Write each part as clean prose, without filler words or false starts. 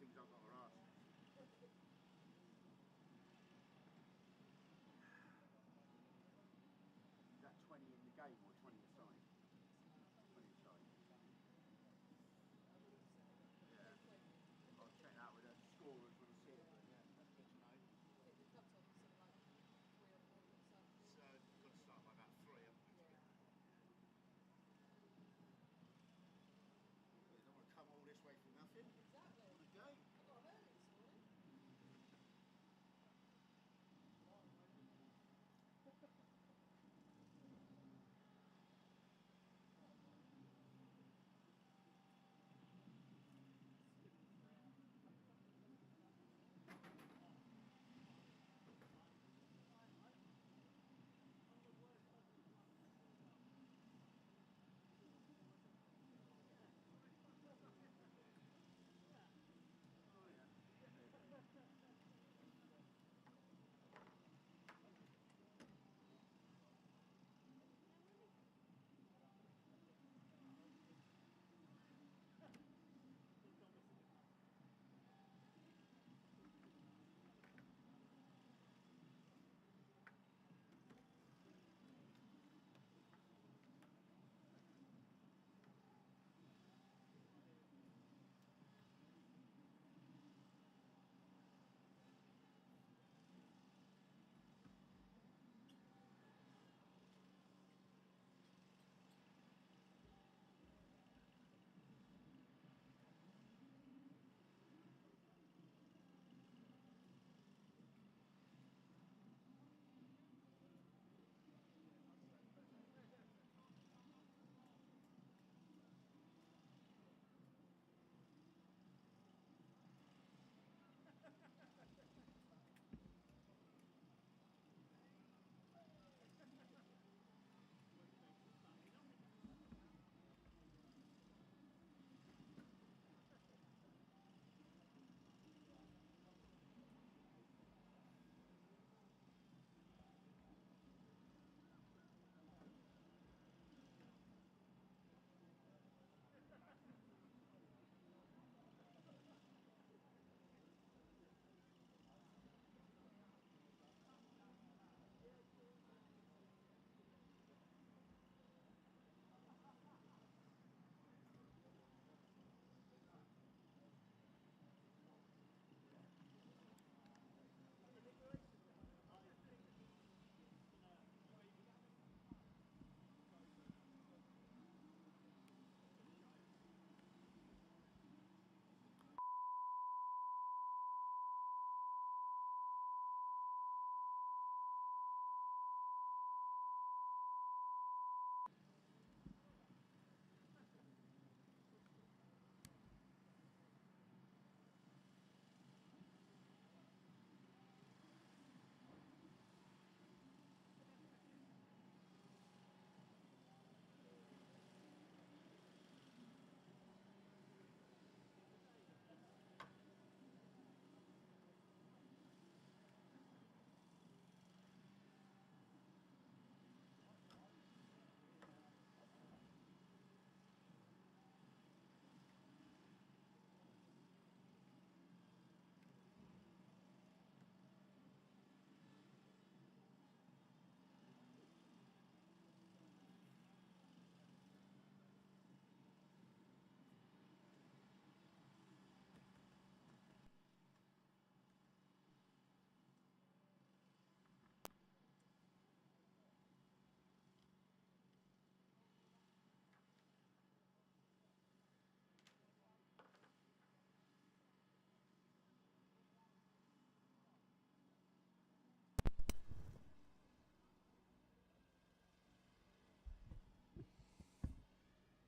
things I've got to ask. Is that 20 in the game or 20 aside? 20 aside. Yeah. I'll check that with the scorers when I see it, but yeah, that's good to know. So we've got to start by about 3, haven't we? You don't want to come all this way for nothing. Exactly. What a game. I got home early this morning.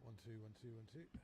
One, two, 1, 2, 1, 2.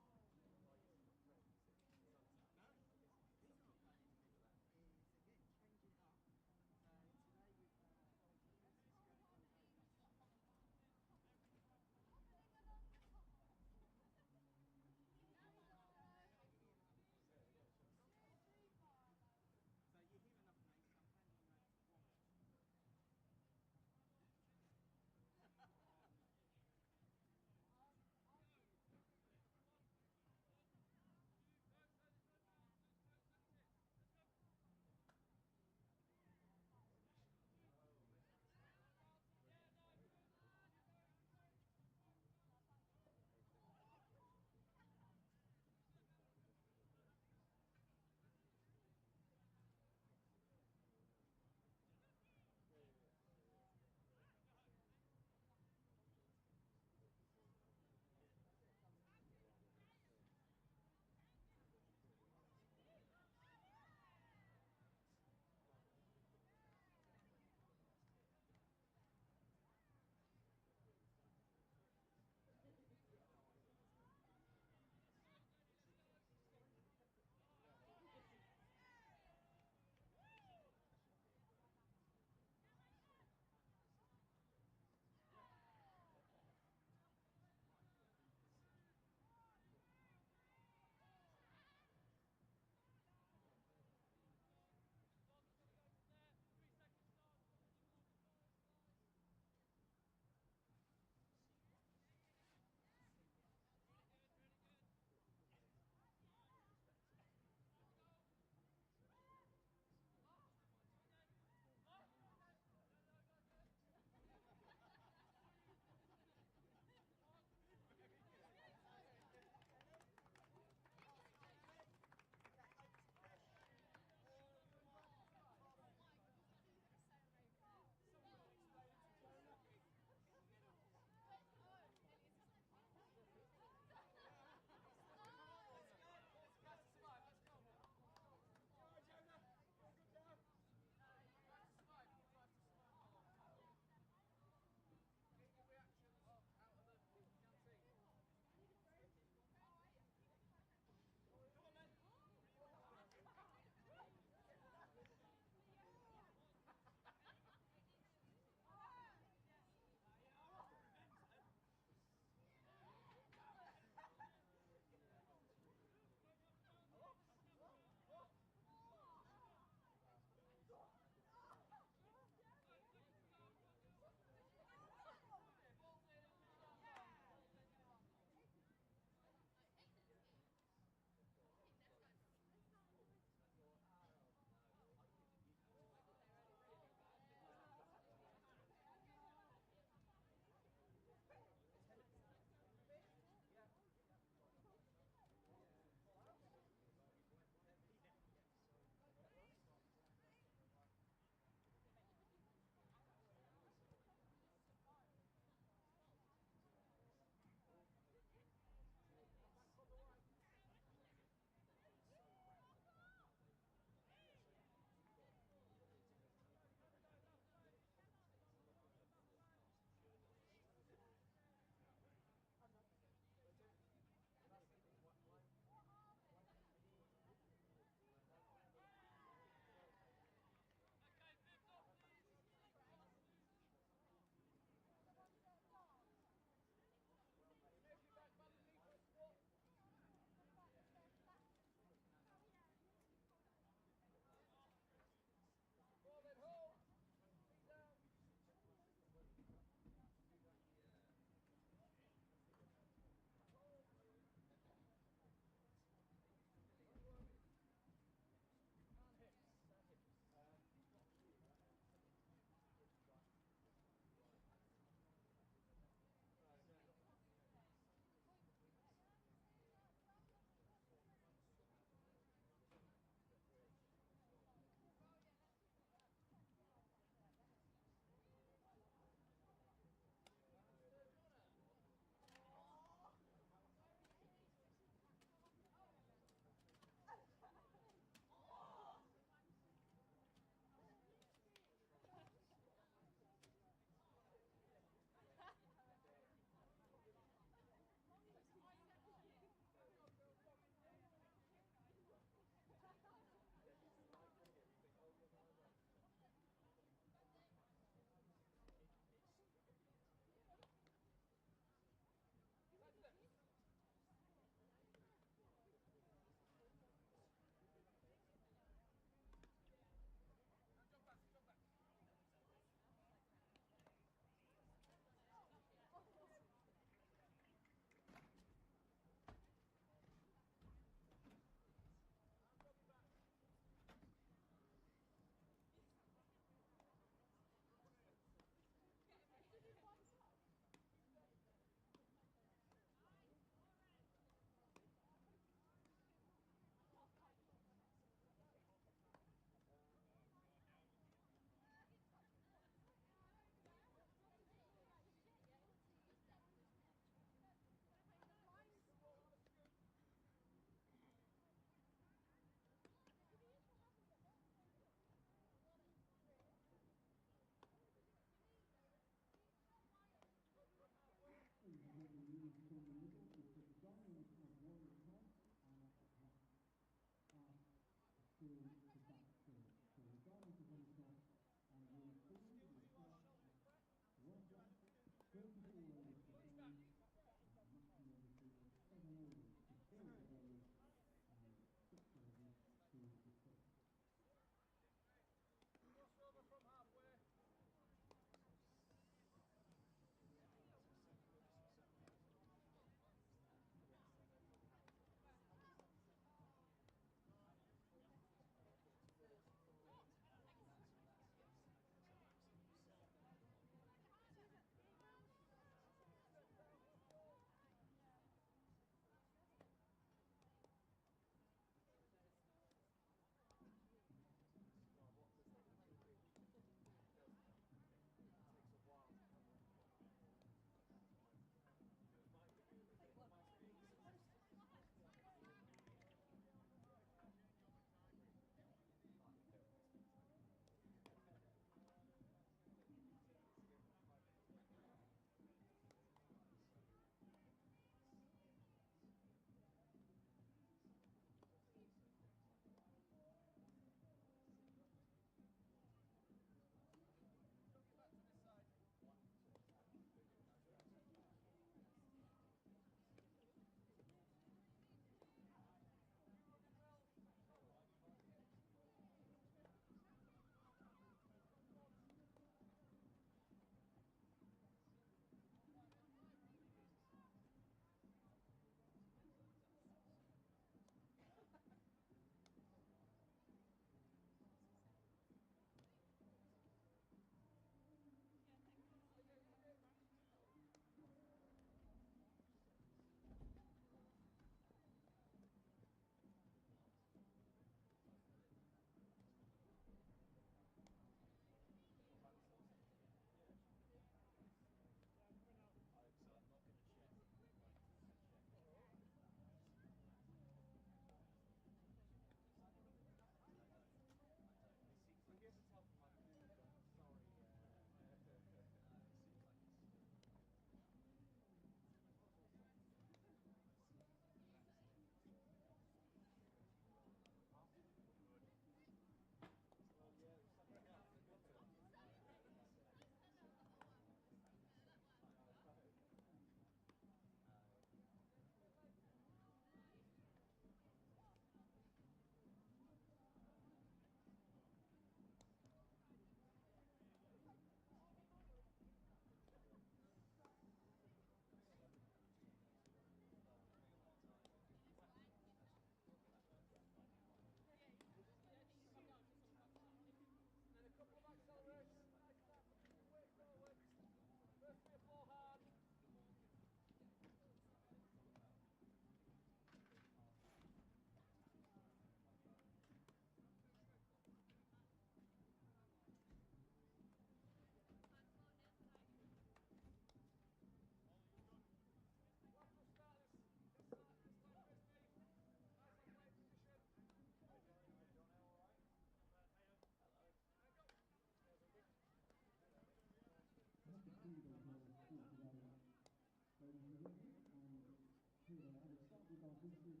this is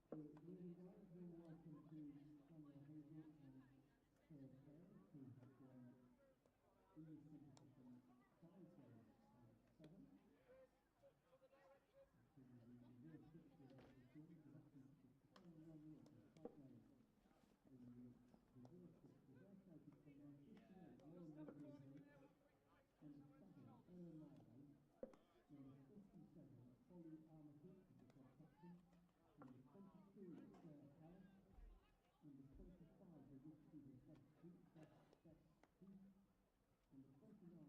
the leading guys. Warm welcome to Rachael Heyhoe and her parents who have won English competition 5 days out of 7. Including the reverse fixture that was given to that the final runner-up of 5 days in the reverse fixture. Their focus from number 58, Lauren Woodbury, number 7, Ella Marley, number 57, Holly Armitage, the club captain, number 22, Claire Harris, number 25, the Whiskey, the substitute, Beth Heath, number 29,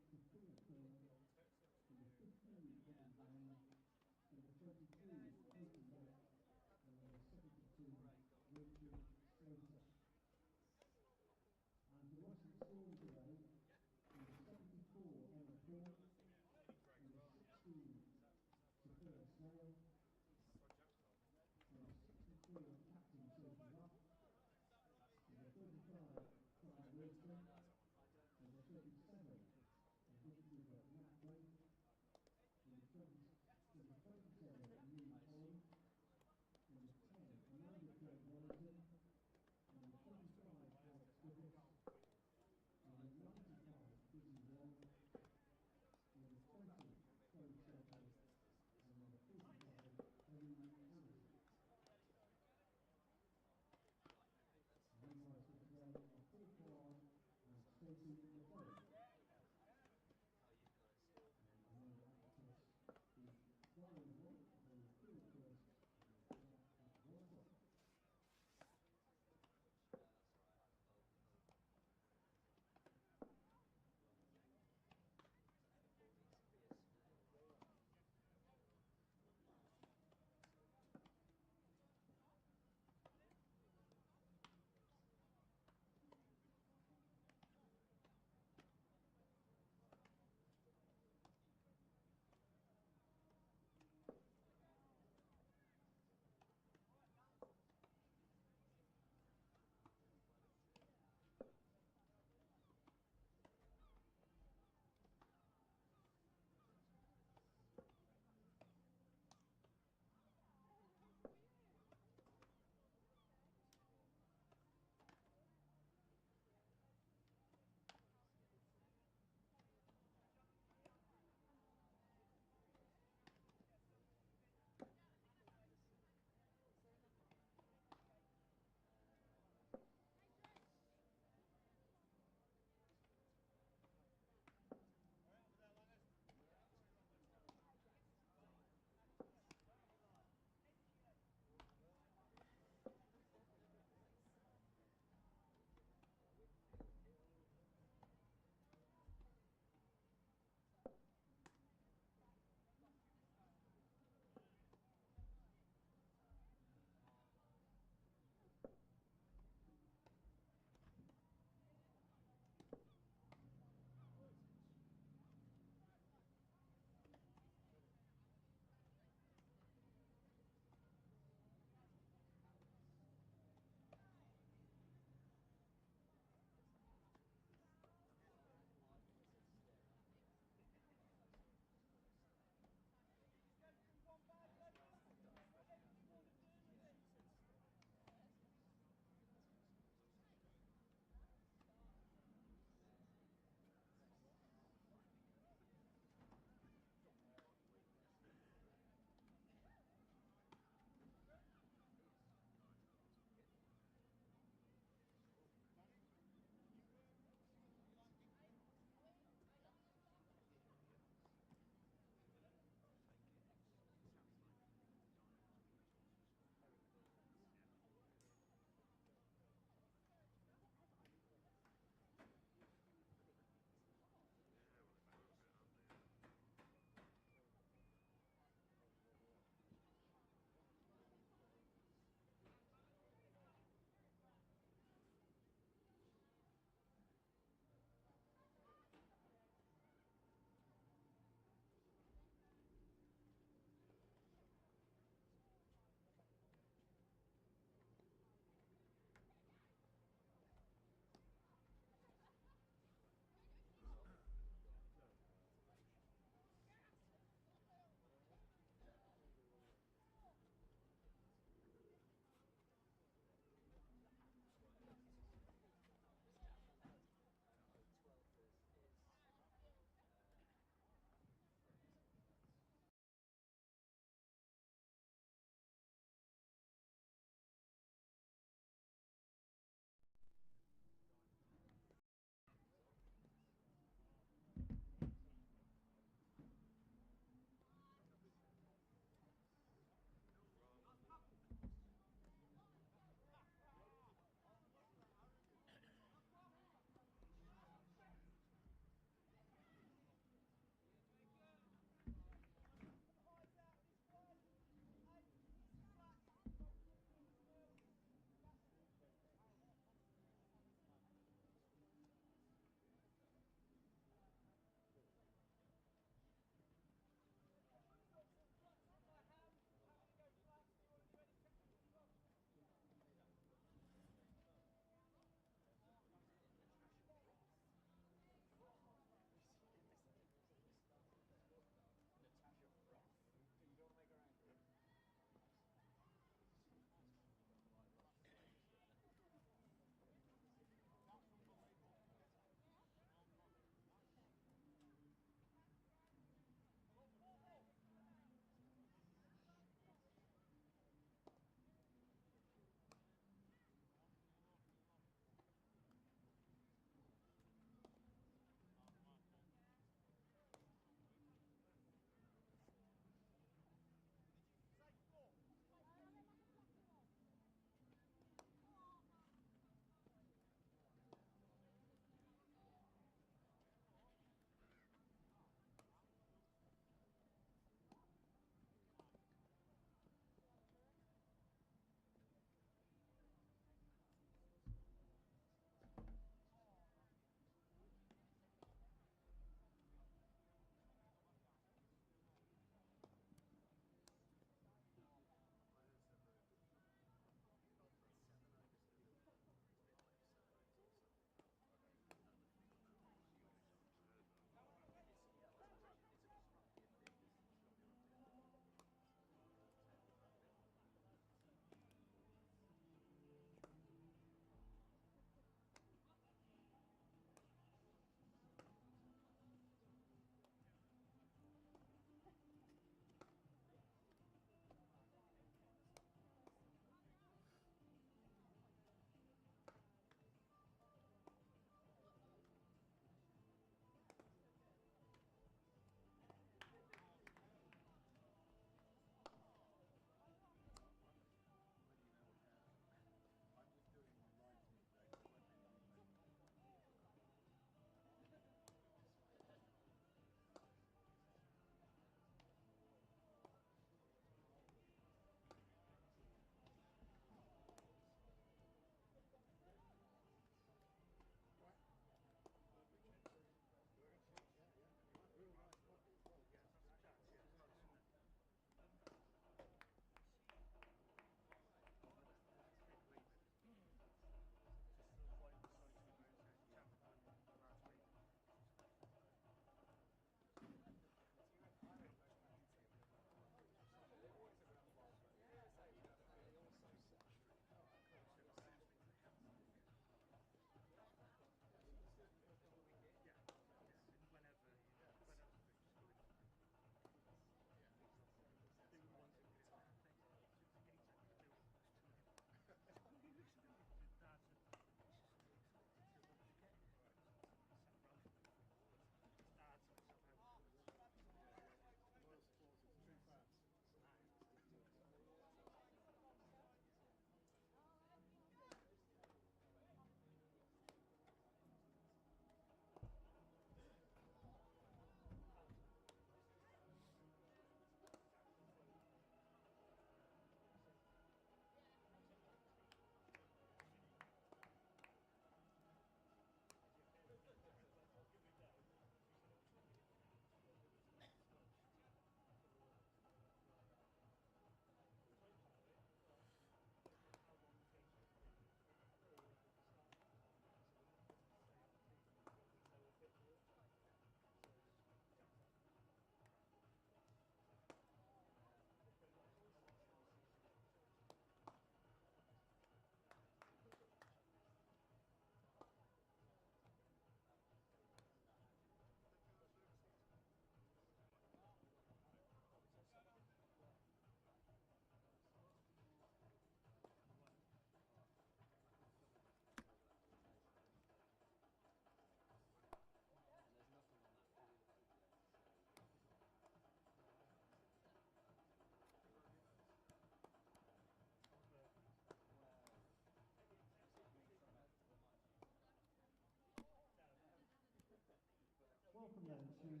to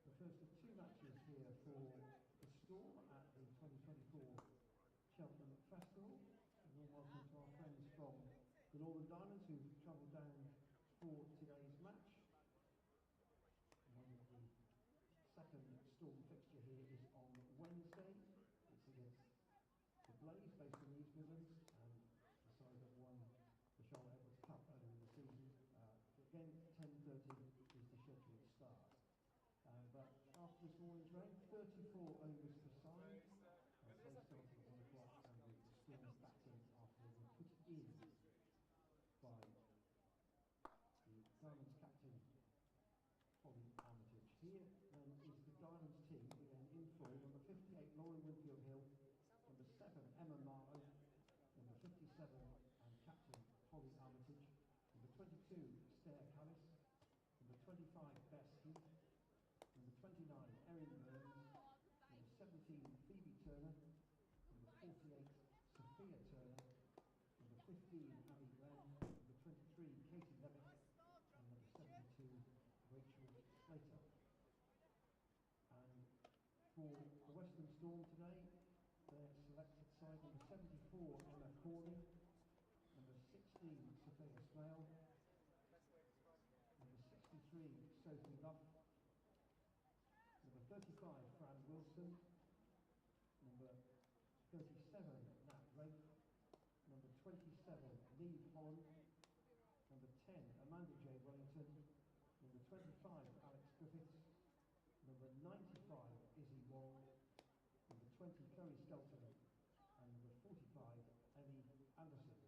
the first of two matches here for the Storm at the 2024 Cheltenham Festival. And a welcome to our friends from the Northern Diamonds who've travelled down for today's match. And the second Storm fixture here is on Wednesday. It's against the Blaze, based in the East Midlands, and the side that won the Charlotte Edwards Cup earlier in the season. Again, 10:30 is the scheduled start. But after this morning's rain, 34 overs per side. They started at 1 o'clock, and with the Storm batting after they were put in by the Diamonds captain, Holly Armitage. Here then is the Diamonds team, again in full. Number 58, Laurie Winfield Hill. Number 7, Emma Marlowe. Number 57, and captain Holly Armitage. Number 22, Stair Callis. Number 25, Bess Heath. Number 29, Erin Burns. Number 17, Phoebe Turner. Number 48, Sophia Turner. Number 15, Abby Glenn. Number 23, Katie Levitt. And number 72, Rachael Slater. And for the Western Storm today, their selected side: number 74, Emma Corley. Number 16, Sophia Smale. Number 63, Sophie Luff. Number 35, Fran Wilson. Number 37, Nat Rafe. Number 27, Neve Holland. Number 10, Amanda J. Wellington. Number 25, Alex Griffiths. Number 95, Izzy Wong. Number 20, Chloe Skelton. And number 45, Ellie Anderson.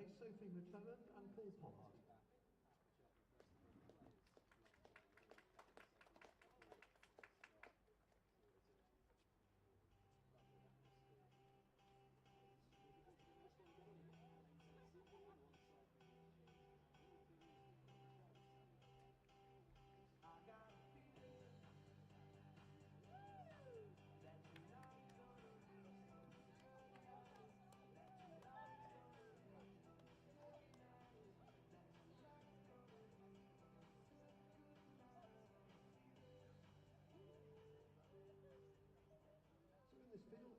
MATCHDAY, Sophie McClelland and Paul Pollard.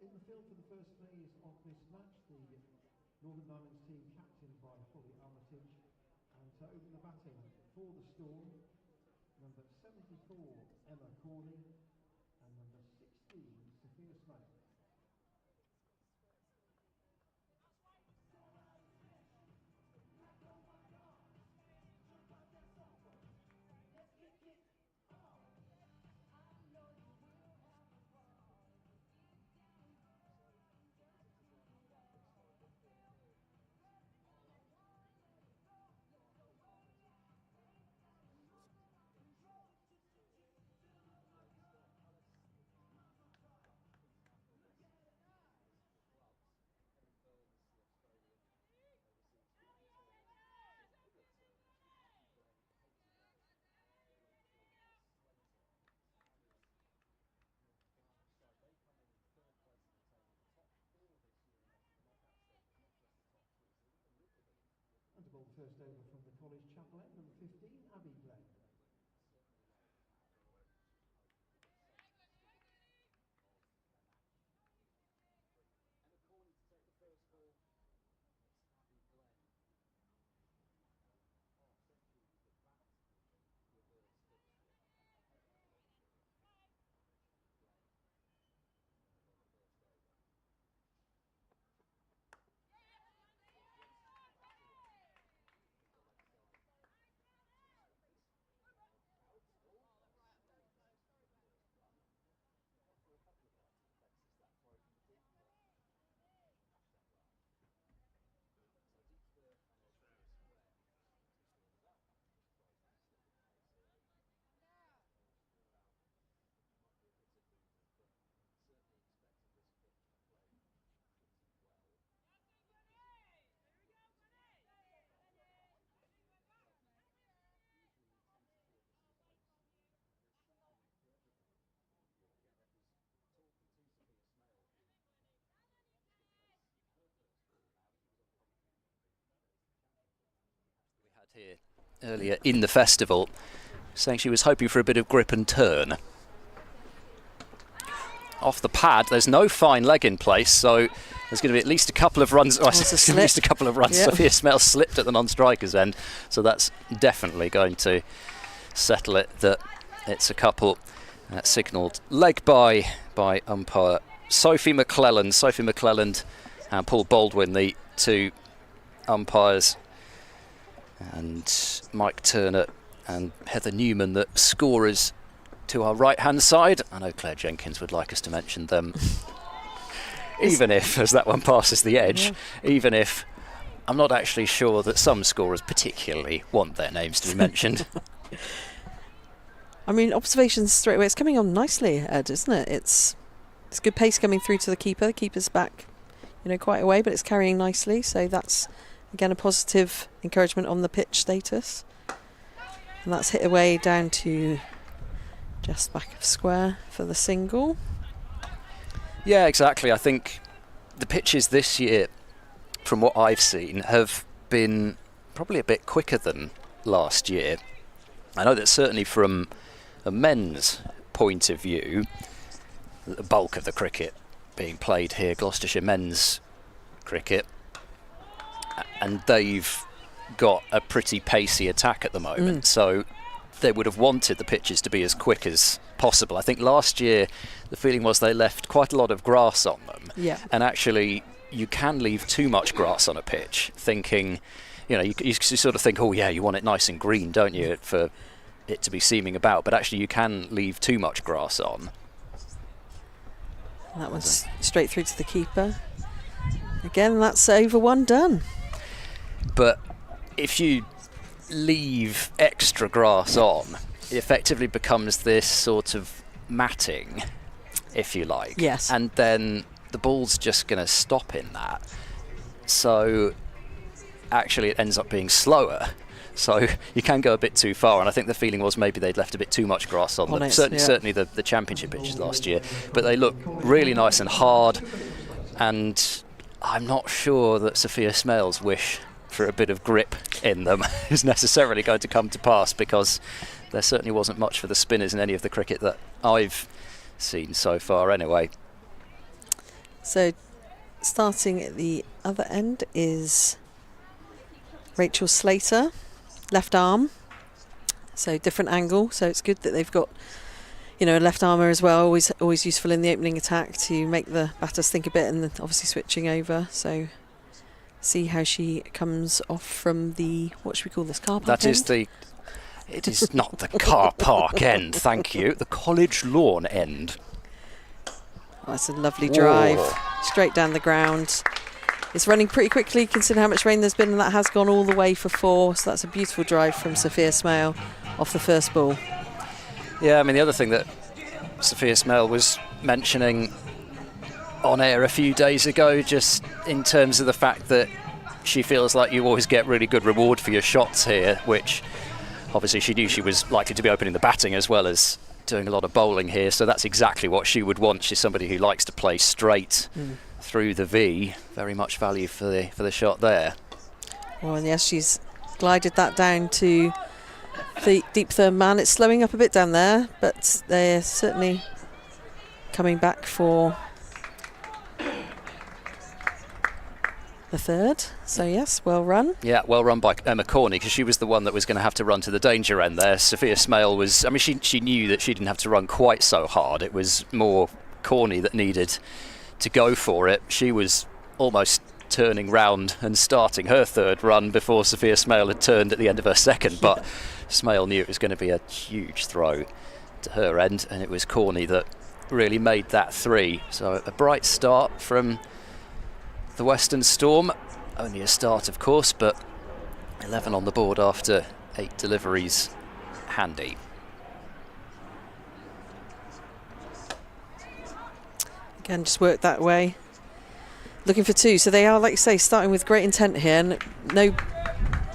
In the field for the first phase of this match, the Northern Diamonds team captained by Holly Armitage, and to open the batting for the Storm, number 74 Emma Corley and number 16 Sophia Smale. And a ball first over from the College Chapel end, number 15, Abby Glenn. Here earlier in the festival, saying she was hoping for a bit of grip and turn. Off the pad, there's no fine leg in place, so there's going to be at least a couple of runs. Oh, at least a couple of runs. Yep. Sophia Smale slipped at the non-striker's end, so that's definitely going to settle it. That it's a couple signalled leg by umpire Sophie McClelland and Paul Baldwin, the two umpires. And Mike Turner and Heather Newman, the scorers to our right-hand side. I know Claire Jenkins would like us to mention them. Even if, as that one passes the edge, even if I'm not actually sure that some scorers particularly want their names to be mentioned. I mean, observations straight away. It's coming on nicely, Ed, isn't it? It's good pace coming through to the keeper. The keeper's back, quite away, but it's carrying nicely. So that's, again, a positive encouragement on the pitch status. And that's hit away down to just back of square for the single. Yeah, exactly. I think the pitches this year, from what I've seen, have been probably a bit quicker than last year. I know that certainly from a men's point of view, the bulk of the cricket being played here, Gloucestershire men's cricket, and they've got a pretty pacey attack at the moment, so they would have wanted the pitches to be as quick as possible. I think last year the feeling was they left quite a lot of grass on them, and actually you can leave too much grass on a pitch, thinking, you sort of think, oh yeah, you want it nice and green, don't you, for it to be seaming about, but actually you can leave too much grass on. That one's straight through to the keeper. Again, that's over one done. if you leave extra grass on, it effectively becomes this sort of matting, if you like. Yes. And then the ball's just going to stop in that. So actually it ends up being slower. So you can go a bit too far, and I think the feeling was maybe they'd left a bit too much grass on them. Certainly the championship pitches last year. But they look really nice and hard, and I'm not sure that Sophia Smale's wish for a bit of grip in them is necessarily going to come to pass, because there certainly wasn't much for the spinners in any of the cricket that I've seen so far anyway. So starting at the other end is Rachael Slater, left arm, so different angle, so it's good that they've got, you know, a left armour as well, always useful in the opening attack to make the batters think a bit, and then obviously switching over. So see how she comes off from the, what should we call this, car park That end? is the, it is not the car park end, thank you, the college lawn end. Oh, that's a lovely drive, straight down the ground. It's running pretty quickly considering how much rain there's been, and that has gone all the way for 4, so that's a beautiful drive from Sophia Smale off the first ball. Yeah, I mean, the other thing that Sophia Smale was mentioning on air a few days ago, just in terms of the fact that she feels like you always get really good reward for your shots here, which obviously she knew she was likely to be opening the batting as well as doing a lot of bowling here, so that's exactly what she would want. She's somebody who likes to play straight through the V. Very much value for the shot there. Well, and yes, she's glided that down to the deep third man. It's slowing up a bit down there, but they're certainly coming back for the third. So yes, well run. Yeah, well run by Emma Corney, because she was the one that was going to have to run to the danger end there. Sophia Smale was, I mean, she knew that she didn't have to run quite so hard. It was more Corney that needed to go for it. She was almost turning round and starting her third run before Sophia Smale had turned at the end of her second, but Smale knew it was going to be a huge throw to her end, and it was Corney that really made that 3. So a bright start from the Western Storm. Only a start, of course, but 11 on the board after 8 deliveries. Handy. Again, just work that way. Looking for 2. So they are, like you say, starting with great intent here, and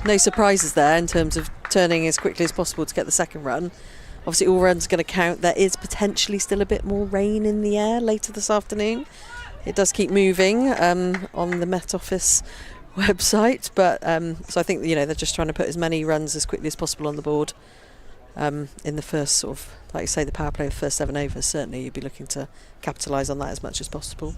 no surprises there in terms of turning as quickly as possible to get the second run. Obviously, all runs are going to count. There is potentially still a bit more rain in the air later this afternoon. It does keep moving on the Met Office website, but so I think, you know, they're just trying to put as many runs as quickly as possible on the board in the first sort of, like you say, the power play of the first 7 overs. Certainly you'd be looking to capitalise on that as much as possible.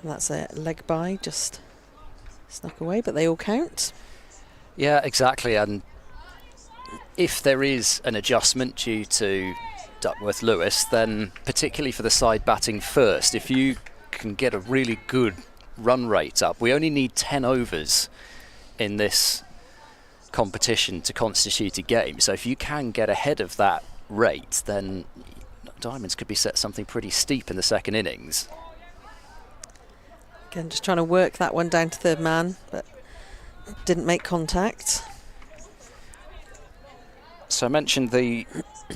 And that's a leg by, just snuck away, but they all count. Yeah, exactly, and if there is an adjustment due to Duckworth-Lewis, then particularly for the side batting first, if you can get a really good run rate up, we only need 10 overs in this competition to constitute a game, so if you can get ahead of that rate, then Diamonds could be set something pretty steep in the second innings. Again, just trying to work that one down to third man, but didn't make contact. So I mentioned the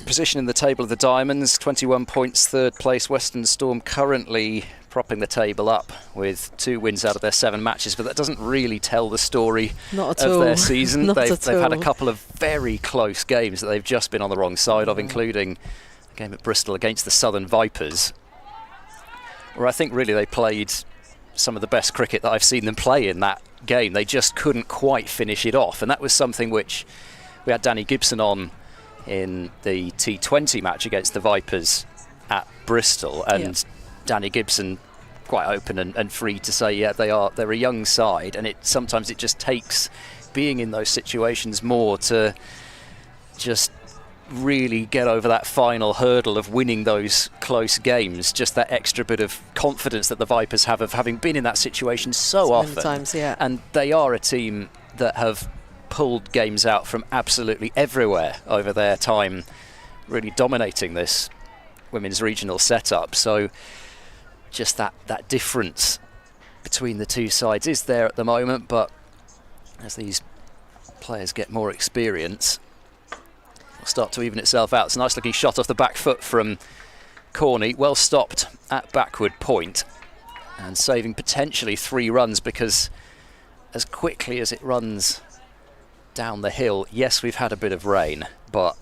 position in the table of the Diamonds, 21 points, third place. Western Storm currently propping the table up with 2 wins out of their 7 matches, but that doesn't really tell the story of their season. They've had a couple of very close games that they've just been on the wrong side of, including a game at Bristol against the Southern Vipers, where I think really they played some of the best cricket that I've seen them play in that game. They just couldn't quite finish it off, and that was something which we had Danny Gibson on in the T20 match against the Vipers at Bristol, and Danny Gibson quite open and free to say, yeah, they're a young side, and sometimes it just takes being in those situations more to just really get over that final hurdle of winning those close games, just that extra bit of confidence that the Vipers have of having been in that situation so often. Many times, yeah. And they are a team that have pulled games out from absolutely everywhere over their time, really dominating this women's regional setup. So just that difference between the two sides is there at the moment, but as these players get more experience, it'll start to even itself out. It's a nice looking shot off the back foot from Corney, well stopped at backward point and saving potentially 3 runs, because as quickly as it runs down the hill, yes, we've had a bit of rain, but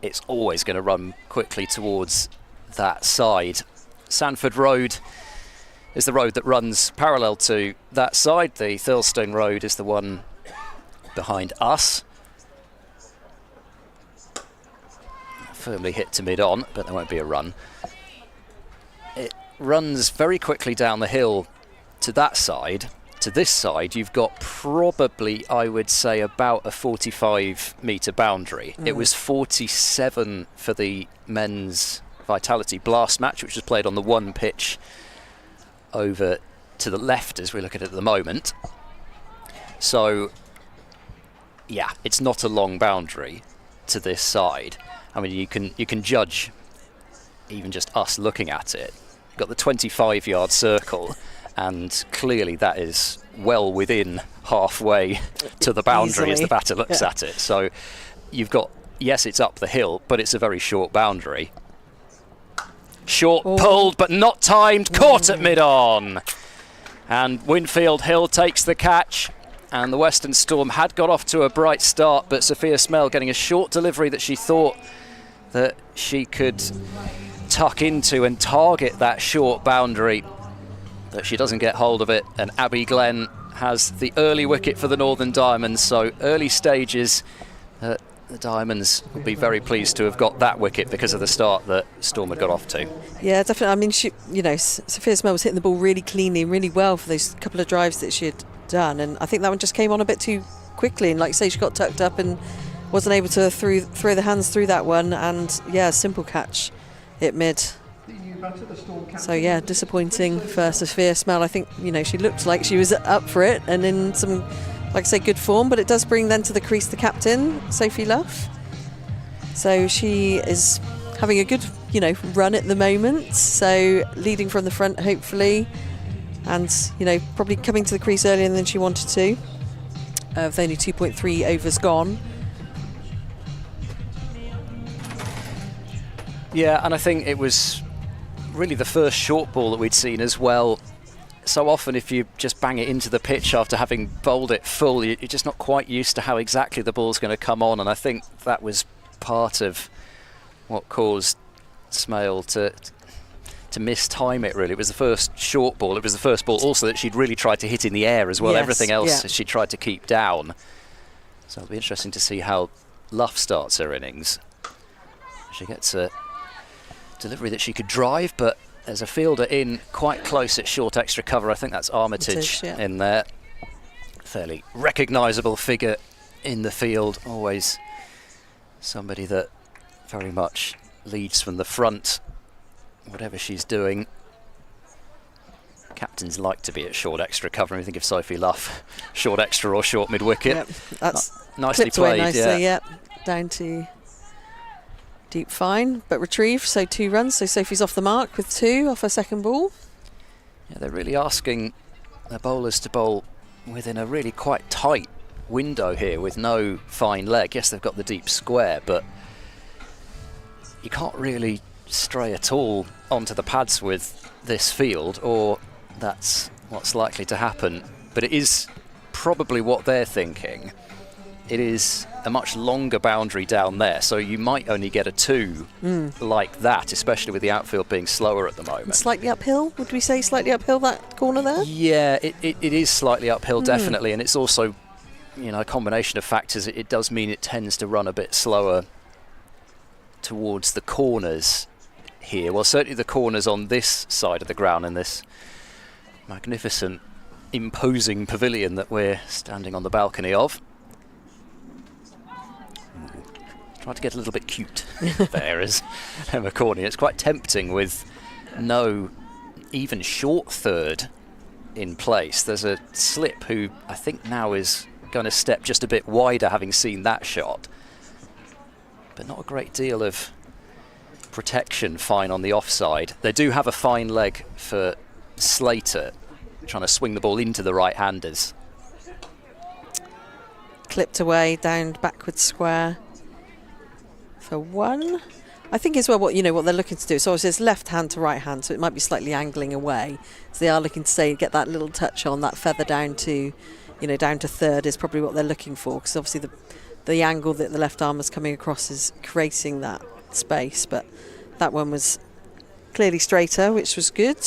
it's always going to run quickly towards that side. Sanford Road is the road that runs parallel to that side. The Thirlstone Road is the one behind us. Firmly hit to mid-on, but there won't be a run. It runs very quickly down the hill to that side. To this side, you've got probably, I would say, about a 45-metre boundary. It was 47 for the men's Vitality Blast match, which was played on the one pitch over to the left as we look at it at the moment. So, yeah, it's not a long boundary to this side. I mean, you can judge even just us looking at it. You've got the 25-yard circle, and clearly that is well within halfway to the boundary as the batter looks at it. So you've got, yes, it's up the hill, but it's a very short boundary. Short pulled, but not timed, caught at mid-on. And Winfield Hill takes the catch. And the Western Storm had got off to a bright start, but Sophia Smell getting a short delivery that she thought that she could tuck into and target that short boundary, but she doesn't get hold of it. And Abby Glenn has the early wicket for the Northern Diamonds. So early stages, the Diamonds will be very pleased to have got that wicket because of the start that Storm had got off to. Yeah, definitely. I mean, Sophia Smell was hitting the ball really cleanly and really well for those couple of drives that she had done, and I think that one just came on a bit too quickly, and like you say, she got tucked up and wasn't able to throw the hands through that one, and yeah, simple catch at mid. So yeah, disappointing for Sophia Smell. I think, she looked like she was up for it and in some, like I say, good form, but it does bring then to the crease the captain, Sophie Luff. So she is having a good run at the moment, so leading from the front hopefully, and probably coming to the crease earlier than she wanted to, with only 2.3 overs gone. Yeah, and I think it was really the first short ball that we'd seen as well. So often if you just bang it into the pitch after having bowled it full, you're just not quite used to how exactly the ball's going to come on, and I think that was part of what caused Smale to mistime it, really. It was the first short ball. It was the first ball also that she'd really tried to hit in the air as well. Yes, everything else she tried to keep down. So it'll be interesting to see how Luff starts her innings. She gets a delivery that she could drive, but there's a fielder in quite close at short extra cover. I think that's Armitage in there. Fairly recognisable figure in the field. Always somebody that very much leads from the front, whatever she's doing. Captains like to be at short extra cover. We think of Sophie Luff, short extra or short mid-wicket. Yep, that's nicely played. Nicely, down to deep fine, but retrieved, so 2 runs. So Sophie's off the mark with 2 off her second ball. Yeah, they're really asking their bowlers to bowl within a really quite tight window here with no fine leg. Yes, they've got the deep square, but you can't really stray at all onto the pads with this field, or that's what's likely to happen. But it is probably what they're thinking. It is a much longer boundary down there, so you might only get a 2 like that, especially with the outfield being slower at the moment. And slightly uphill, would we say slightly uphill that corner there? Yeah, it is slightly uphill, definitely, and it's also, a combination of factors. It does mean it tends to run a bit slower towards the corners here. Well, certainly the corners on this side of the ground in this magnificent, imposing pavilion that we're standing on the balcony of. Try to get a little bit cute there as Emma Corney. It's quite tempting with no even short third in place. There's a slip who I think now is going to step just a bit wider, having seen that shot. But not a great deal of protection fine on the offside. They do have a fine leg for Slater, trying to swing the ball into the right-handers. Clipped away, down backwards square for 1. I think as well what they're looking to do. So obviously it's left hand to right hand, so it might be slightly angling away. So they are looking to get that little touch on that feather down to, down to third is probably what they're looking for, because obviously the angle that the left arm is coming across is creating that space. But that one was clearly straighter, which was good.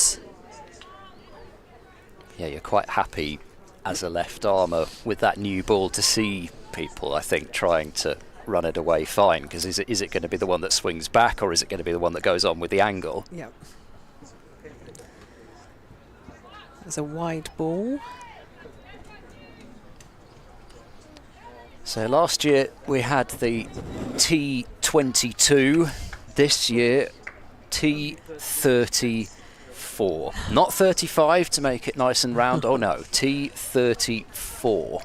Yeah, you're quite happy as a left armer with that new ball to see people, I think, trying to run it away fine, because is it going to be the one that swings back, or is it going to be the one that goes on with the angle? Yeah. There's a wide ball. So last year we had the T22, this year T34. Not 35 to make it nice and round, oh no, T34.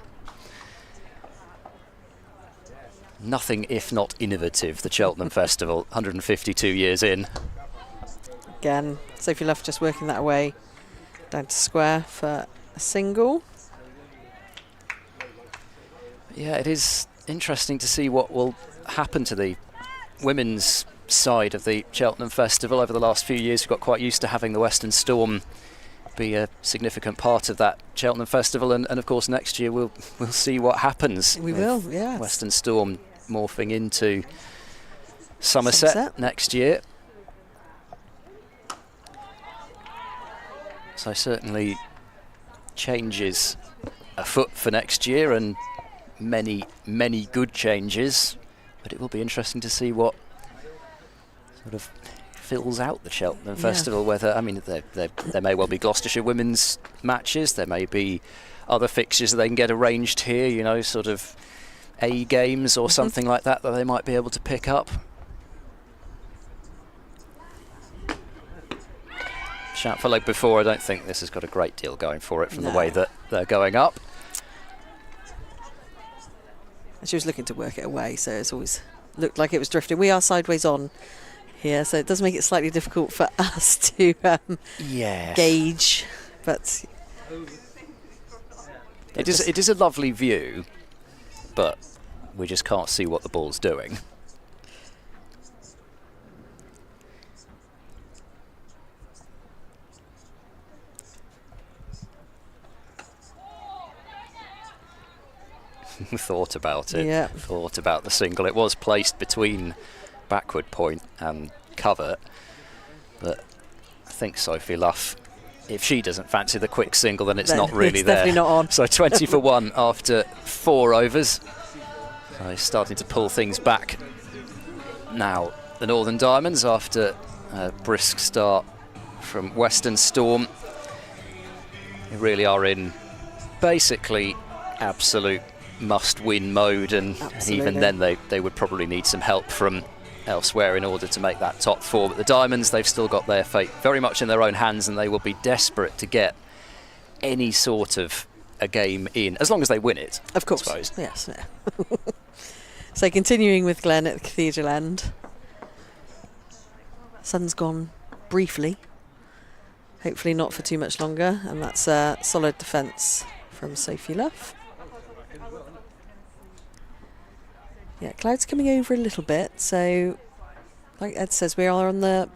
Nothing if not innovative, the Cheltenham Festival, 152 years in. Again, Sophie Luff just working that away down to square for a single. Yeah, it is interesting to see what will happen to the women's side of the Cheltenham Festival. Over the last few years, we've got quite used to having the Western Storm be a significant part of that Cheltenham Festival, and of course next year we'll see what happens. We will, yes. Western Storm morphing into Somerset next year. So certainly changes afoot for next year, and many good changes, but it will be interesting to see what sort of fills out the Cheltenham Festival. Whether, I mean, there may well be Gloucestershire women's matches, there may be other fixtures that they can get arranged here, sort of A games or something like that they might be able to pick up. Shout for leg before. I don't think this has got a great deal going for it from the way that they're going up. She was looking to work it away, so it's always looked like it was drifting. We are sideways on here, so it does make it slightly difficult for us to gauge. But it is a lovely view, but we just can't see what the ball's doing. Thought about it. Yeah. Thought about the single. It was placed between backward point and covert, but I think Sophie Luff, if she doesn't fancy the quick single, then it's not really there. Definitely not on. So 20 for 1 after 4 overs. So starting to pull things back now. The Northern Diamonds, after a brisk start from Western Storm, they really are in basically absolute must-win mode, and even then they would probably need some help from elsewhere in order to make that top 4. But the Diamonds, they've still got their fate very much in their own hands, and they will be desperate to get any sort of a game in, as long as they win it, of course. I suppose. Yes. Yeah. So continuing with Glenn at the Cathedral End. Sun's gone briefly, hopefully not for too much longer, and that's a solid defence from Sophie Luff. Yeah, clouds coming over a little bit, so like Ed says, we are on the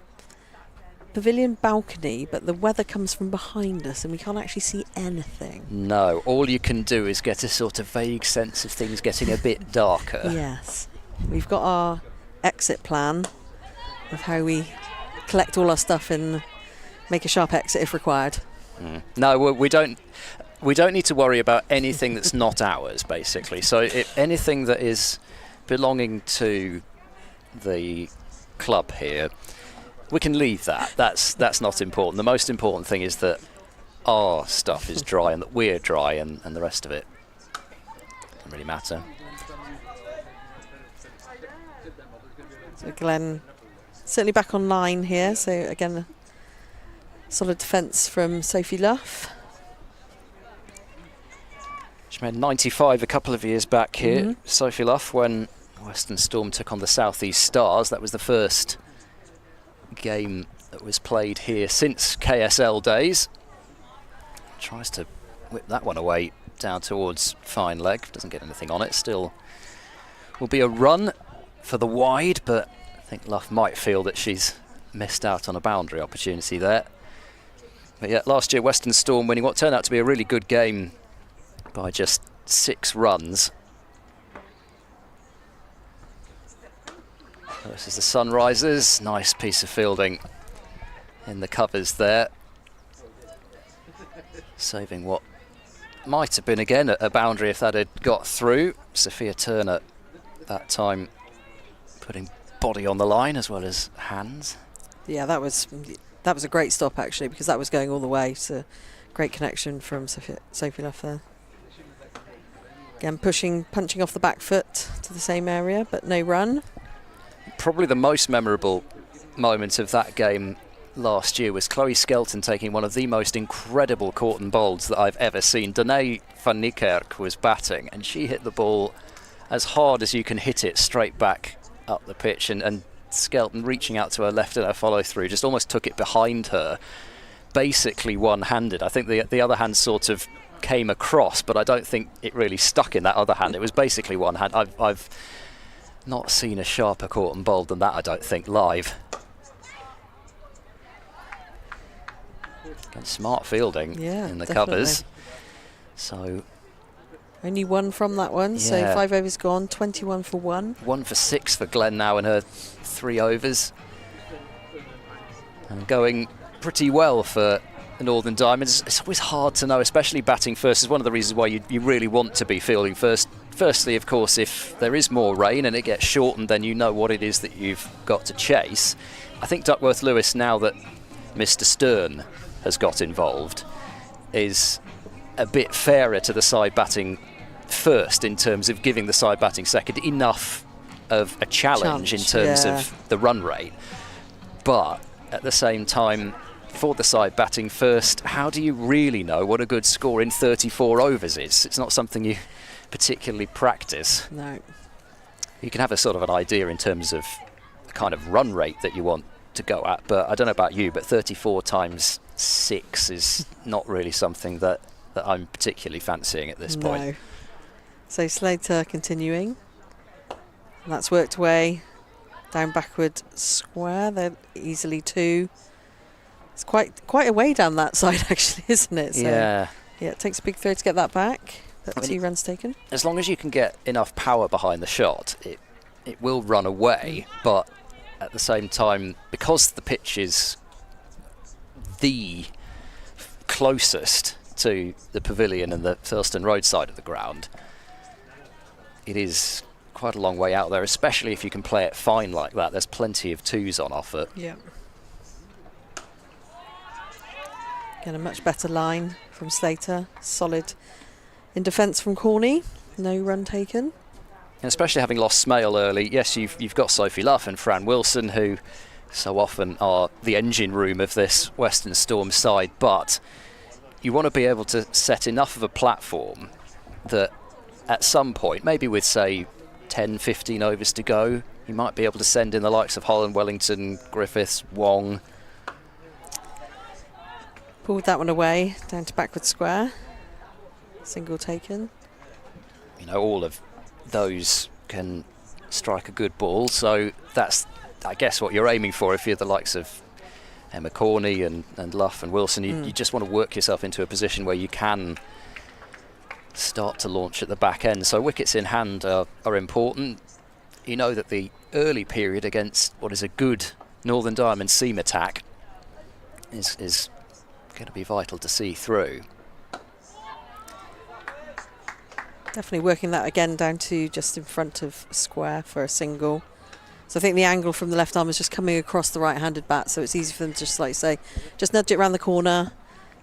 pavilion balcony, but the weather comes from behind us and we can't actually see anything. No, all you can do is get a sort of vague sense of things getting a bit darker. Yes. We've got our exit plan of how we collect all our stuff and make a sharp exit if required. No, we don't need to worry about anything that's not ours, basically. So anything that is belonging to the club here, we can leave that. That's not important. The most important thing is that our stuff is dry and that we're dry, and the rest of it doesn't really matter. So Glenn certainly back on line here, so again solid defence from Sophie Luff. She made 95 a couple of years back here, Sophie Luff, when Western Storm took on the South East Stars. That was the first game that was played here since KSL days. Tries to whip that one away down towards fine leg. Doesn't get anything on it. Still will be a run for the wide, but I think Luff might feel that she's missed out on a boundary opportunity there. But yeah, last year Western Storm winning what turned out to be a really good game by just 6 runs. Versus the Sunrisers. Nice piece of fielding in the covers there. Saving what might have been again a boundary if that had got through. Sophia Turner that time putting body on the line as well as hands. Yeah, that was a great stop actually, because that was going all the way. So great connection from Sophie Luff there. Again, punching off the back foot to the same area, but no run. Probably the most memorable moment of that game last year was Chloe Skelton taking one of the most incredible caught and bowls that I've ever seen. Danae van Niekerk was batting, and she hit the ball as hard as you can hit it straight back up the pitch, and Skelton reaching out to her left in her follow through just almost took it behind her, basically one-handed. I think the other hand sort of came across, but I don't think it really stuck in that other hand. It was basically one hand. I've not seen a sharper caught and bowled than that, I don't think, live. Again, smart fielding in the covers. So only 1 from that one, so 5 overs gone, 21 for 1. 1 for 6 for Glenn now in her 3 overs. And going pretty well for the Northern Diamonds. It's always hard to know, especially batting first. Is one of the reasons why you really want to be fielding first. Firstly, of course, if there is more rain and it gets shortened, then you know what it is that you've got to chase. I think Duckworth Lewis, now that Mr. Stern has got involved, is a bit fairer to the side batting first in terms of giving the side batting second enough of a challenge in terms of the run rate. But at the same time, for the side batting first, how do you really know what a good score in 34 overs is? It's not something you particularly practice. No. You can have a sort of an idea in terms of the kind of run rate that you want to go at, but I don't know about you, but 34 times 6 is not really something that I'm particularly fancying at this point. No. So Slater continuing. And that's worked away down backward square. They're easily 2. It's quite a way down that side actually, isn't it? So, yeah, it takes a big throw to get that back. But 2 runs taken. As long as you can get enough power behind the shot, it will run away. But at the same time, because the pitch is the closest to the pavilion and the Thurston Road side of the ground, it is quite a long way out there, especially if you can play it fine like that. There's plenty of 2s on offer. Yeah. Again, a much better line from Slater. Solid in defence from Corney. No run taken. And especially having lost Smale early, yes, you've got Sophie Luff and Fran Wilson, who so often are the engine room of this Western Storm side, but you want to be able to set enough of a platform that at some point, maybe with, say, 10, 15 overs to go, you might be able to send in the likes of Holland, Wellington, Griffiths, Wong. Pulled that one away, down to backward square. Single taken. You know, all of those can strike a good ball, so that's, I guess, what you're aiming for if you're the likes of Emma Corney and Luff and Wilson. You just want to work yourself into a position where you can start to launch at the back end. So wickets in hand are important. You know that the early period against what is a good Northern Diamond seam attack is going to be vital to see through. Definitely working that again down to just in front of square for a single. So I think the angle from the left arm is just coming across the right-handed bat, so it's easy for them to just, like you say, just nudge it around the corner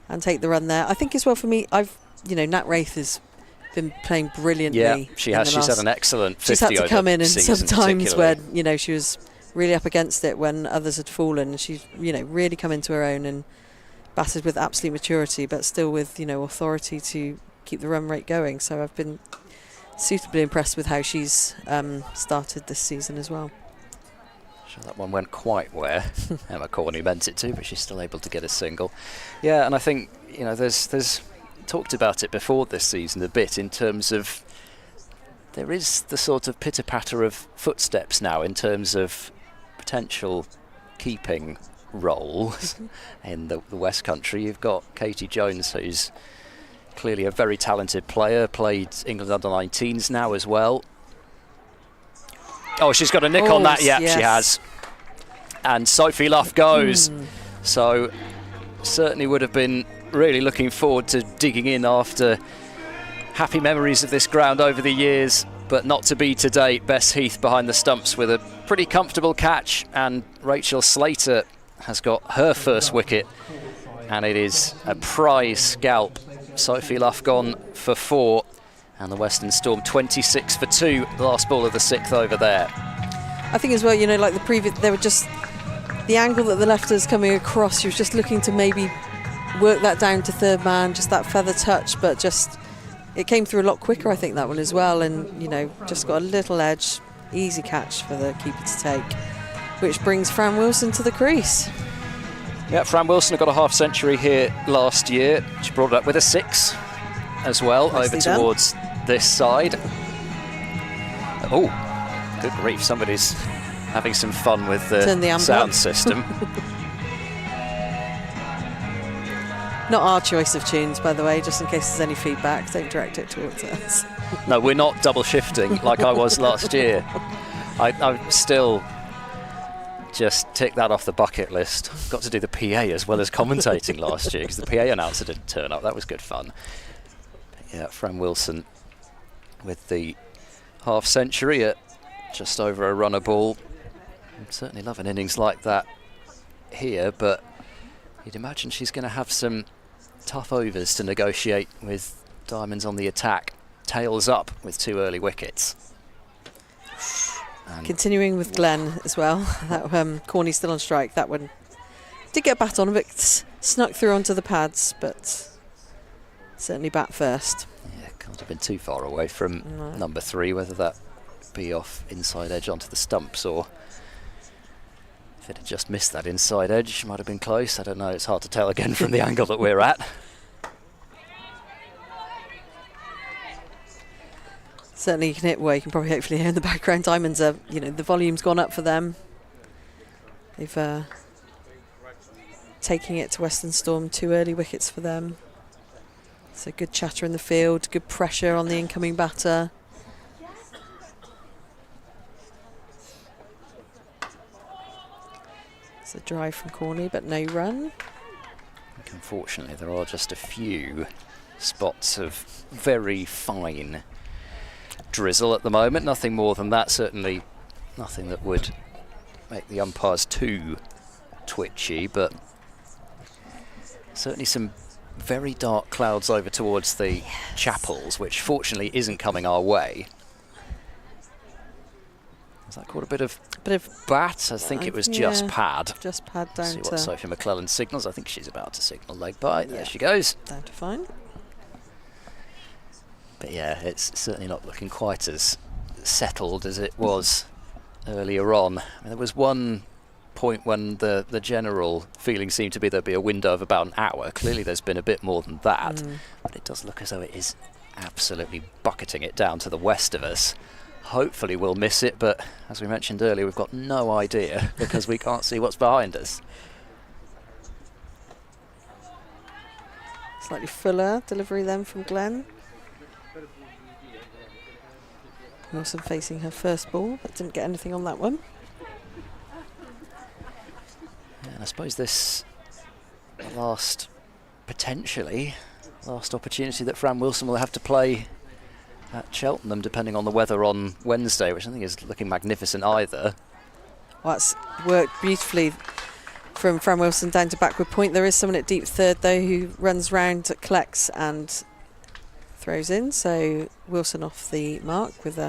and take the run there. I think as well for me, Nat Wraith has been playing brilliantly. Yeah, she has. She's had an excellent 50 She's had to come in, and sometimes when she was really up against it when others had fallen, she's really come into her own and batted with absolute maturity, but still with authority to keep the run rate going. So I've been suitably impressed with how she's started this season as well. Sure, that one went quite where Emma Corney meant it to, but she's still able to get a single. Yeah, and I think, you know, there's talked about it before this season a bit in terms of there is the sort of pitter-patter of footsteps now in terms of potential keeping roles in the West Country. You've got Katie Jones, who's clearly a very talented player, played England under-19s now as well. Oh, she's got a nick on that. Yeah, yes. She has. And Sophie Luff goes. So certainly would have been really looking forward to digging in after happy memories of this ground over the years, but not to be today. Bess Heath behind the stumps with a pretty comfortable catch, and Rachel Slater has got her first wicket, and it is a prize scalp. Sophie Luff gone for 4, and the Western Storm 26 for 2, the last ball of the 6th over there. I think as well, you know, like the previous, they were just, the angle that the lefter's coming across, she was just looking to maybe work that down to third man, just that feather touch, but just, it came through a lot quicker, I think, that one as well, and, you know, just got a little edge, easy catch for the keeper to take, which brings Fran Wilson to the crease. Yeah, Fran Wilson got a half-century here last year. She brought it up with a 6 as well, nicely over done. Towards this side. Oh, good grief, somebody's having some fun with the sound system. Not our choice of tunes, by the way, just in case there's any feedback, don't direct it towards us. No, we're not double shifting like I was last year. I'm still just tick that off the bucket list. Got to do the PA as well as commentating last year because the PA announcer didn't turn up. That was good fun. But yeah, Fran Wilson with the half-century at just over a runner ball. I'd certainly love an innings like that here, but you'd imagine she's going to have some tough overs to negotiate with Diamonds on the attack. Tails up with 2 early wickets. And continuing with Glenn as well. That Corney still on strike. That one did get a bat on a bit, snuck through onto the pads, but certainly bat first. Yeah, can't have been too far away from number 3, whether that be off inside edge onto the stumps or if it had just missed that inside edge, might have been close. I don't know, it's hard to tell again from the angle that we're at. Certainly you can hear, well, you can probably hopefully hear in the background, Diamonds are, you know, the volume's gone up for them. They've taking it to Western Storm, 2 early wickets for them. So good chatter in the field, good pressure on the incoming batter. It's a drive from Corney, but no run. Unfortunately, there are just a few spots of very fine drizzle at the moment. Nothing more than that, certainly nothing that would make the umpires too twitchy, but certainly some very dark clouds over towards the chapels, which fortunately isn't coming our way. Has that caught a bit of bat? I think it was just pad. Just pad down. See what Sophie McClellan signals. I think she's about to signal leg bite. There she goes. Down to fine. But yeah, it's certainly not looking quite as settled as it was earlier on. I mean, there was one point when the general feeling seemed to be there'd be a window of about an hour. Clearly there's been a bit more than that, but it does look as though it is absolutely bucketing it down to the west of us. Hopefully we'll miss it, but as we mentioned earlier, we've got no idea because we can't see what's behind us. Slightly fuller delivery then from Glenn. Wilson facing her first ball, but didn't get anything on that one. And I suppose this potentially last opportunity that Fran Wilson will have to play at Cheltenham, depending on the weather on Wednesday, which I think is looking magnificent either. Well, that's worked beautifully from Fran Wilson down to backward point. There is someone at deep third though who runs round, collects and throws in, so Wilson off the mark with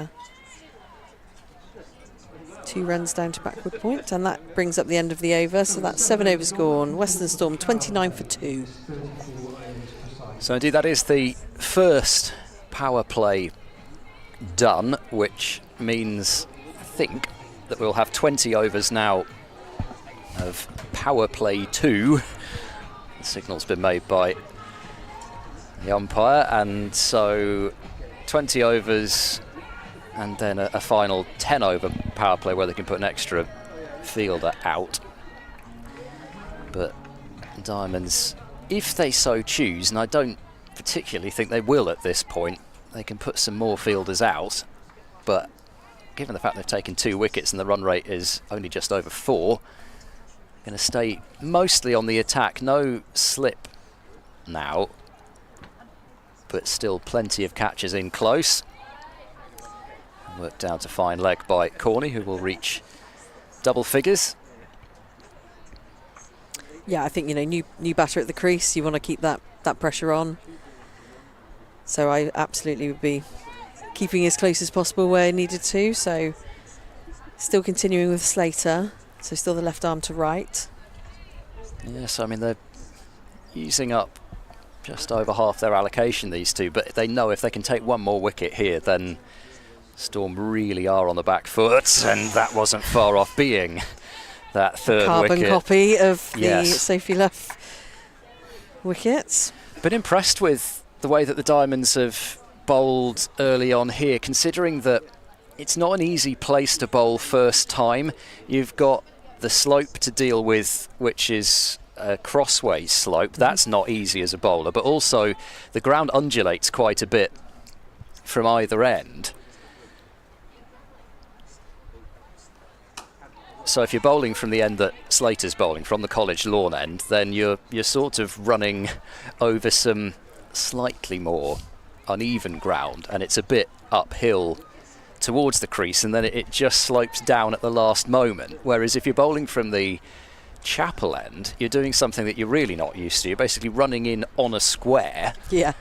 2 runs down to backward point, and that brings up the end of the over, so that's 7 overs gone. Western Storm 29 for 2. So indeed that is the first power play done, which means I think that we'll have 20 overs now of power play 2. The signal's been made by the umpire, and so 20 overs and then a final 10 over power play where they can put an extra fielder out. But Diamonds, if they so choose, and I don't particularly think they will at this point, they can put some more fielders out, but given the fact they've taken 2 wickets and the run rate is only just over 4, going to stay mostly on the attack. No slip now, but still plenty of catches in close. Worked out a fine leg by Corney, who will reach double figures. Yeah, I think, you know, new batter at the crease, you want to keep that pressure on. So I absolutely would be keeping as close as possible where needed to. So still continuing with Slater, so still the left arm to right. Yes, I mean, they're using up just over half their allocation, these two, but they know if they can take one more wicket here, then Storm really are on the back foot, and that wasn't far off being that third Carbon wicket. copy of the Yes. Sophie Luff wickets. Been impressed with the way that the Diamonds have bowled early on here, considering that it's not an easy place to bowl first time. You've got the slope to deal with, which is a crossways slope. That's not easy as a bowler, but also the ground undulates quite a bit from either end. So if you're bowling from the end that Slater's bowling, from the college lawn end, then you're sort of running over some slightly more uneven ground, and it's a bit uphill towards the crease, and then it just slopes down at the last moment. Whereas if you're bowling from the chapel end, you're doing something that you're really not used to. You're basically running in on a square. Yeah.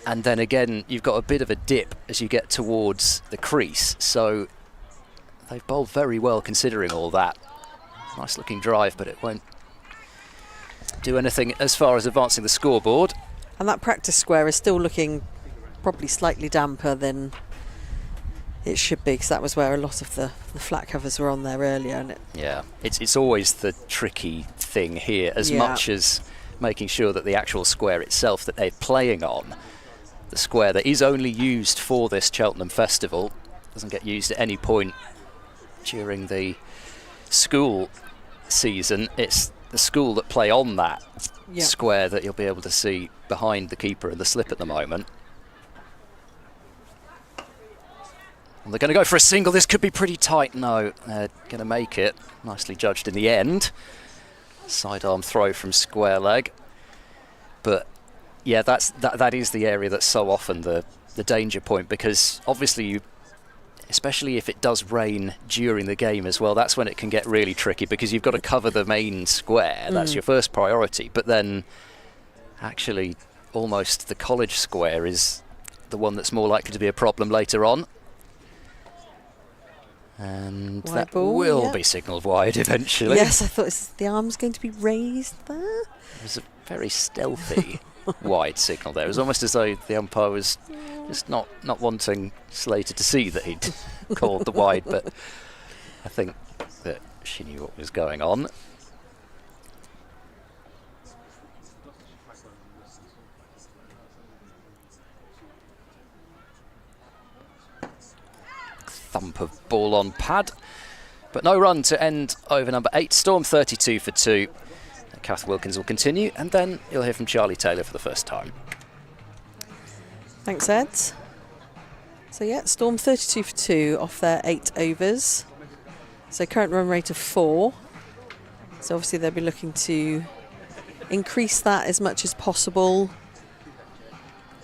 And then again, you've got a bit of a dip as you get towards the crease. So they've bowled very well considering all that. Nice looking drive, but it won't do anything as far as advancing the scoreboard. And that practice square is still looking probably slightly damper than it should be, because that was where a lot of the flat covers were on there earlier. And Yeah, it's always the tricky thing here, as much as making sure that the actual square itself that they're playing on, the square that is only used for this Cheltenham festival, doesn't get used at any point during the school season. It's the school that play on that square that you'll be able to see behind the keeper and the slip at the moment. And they're going to go for a single. This could be pretty tight. No, they're going to make it. Nicely judged in the end. Sidearm throw from square leg. But yeah, that is the area that's so often the danger point, because obviously especially if it does rain during the game as well, that's when it can get really tricky, because you've got to cover the main square. That's your first priority. But then actually almost the college square is the one that's more likely to be a problem later on. And wide that ball, will be signalled wide eventually. Yes, I thought the arm's going to be raised there. It was a very stealthy wide signal there. It was almost as though the umpire was just not wanting Slater to see that he'd called the wide, but I think that she knew what was going on. Thump of ball on pad, but no run to end over number 8. Storm 32 for 2. Kath Wilkins will continue, and then you'll hear from Charlie Taylor for the first time. Thanks, Ed. So yeah, Storm 32 for 2 off their 8 overs. So current run rate of 4. So obviously they'll be looking to increase that as much as possible.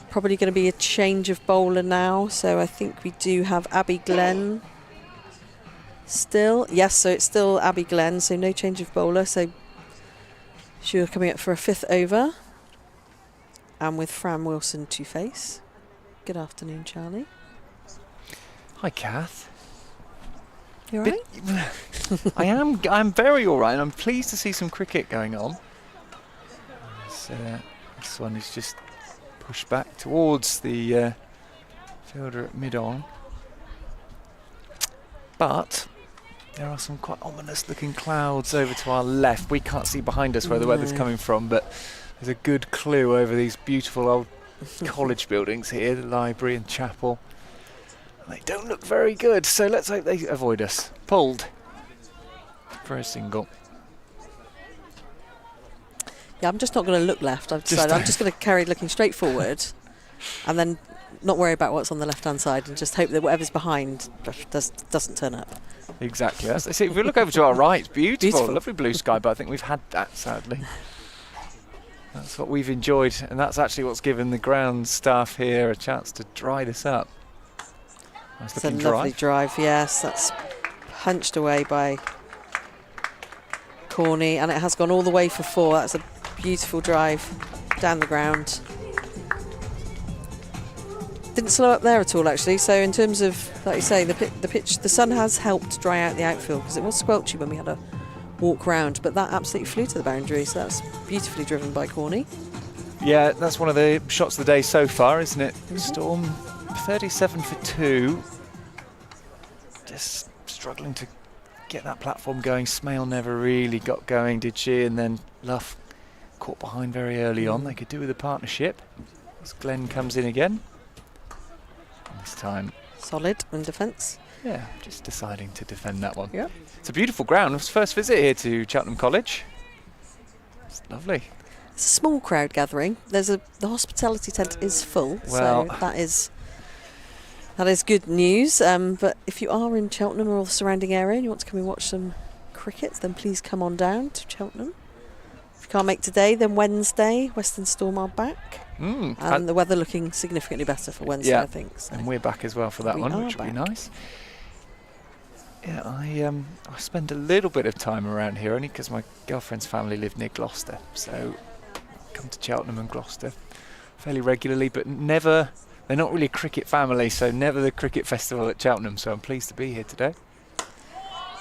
Probably going to be a change of bowler now. So I think we do have Abby Glenn still. Yes, so it's still Abby Glenn, so no change of bowler. So she was coming up for a 5th over. And with Fran Wilson to face. Good afternoon, Charlie. Hi, Kath. You all right? I'm very all right, and I'm pleased to see some cricket going on. This one is just pushed back towards the fielder at mid-on. But There are some quite ominous looking clouds over to our left. We can't see behind us where the weather's coming from, but there's a good clue over these beautiful old college buildings here, the library and chapel. They don't look very good, so let's hope they avoid us. Pulled for a single. Yeah, I'm just not going to look left. I've decided I'm just going to carry looking straight forward and then not worry about what's on the left-hand side and just hope that whatever's behind doesn't turn up. Exactly. As I see, if we look over to our right, it's beautiful. Lovely blue sky, but I think we've had that, sadly. That's what we've enjoyed, and that's actually what's given the ground staff here a chance to dry this up. Nice It's a looking lovely drive, yes. That's punched away by Corney, and it has gone all the way for 4. That's a beautiful drive down the ground. Didn't slow up there at all, actually. So in terms of, like you say, the pitch, the sun has helped dry out the outfield because it was squelchy when we had a walk round, but that absolutely flew to the boundary. So that's beautifully driven by Corney. Yeah, that's one of the shots of the day so far, isn't it? Storm 37 for 2. Just struggling to get that platform going. Smale never really got going, did she? And then Luff caught behind very early on. They could do with a partnership. As Glenn comes in again. And this time, Solid in defence. yeah, just deciding to defend that one. Yeah. It's a beautiful ground. It's first visit here to Cheltenham College. It's lovely. It's a small crowd gathering. The hospitality tent is full, Well, so that is good news. But if you are in Cheltenham or the surrounding area and you want to come and watch some cricket, then please come on down to Cheltenham. If you can't make today, then Wednesday, Western Storm are back. And the weather looking significantly better for Wednesday, yeah, I think. So. and we're back as well for that We one, are which will be back. nice. Yeah, I spend a little bit of time around here only because my girlfriend's family live near Gloucester, so I come to Cheltenham and Gloucester fairly regularly, but never. They're not really a cricket family, so never the cricket festival at Cheltenham. So I'm pleased to be here today.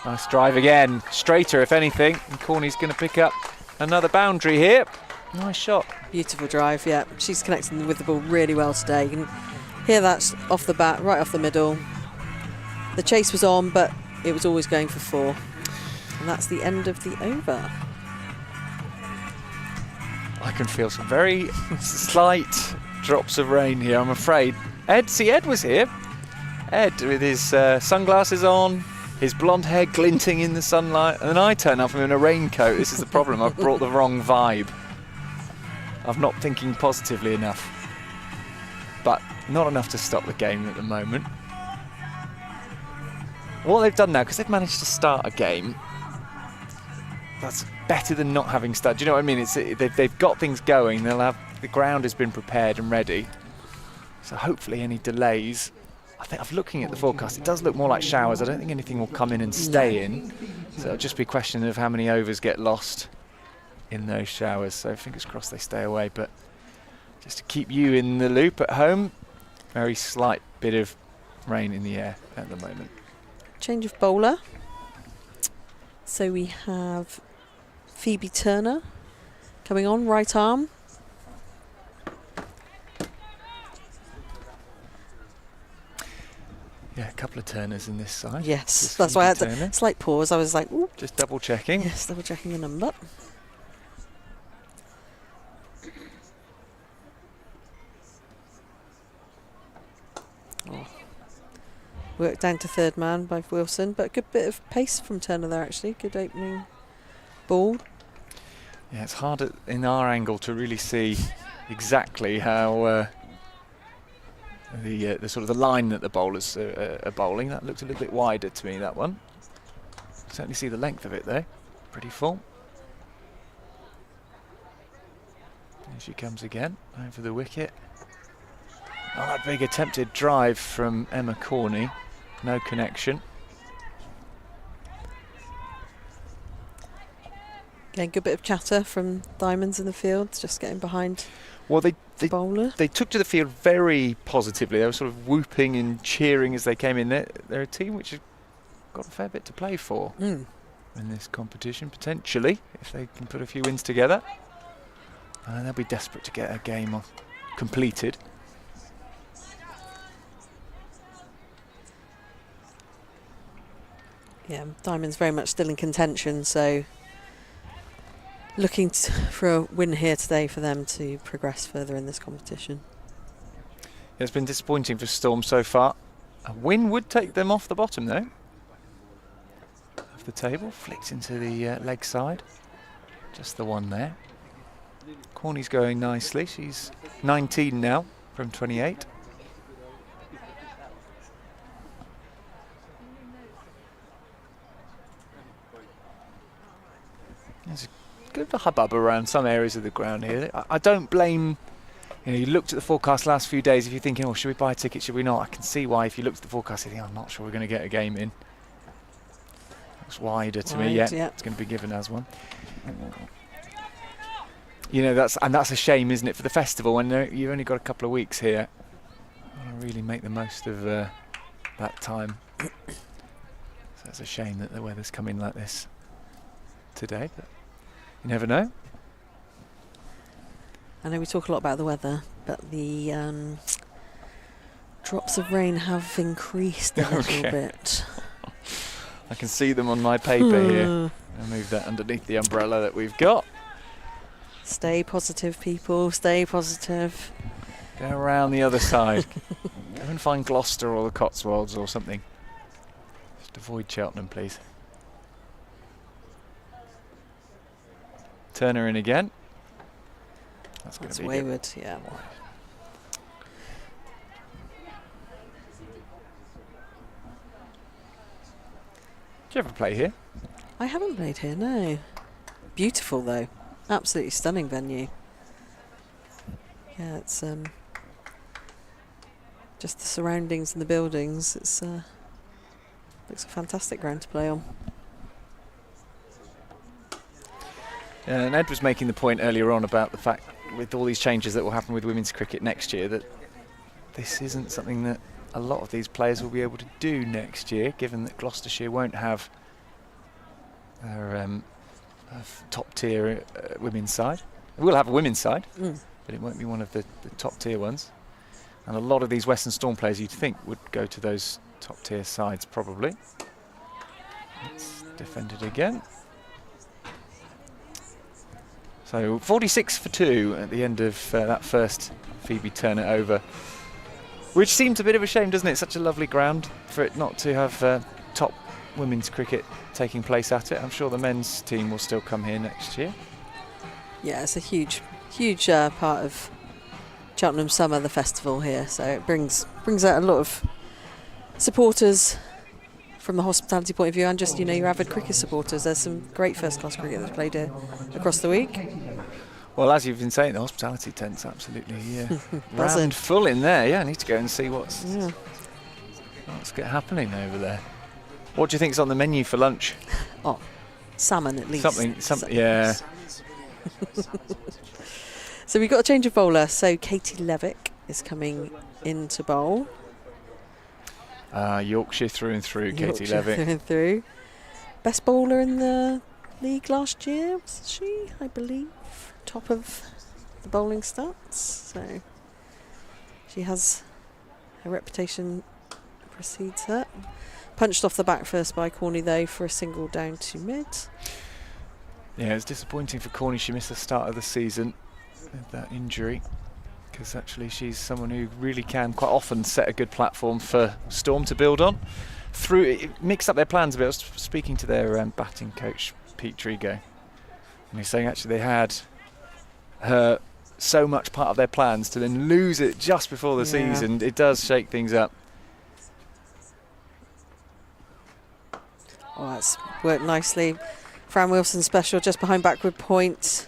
Nice drive again, straighter if anything. And Corney's going to pick up another boundary here. Nice shot. Beautiful drive, yeah. She's connecting with the ball really well today. You can hear that off the bat, right off the middle. The chase was on, but it was always going for 4. And that's the end of the over. I can feel some very slight drops of rain here, I'm afraid. Ed was here. Ed with his sunglasses on, his blonde hair glinting in the sunlight, and then I turn up in a raincoat. This is the problem. I've brought the wrong vibe. I'm not thinking positively enough. But not enough to stop the game at the moment. What they've done now, because they've managed to start a game, that's better than not having started. Do you know what I mean? They've got things going. The ground has been prepared and ready. So hopefully any delays. I think I'm looking at the forecast. It does look more like showers. I don't think anything will come in and stay in. So it'll just be a question of how many overs get lost in those showers. So fingers crossed they stay away. But just to keep you in the loop at home, very slight bit of rain in the air at the moment. Change of bowler. So we have Phoebe Turner coming on, right arm. Yeah, a couple of Turners in this side. Yes, Just that's why I had Turner. a slight pause. I was like, ooh. Just double checking. Yes, double checking the number. Oh. Worked down to third man by Wilson, but a good bit of pace from Turner there actually. Good opening ball. Yeah, it's hard in our angle to really see exactly how the sort of the line that the bowlers are bowling. That looked a little bit wider to me, that one. Certainly see the length of it there. Pretty full. Here she comes again, over the wicket. Oh, that big attempted drive from Emma Corney. No connection. Again, good bit of chatter from Diamonds in the field, just getting behind Well, the bowler. They took to the field very positively. They were sort of whooping and cheering as they came in. They're a team which has got a fair bit to play for in this competition, potentially, if they can put a few wins together. They'll be desperate to get a game completed. Yeah, Diamond's very much still in contention, so looking for a win here today for them to progress further in this competition. It's been disappointing for Storm so far. A win would take them off the bottom, though, of the table. Flicked into the leg side. Just the one there. Corney's going nicely. She's 19 now from 28. There's a good hubbub around some areas of the ground here. I don't blame... You looked at the forecast last few days, if you're thinking, oh, should we buy a ticket, should we not? I can see why. If you looked at the forecast, you think, I'm not sure we're going to get a game in. Looks wider to me, yeah. It's going to be given as one. You know, that's a shame, isn't it, for the festival, when you've only got a couple of weeks here. I want to really make the most of that time. So it's a shame that the weather's come in like this today, but you never know. I know we talk a lot about the weather, but the drops of rain have increased a little bit. I can see them on my paper here. I'll move that underneath the umbrella that we've got. Stay positive, people. Stay positive. Go around the other side. Go and find Gloucester or the Cotswolds or something. Just avoid Cheltenham, please. Turner in again. That's wayward, yeah. Did you ever play here? I haven't played here, no. Beautiful, though. Absolutely stunning venue. Yeah, it's just the surroundings and the buildings. It's looks a fantastic ground to play on. And Ed was making the point earlier on about the fact, with all these changes that will happen with women's cricket next year, that this isn't something that a lot of these players will be able to do next year, given that Gloucestershire won't have their top-tier women's side. We'll have a women's side, but it won't be one of the top-tier ones. And a lot of these Western Storm players you'd think would go to those top-tier sides, probably. It's defended again. So 46 for 2 at the end of that first Phoebe Turner over, which seems a bit of a shame, doesn't it? Such a lovely ground for it not to have top women's cricket taking place at it. I'm sure the men's team will still come here next year. Yeah, it's a huge part of Cheltenham Summer, the festival here. So it brings out a lot of supporters from the hospitality point of view, and just, you know, your avid cricket supporters. There's some great first-class cricket that's played here across the week. Well, as you've been saying, the hospitality tent's absolutely rammed full in there. Yeah, I need to go and see what's happening over there. What do you think's on the menu for lunch? Oh, salmon at least. Something, yeah. So we've got a change of bowler. So Katie Levick is coming in to bowl. Yorkshire through and through, Katie Levick. Through and through. Best bowler in the league last year, was she? I believe. Top of the bowling stats. So she has, her reputation precedes her. Punched off the back first by Corney, though, for a single down to mid. Yeah, it's disappointing for Corney. She missed the start of the season with that injury, because actually she's someone who really can quite often set a good platform for Storm to build on. It mixed up their plans a bit. I was speaking to their batting coach, Pete Trigo, and he's saying actually they had her so much part of their plans to then lose it just before the season. It does shake things up. Oh, that's worked nicely. Fran Wilson special just behind backward point.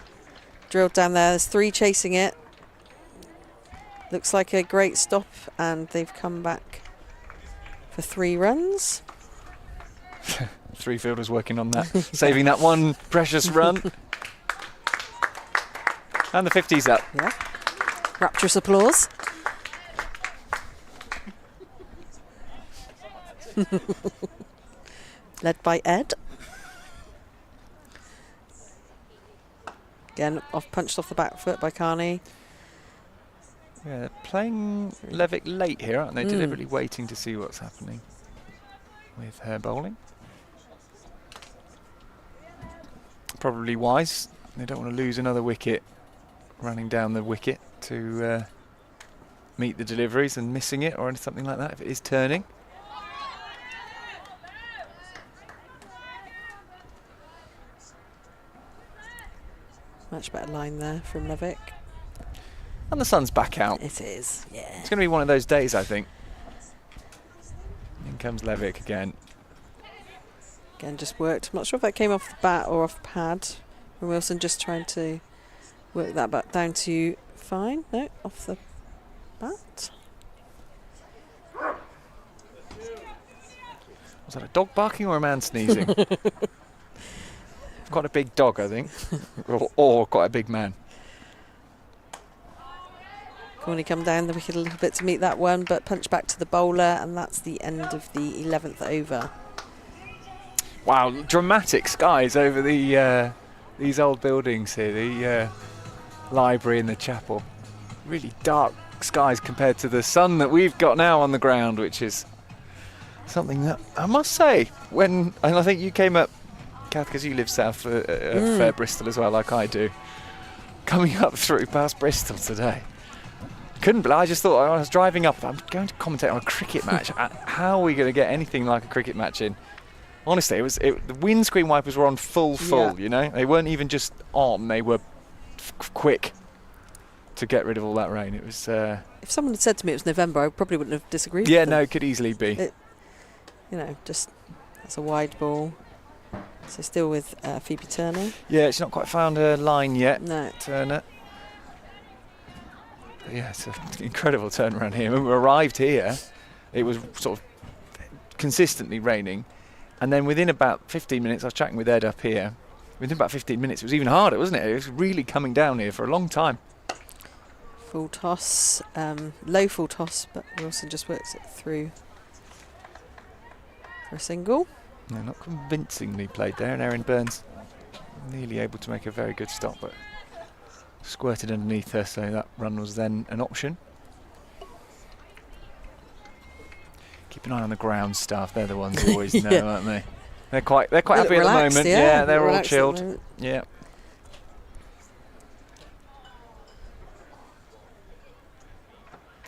Drilled down there. There's 3 chasing it. Looks like a great stop, and they've come back for 3 runs. 3 fielders working on that, saving that one precious run. And the 50's up. Yeah. Rapturous applause. Led by Ed. Again, punched off the back foot by Carney. Yeah, they're playing Levick late here, aren't they? Deliberately waiting to see what's happening with her bowling. probably wise. They don't want to lose another wicket running down the wicket to meet the deliveries and missing it or something like that if it is turning. Much better line there from Levick. And the sun's back out. It is, yeah. It's going to be one of those days, I think. In comes Levick again. Again, just worked. I'm not sure if that came off the bat or off the pad. And Wilson just trying to work that back down to fine. No, off the bat. Was that a dog barking or a man sneezing? Quite a big dog, I think. or quite a big man. Corney come down the wicket a little bit to meet that one, but punch back to the bowler, and that's the end of the 11th over. Wow, dramatic skies over the these old buildings here, the library and the chapel. Really dark skies compared to the sun that we've got now on the ground, which is something that I must say, and I think you came up, Kath, because you live south of fair Bristol as well, like I do, coming up through past Bristol today. Couldn't believe, I just thought, I was driving up, I'm going to commentate on a cricket match. How are we going to get anything like a cricket match in? Honestly, the windscreen wipers were on full, you know? They weren't even just on, they were quick to get rid of all that rain. It was... if someone had said to me it was November, I probably wouldn't have disagreed yeah, with them. no, it could easily be. You know, just, that's a wide ball. So still with Phoebe Turner. Yeah, she's not quite found her line yet, No. Turner. But yeah, it's an incredible turnaround here. When we arrived here, it was sort of consistently raining. And then within about 15 minutes, I was chatting with Ed up here. Within about 15 minutes, it was even harder, wasn't it? It was really coming down here for a long time. Full toss, low full toss, but Wilson just works it through for a single. No, not convincingly played there, and Erin Burns nearly able to make a very good stop, but squirted underneath her, so that run was then an option. Keep an eye on the ground staff; they're the ones who always know, aren't they? They're quite happy at the moment. Yeah, they're all chilled. Yeah.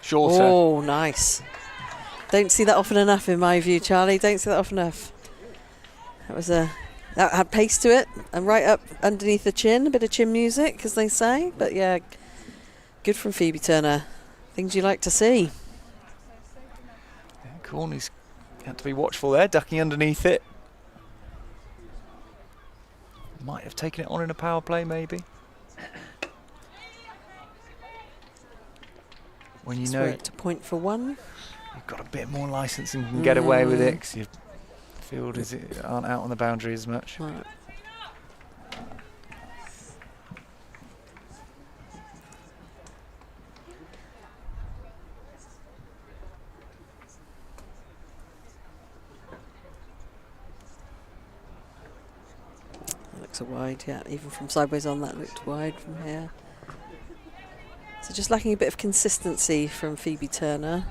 Shorter. Oh, nice. Don't see that often enough, in my view, Charlie. Don't see that often enough. That had pace to it, and right up underneath the chin, a bit of chin music, as they say. But yeah, good from Phoebe Turner. Things you like to see. Yeah, Corney's had to be watchful there, ducking underneath it. Might have taken it on in a power play, maybe. When you know to point for one. You've got a bit more licence and can get away with it, because your fielders aren't out on the boundary as much. Right. That looks a wide, yeah. Even from sideways on, that looked wide from here. So just lacking a bit of consistency from Phoebe Turner.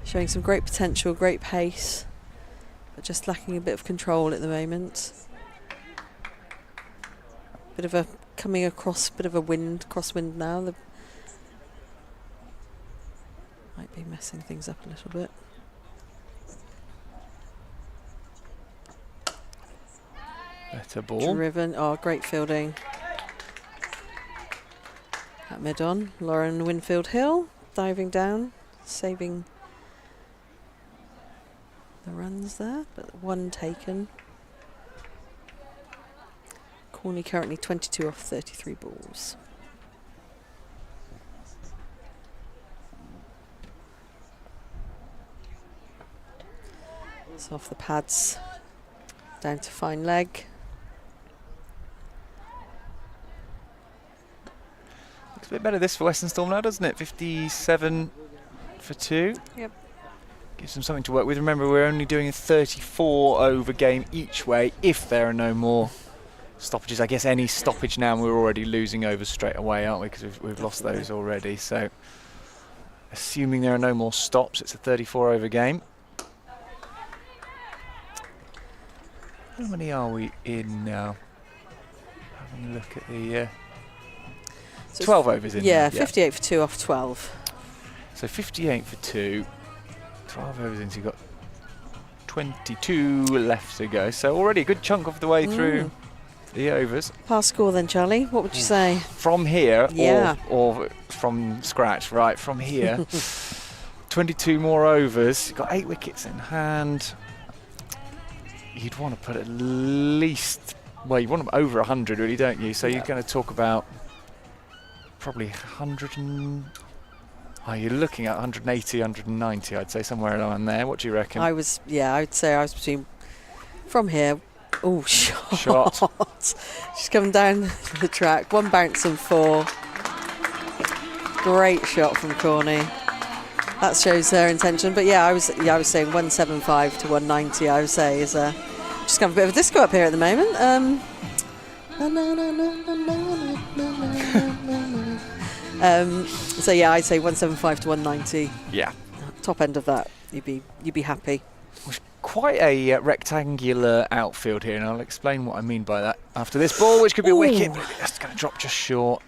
Showing some great potential, great pace, but just lacking a bit of control at the moment. Bit of a coming across, bit of a crosswind now. Might be messing things up a little bit. Better ball. Driven, oh, great fielding. At mid-on, Lauren Winfield Hill diving down, saving the runs there, but one taken. Corney currently 22 off 33 balls. So off the pads, down to fine leg. Looks a bit better this for Western Storm now, doesn't it? 57 for 2. Yep. Gives them something to work with. Remember, we're only doing a 34 over game each way if there are no more stoppages. I guess any stoppage now, and we're already losing overs straight away, aren't we? Because we've lost those already. So, assuming there are no more stops, it's a 34 over game. How many are we in now? Having a look at the So 12 overs in Yeah, there. 58 for 2 off 12. So 58 for 2, 12 overs in, so you've got 22 left to go. So already a good chunk of the way through the overs. Past score then, Charlie. What would you say? From here, Yeah. or from scratch, right, from here, 22 more overs. You've got 8 wickets in hand. You'd want to put at least, well, you want them over 100, really, don't you? So you're going to talk about probably 100 and... Oh, you're looking at 180, 190, I'd say, somewhere around there. What do you reckon? I would say I was between, from here, oh, Shot. She's coming down the track, 1 bounce and 4. Great shot from Corney. That shows her intention. But yeah, I was saying 175 to 190, I would say, is just got a bit of a disco up here at the moment. So yeah, I'd say 175 to 190. Yeah. Top end of that, you'd be happy. Quite a rectangular outfield here, and I'll explain what I mean by that after this ball, which could be a wicket, but it's going to drop just short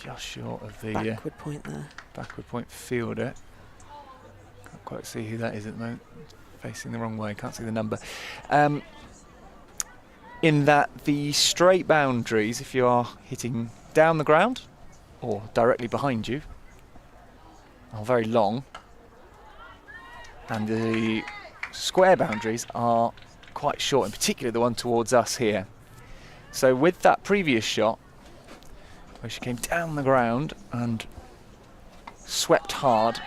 of the Backward point there. backward point fielder. Can't quite see who that is at the moment. Facing the wrong way, can't see the number. In that the straight boundaries, if you are hitting down the ground or directly behind you, are very long, and the square boundaries are quite short, in particular the one towards us here. So with that previous shot, where she came down the ground and swept hard,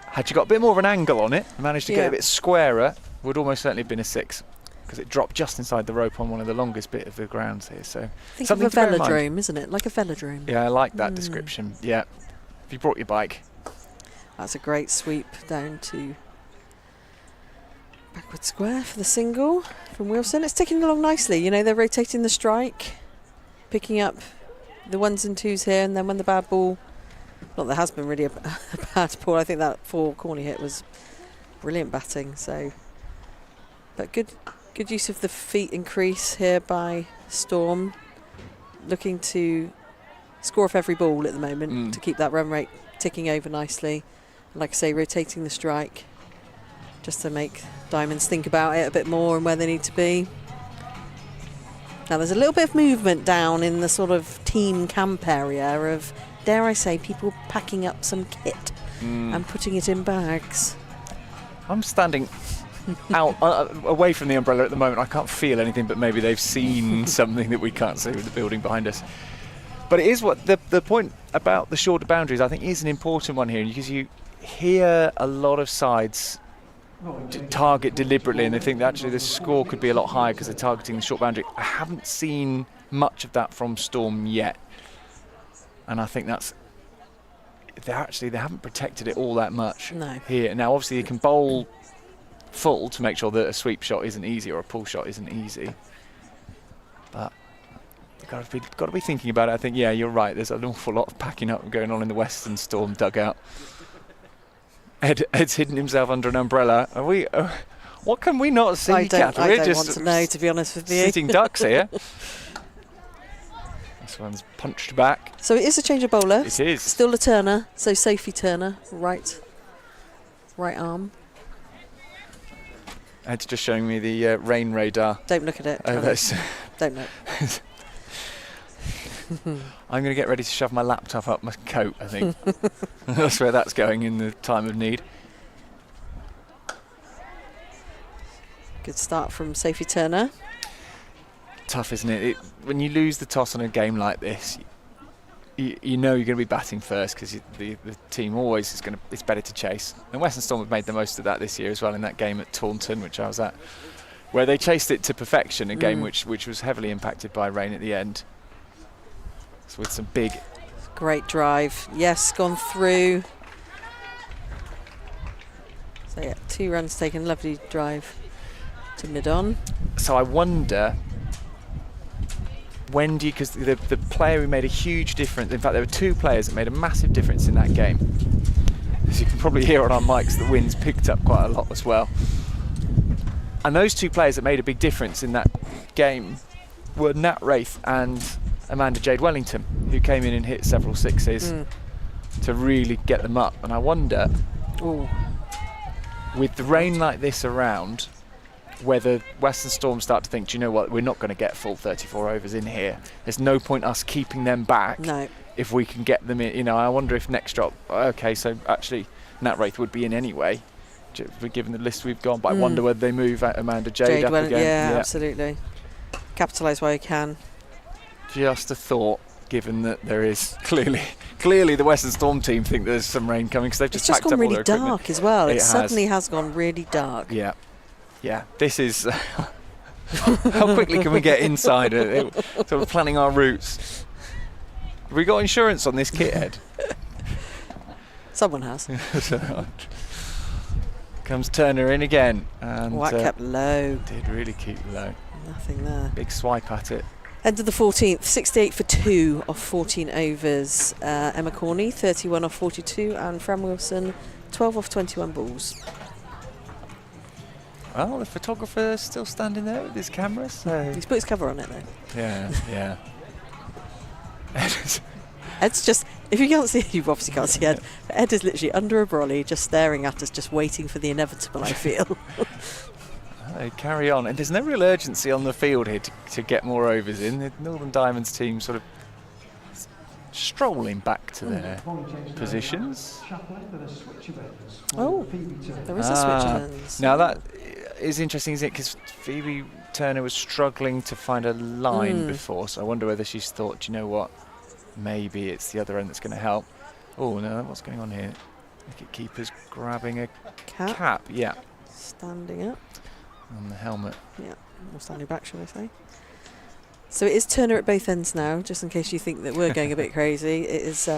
had she got a bit more of an angle on it, managed to get a bit squarer, would almost certainly have been a 6, because it dropped just inside the rope on one of the longest bit of the grounds here. So Think something of a to bear in mind. velodrome, isn't it? Like a velodrome. Yeah, I like that description. Yeah, if you brought your bike. That's a great sweep down to backward square for the single from Wilson. It's ticking along nicely. You know, they're rotating the strike, picking up the 1s and 2s here, and then when the bad ball, not there has been really a bad ball. I think that 4 Corney hit was brilliant batting. So, but good use of the feet increase here by Storm, looking to score off every ball at the moment to keep that run rate ticking over nicely. Like I say, rotating the strike just to make Diamonds think about it a bit more and where they need to be. Now there's a little bit of movement down in the sort of team camp area of, dare I say, people packing up some kit and putting it in bags. I'm standing out away from the umbrella at the moment. I can't feel anything, but maybe they've seen something that we can't see with the building behind us. But it is what the point about the shorter boundaries, I think, is an important one here, because you hear a lot of sides target deliberately, and they think that actually the score could be a lot higher because they're targeting the short boundary. I haven't seen much of that from Storm yet, and I think that's they haven't protected it all that much here. Now obviously you can bowl full to make sure that a sweep shot isn't easy or a pull shot isn't easy, but you've got to be thinking about it. I think, yeah, you're right, there's an awful lot of packing up going on in the Western Storm dugout. Ed's hidden himself under an umbrella. Are we? What can we not see, I don't just want to know, to be honest with you. Sitting ducks here. This one's punched back. So it is a change of bowler. It is. Still a Turner, so Sophie Turner, right arm. Ed's just showing me the rain radar. Don't look at it. Don't look. I'm going to get ready to shove my laptop up my coat, I think. That's where that's going in the time of need. Good start from Sophie Turner. Tough, isn't it? When you lose the toss on a game like this, you know you're going to be batting first, because the team always is going to. It's better to chase. And Western Storm have made the most of that this year as well in that game at Taunton, which I was at, where they chased it to perfection. A game which was heavily impacted by rain at the end. So with some big. Great drive. Yes, gone through. So yeah, 2 runs taken. Lovely drive to mid-on. So I wonder, when do you, because the player who made a huge difference, in fact there were 2 players that made a massive difference in that game. As you can probably hear on our mics, the wind's picked up quite a lot as well. And those 2 players that made a big difference in that game were Nat Wraith and Amanda Jade Wellington, who came in and hit several sixes to really get them up. And I wonder, with the rain like this around, whether Western Storm start to think, do you know what, we're not going to get full 34 overs in here. There's no point us keeping them back if we can get them in. You know, I wonder if next drop, okay, so actually Nat Wraith would be in anyway, given the list we've got, but I wonder whether they move Amanda Jade up again. Yeah, absolutely. Capitalise while you can. Just a thought, given that there is clearly the Western Storm team think there's some rain coming because they've just packed up all their equipment. It's just gone really dark as well. It suddenly has gone really dark. Yeah, this is how quickly can we get inside it? So we're planning our routes. Have we got insurance on this kit, Ed? Someone has. Comes Turner in again. And that kept low. Did really keep low. Nothing there. Big swipe at it. End of the 14th, 68 for 2 off 14 overs. Emma Corney, 31 off 42, and Fran Wilson, 12 off 21 balls. Well, the photographer's still standing there with his camera, so... He's put his cover on it, though. Yeah. Ed's just... If you can't see... You obviously can't see Ed. But Ed is literally under a brolly, just staring at us, just waiting for the inevitable, I feel. They carry on, and there's no real urgency on the field here to get more overs in. The Northern Diamonds team sort of strolling back to their positions. Oh, there is a switch of ends. Now that is interesting, isn't it? Because Phoebe Turner was struggling to find a line before, so I wonder whether she's thought, do you know what, maybe it's the other end that's going to help. Oh no, what's going on here? Wicket-keeper's grabbing a cap. Yeah. Standing up. On the helmet. Yeah, or standing back, shall I say. So it is Turner at both ends now, just in case you think that we're going a bit crazy. It is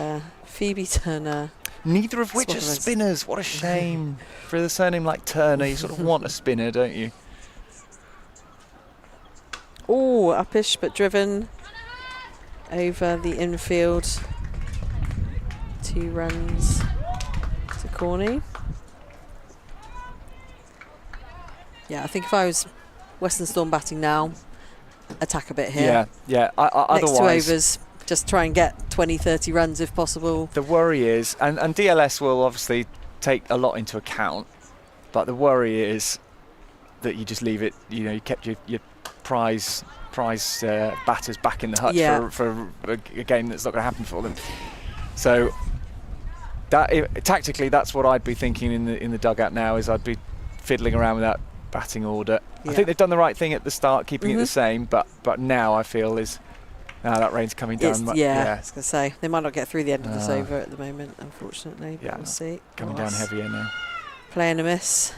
Phoebe Turner. Neither of which are spinners. What a shame. For the surname like Turner, you sort of want a spinner, don't you? Oh, uppish but driven over the infield. 2 runs to Corney. Yeah, I think if I was Western Storm batting now, attack a bit here. Yeah. Next Otherwise, 2 overs, just try and get 20, 30 runs if possible. The worry is, and DLS will obviously take a lot into account, but the worry is that you just leave it, you know, you kept your prize batters back in the hutch for a game that's not going to happen for them. So tactically, that's what I'd be thinking in the dugout now, is I'd be fiddling around with that batting order. I think they've done the right thing at the start, keeping it the same, but now I feel is now that rain's coming down. I was going to say they might not get through the end of this over at the moment, unfortunately. But we'll see. Coming down heavier now. Playing a miss.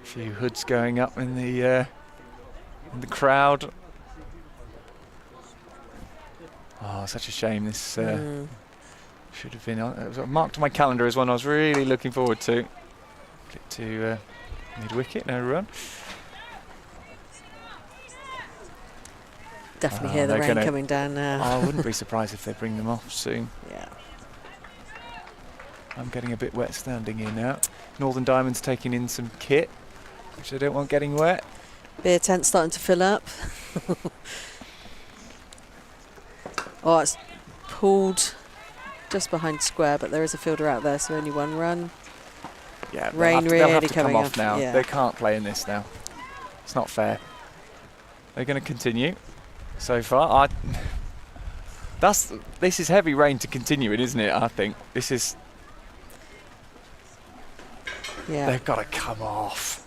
A few hoods going up in the crowd. Oh, such a shame. This should have been on. It was marked on my calendar as one I was really looking forward to. Get to mid-wicket, no run. Definitely hear the rain coming down now. I wouldn't be surprised if they bring them off soon. Yeah. I'm getting a bit wet standing here now. Northern Diamonds taking in some kit, which I don't want getting wet. Beer tent starting to fill up. Oh, it's pulled just behind square, but there is a fielder out there, so only 1 run. Yeah, rain they'll have to coming come off now. Yeah. They can't play in this now. It's not fair. They're going to continue. So far, this is heavy rain to continue it, isn't it? I think this is. Yeah. They've got to come off.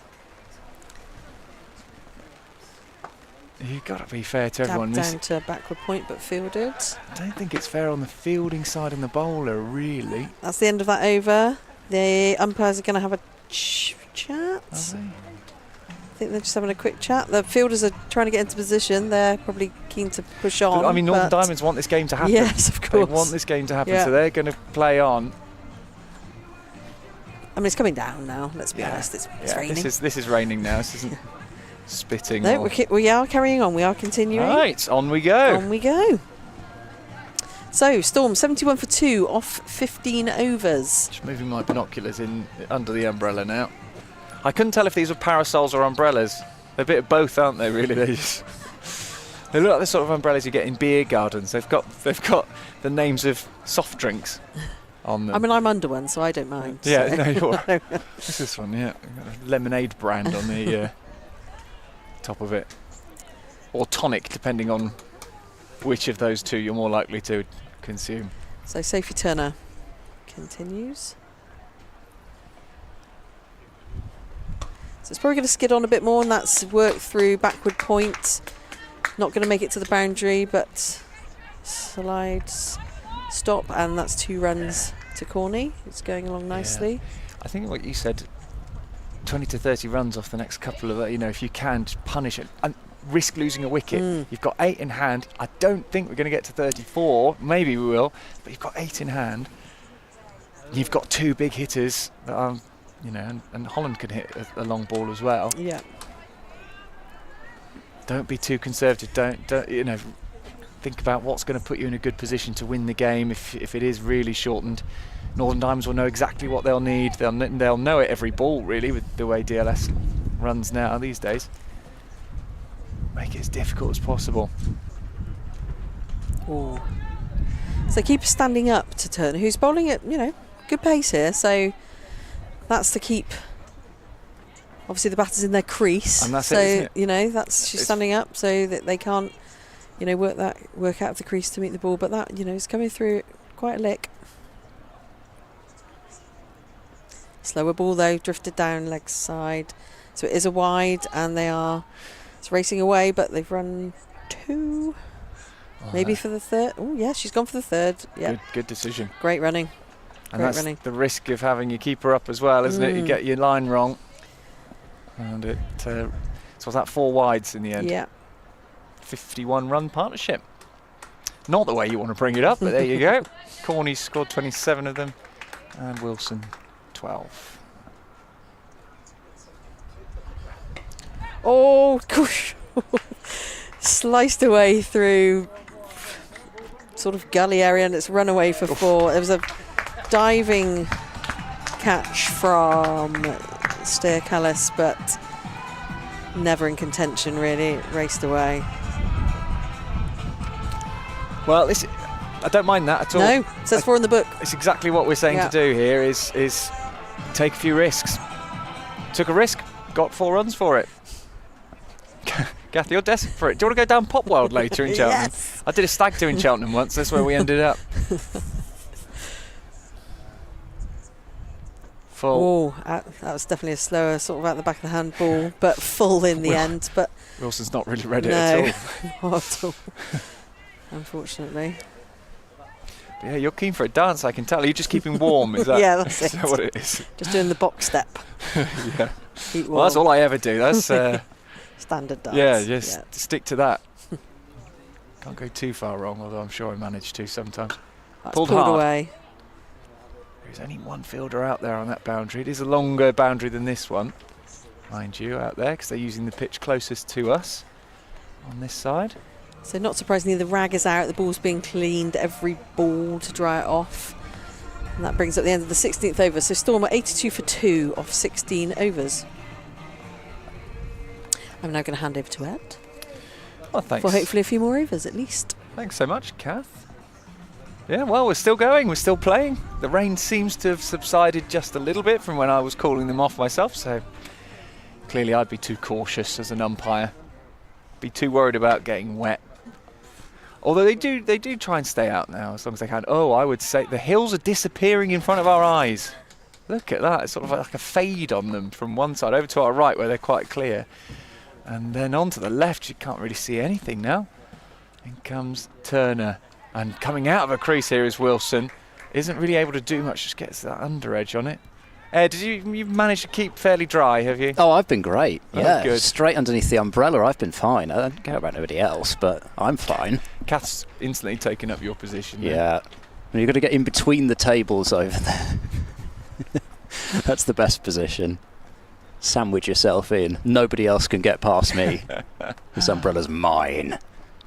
You've got to be fair to everyone. Down to backward point, but fielded. I don't think it's fair on the fielding side and the bowler, really. That's the end of that over. The umpires are going to have a chat. I think they're just having a quick chat. The fielders are trying to get into position. They're probably keen to push on. I mean, Northern Diamonds want this game to happen. Yes, of course. They want this game to happen, so they're going to play on. I mean, it's coming down now. Let's be honest. It's raining. This is raining now. This isn't spitting. No, we are carrying on. We are continuing. Right, on we go. On we go. So, Storm 71 for 2 off 15 overs. Just moving my binoculars in under the umbrella now. I couldn't tell if these were parasols or umbrellas. They're a bit of both, aren't they, really? They look like the sort of umbrellas you get in beer gardens. They've got the names of soft drinks on them. I mean, I'm under one, so I don't mind. Yeah, so. no, you're What's this one? Yeah, a lemonade brand on the top of it. Or tonic, depending on which of those two you're more likely to consume. So Sophie Turner continues. So it's probably going to skid on a bit more, and that's worked through backward point. Not going to make it to the boundary, but slides, stop, and that's 2 runs to Corney. It's going along nicely. Yeah. I think what you said, 20 to 30 runs off the next couple of, if you can, just punish it and risk losing a wicket. You've got 8 in hand. I don't think we're going to get to 34. Maybe we will, but you've got 8 in hand. You've got 2 big hitters that and Holland can hit a long ball as well. Yeah. Don't be too conservative. Don't think about what's going to put you in a good position to win the game. If it is really shortened, Northern Diamonds will know exactly what they'll need. They'll know it every ball, really, with the way DLS runs now these days. Make it as difficult as possible. Ooh. So keep standing up to Turner, who's bowling at good pace here. So that's to keep. Obviously, the batter's in their crease, and that's so it, isn't it? She's standing up so that they can't, work out of the crease to meet the ball. But that, is coming through quite a lick. Slower ball though, drifted down leg side, so it is a wide, and it's racing away, but they've run 2, maybe for the third. Oh yeah, she's gone for the third. Yeah, good decision. Great running. And that's the risk of having your keeper up as well, isn't it? You get your line wrong. And it so was that 4 wides in the end. Yeah. 51 run partnership. Not the way you want to bring it up, but there you go. Corney scored 27 of them, and Wilson 12. Oh, gosh. Sliced away through sort of gully area, and it's run away for 4. There was a diving catch from Steer Callis, but never in contention, really. It raced away. Well, I don't mind that at all. No, it says 4 in the book. It's exactly what we're saying to do here is take a few risks. Took a risk, got 4 runs for it. Gath, you're desperate for it. Do you want to go down Popwild later in Cheltenham? Yes. I did a stag do in Cheltenham once. That's where we ended up. Full. Oh, that was definitely a slower sort of out the back of the hand ball, but full in the end. But Wilson's not really read it at all. Not at all. Unfortunately. But yeah, you're keen for a dance, I can tell. Are you just keeping warm? Is that, yeah, that's is that what it is? Just doing the box step. Yeah. Keep warm. Well, that's all I ever do. That's standard dance. Yeah, just stick to that. Can't go too far wrong, although I'm sure I managed to sometimes. That's pulled hard. Hard. Away. There's only 1 fielder out there on that boundary. It is a longer boundary than this one, mind you, out there, because they're using the pitch closest to us on this side. So not surprisingly, the rag is out. The ball's being cleaned, every ball to dry it off. And that brings up the end of the 16th over. So Storm are 82 for 2 off 16 overs. I'm now going to hand over to Ed. Well, thanks. For hopefully a few more overs at least. Thanks so much, Kath. Yeah, well, we're still going. We're still playing. The rain seems to have subsided just a little bit from when I was calling them off myself. So clearly I'd be too cautious as an umpire. Be too worried about getting wet. Although they do try and stay out now as long as they can. Oh, I would say the hills are disappearing in front of our eyes. Look at that. It's sort of like a fade on them from one side over to our right where they're quite clear. And then on to the left, you can't really see anything now. In comes Turner. And coming out of a crease here is Wilson. Isn't really able to do much, just gets that under edge on it. Did you've managed to keep fairly dry, have you? Oh, I've been great. Yeah, good. Straight underneath the umbrella, I've been fine. I don't care about nobody else, but I'm fine. Kath's instantly taken up your position. Yeah. And you've got to get in between the tables over there. That's the best position. Sandwich yourself in. Nobody else can get past me. This umbrella's mine.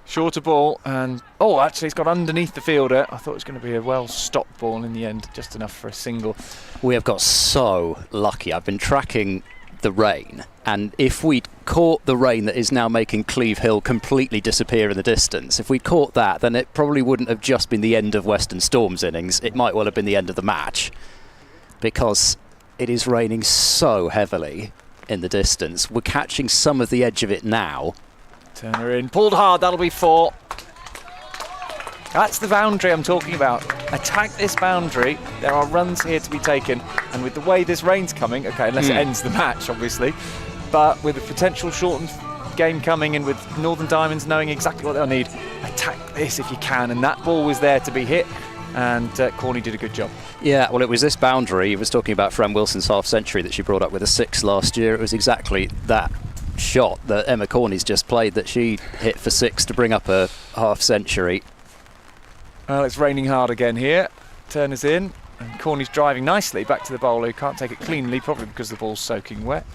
Shorter ball, and actually it's got underneath the fielder. I thought it was going to be a well-stopped ball in the end, just enough for a single. We have got so lucky. I've been tracking the rain, and if we'd caught the rain that is now making Cleve Hill completely disappear in the distance, if we'd caught that, then it probably wouldn't have just been the end of Western Storm's innings. It might well have been the end of the match, because it is raining so heavily in the distance. We're catching some of the edge of it now. Turner in, pulled hard, that'll be 4. That's the boundary I'm talking about. Attack this boundary. There are runs here to be taken, and with the way this rain's coming, okay, unless it ends the match, obviously, but with a potential shortened game coming and with Northern Diamonds knowing exactly what they'll need, attack this if you can, and that ball was there to be hit, and Corney did a good job. Yeah, well, it was this boundary. He was talking about Fran Wilson's half-century that she brought up with a 6 last year. It was exactly that shot that Emma Corney's just played that she hit for 6 to bring up a half-century. Well, it's raining hard again here. Turner's in, and Corney's driving nicely back to the bowler who can't take it cleanly, probably because the ball's soaking wet.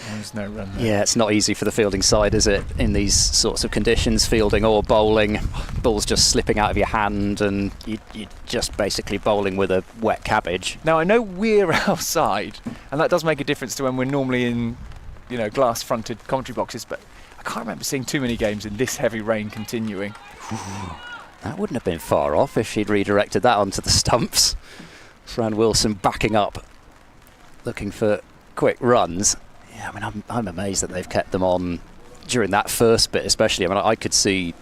There's no run there. Yeah, it's not easy for the fielding side, is it, in these sorts of conditions, fielding or bowling. Ball's just slipping out of your hand, and you're just basically bowling with a wet cabbage. Now, I know we're outside, and that does make a difference to when we're normally in, glass-fronted commentary boxes, but I can't remember seeing too many games in this heavy rain continuing. That wouldn't have been far off if she'd redirected that onto the stumps. Fran Wilson backing up, looking for quick runs. Yeah, I mean, I'm amazed that they've kept them on during that first bit, especially. I mean, I could see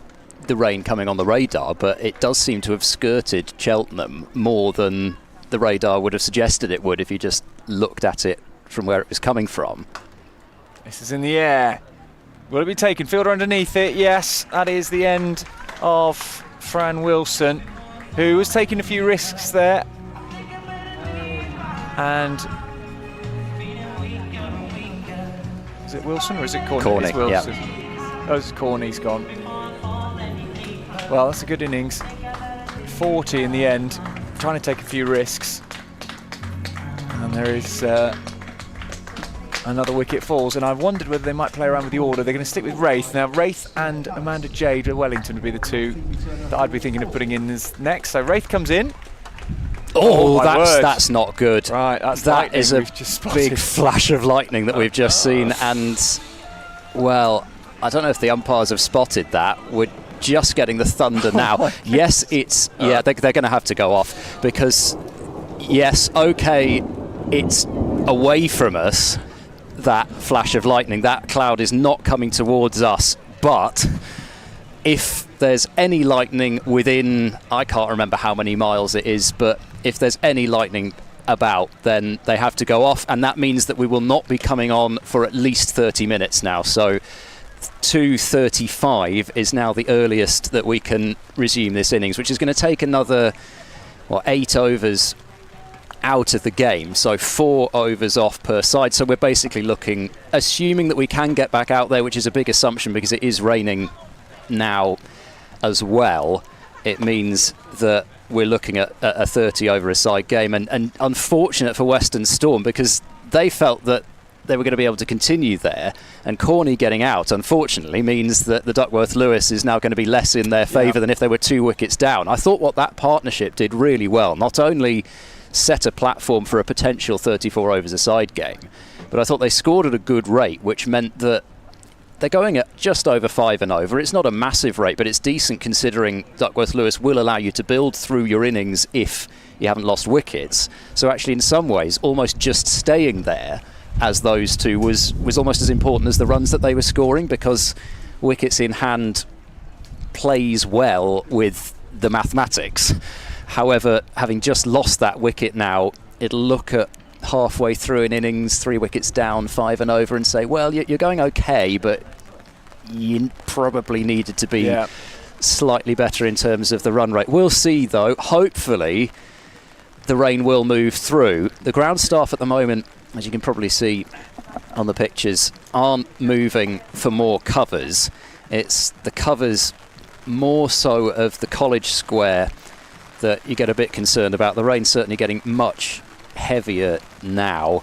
the rain coming on the radar, but it does seem to have skirted Cheltenham more than the radar would have suggested it would if you just looked at it from where it was coming from. This is in the air. Will it be taken? Fielder underneath it. Yes, that is the end of Fran Wilson, who was taking a few risks there. And is it Wilson or is it Corney? Corney, it's Wilson. yeah. Oh, it's Corney's gone. Well, that's a good innings. 40 in the end, trying to take a few risks. And there is another wicket falls, and I wondered whether they might play around with the order. They're going to stick with Wraith. Now, Wraith and Amanda Jade of Wellington would be the two that I'd be thinking of putting in as next. So Wraith comes in. Oh, that's not good. Right, that is a big flash of lightning that we've just seen, and well, I don't know if the umpires have spotted that. We're just getting the thunder now. Yes, it's they're going to have to go off because yes, okay, it's away from us. That flash of lightning, that cloud is not coming towards us, but if there's any lightning within, I can't remember how many miles it is, but if there's any lightning about, then they have to go off, and that means that we will not be coming on for at least 30 minutes now. So 2:35 is now the earliest that we can resume this innings, which is going to take another 8 overs out of the game, so 4 overs off per side. So we're basically looking, assuming that we can get back out there, which is a big assumption because it is raining now as well. It means that we're looking at a 30 over a side game, and unfortunate for Western Storm because they felt that they were going to be able to continue there, and Corney getting out unfortunately means that the Duckworth-Lewis is now going to be less in their favour than if they were 2 wickets down. I thought what that partnership did really well, not only set a platform for a potential 34 overs a side game, but I thought they scored at a good rate, which meant that they're going at just over 5 and over. It's not a massive rate, but it's decent considering Duckworth-Lewis will allow you to build through your innings if you haven't lost wickets. So actually in some ways almost just staying there as those two was almost as important as the runs that they were scoring, because wickets in hand plays well with the mathematics. However, having just lost that wicket now, it'll look at halfway through an innings, 3 wickets down, 5 and over, and say, well, you're going okay, but you probably needed to be slightly better in terms of the run rate. We'll see, though. Hopefully, the rain will move through. The ground staff at the moment, as you can probably see on the pictures, aren't moving for more covers. It's the covers more so of the College Square that you get a bit concerned about. The rain's certainly getting much heavier now,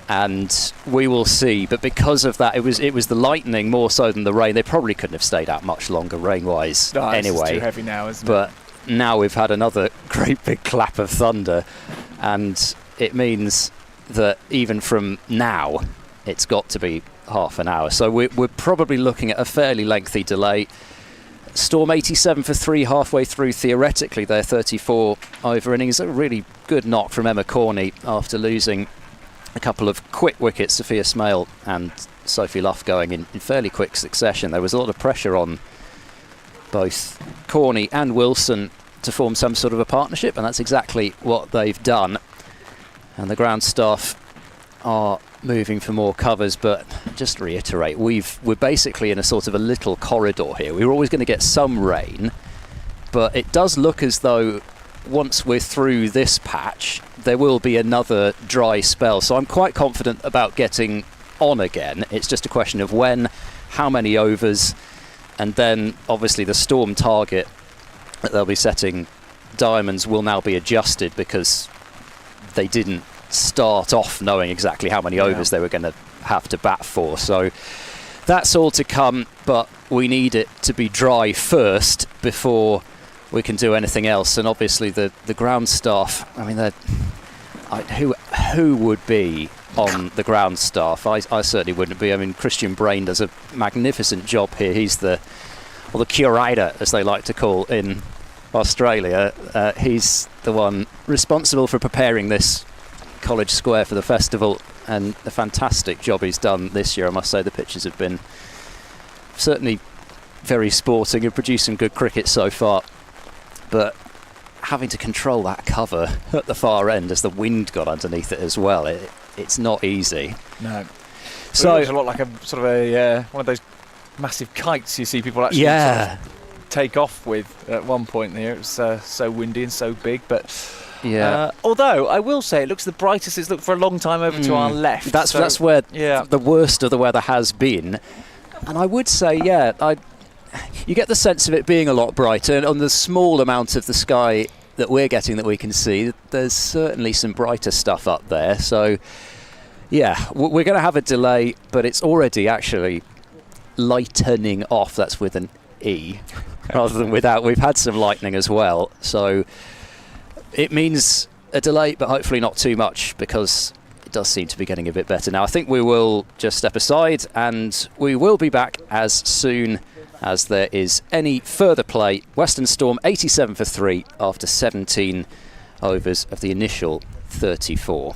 and we will see. But because of that, it was the lightning more so than the rain. They probably couldn't have stayed out much longer rain-wise anyway. It's too heavy now, isn't it? But now we've had another great big clap of thunder, and it means that even from now, it's got to be half an hour. So we're probably looking at a fairly lengthy delay. Storm 87 for 3 halfway through, theoretically, their 34 over innings. A really good knock from Emma Corney after losing a couple of quick wickets, Sophia Smale and Sophie Luff going in fairly quick succession. There was a lot of pressure on both Corney and Wilson to form some sort of a partnership, and that's exactly what they've done. And the ground staff are moving for more covers, but just to reiterate, we're basically in a sort of a little corridor here. We were always going to get some rain, but it does look as though once we're through this patch, there will be another dry spell. So I'm quite confident about getting on again. It's just a question of when, how many overs, and then obviously the storm target that they'll be setting diamonds will now be adjusted because they didn't start off knowing exactly how many overs they were going to have to bat for. So that's all to come, but we need it to be dry first before we can do anything else. And obviously the ground staff, I mean, who would be on the ground staff? I certainly wouldn't be. I mean, Christian Brain does a magnificent job here. He's the curator, as they like to call in Australia. He's the one responsible for preparing this College Square for the festival, and a fantastic job he's done this year. I must say the pitches have been certainly very sporting and producing good cricket so far, but having to control that cover at the far end as the wind got underneath it as well, it's not easy. No. So it looks a lot like a sort of a one of those massive kites you see people actually sort of take off with at one point there. It was so windy and so big, but although I will say it looks the brightest it's looked for a long time over to our left. That's where the worst of the weather has been. And I would say, you get the sense of it being a lot brighter. And on the small amount of the sky that we're getting that we can see, there's certainly some brighter stuff up there. So, we're going to have a delay, but it's already actually lightening off. That's with an E rather than without. We've had some lightning as well. So it means a delay, but hopefully not too much, because it does seem to be getting a bit better now. I think we will just step aside, and we will be back as soon as there is any further play. Western Storm 87 for 3 after 17 overs of the initial 34.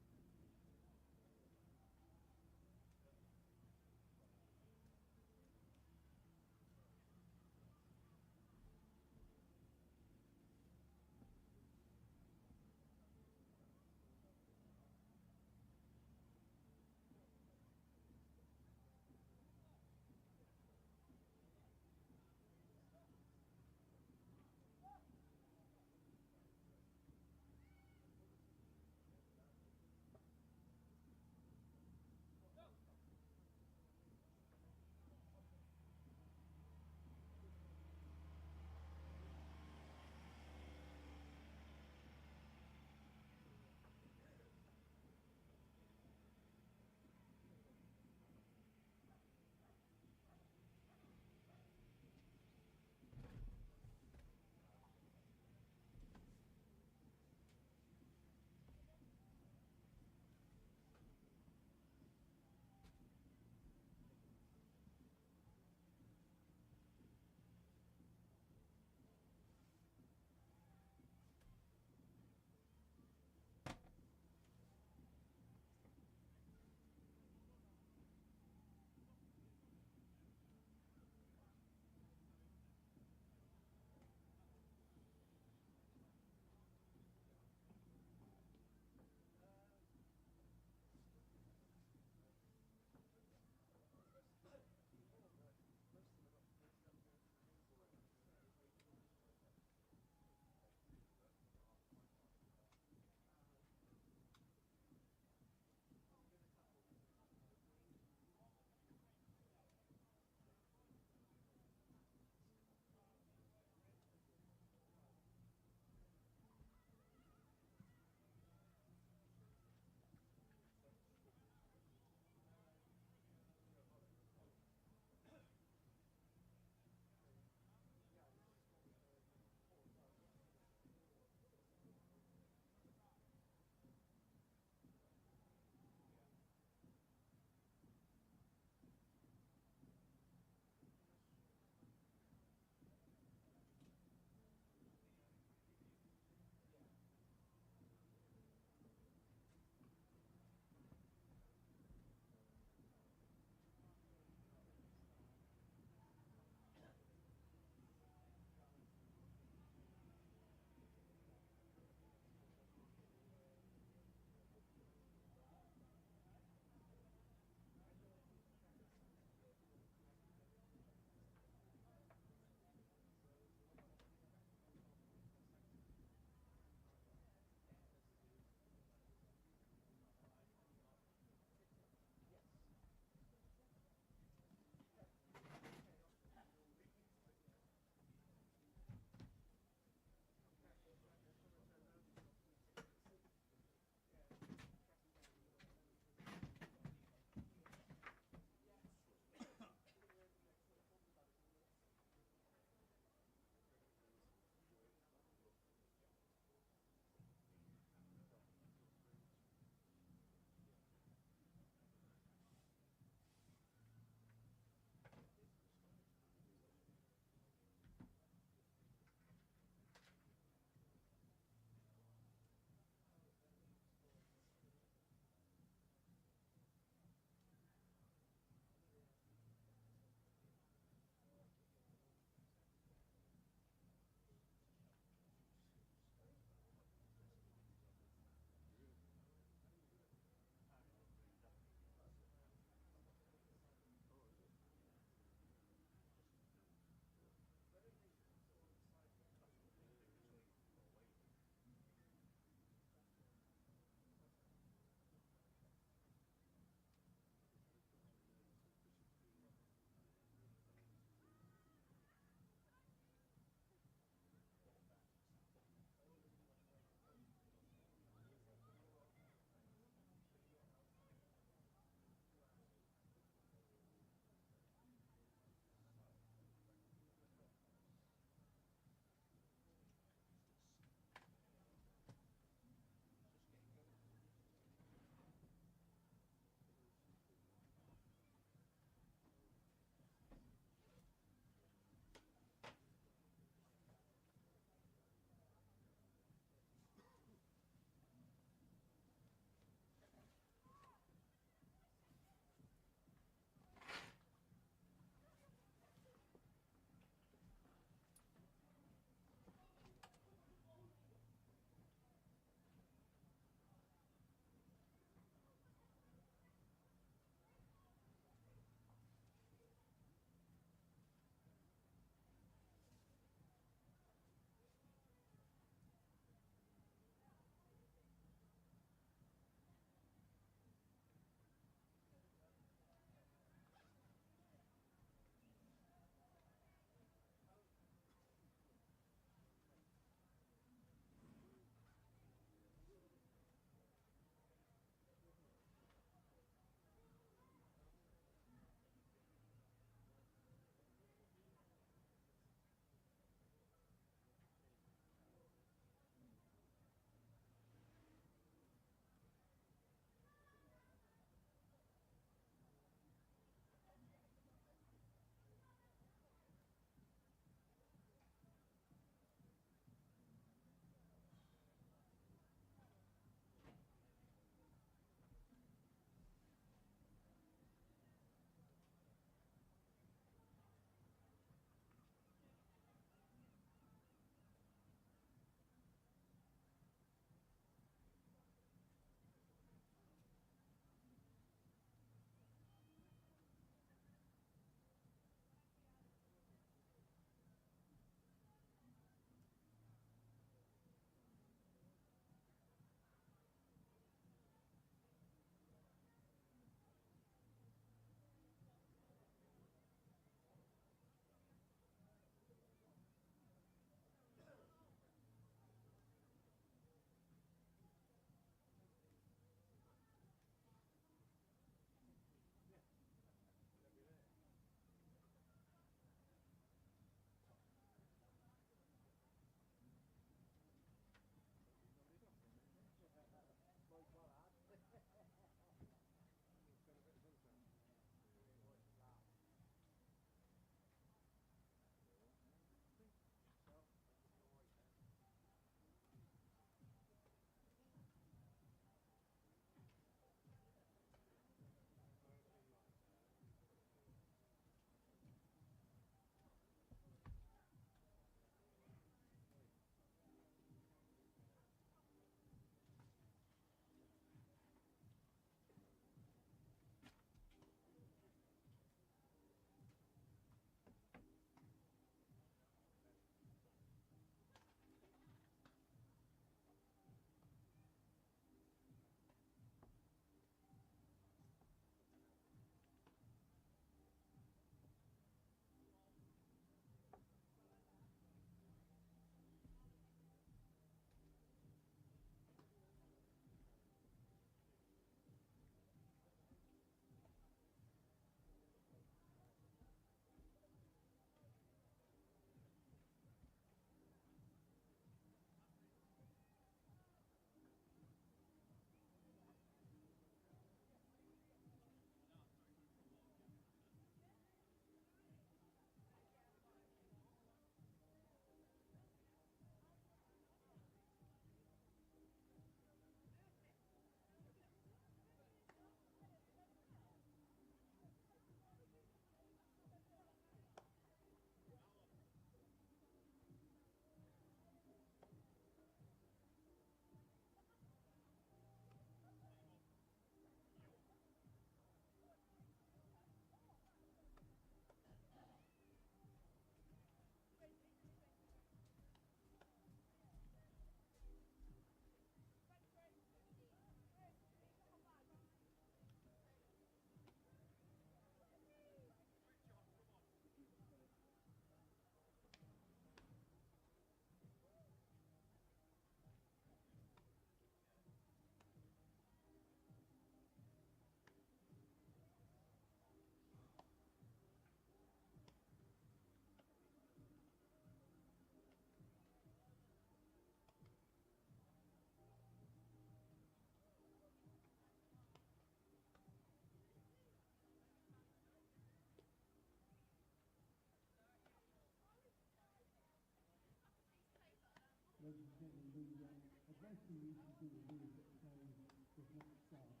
ladies and gentlemen, the advice we usually do is that the play does not start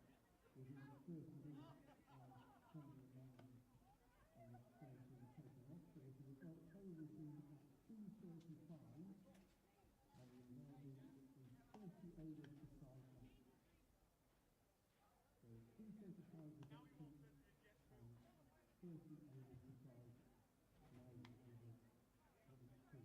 within the first minute of 20 rounds and the play is being taken off. So as a result, play resume at 2:35 and we will now be in 30 overs to 5 match. So 2:35 reduction and 30 overs to 5 now over 22.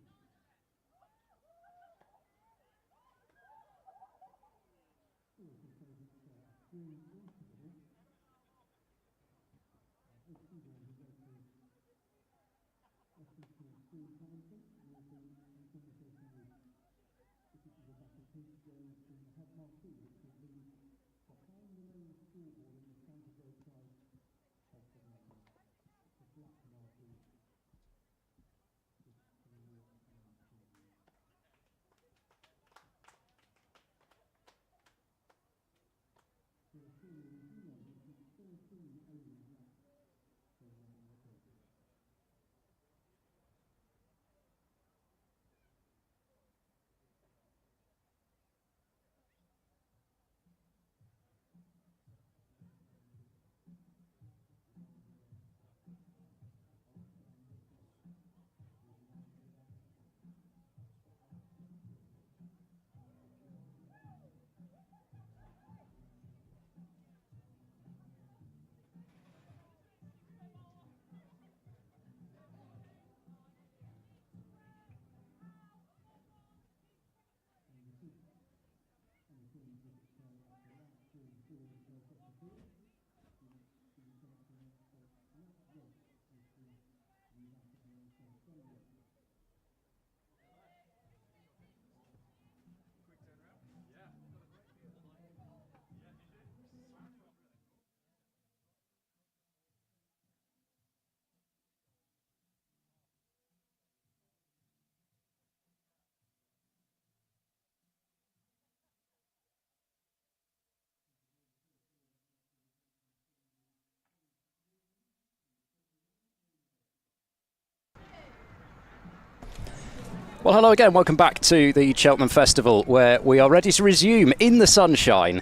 Well, hello again. Welcome back to the Cheltenham Festival, where we are ready to resume in the sunshine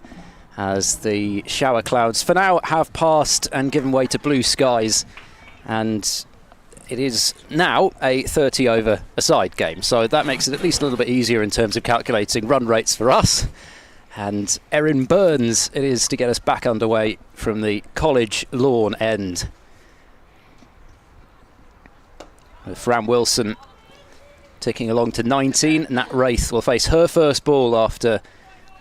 as the shower clouds for now have passed and given way to blue skies. And it is now a 30 over a side game, so that makes it at least a little bit easier in terms of calculating run rates for us. And Erin Burns it is to get us back underway from the College Lawn end. With Fran Wilson ticking along to 19. Nat Wraith will face her first ball after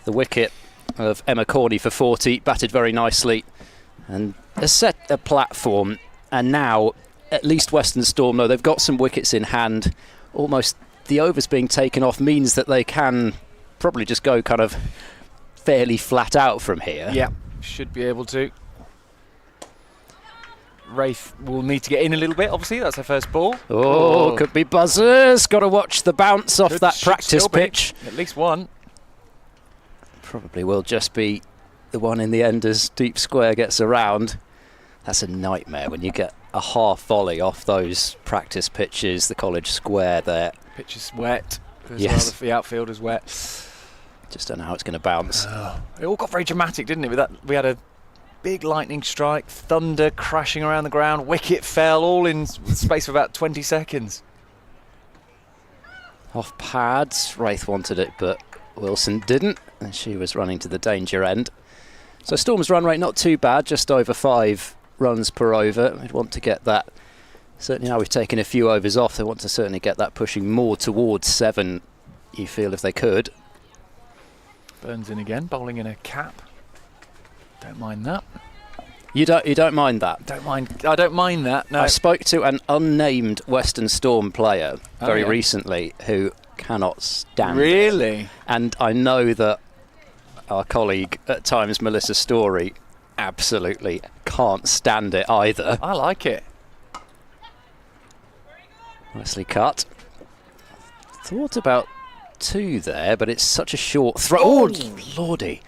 the wicket of Emma Corney for 40. Batted very nicely and has set a platform. And now, at least Western Storm, though, they've got some wickets in hand. Almost the overs being taken off means that they can probably just go kind of fairly flat out from here. Yeah, should be able to. Wraith will need to get in a little bit, obviously. That's her first ball. Oh, could be buzzers. Got to watch the bounce off that practice pitch. At least one. Probably will just be the one in the end as deep square gets around. That's a nightmare when you get a half volley off those practice pitches, the college square there. Pitch is wet. Yes. The outfield is wet. Just don't know how it's going to bounce. It all got very dramatic, didn't it? With that, we had a big lightning strike, thunder crashing around the ground, wicket fell, all in the space of about 20 seconds. Off pads, Wraith wanted it, but Wilson didn't, and she was running to the danger end. So Storm's run rate not too bad, just over 5 runs per over. We'd want to get that, certainly now we've taken a few overs off, they want to certainly get that pushing more towards 7, you feel, if they could. Burns in again, bowling in a cap. Don't mind that. You don't mind that? I don't mind that, no. I spoke to an unnamed Western Storm player very recently who cannot stand it. Really? And I know that our colleague at times, Melissa Story, absolutely can't stand it either. I like it. Nicely cut. Thought about 2 there, but it's such a short throw. Oh, lordy.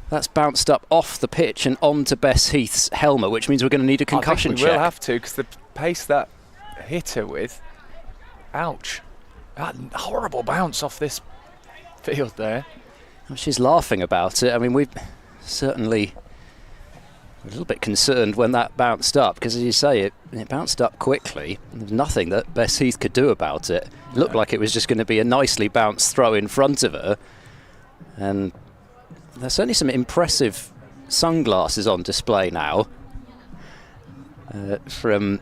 That's bounced up off the pitch and onto Bess Heath's helmet, which means we're going to need a concussion check. check. We will have to, because the pace that hit her with, ouch. That horrible bounce off this field there. Well, she's laughing about it. I mean, we've certainly a little bit concerned when that bounced up, because as you say, it bounced up quickly. There's nothing that Bess Heath could do about it. It looked like it was just going to be a nicely bounced throw in front of her. And there's certainly some impressive sunglasses on display now from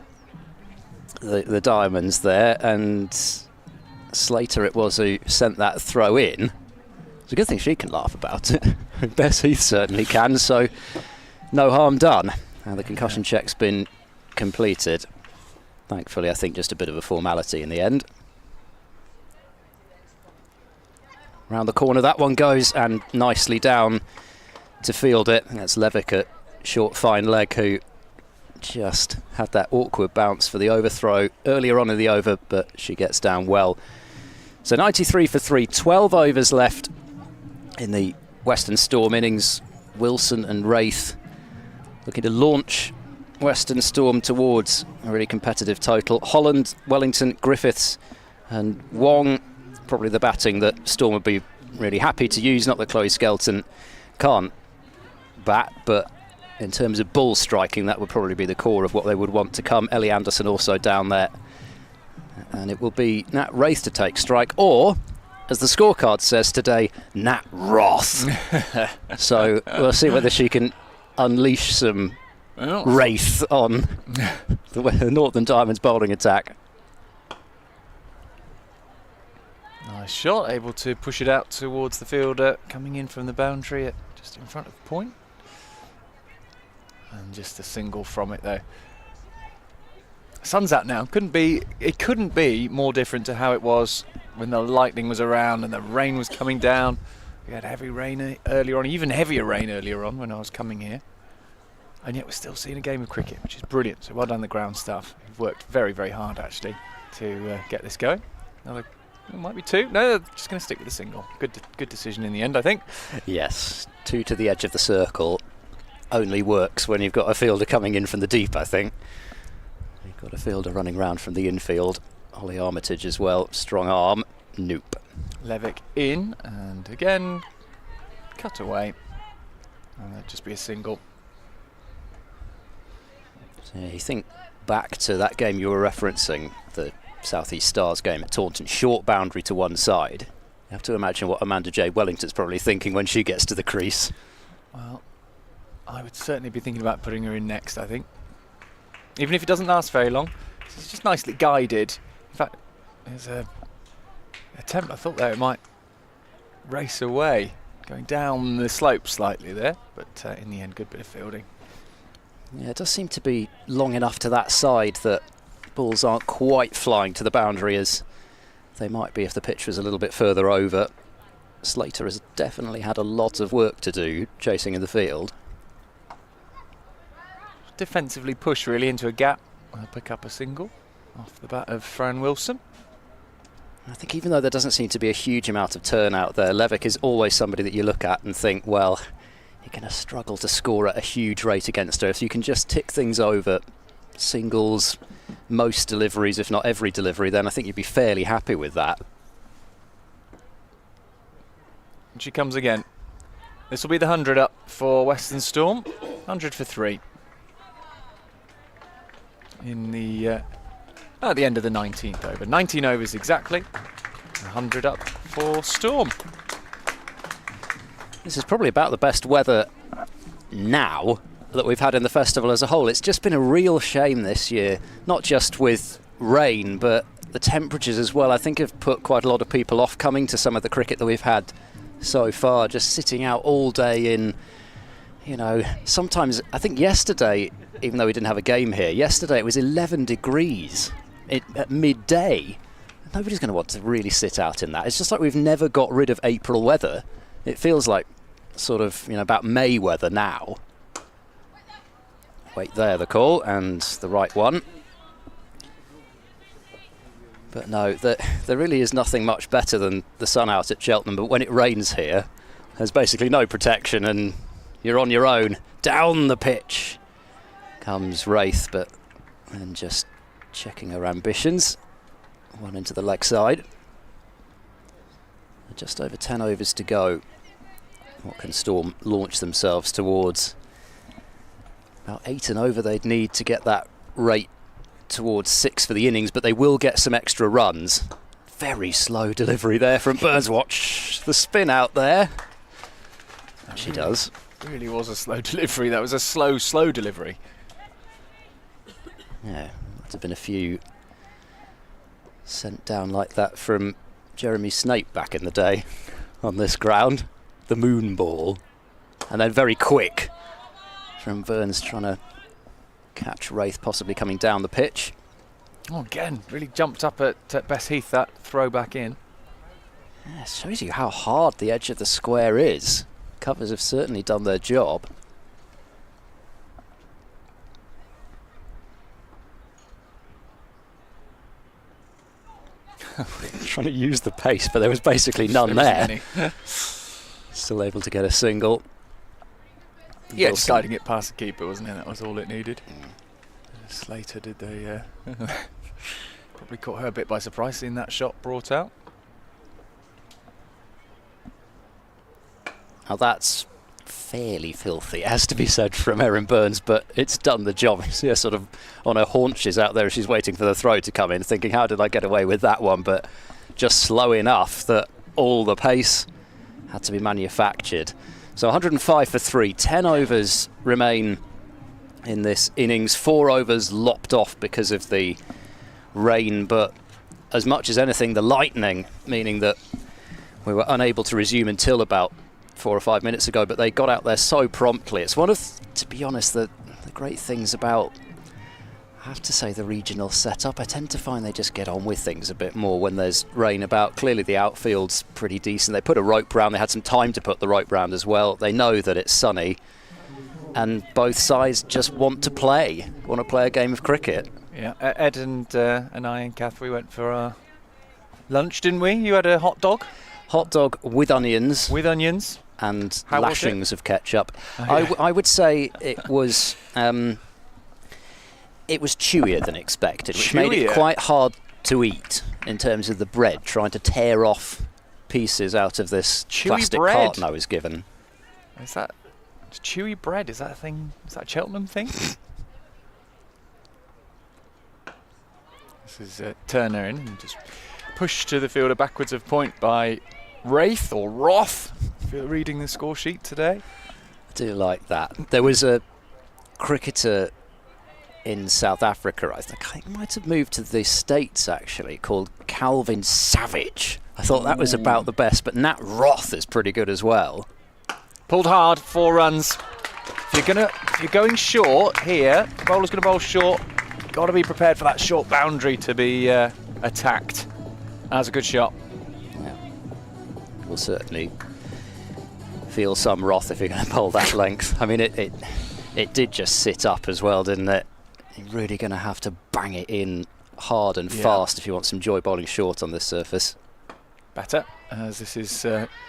the Diamonds there, and Slater it was who sent that throw in. It's a good thing she can laugh about it. Bess Heath certainly can, so no harm done. And the concussion check's been completed. Thankfully, I think just a bit of a formality in the end. Round the corner that one goes, and nicely down to field it. That's Levick at short fine leg, who just had that awkward bounce for the overthrow earlier on in the over, but she gets down well. So 93 for 3, 12 overs left in the Western Storm innings. Wilson and Wraith looking to launch Western Storm towards a really competitive total. Holland, Wellington, Griffiths and Wong, probably the batting that Storm would be really happy to use. Not that Chloe Skelton can't bat, but in terms of ball striking, that would probably be the core of what they would want to come. Ellie Anderson also down there. And it will be Nat Wraith to take strike, or, as the scorecard says today, Nat Roth. So we'll see whether she can unleash some Wraith on the Northern Diamonds bowling attack. Nice shot, able to push it out towards the fielder, coming in from the boundary at just in front of the point. And just a single from it though. Sun's out now. It couldn't be more different to how it was when the lightning was around and the rain was coming down. We had heavy rain earlier on, even heavier rain earlier on when I was coming here. And yet we're still seeing a game of cricket, which is brilliant. So well done the ground staff. You've worked very, very hard actually to get this going. Another, it might be two. No, they're just going to stick with the single. Good decision in the end, I think. Yes, 2 to the edge of the circle only works when you've got a fielder coming in from the deep, I think. You've got a fielder running round from the infield. Holly Armitage as well. Strong arm. Nope. Levick in, and again, cut away. And that'd just be a single. So you think back to that game you were referencing, the South East Stars game at Taunton, short boundary to one side. You have to imagine what Amanda J. Wellington's probably thinking when she gets to the crease. Well, I would certainly be thinking about putting her in next, I think. Even if it doesn't last very long. It's just nicely guided. In fact, there's a attempt, I thought there it might race away, going down the slope slightly there, but in the end, good bit of fielding. Yeah, it does seem to be long enough to that side that balls aren't quite flying to the boundary as they might be if the pitch was a little bit further over. Slater has definitely had a lot of work to do chasing in the field. Defensively push really into a gap. I'll pick up a single off the bat of Fran Wilson. I think even though there doesn't seem to be a huge amount of turnout there, Levick is always somebody that you look at and think, well, you're going to struggle to score at a huge rate against her. If you can just tick things over, singles, most deliveries, if not every delivery, then I think you'd be fairly happy with that. And she comes again. This will be the 100 up for Western Storm. 100 for 3. In the at the end of the 19th over. 19 overs exactly. 100 up for Storm. This is probably about the best weather now that we've had in the festival as a whole. It's just been a real shame this year, not just with rain, but the temperatures as well. I think have put quite a lot of people off coming to some of the cricket that we've had so far. Just sitting out all day in, you know, sometimes, I think yesterday, even though we didn't have a game here, yesterday it was 11 degrees at midday. Nobody's going to want to really sit out in that. It's just like we've never got rid of April weather. It feels like sort of, you know, about May weather now. Wait there, the call, and the right one. But no, there really is nothing much better than the sun out at Cheltenham, but when it rains here, there's basically no protection and you're on your own. Down the pitch comes Wraith, but then just checking her ambitions. One into the leg side. Just over 10 overs to go. What can Storm launch themselves towards? About 8 and over they'd need to get that rate towards 6 for the innings, but they will get some extra runs. Very slow delivery there from Burns. Watch the spin out there. And she does. Really was a slow delivery. That was a slow delivery. Yeah, might have been a few sent down like that from Jeremy Snape back in the day on this ground. The moon ball. And then very quick from Burns trying to catch Wraith possibly coming down the pitch. Oh, again, really jumped up at Bess Heath, that throw back in. Yeah, it shows you how hard the edge of the square is. Covers have certainly done their job. Trying to use the pace, but there was basically none there. Still able to get a single. Yeah, just guiding it past the keeper, wasn't it? That was all it needed. Slater, did they probably caught her a bit by surprise seeing that shot brought out. Now that's fairly filthy, it has to be said, from Erin Burns, but it's done the job. You see her sort of on her haunches out there as she's waiting for the throw to come in, thinking, how did I get away with that one? But just slow enough that all the pace had to be manufactured. So 105 for 3, 10 overs remain in this innings, 4 overs lopped off because of the rain, but as much as anything the lightning, meaning that we were unable to resume until about 4 or 5 minutes ago, but they got out there so promptly. It's one of, to be honest, the great things about, I have to say, the regional setup. I tend to find they just get on with things a bit more when there's rain about. Clearly the outfield's pretty decent. They put a rope round, they had some time to put the rope round as well. They know that it's sunny, and both sides just want to play a game of cricket. Yeah, Ed and I and Kath, we went for our lunch, didn't we? You had a hot dog? Hot dog with onions. With onions. And how lashings of ketchup. Oh, yeah. I would say it was chewier than expected, which made it quite hard to eat in terms of the bread, trying to tear off pieces out of this chewy plastic bread. carton I was given. Is that chewy bread? Is that a thing? Is that a Cheltenham thing? This is Turner in and just pushed to the fielder backwards of point by Wraith or Roth, if you're reading the score sheet today. I do like that. There was a cricketer in South Africa, I think he might have moved to the States actually, called Calvin Savage. I thought that was about the best, but Nat Roth is pretty good as well. Pulled hard, 4 runs. If you're going short here, the bowler's going to bowl short. Got to be prepared for that short boundary to be attacked. That's a good shot. Yeah. We'll certainly feel some wrath if you're going to bowl that length. I mean, it did just sit up as well, didn't it? You're really going to have to bang it in hard and fast if you want some joy bowling short on this surface. Better, as this is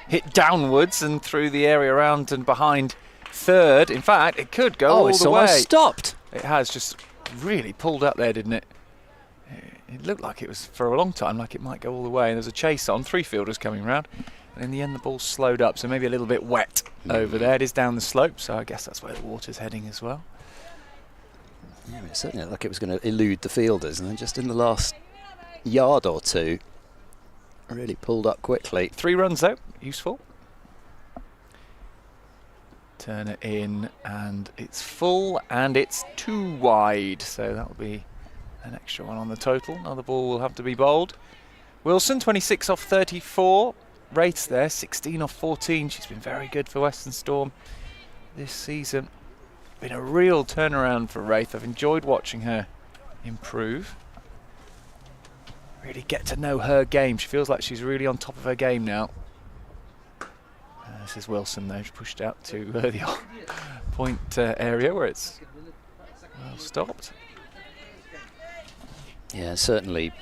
hit downwards and through the area around and behind third. In fact, it could go all the way. Oh, it's almost stopped. It has just really pulled up there, didn't it? It looked like it was for a long time, like it might go all the way. And there's a chase on, 3 fielders coming round. And in the end, the ball slowed up, so maybe a little bit wet over there. It is down the slope, so I guess that's where the water's heading as well. Yeah, it certainly looked like it was going to elude the fielders, and then just in the last yard or two, really pulled up quickly. 3 runs though, useful. Turner in, and it's full, and it's 2 wide, so that'll be an extra one on the total. Another ball will have to be bowled. Wilson, 26 off 34. Wraith's there, 16 off 14. She's been very good for Western Storm this season. Been a real turnaround for Wraith. I've enjoyed watching her improve. Really get to know her game. She feels like she's really on top of her game now. This is Wilson though, pushed out to the point area where it's well stopped. Yeah, certainly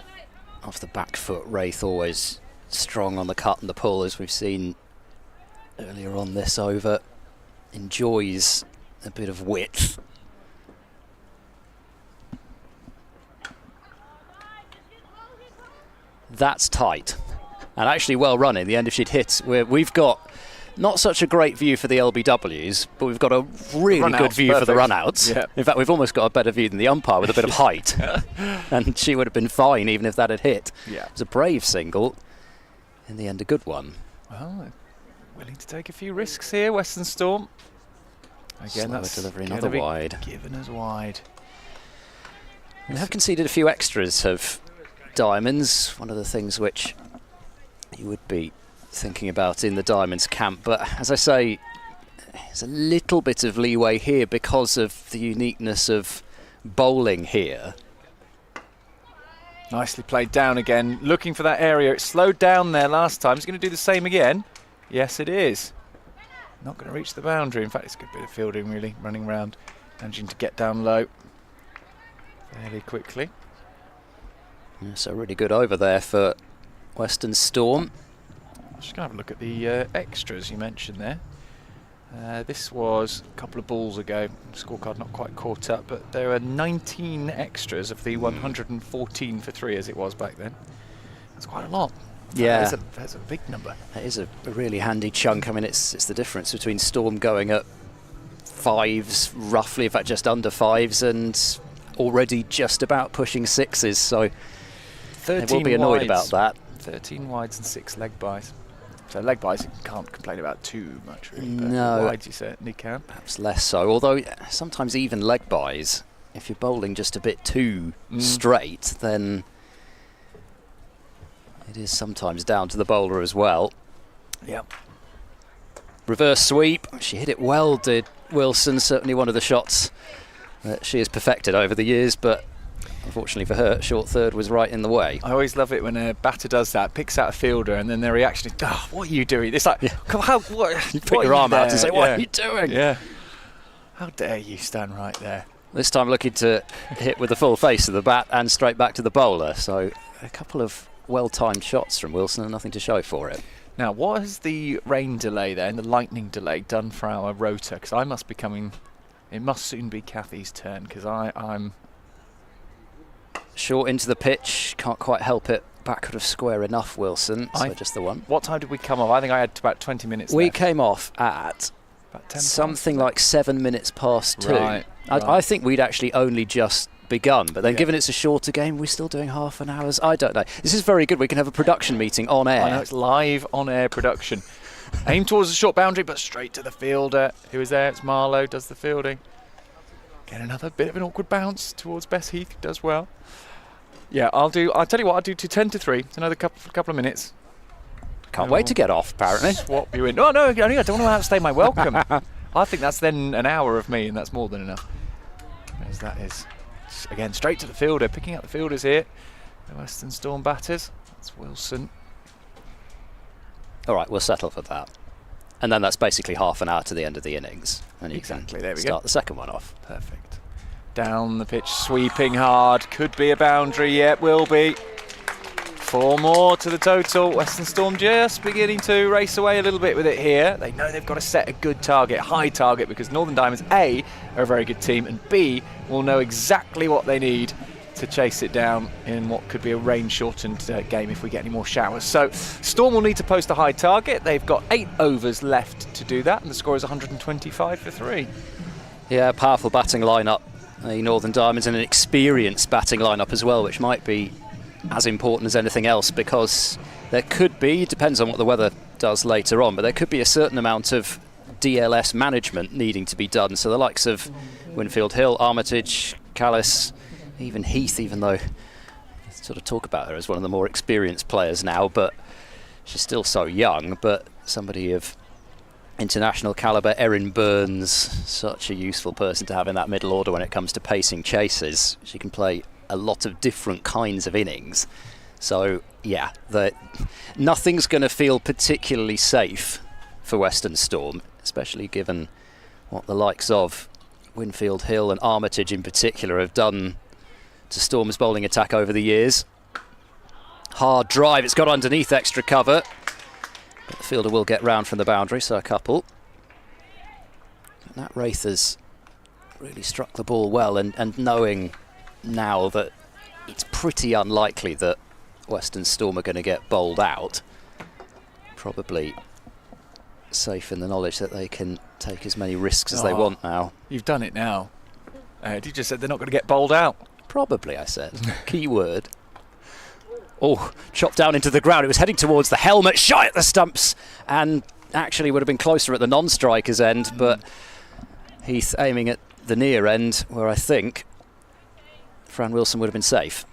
off the back foot, Wraith always strong on the cut and the pull, as we've seen earlier on this over. Enjoys a bit of width. That's tight. and actually well run in the end if she'd hit. We've got not such a great view for the LBWs, but we've got a really good view for the runouts. Yeah. In fact, we've almost got a better view than the umpire with a bit of height. And she would have been fine even if that had hit. Yeah. It was a brave single. In the end, a good one. Well, willing to take a few risks here, Western Storm. Again, Slower that's delivery, gonna another be wide. Given us wide. We have conceded a few extras of diamonds. One of the things which you would be thinking about in the diamonds camp, but as I say, there's a little bit of leeway here because of the uniqueness of bowling here. Nicely played down again, looking for that area. It slowed down there last time. It's going to do the same again. Yes, it is. Not going to reach the boundary. In fact, it's a good bit of fielding, really, running around, managing to get down low fairly quickly. Yeah, so really good over there for Western Storm. Just going to have a look at the extras you mentioned there. This was a couple of balls ago. Scorecard not quite caught up, but there were 19 extras of the 114 for 3 as it was back then. That's quite a lot. Yeah, That's a big number. that is a really handy chunk. I mean, it's the difference between Storm going at 5s, roughly, in fact, just under 5s, and already just about pushing 6s. So they will be annoyed about that. 13 wides and 6 leg buys. So leg buys you can't complain about too much, really. But No. wides you certainly can. Perhaps less so, although sometimes even leg buys, if you're bowling just a bit too straight, then it is sometimes down to the bowler as well. Yep. Reverse sweep, she hit it well, did Wilson. Certainly one of the shots that she has perfected over the years, but unfortunately for her, short third was right in the way. I always love it when a batter does that, picks out a fielder, and then their reaction is, "Oh, what are you doing?" It's like, come on, what? You put your arm out and say, "What are you doing?" Yeah. How dare you stand right there? This time looking to hit with the full face of the bat and straight back to the bowler. So a couple of well-timed shots from Wilson and nothing to show for it. Now, what has the rain delay there and the lightning delay done for our rotor? Because I must be coming. It must soon be Kathy's turn because I'm Short into the pitch, can't quite help it. Backward of square enough, Wilson. So just the one. What time did we come off? I think I had about 20 minutes We left. came off at About 10 something like 7 minutes past 2. Right, I think we'd actually only just begun, but then Yeah. given it's a shorter game, we're still doing half an hour's. I don't know. This is very good. We can have a production meeting on air. I know, it's live on-air production. Aim towards the short boundary, but straight to the fielder. Who is there? It's Marlowe, does the fielding. Get another bit of an awkward bounce towards Bess Heath, does well. Yeah, I'll tell you what, I'll do to 10 to 3. It's another couple of minutes. Can't wait to get off, apparently. Swap you in. Oh, no, I don't want to outstay my welcome. I think that's then an hour of me, and that's more than enough. As that is. Again, straight to the fielder, picking up the fielders here. The Western Storm batters. That's Wilson. All right, we'll settle for that. And then that's basically half an hour to the end of the innings. And you Exactly, can there we start go. the second one off. Perfect. Down the pitch, sweeping hard. Could be a boundary, yeah, will be. 4 more to the total. Western Storm just beginning to race away a little bit with it here. They know they've got to set a good target, high target, because Northern Diamonds, A, are a very good team, and B, will know exactly what they need to chase it down in what could be a rain-shortened game if we get any more showers. So Storm will need to post a high target. They've got 8 overs left to do that, and the score is 125 for 3. Yeah, powerful batting lineup. The Northern Diamonds and an experienced batting lineup as well, which might be as important as anything else, because there could be, depends on what the weather does later on, but there could be a certain amount of DLS management needing to be done. So the likes of Winfield Hill, Armitage, Callis, even Heath, even though I sort of talk about her as one of the more experienced players now, but she's still so young, but somebody of international calibre. Erin Burns, such a useful person to have in that middle order when it comes to pacing chases. She can play a lot of different kinds of innings. So yeah, nothing's going to feel particularly safe for Western Storm, especially given what the likes of Winfield Hill and Armitage in particular have done to Storm's bowling attack over the years. Hard drive, it's got underneath extra cover. But the fielder will get round from the boundary, so a couple. And Nat Wraith has really struck the ball well, and knowing now that it's pretty unlikely that Western Storm are going to get bowled out, probably safe in the knowledge that they can take as many risks as they want now. You've done it now. You just said they're not going to get bowled out. Probably, I said. Key word. Oh, chopped down into the ground. It was heading towards the helmet, shy at the stumps, and actually would have been closer at the non-striker's end, but Heath aiming at the near end, where I think Fran Wilson would have been safe.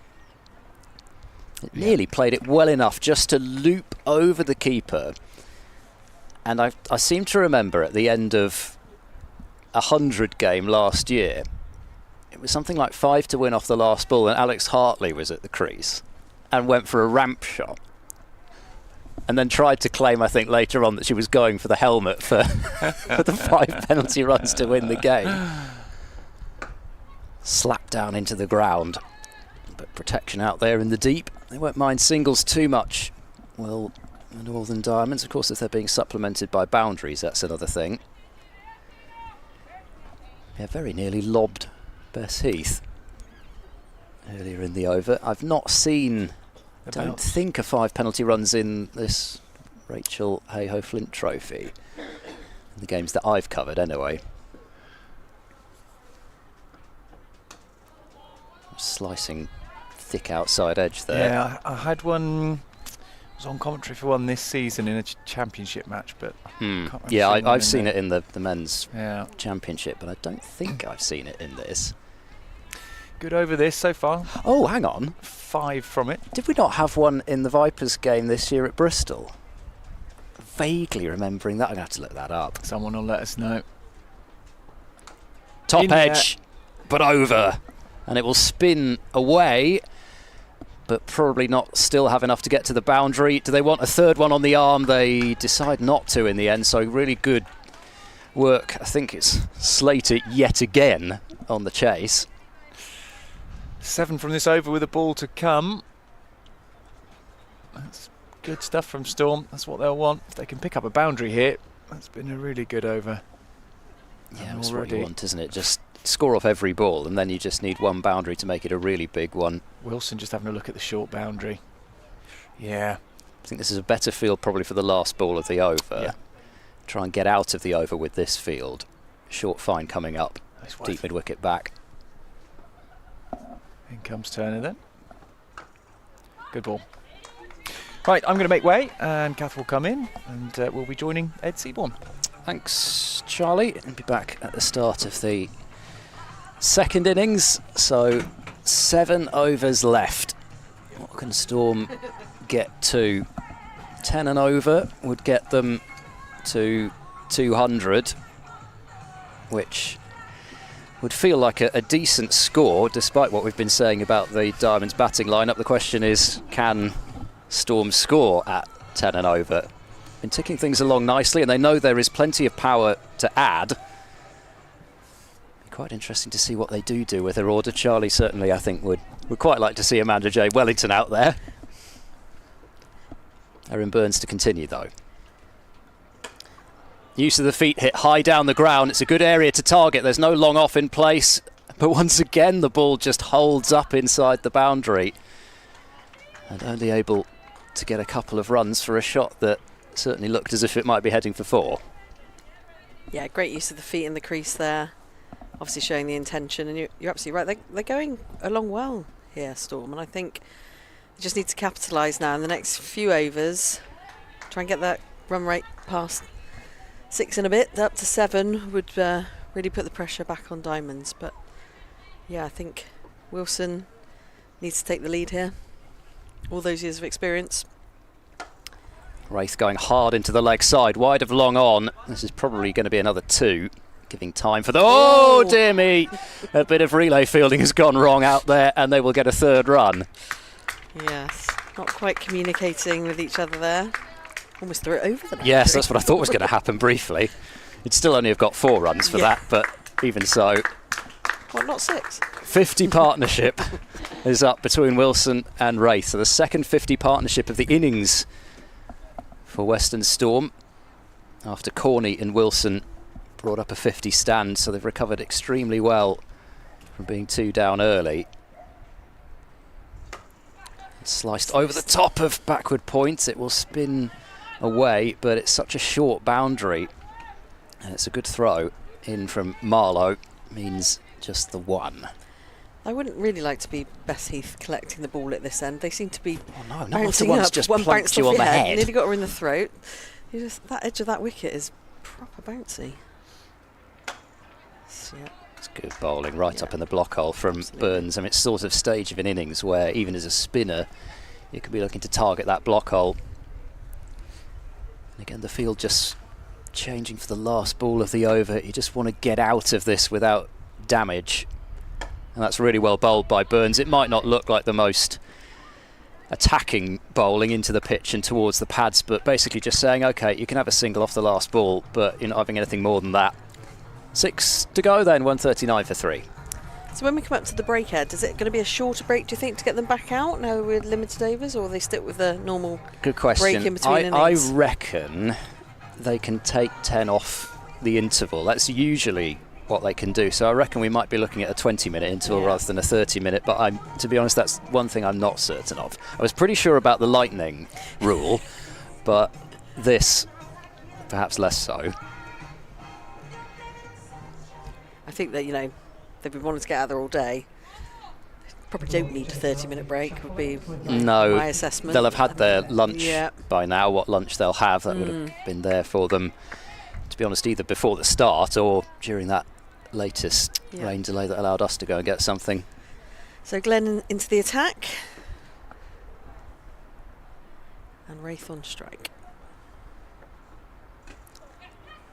It nearly played it well enough just to loop over the keeper. And I seem to remember at the end of a 100 game last year, it was something like 5 to win off the last ball, and Alex Hartley was at the crease and went for a ramp shot. And then tried to claim, I think, later on that she was going for the helmet for, for the 5 penalty runs to win the game. Slapped down into the ground. But protection out there in the deep. They won't mind singles too much. Well, the Northern Diamonds, of course, if they're being supplemented by boundaries, that's another thing. Yeah, very nearly lobbed Bess Heath earlier in the over. I've not seen, I don't think, a 5 penalty runs in this Rachael Heyhoe Flint trophy. In the games that I've covered, anyway. Slicing thick outside edge there. Yeah, I had one. I was on commentary for one this season in a championship match, but yeah, I've seen it in the men's championship, but I don't think I've seen it in this. Good over this so far. Oh, hang on. 5 from it. Did we not have one in the Vipers game this year at Bristol? Vaguely remembering that. I'm going to have to look that up. Someone will let us know. Top edge, but over. And it will spin away, but probably not still have enough to get to the boundary. Do they want a third one on the arm? They decide not to in the end, so really good work. I think it's Slater yet again on the chase. 7 from this over with a ball to come. That's good stuff from Storm. That's what they'll want. If they can pick up a boundary here, that's been a really good over. Yeah, that's what you want, isn't it? Just score off every ball, and then you just need one boundary to make it a really big one. Wilson just having a look at the short boundary. Yeah. I think this is a better field probably for the last ball of the over. Yeah. Try and get out of the over with this field. Short fine coming up. Deep mid-wicket back. In comes Turner then. Good ball. Right, I'm going to make way, and Kath will come in, and we'll be joining Ed Seaborn. Thanks, Charlie. I'll be back at the start of the second innings. So 7 overs left. What can Storm get to? 10 and over would get them to 200, which would feel like a decent score, despite what we've been saying about the Diamonds batting lineup. The question is, can Storm score at 10 and over? Been ticking things along nicely, and they know there is plenty of power to add. Be quite interesting to see what they do with their order. Charlie certainly, I think, would quite like to see Amanda J. Wellington out there. Erin Burns to continue, though. Use of the feet hit high down the ground. It's a good area to target. There's no long off in place. But once again, the ball just holds up inside the boundary. And only able to get a couple of runs for a shot that certainly looked as if it might be heading for 4. Yeah, great use of the feet in the crease there. Obviously showing the intention. And you're absolutely right. They're going along well here, Storm. And I think they just need to capitalise now in the next few overs. Try and get that run rate past 6 and a bit, up to 7 would really put the pressure back on Diamonds. But yeah, I think Wilson needs to take the lead here. All those years of experience. Wraith going hard into the leg side, wide of long on. This is probably going to be another 2, giving time for the... Oh, dear me! A bit of relay fielding has gone wrong out there, and they will get a 3rd run. Yes, not quite communicating with each other there. Almost threw it over the boundary. Yes, that's what I thought was going to happen briefly. It'd still only have got 4 runs for that, but even so. What, not 6? 50 partnership is up between Wilson and Wraith. So the second 50 partnership of the innings for Western Storm. After Corney and Wilson brought up a 50 stand, so they've recovered extremely well from being 2 down early. Sliced over the top of backward points. It will spin away, but it's such a short boundary. And it's a good throw in from Marlowe, means just the one. I wouldn't really like to be Beth Heath collecting the ball at this end. They seem to be Oh no, bouncing one's up. just One plunked bounced you off on your the head. head. Nearly got her in the throat. That edge of that wicket is proper bouncy. So, yeah. It's good bowling right up in the block hole from Absolutely. Burns. I mean, it's sort of stage of an innings where even as a spinner, you could be looking to target that block hole. And again, the field just changing for the last ball of the over. You just want to get out of this without damage. And that's really well bowled by Burns. It might not look like the most attacking bowling into the pitch and towards the pads, but basically just saying, okay, you can have a single off the last ball, but you're not having anything more than that. 6 to go then, 139 for 3. So when we come up to the break, Ed, is it going to be a shorter break, do you think, to get them back out now with limited overs, or will they stick with the normal Good question. break in between I innings? reckon they can take 10 off the interval. That's usually what they can do. So I reckon we might be looking at a 20-minute interval rather than a 30-minute, but to be honest, that's one thing I'm not certain of. I was pretty sure about the lightning rule, but this, perhaps less so. I think that, they've been wanting to get out there all day. Probably don't need a 30-minute break, would be my assessment. They'll have had their lunch Yeah. by now. What lunch they'll have, that would have been there for them, to be honest, either before the start or during that latest rain delay that allowed us to go and get something. So Glenn into the attack. And Wraith on strike.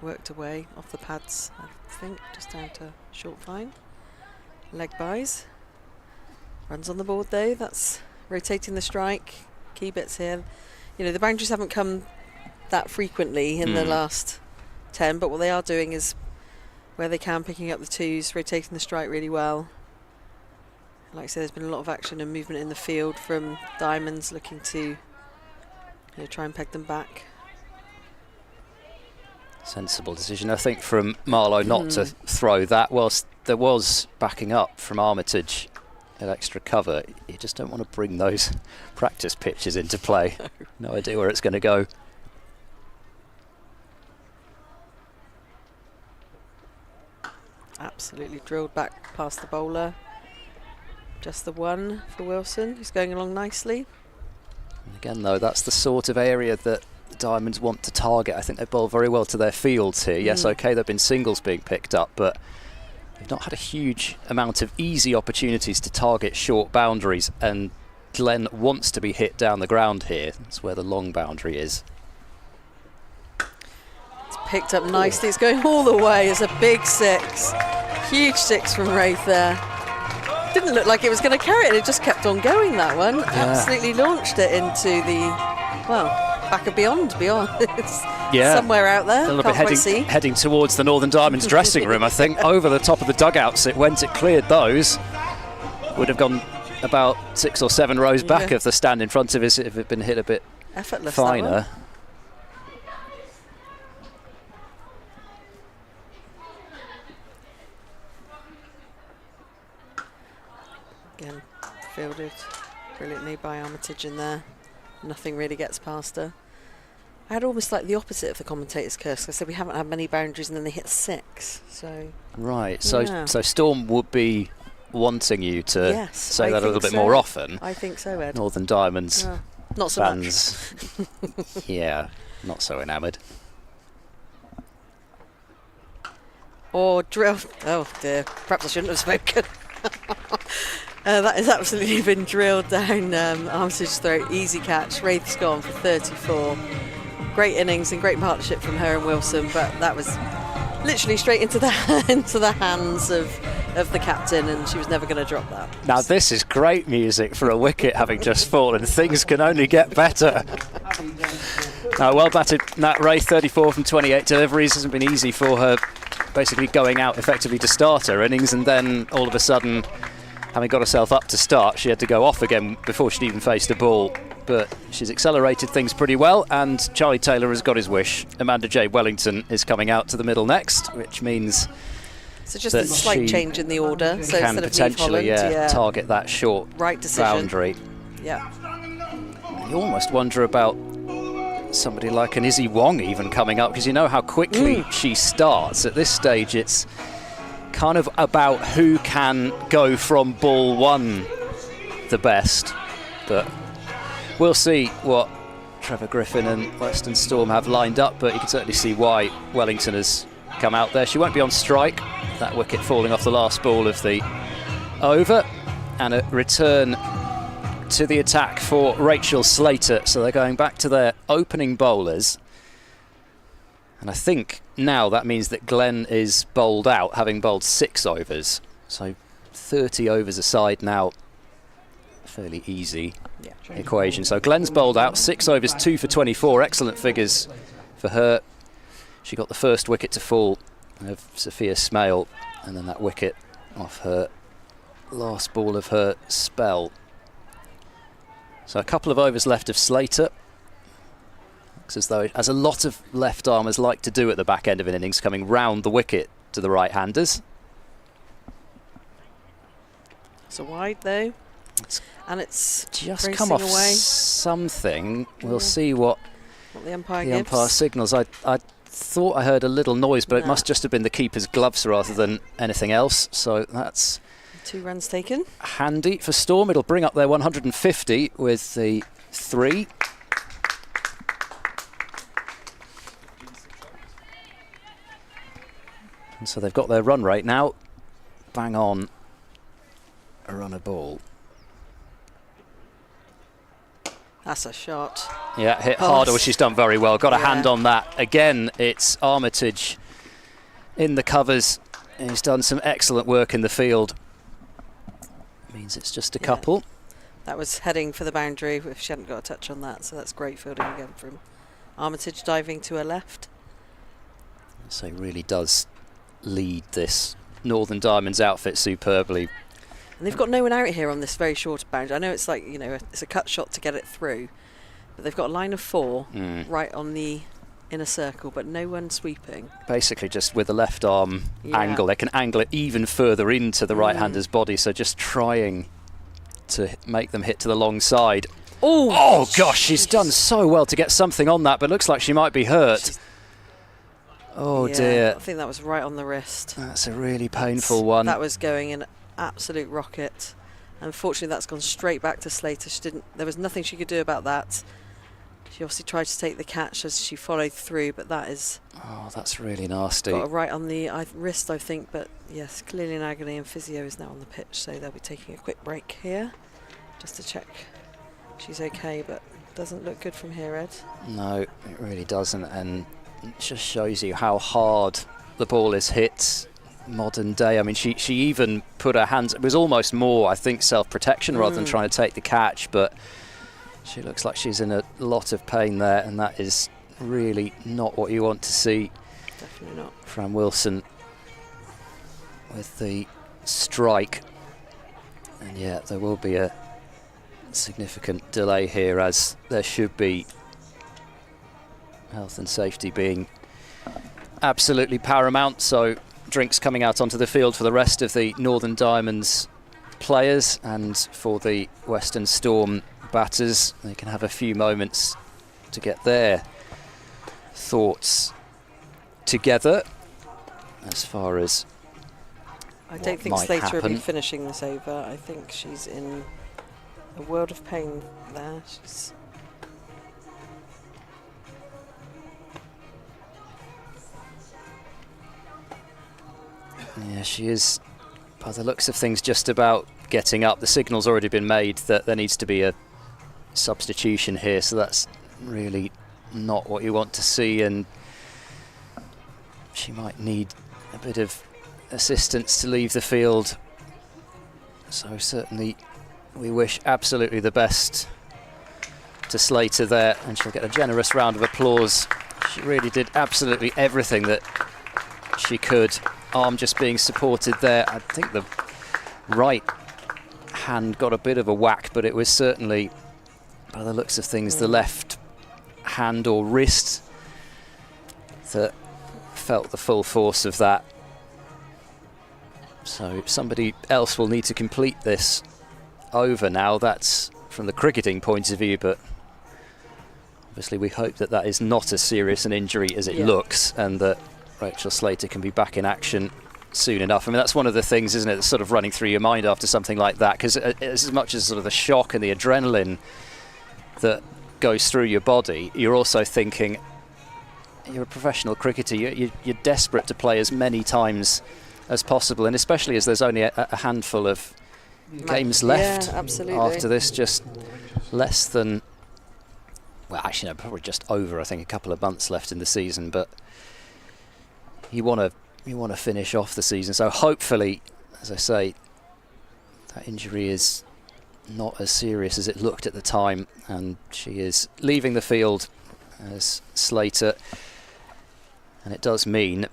Worked away off the pads, I think, just down to short fine. Leg buys. Runs on the board though, that's rotating the strike. Key bits here. The boundaries haven't come that frequently in the last 10, but what they are doing is, where they can, picking up the twos, rotating the strike really well. Like I said, there's been a lot of action and movement in the field from Diamonds looking to try and peg them back. Sensible decision, I think, from Marlowe not to throw that. Whilst there was backing up from Armitage at extra cover, you just don't want to bring those practice pitches into play. No idea where it's going to go. Absolutely drilled back past the bowler. Just the one for Wilson, who's going along nicely. And again, though, that's the sort of area that the Diamonds want to target. I think they bowl very well to their fields here. Yes, okay, there have been singles being picked up, but they've not had a huge amount of easy opportunities to target short boundaries, and Glenn wants to be hit down the ground here. That's where the long boundary is. It's picked up nicely. It's going all the way. It's a big six. Huge six from Wraith there. Didn't look like it was going to carry it. It just kept on going, that one. Absolutely launched it into the, back of beyond. It's somewhere out there. A little Can't quite bit see. heading towards the Northern Diamonds dressing room, I think. Over the top of the dugouts it went. It cleared those. Would have gone about 6 or 7 rows back of the stand in front of us if it had been hit a bit Effortless, finer. that one. Again, fielded brilliantly by Armitage in there. Nothing really gets past her. I had almost like the opposite of the commentator's curse. I said we haven't had many boundaries and then they hit 6. So Right, so Storm would be wanting you to say that a little bit more often. I think so, Ed. Northern Diamonds not so fans, not so enamoured. Or drill. Oh dear, perhaps I shouldn't have spoken. That has absolutely been drilled down Armitage's throat. Easy catch. Wraith's gone for 34. Great innings and great partnership from her and Wilson, but that was literally straight into the hands of the captain, and she was never going to drop that. Now this is great music for a wicket having just fallen. Things can only get better. Now, well batted Nat Wraith, 34 from 28 deliveries. Hasn't been easy for her, basically going out effectively to start her innings, and then all of a sudden, having got herself up to start, she had to go off again before she'd even faced a ball. But she's accelerated things pretty well, and Charlie Taylor has got his wish. Amanda J. Wellington is coming out to the middle next, which means so just a slight change in the order. So can instead of potentially Holland, target that short right decision. boundary. Yeah. You almost wonder about somebody like an Izzy Wong even coming up, because you know how quickly she starts. At this stage, it's kind of about who can go from ball one the best. But we'll see what Trevor Griffin and Western Storm have lined up, but you can certainly see why Wellington has come out there. She won't be on strike. That wicket falling off the last ball of the over, and a return to the attack for Rachael Slater. So they're going back to their opening bowlers, and I think now that means that Glenn is bowled out, having bowled 6 overs. So 30 overs aside now, fairly easy equation. So Glenn's bowled out, 6 overs, 2 for 24. Excellent figures for her. She got the first wicket to fall of Sophia Smale, and then that wicket off her last ball of her spell. So a couple of overs left of Slater. Looks as though, as a lot of left armers like to do at the back end of an innings, coming round the wicket to the right-handers. It's a wide though, and it's Just come off away. Something. We'll see what the umpire the gives. umpire signals. I thought I heard a little noise, but it must just have been the keeper's gloves rather than anything else. So that's 2 runs taken. handy for Storm. It'll bring up their 150 with the 3. And so they've got their run rate now. Bang on a run a ball. That's a shot. Yeah, hit harder, which she's done very well. Got a hand Yeah. on that. Again, it's Armitage in the covers. He's done some excellent work in the field. Means it's just a couple. That was heading for the boundary if she hadn't got a touch on that, so that's great fielding again from Armitage, diving to her left. So he really does lead this Northern Diamonds outfit superbly. And they've got no one out here on this very short boundary. I know it's like, you know, it's a cut shot to get it through, but they've got a line of 4 right on the inner circle, but no one sweeping. Basically just with the left arm angle, they can angle it even further into the right-hander's body, so just trying to make them hit to the long side. Oh gosh, she's done so well to get something on that, but looks like she might be hurt. Oh dear. I think that was right on the wrist. That's a really painful one. That was going in absolute rocket. Unfortunately, that's gone straight back to Slater. There was nothing she could do about that. She obviously tried to take the catch as she followed through, but that is... Oh, that's really nasty. Got it right on the wrist, I think, but yes, clearly in agony, and physio is now on the pitch, so they'll be taking a quick break here just to check she's okay, but doesn't look good from here, Ed. No, it really doesn't, and it just shows you how hard the ball is hit modern day. I mean, she even put her hands, it was almost more, I think, self-protection rather than trying to take the catch, but she looks like she's in a lot of pain there, and that is really not what you want to see. Definitely not. Fran Wilson with the strike, and yeah, there will be a significant delay here, as there should be, health and safety being absolutely paramount. So drinks coming out onto the field for the rest of the Northern Diamonds players, and for the Western Storm batters, they can have a few moments to get their thoughts together as far as I don't think Slater will be finishing this over. I think she's in a world of pain there. Yeah, she is, by the looks of things, just about getting up. The signal's already been made that there needs to be a substitution here, so that's really not what you want to see, and she might need a bit of assistance to leave the field. So certainly we wish absolutely the best to Slater there, and she'll get a generous round of applause. She really did absolutely everything that she could. Arm just being supported there. I think the right hand got a bit of a whack, but it was certainly, by the looks of things, the left hand or wrist that felt the full force of that. So somebody else will need to complete this over now. That's from the cricketing point of view, but Obviously, we hope that that is not as serious an injury as it looks, and that Rachael Slater can be back in action soon enough. I mean, that's one of the things, isn't it, that's sort of running through your mind after something like that, because as much as sort of the shock and the adrenaline that goes through your body, you're also thinking, you're a professional cricketer, you're desperate to play as many times as possible, and especially as there's only a handful of games left after this, just less than, well, actually no, probably just over, I think, a couple of months left in the season, but you want to finish off the season. So hopefully, as I say, that injury is not as serious as it looked at the time, and she is leaving the field as Slater, and it does mean,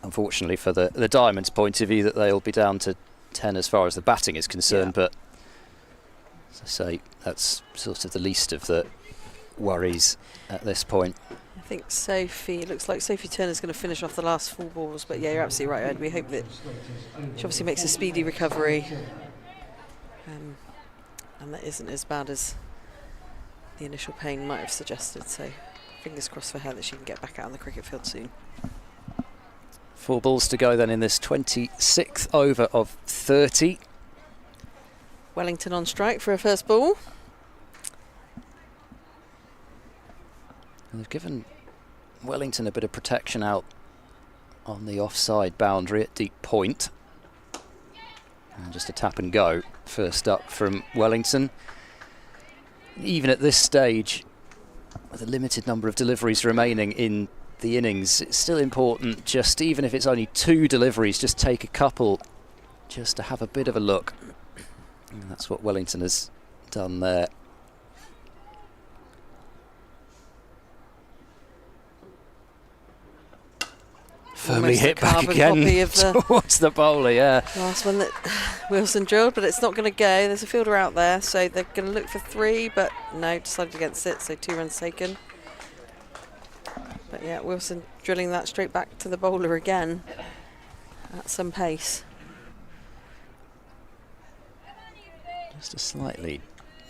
unfortunately for the Diamonds' point of view, that they'll be down to 10 as far as the batting is concerned, but as I say, that's sort of the least of the worries at this point. I think Sophie, it looks like Sophie Turner's going to finish off the last 4 balls, but yeah, you're absolutely right, Ed. We hope that she obviously makes a speedy recovery, and that isn't as bad as the initial pain might have suggested, so fingers crossed for her that she can get back out on the cricket field soon. 4 balls to go then in this 26th over of 30. Wellington on strike for a first ball. And they've given Wellington a bit of protection out on the offside boundary at deep point. And just a tap and go first up from Wellington. Even at this stage, with a limited number of deliveries remaining in the innings, it's still important, just even if it's only 2 deliveries, just take a couple just to have a bit of a look. And that's what Wellington has done there. Firmly hit back again towards the bowler, Last one that Wilson drilled, but it's not going to go. There's a fielder out there, so they're going to look for 3, but no, decided against it, so 2 runs taken. But yeah, Wilson drilling that straight back to the bowler again at some pace. Just a slightly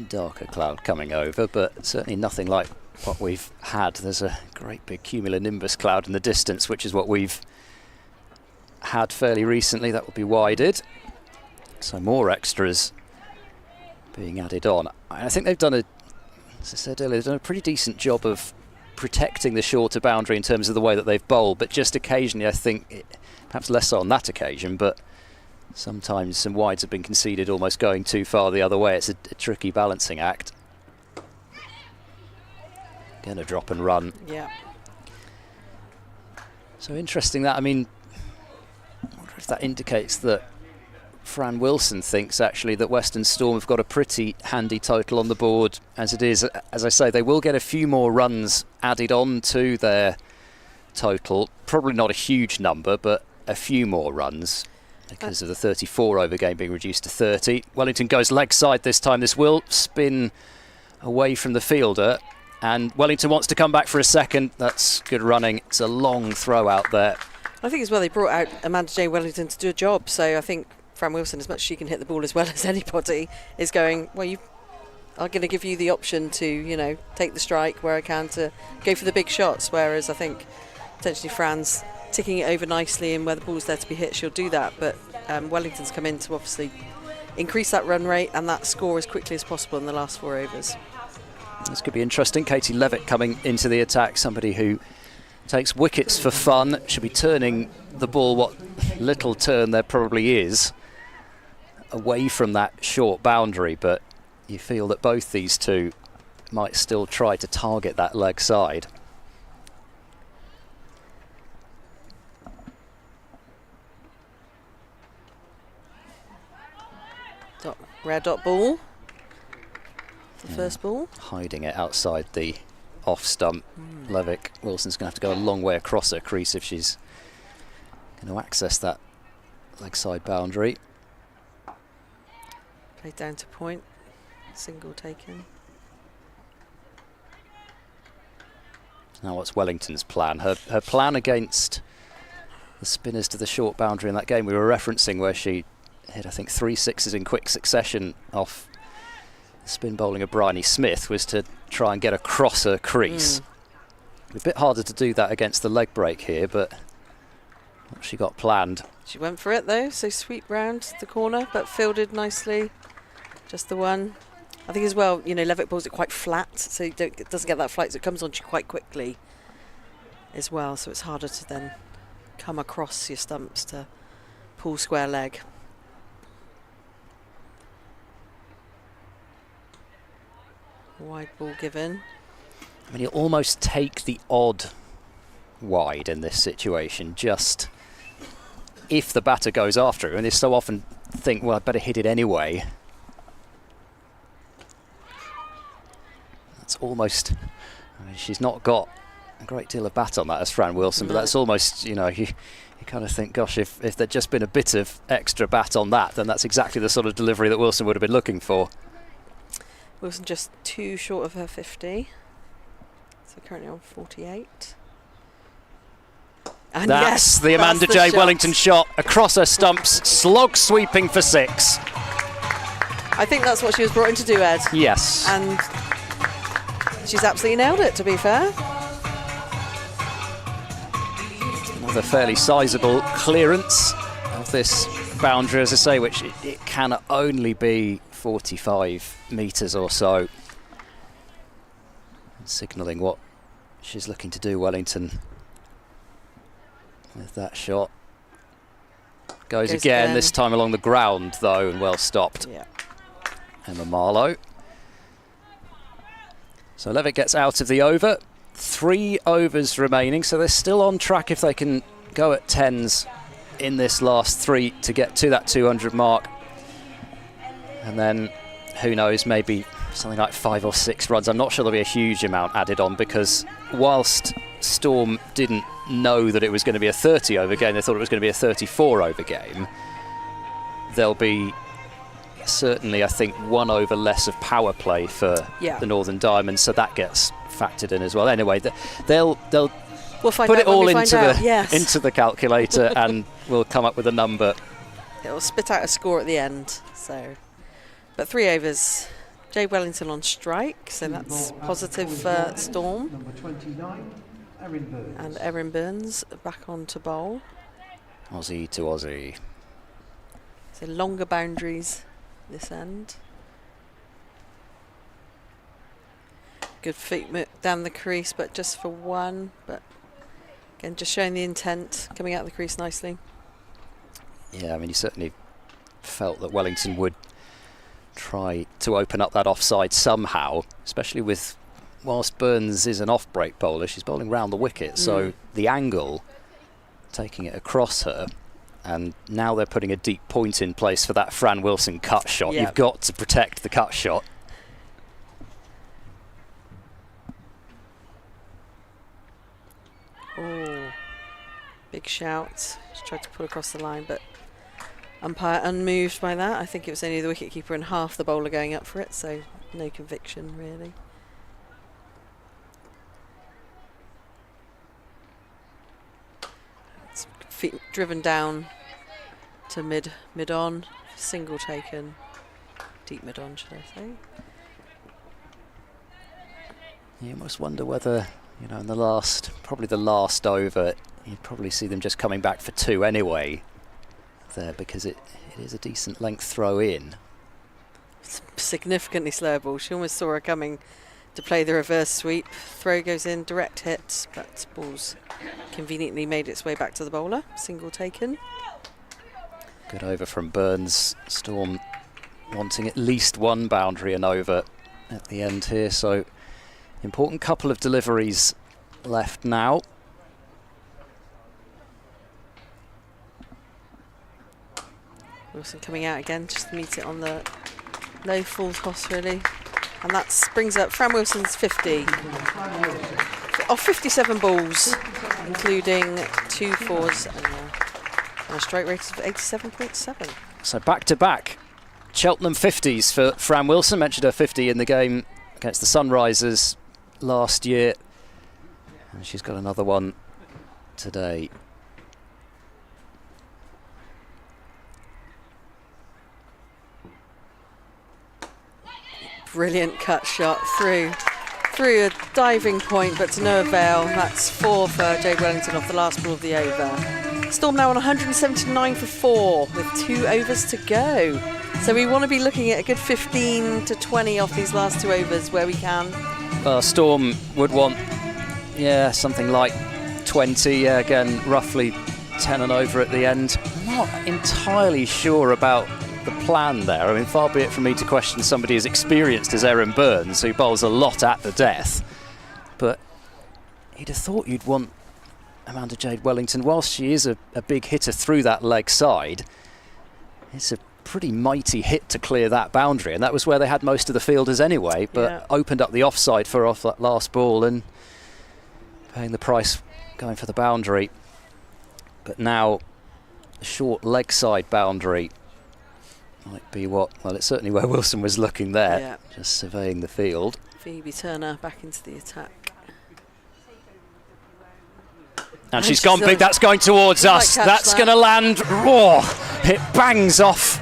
darker cloud coming over, but certainly nothing like what we've had. There's a great big cumulonimbus cloud in the distance, which is what we've had fairly recently. That will be wided, so more extras being added on. I think they've done as I said earlier, they've done a pretty decent job of protecting the shorter boundary in terms of the way that they've bowled, but just occasionally, I think, perhaps less so on that occasion, but sometimes some wides have been conceded almost going too far the other way. It's a tricky balancing act. Going to drop and run. Yeah. So interesting that, I mean, I wonder if that indicates that Fran Wilson thinks actually that Western Storm have got a pretty handy total on the board as it is. As I say, they will get a few more runs added on to their total. Probably not a huge number, but a few more runs because of the 34 over game being reduced to 30. Wellington goes leg side this time. This will spin away from the fielder, and Wellington wants to come back for a second. That's good running. It's a long throw out there. I think as well they brought out Amanda J. Wellington to do a job, so I think Fran Wilson, as much as she can hit the ball as well as anybody, is going, well, you are going to give you the option to, you know, take the strike where I can, to go for the big shots, whereas I think potentially Fran's ticking it over nicely, and where the ball's there to be hit, she'll do that, but Wellington's come in to obviously increase that run rate and that score as quickly as possible in the last 4 overs. This could be interesting. Katie Levitt coming into the attack, somebody who takes wickets for fun, should be turning the ball, what little turn there probably is, away from that short boundary, but you feel that both these two might still try to target that leg side. Rare dot ball. The first ball. Hiding it outside the off stump. Levick, Wilson's going to have to go a long way across her crease if she's going to access that leg side boundary. Played down to point. Single taken. Now what's Wellington's plan? Her plan against the spinners to the short boundary in that game we were referencing, where she hit, I think, 3 sixes in quick succession off spin bowling of Bryony Smith was to try and get across her crease. A bit harder to do that against the leg break here, but what she got planned. She went for it though, so sweep round the corner, but fielded nicely. Just the one. I think as well, you know, Levitt bowls it quite flat, so it doesn't get that flight, so it comes on to you quite quickly as well, so it's harder to then come across your stumps to pull square leg. Wide ball given. I mean, you almost take the odd wide in this situation, just if the batter goes after it, and they so often think, well, I'd better hit it anyway. That's almost, I mean, she's not got a great deal of bat on that as Fran Wilson, but that's almost, you know, you kind of think, gosh, if there'd just been a bit of extra bat on that, then that's exactly the sort of delivery that Wilson would have been looking for. Wilson just 2 short of her 50. So currently on 48. And that's yes, the Amanda that's J. shot. Wellington shot across her stumps, slog sweeping for 6. I think that's what she was brought in to do, Ed. Yes. And she's absolutely nailed it, to be fair. Another fairly sizable clearance of this boundary, as I say, which it can only be 45 metres or so. Signalling what she's looking to do, Wellington, with that shot. Goes again, this time along the ground though, and well stopped. Yeah. Emma Marlowe. So Levitt gets out of the over. 3 overs remaining, so they're still on track if they can go at 10s in this last 3 to get to that 200 mark. And then, who knows, maybe something like 5 or 6 runs. I'm not sure there'll be a huge amount added on, because whilst Storm didn't know that it was going to be a 30 over game, they thought it was going to be a 34 over game, there'll be certainly, I think, 1 over less of power play for the Northern Diamonds, so that gets factored in as well. Anyway, they'll we'll put it all into into the calculator and we'll come up with a number. It'll spit out a score at the end. So, but 3 overs. Jay Wellington on strike, so that's positive for Storm. Number 29, Erin Burns. And Erin Burns back on to bowl. Aussie to Aussie. So longer boundaries this end. Good feet down the crease, but just for 1. But again, just showing the intent, coming out of the crease nicely. Yeah, I mean, you certainly felt that Wellington would try to open up that offside somehow, especially with, whilst Burns is an off-break bowler, she's bowling round the wicket, so the angle, taking it across her, and now they're putting a deep point in place for that Fran Wilson cut shot. You've got to protect the cut shot. Oh, big shout. Just tried to pull across the line, but umpire unmoved by that. I think it was only the wicketkeeper and half the bowler going up for it, so no conviction really. It's feet driven down to mid on, single taken, deep mid on, should I say? You almost wonder whether, you know, in probably the last over, you'd probably see them just coming back for 2 anyway there, because it is a decent length throw in. Significantly slower ball. She almost saw her coming to play the reverse sweep. Throw goes in, direct hit, but ball's conveniently made its way back to the bowler. Single taken. Good over from Burns. Storm wanting at least 1 boundary and over at the end here, so important couple of deliveries left now. Wilson coming out again, just to meet it on the low full toss really. And that brings up Fran Wilson's 50. Of 57 balls, including 2 fours and a strike rate of 87.7. So back-to-back Cheltenham 50s for Fran Wilson. Mentioned her 50 in the game against the Sunrisers last year. And she's got another one today. brilliant cut shot through a diving point, but to no avail. That's 4 for Jade Wellington off the last ball of the over. Storm now on 179 for 4 with 2 overs to go. So we want to be looking at a good 15 to 20 off these last 2 overs where we can. Storm would want, something like 20. Again, roughly 10 and over at the end. I'm not entirely sure about the plan there. I mean, far be it from me to question somebody as experienced as Erin Burns, who bowls a lot at the death. But you'd have thought you'd want Amanda Jade Wellington, whilst she is a big hitter through that leg side, it's a pretty mighty hit to clear that boundary, and that was where they had most of the fielders anyway, but opened up the offside for off that last ball and paying the price going for the boundary. But now a short leg side boundary might be it's certainly where Wilson was looking there, just surveying the field. Phoebe Turner back into the attack. And she's gone big, that's going towards us. That's going to land raw. It bangs off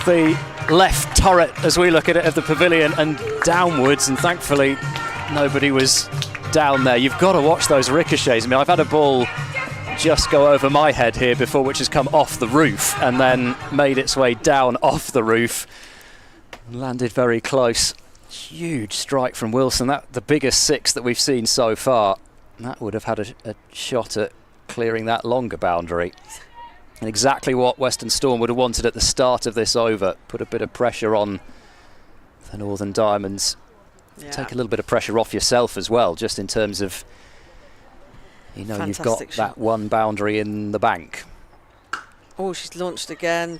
the left turret as we look at it of the pavilion and downwards, and thankfully nobody was down there. You've got to watch those ricochets. I mean, I've had a ball just go over my head here before, which has come off the roof and then made its way down off the roof. Landed very close. Huge strike from Wilson. That the biggest 6 that we've seen so far. That would have had a shot at clearing that longer boundary. And exactly what Western Storm would have wanted at the start of this over. Put a bit of pressure on the Northern Diamonds. Take a little bit of pressure off yourself as well, just in terms of, you've got that one boundary in the bank. Oh, she's launched again.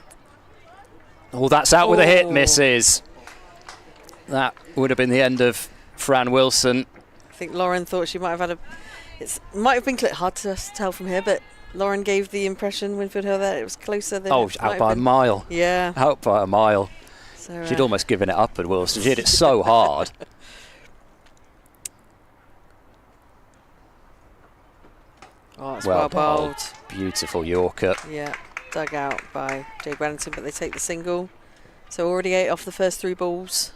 Oh, that's out with a hit, misses. That would have been the end of Fran Wilson. I think Lauren thought she might have had it might have been hard to tell from here, but Lauren gave the impression, Winfield Hill, that it was closer than out by a mile. Yeah. Out by a mile. So, she'd almost given it up at Wilson. She hit it so hard. Oh, it's well bowled. Beautiful Yorker. Yeah, dug out by Jade Wellington, but they take the single. So already 8 off the first 3 balls.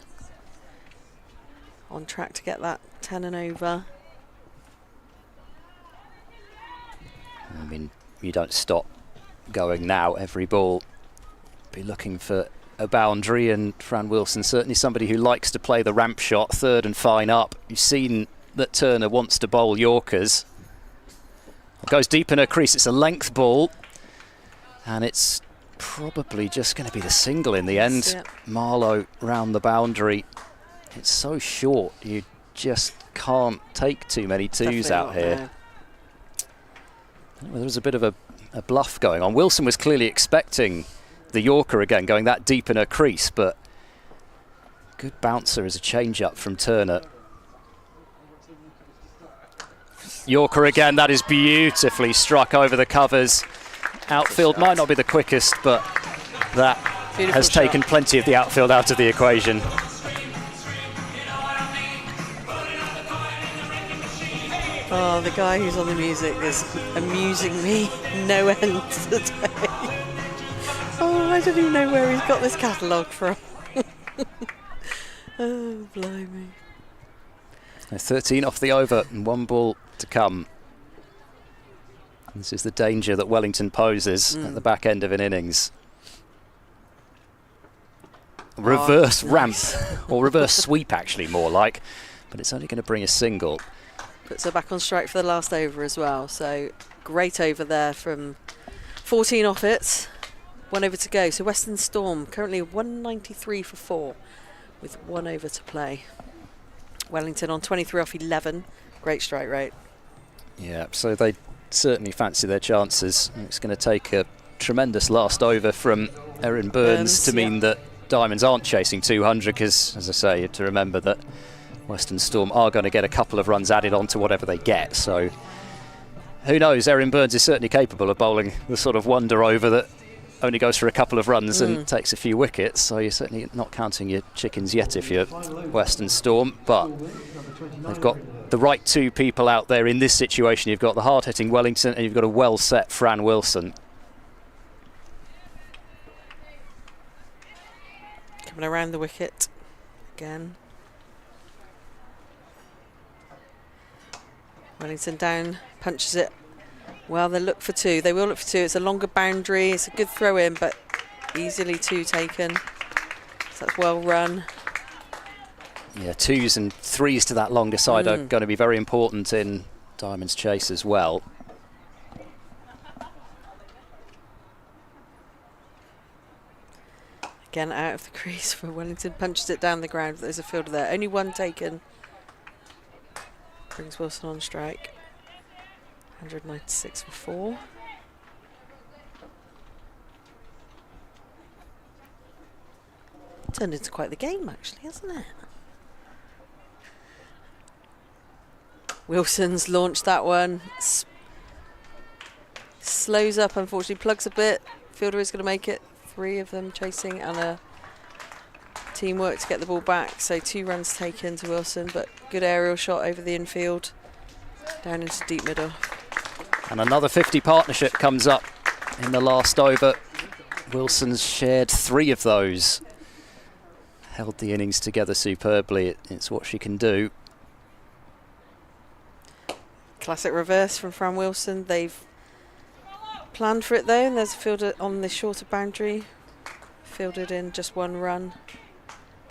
On track to get that 10 and over. I mean, you don't stop going now. Every ball be looking for a boundary, and Fran Wilson certainly somebody who likes to play the ramp shot, third and fine up. You've seen that Turner wants to bowl Yorkers. It goes deep in her crease. It's a length ball, and it's probably just going to be the single in the end. Yeah. Marlowe round the boundary. It's so short, you just can't take too many twos out here. Well, there was a bit of a bluff going on. Wilson was clearly expecting the Yorker again, going that deep in her crease, but good bouncer as a change-up from Turner. Yorker again, that is beautifully struck over the covers. Outfield might not be the quickest, but that has taken plenty of the outfield out of the equation. Oh, the guy who's on the music is amusing me no end today. Oh, I don't even know where he's got this catalogue from. Oh, blimey. 13 off the over and 1 ball to come. This is the danger that Wellington poses at the back end of an innings. Reverse ramp, or reverse sweep actually more like, but it's only going to bring a single. Puts her back on strike for the last over as well, so great over there from 14 off it. 1 over to go, so Western Storm currently 193 for 4 with 1 over to play. Wellington on 23 off 11, great strike rate. Yeah, so they certainly fancy their chances. It's going to take a tremendous last over from Erin Burns to mean that Diamonds aren't chasing 200, because, as I say, you have to remember that Western Storm are going to get a couple of runs added on to whatever they get. So who knows? Erin Burns is certainly capable of bowling the sort of wonder over that only goes for a couple of runs and takes a few wickets. So you're certainly not counting your chickens yet if you're Western Storm. But they've got the right 2 people out there in this situation. You've got the hard-hitting Wellington and you've got a well-set Fran Wilson. Coming around the wicket again. Wellington down, punches it. Well, they look for 2. They will look for 2. It's a longer boundary. It's a good throw in, but easily 2 taken. So that's well run. Yeah, 2s and 3s to that longer side are going to be very important in Diamond's chase as well. Again, out of the crease for Wellington. Punches it down the ground. There's a fielder there. Only 1 taken. Brings Wilson on strike. 196 for 4. Turned into quite the game, actually, hasn't it? Wilson's launched that one. Slows up, unfortunately, plugs a bit. Fielder is going to make it. 3 of them chasing and a teamwork to get the ball back. So 2 runs taken to Wilson, but good aerial shot over the infield. Down into deep middle. And another 50 partnership comes up in the last over. Wilson's shared 3 of those. Held the innings together superbly. It's what she can do. Classic reverse from Fran Wilson. They've planned for it though, and there's a fielder on the shorter boundary. Fielded in just 1 run.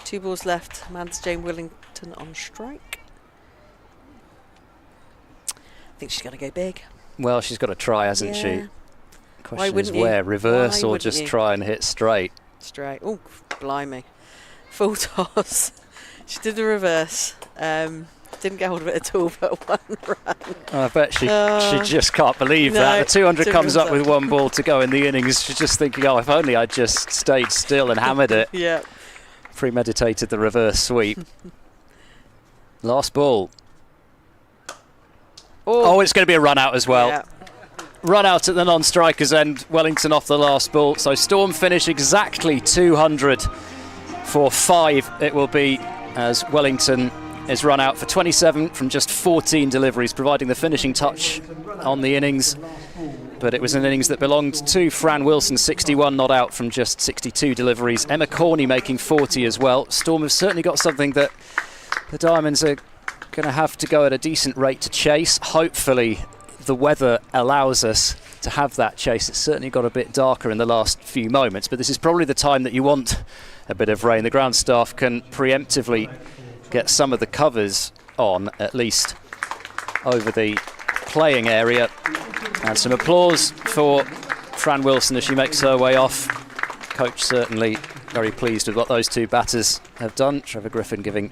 2 balls left. MATCHDAY Wellington on strike. I think she's going to go big. Well, she's got to try, hasn't she? Question is you? where, reverse Why or just you? try and hit straight? Straight. Oh, blimey. Full toss. She did the reverse. Didn't get hold of it at all, but 1 run. I bet she just can't believe that. The 200 comes up with 1 ball to go in the innings. She's just thinking, oh, if only I just stayed still and hammered it. Yeah. Premeditated the reverse sweep. Last ball. Oh, it's going to be a run out as well. Yeah. Run out at the non-striker's end. Wellington off the last ball. So Storm finish exactly 200 for 5 it will be, as Wellington is run out for 27 from just 14 deliveries, providing the finishing touch on the innings. But it was an innings that belonged to Fran Wilson, 61 not out from just 62 deliveries. Emma Corney making 40 as well. Storm have certainly got something that the Diamonds are going to have to go at a decent rate to chase. Hopefully the weather allows us to have that chase. It's certainly got a bit darker in the last few moments, but this is probably the time that you want a bit of rain. The ground staff can preemptively get some of the covers on, at least over the playing area. And some applause for Fran Wilson as she makes her way off. Coach certainly very pleased with what those 2 batters have done. Trevor Griffin giving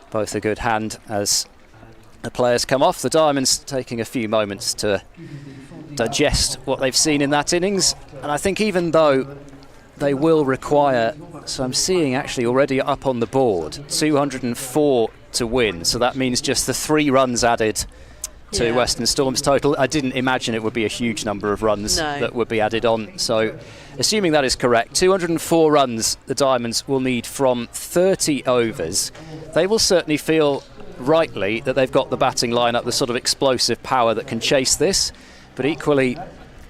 both a good hand as the players come off. The Diamonds taking a few moments to digest what they've seen in that innings. And I think even though they will require, so I'm seeing actually already up on the board, 204 to win. So that means just the 3 runs added to Western Storm's total. I didn't imagine it would be a huge number of runs that would be added on. So assuming that is correct, 204 runs the Diamonds will need from 30 overs. They will certainly feel rightly that they've got the batting lineup, the sort of explosive power that can chase this. But equally,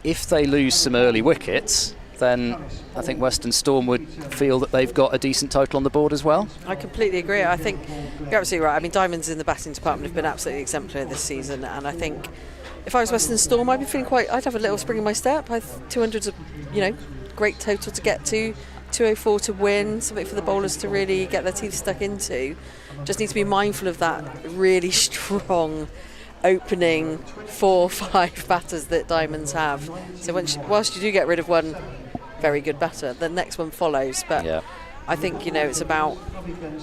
if they lose some early wickets, then I think Western Storm would feel that they've got a decent total on the board as well. I completely agree. I think you're absolutely right. I mean, Diamonds in the batting department have been absolutely exemplary this season, and I think if I was Western Storm, I'd be feeling I'd have a little spring in my step. 200's a great total to get to. 204 to win, something for the bowlers to really get their teeth stuck into. Just need to be mindful of that really strong opening 4 or 5 batters that Diamonds have. So whilst you do get rid of one very good batter, the next one follows. But I think it's about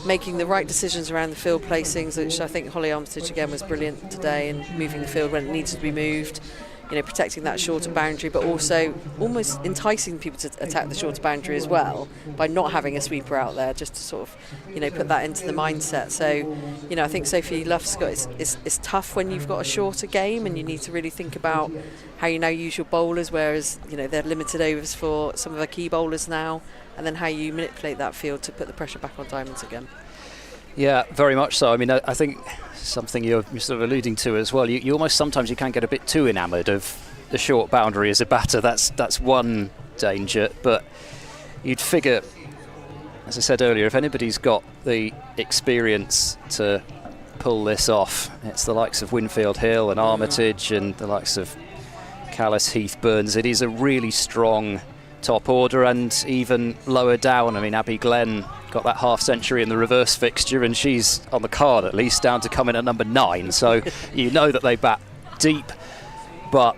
making the right decisions around the field placings, which I think Holly Armitage again was brilliant today in moving the field when it needed to be moved. Protecting that shorter boundary, but also almost enticing people to attack the shorter boundary as well by not having a sweeper out there, just to sort of, put that into the mindset. So, I think Sophie Luff's got it's tough when you've got a shorter game and you need to really think about how you now use your bowlers, whereas, they're limited overs for some of our key bowlers now, and then how you manipulate that field to put the pressure back on Diamonds again. Yeah, very much so. I mean, I think something you're sort of alluding to as well, you almost sometimes you can get a bit too enamoured of the short boundary as a batter. That's one danger, but you'd figure, as I said earlier, if anybody's got the experience to pull this off. It's the likes of Winfield Hill and Armitage and the likes of Callis, Heath, Burns. It is a really strong top order, and even lower down, I mean, Abby Glenn got that half century in the reverse fixture, and she's on the card at least, down to come in at number 9. So you know that they bat deep, but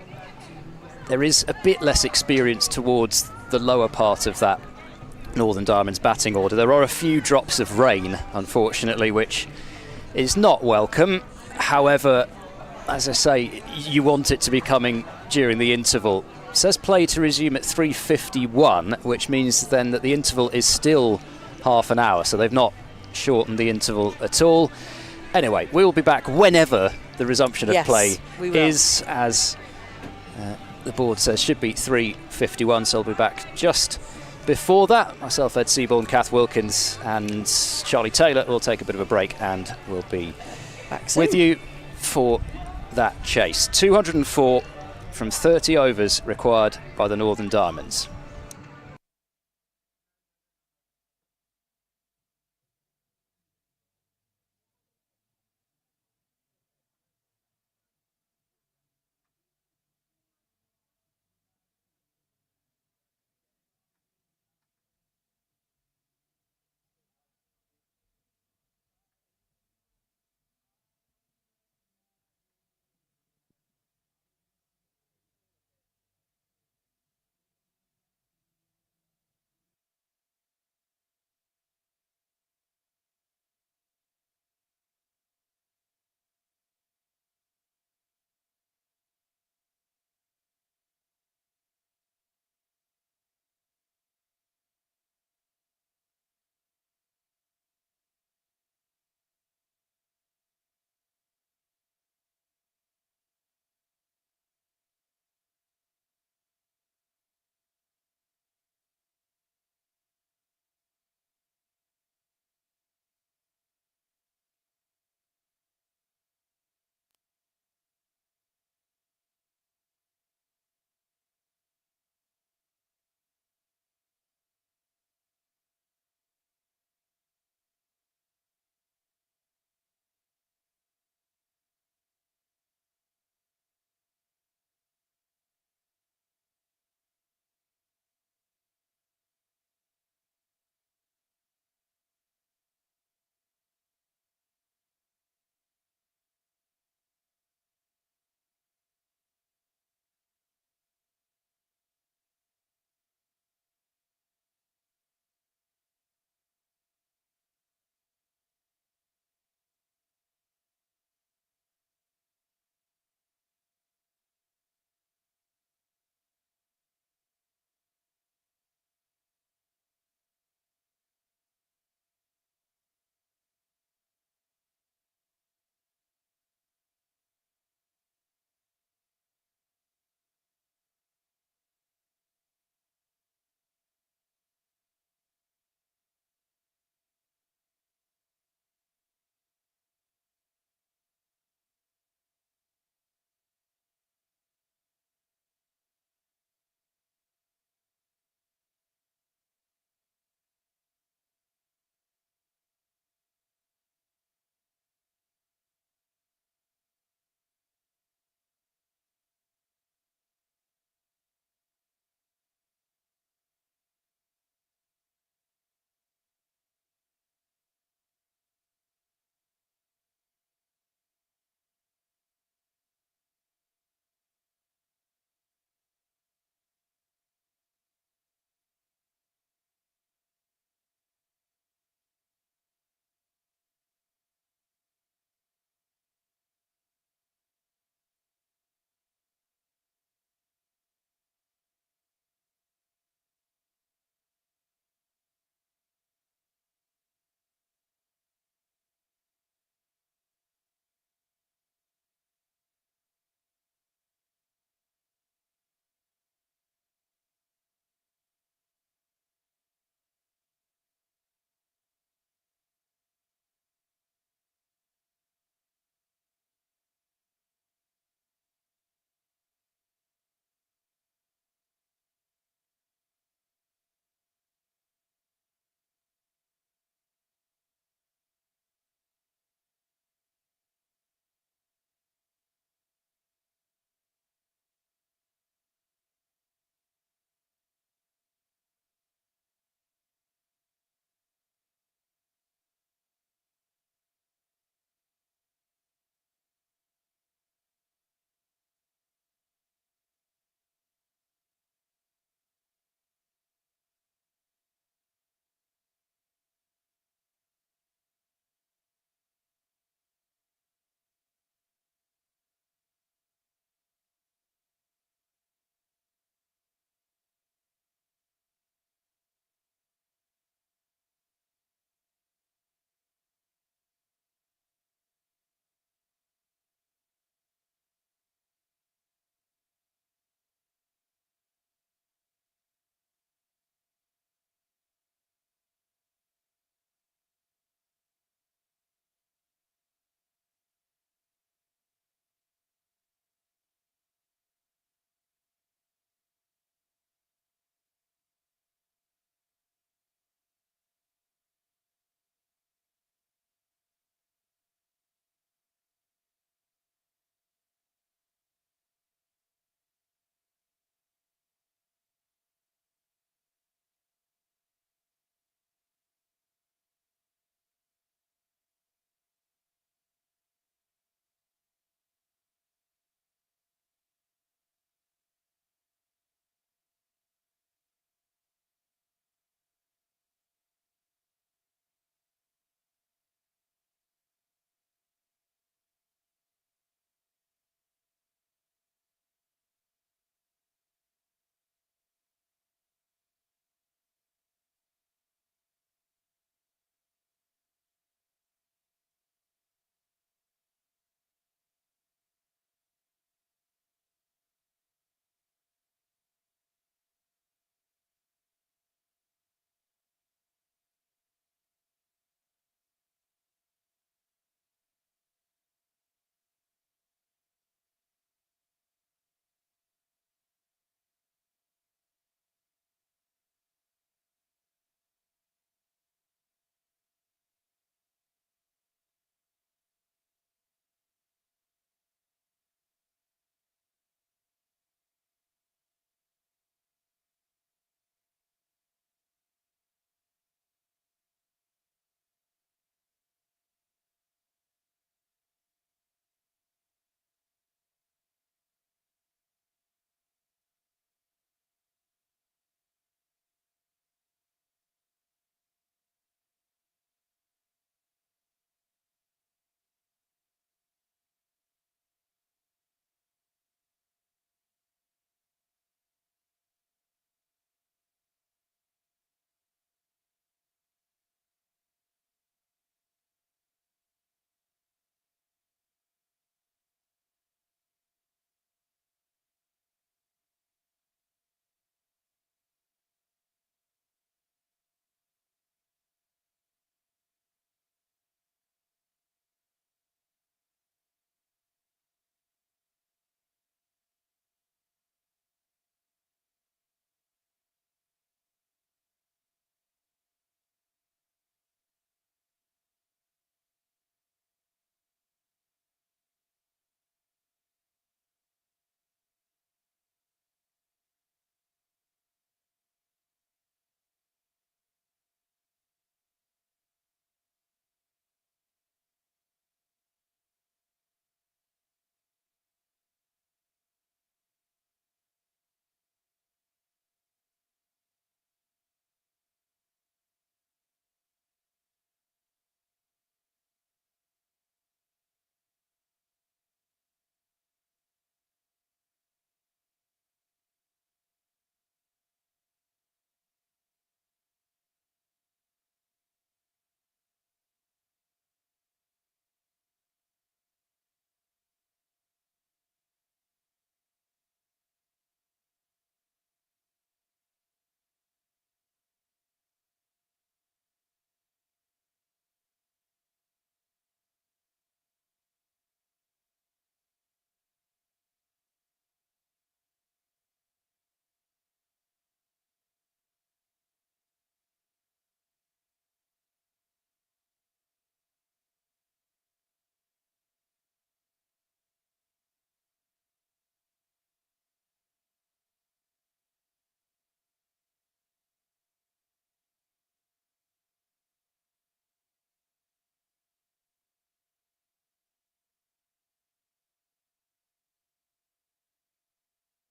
there is a bit less experience towards the lower part of that Northern Diamonds batting order. There are a few drops of rain, unfortunately, which is not welcome. However, as I say, you want it to be coming during the interval. It says play to resume at 3:51, which means then that the interval is still half an hour, so they've not shortened the interval at all. Anyway, we'll be back whenever the resumption of play is, as the board says should be 3:51, so I'll be back just before that. Myself, Ed Seaborn, Kath Wilkins and Charlie Taylor will take a bit of a break, and we'll be Back soon. with you for that chase. 204 from 30 overs required by the Northern Diamonds.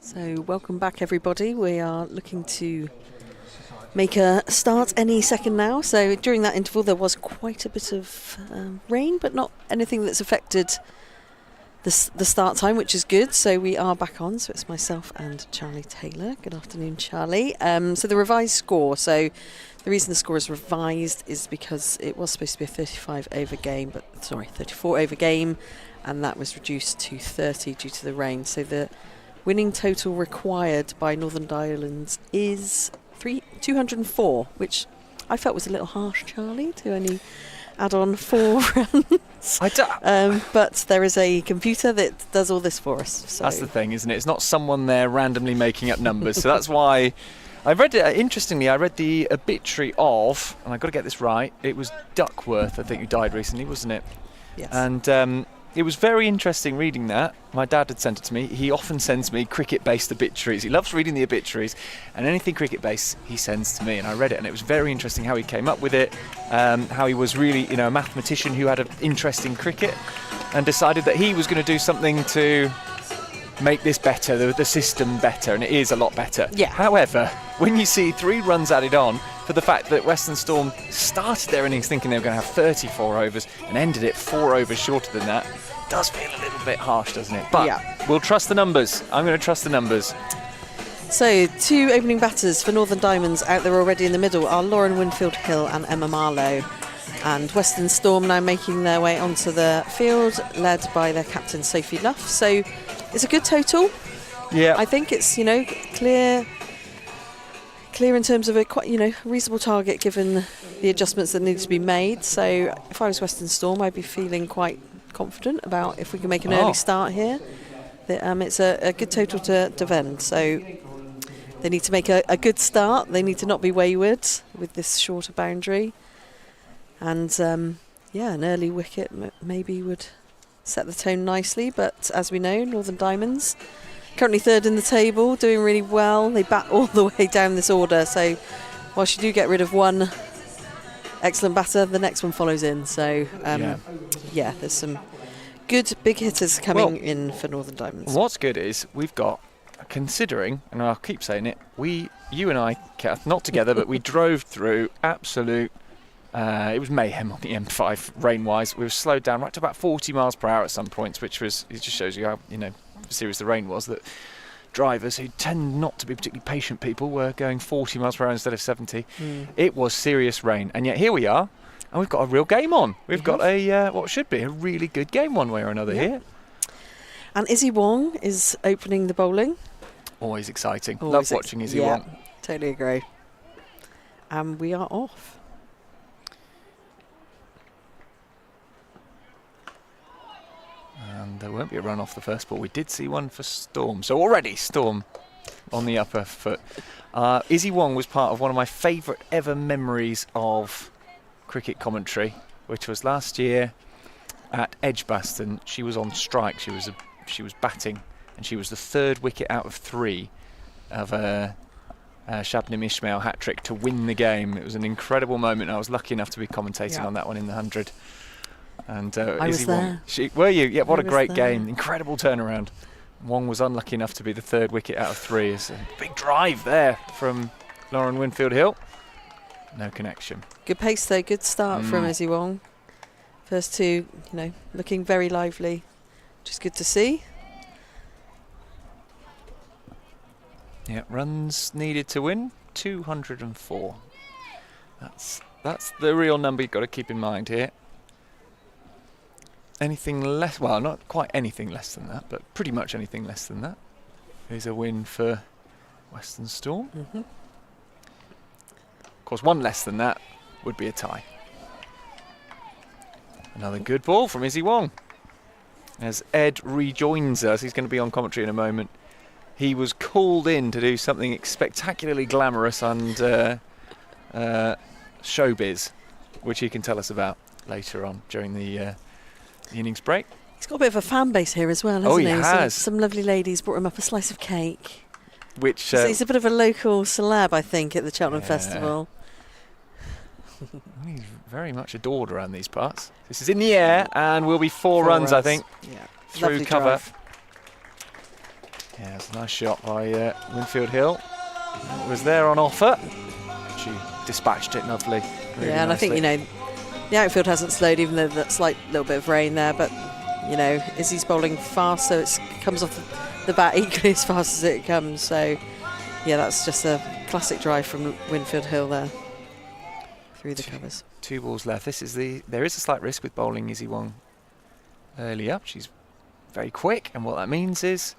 So welcome back, everybody. We are looking to make a start any second now. So during that interval there was quite a bit of rain, but not anything that's affected the start time, which is good. So we are back on. So it's myself and Charlie Taylor. Good afternoon, Charlie. So the revised score. So the reason the score is revised is because it was supposed to be a 34 over game, and that was reduced to 30 due to the rain. So the winning total required by Northern Diamonds is 204, which I felt was a little harsh, Charlie, to only add on 4 runs. But there is a computer that does all this for us. So. That's the thing, isn't it? It's not someone there randomly making up numbers. So that's why I read it. Interestingly, I read the obituary of, and I've got to get this right, it was Duckworth, I think, who died recently, wasn't it? Yes. And it was very interesting reading that. My dad had sent it to me. He often sends me cricket-based obituaries. He loves reading the obituaries, and anything cricket-based he sends to me. And I read it, and it was very interesting how he came up with it, how he was really, a mathematician who had an interest in cricket, and decided that he was going to do something to make this better, the system better, and it is a lot better. Yeah. However, when you see 3 runs added on for the fact that Western Storm started their innings thinking they were going to have 34 overs and ended it 4 overs shorter than that, it does feel a little bit harsh, doesn't it? But we'll trust the numbers. I'm going to trust the numbers. So 2 opening batters for Northern Diamonds out there already in the middle are Lauren Winfield-Hill and Emma Marlowe. And Western Storm now making their way onto the field, led by their captain Sophie Luff. So it's a good total. Yeah. I think it's, clear in terms of a quite, reasonable target given the adjustments that need to be made. So if I was Western Storm, I'd be feeling quite confident about if we can make an early start here. It's a good total to defend. So they need to make a good start. They need to not be wayward with this shorter boundary. And, an early wicket maybe would set the tone nicely. But as we know, Northern Diamonds, currently 3rd in the table, doing really well. They bat all the way down this order. So whilst you do get rid of one excellent batter, the next one follows in. So, there's some good big hitters coming in for Northern Diamonds. What's good is we've got, considering, and I'll keep saying it, you and I, Kath, not together, but we drove through absolute... it was mayhem on the M5 rain-wise. We were slowed down right to about 40 miles per hour at some points, which was, it just shows you how serious the rain was, that drivers who tend not to be particularly patient people were going 40 miles per hour instead of 70. It was serious rain, and yet here we are, and we've got a real game on. We've got a what should be a really good game one way or another here. And Izzy Wong is opening the bowling. Always exciting. Love watching Izzy Wong. Totally agree. And we are off. And there won't be a run off the first ball. We did see one for Storm. So already Storm on the upper foot. Izzy Wong was part of one of my favourite ever memories of cricket commentary, which was last year at Edgbaston. She was on strike. She was batting, and she was the 3rd wicket out of 3 of Shabnim Ismail hat-trick to win the game. It was an incredible moment. I was lucky enough to be commentating on that one in the 100. And I was there. Were you? Yeah, what a great game. Incredible turnaround. Wong was unlucky enough to be the 3rd wicket out of 3. It's a big drive there from Lauren Winfield-Hill. No connection. Good pace though, good start from Izzy Wong. First 2, looking very lively, which is good to see. Yeah, runs needed to win, 204. That's the real number you've got to keep in mind here. Anything less, well, not quite anything less than that, but pretty much anything less than that is a win for Western Storm. Of course, one less than that would be a tie. Another good ball from Izzy Wong. As Ed rejoins us, he's going to be on commentary in a moment. He was called in to do something spectacularly glamorous and showbiz, which he can tell us about later on during the innings break. He's got a bit of a fan base here as well, hasn't he? He has. Some lovely ladies brought him up a slice of cake. Which So he's a bit of a local celeb, I think, at the Cheltenham Festival. He's very much adored around these parts. This is in the air and will be 4 runs, I think, through Lovely cover. Drive. Yeah, it's a nice shot by Winfield Hill. It was there on offer. She dispatched it lovely. Really Yeah, and nicely. I think, you know, the outfield hasn't slowed, even though that slight little bit of rain there. But, you know, Izzy's bowling fast, so it comes off the bat equally as fast as it comes. So, yeah, that's just a classic drive from Winfield Hill there through the covers. 2 balls left. There is a slight risk with bowling Izzy Wong early up. She's very quick, and what that means is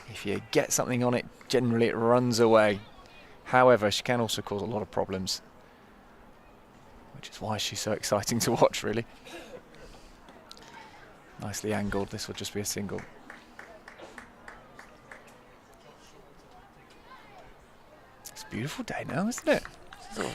if you get something on it, generally it runs away. However, she can also cause a lot of problems, which is why she's so exciting to watch, really. Nicely angled. This will just be a single. It's a beautiful day now, isn't it?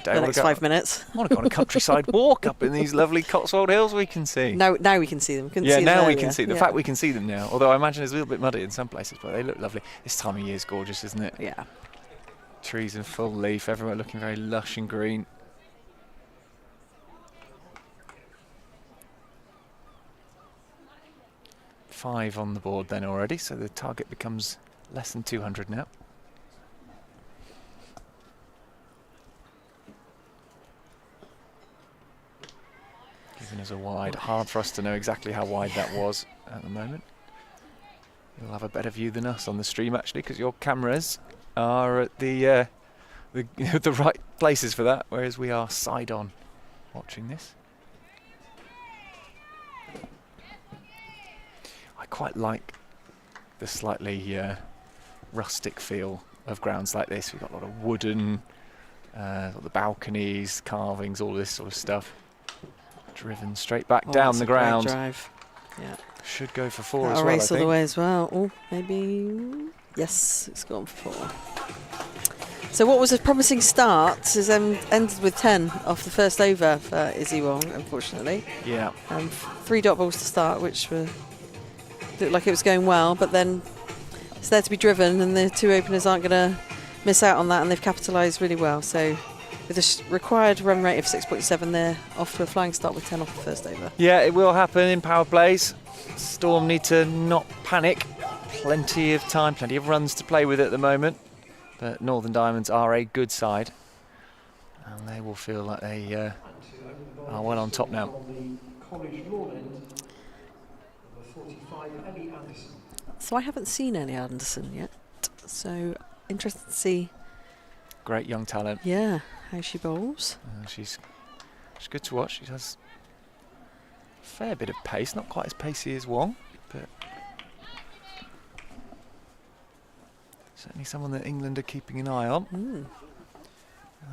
The next 5 minutes. I want to go on a countryside walk up in these lovely Cotswold Hills we can see. Now we can see them. Yeah, now we can see them. The fact we can see them now, although I imagine it's a little bit muddy in some places, but they look lovely. This time of year is gorgeous, isn't it? Yeah. Trees in full leaf, everywhere looking very lush and green. Five on the board then already, so the target becomes less than 200 now. Giving us a wide. Hard for us to know exactly how wide that was at the moment. You'll have a better view than us on the stream, actually, because your cameras are at the right places for that, whereas we are side on watching this. I quite like the slightly rustic feel of grounds like this. We've got a lot of wooden, the balconies, carvings, all this sort of stuff. Driven straight back down the ground. Drive. Yeah. Should go for 4 as That'll well. race all the way as well. Oh, maybe. Yes, it's gone for 4. So what was a promising start has ended with 10 off the first over for Izzy Wong, unfortunately. Yeah. 3 dot balls to start, which looked like it was going well, but then it's there to be driven, and the 2 openers aren't going to miss out on that, and they've capitalised really well. So with a required run rate of 6.7, they're off to a flying start with 10 off the first over. Yeah, it will happen in power plays. Storm need to not panic. Plenty of time, plenty of runs to play with at the moment. But Northern Diamonds are a good side, and they will feel like they are well on top now. So I haven't seen Ellie Anderson yet, so interested to see. Great young talent. Yeah, how she bowls. She's good to watch. She has a fair bit of pace, not quite as pacey as Wong, but certainly someone that England are keeping an eye on.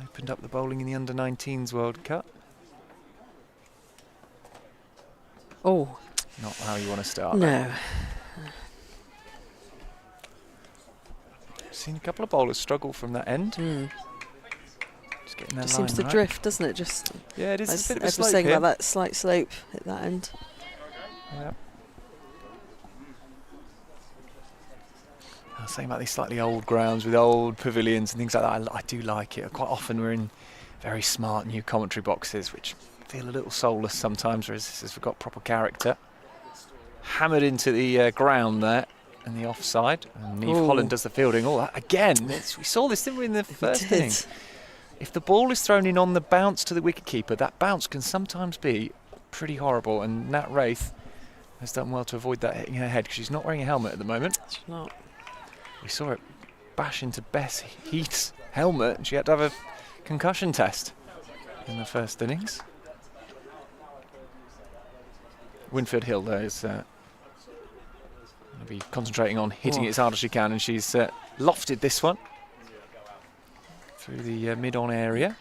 Opened up the bowling in the Under-19s World Cup. Oh. Not how you want to start. No. Seen a couple of bowlers struggle from that end. Just getting their Just line seems to right. drift, doesn't it? Just yeah, it is a bit of a as slope we're saying here. about that slight slope at that end. Yeah. I was saying about these slightly old grounds with old pavilions and things like that. I do like it. Quite often we're in very smart new commentary boxes, which feel a little soulless sometimes, whereas this has got proper character. Hammered into the ground there. And the offside, and Neve Holland does the fielding. All that again. We saw this, didn't we, in the first inning? If the ball is thrown in on the bounce to the wicketkeeper, that bounce can sometimes be pretty horrible. And Nat Wraith has done well to avoid that hitting her head because she's not wearing a helmet at the moment. She's not. We saw it bash into Bess Heath's helmet, and she had to have a concussion test in the first innings. Winfield Hill, though, is be concentrating on hitting it as hard as she can, and she's lofted this one through the mid-on area.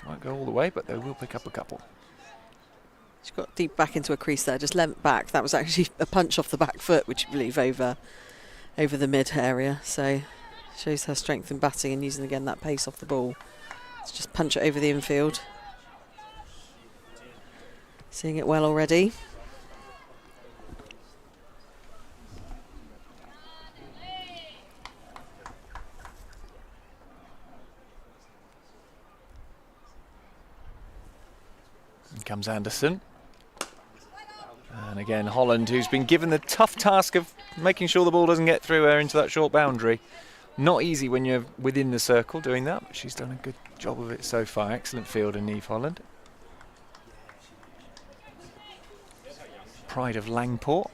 Won't go all the way, but they will pick up a couple. She got deep back into a crease there, just leant back. That was actually a punch off the back foot, which I believe over the mid area. So shows her strength in batting and using again that pace off the ball to just punch it over the infield. Seeing it well already. In comes Anderson. And again, Holland, who's been given the tough task of making sure the ball doesn't get through her into that short boundary. Not easy when you're within the circle doing that, but she's done a good job of it so far. Excellent field in Neve Holland. Pride of Langport.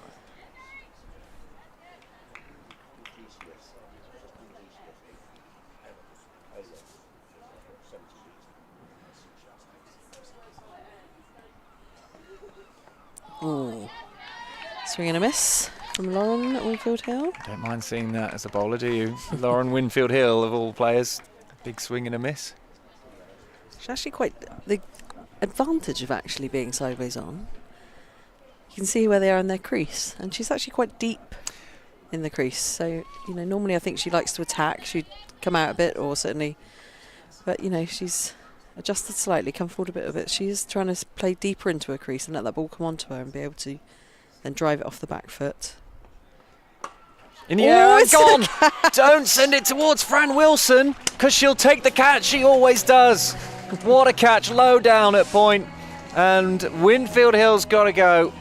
Ooh. Swing and a miss from Lauren Winfield Hill. Don't mind seeing that as a bowler, do you? Lauren Winfield Hill, of all players. Big swing and a miss. She's actually quite the advantage of actually being sideways on. You can see where they are in their crease, and she's actually quite deep in the crease. So, you know, normally I think she likes to attack. She'd come out a bit, or certainly, but you know, she's adjusted slightly, come forward a bit of it. She is trying to play deeper into her crease and let that ball come onto her and be able to then drive it off the back foot. In the air, and gone! Don't send it towards Fran Wilson, because she'll take the catch. She always does. What a catch, low down at point. And Winfield Hill's got to go.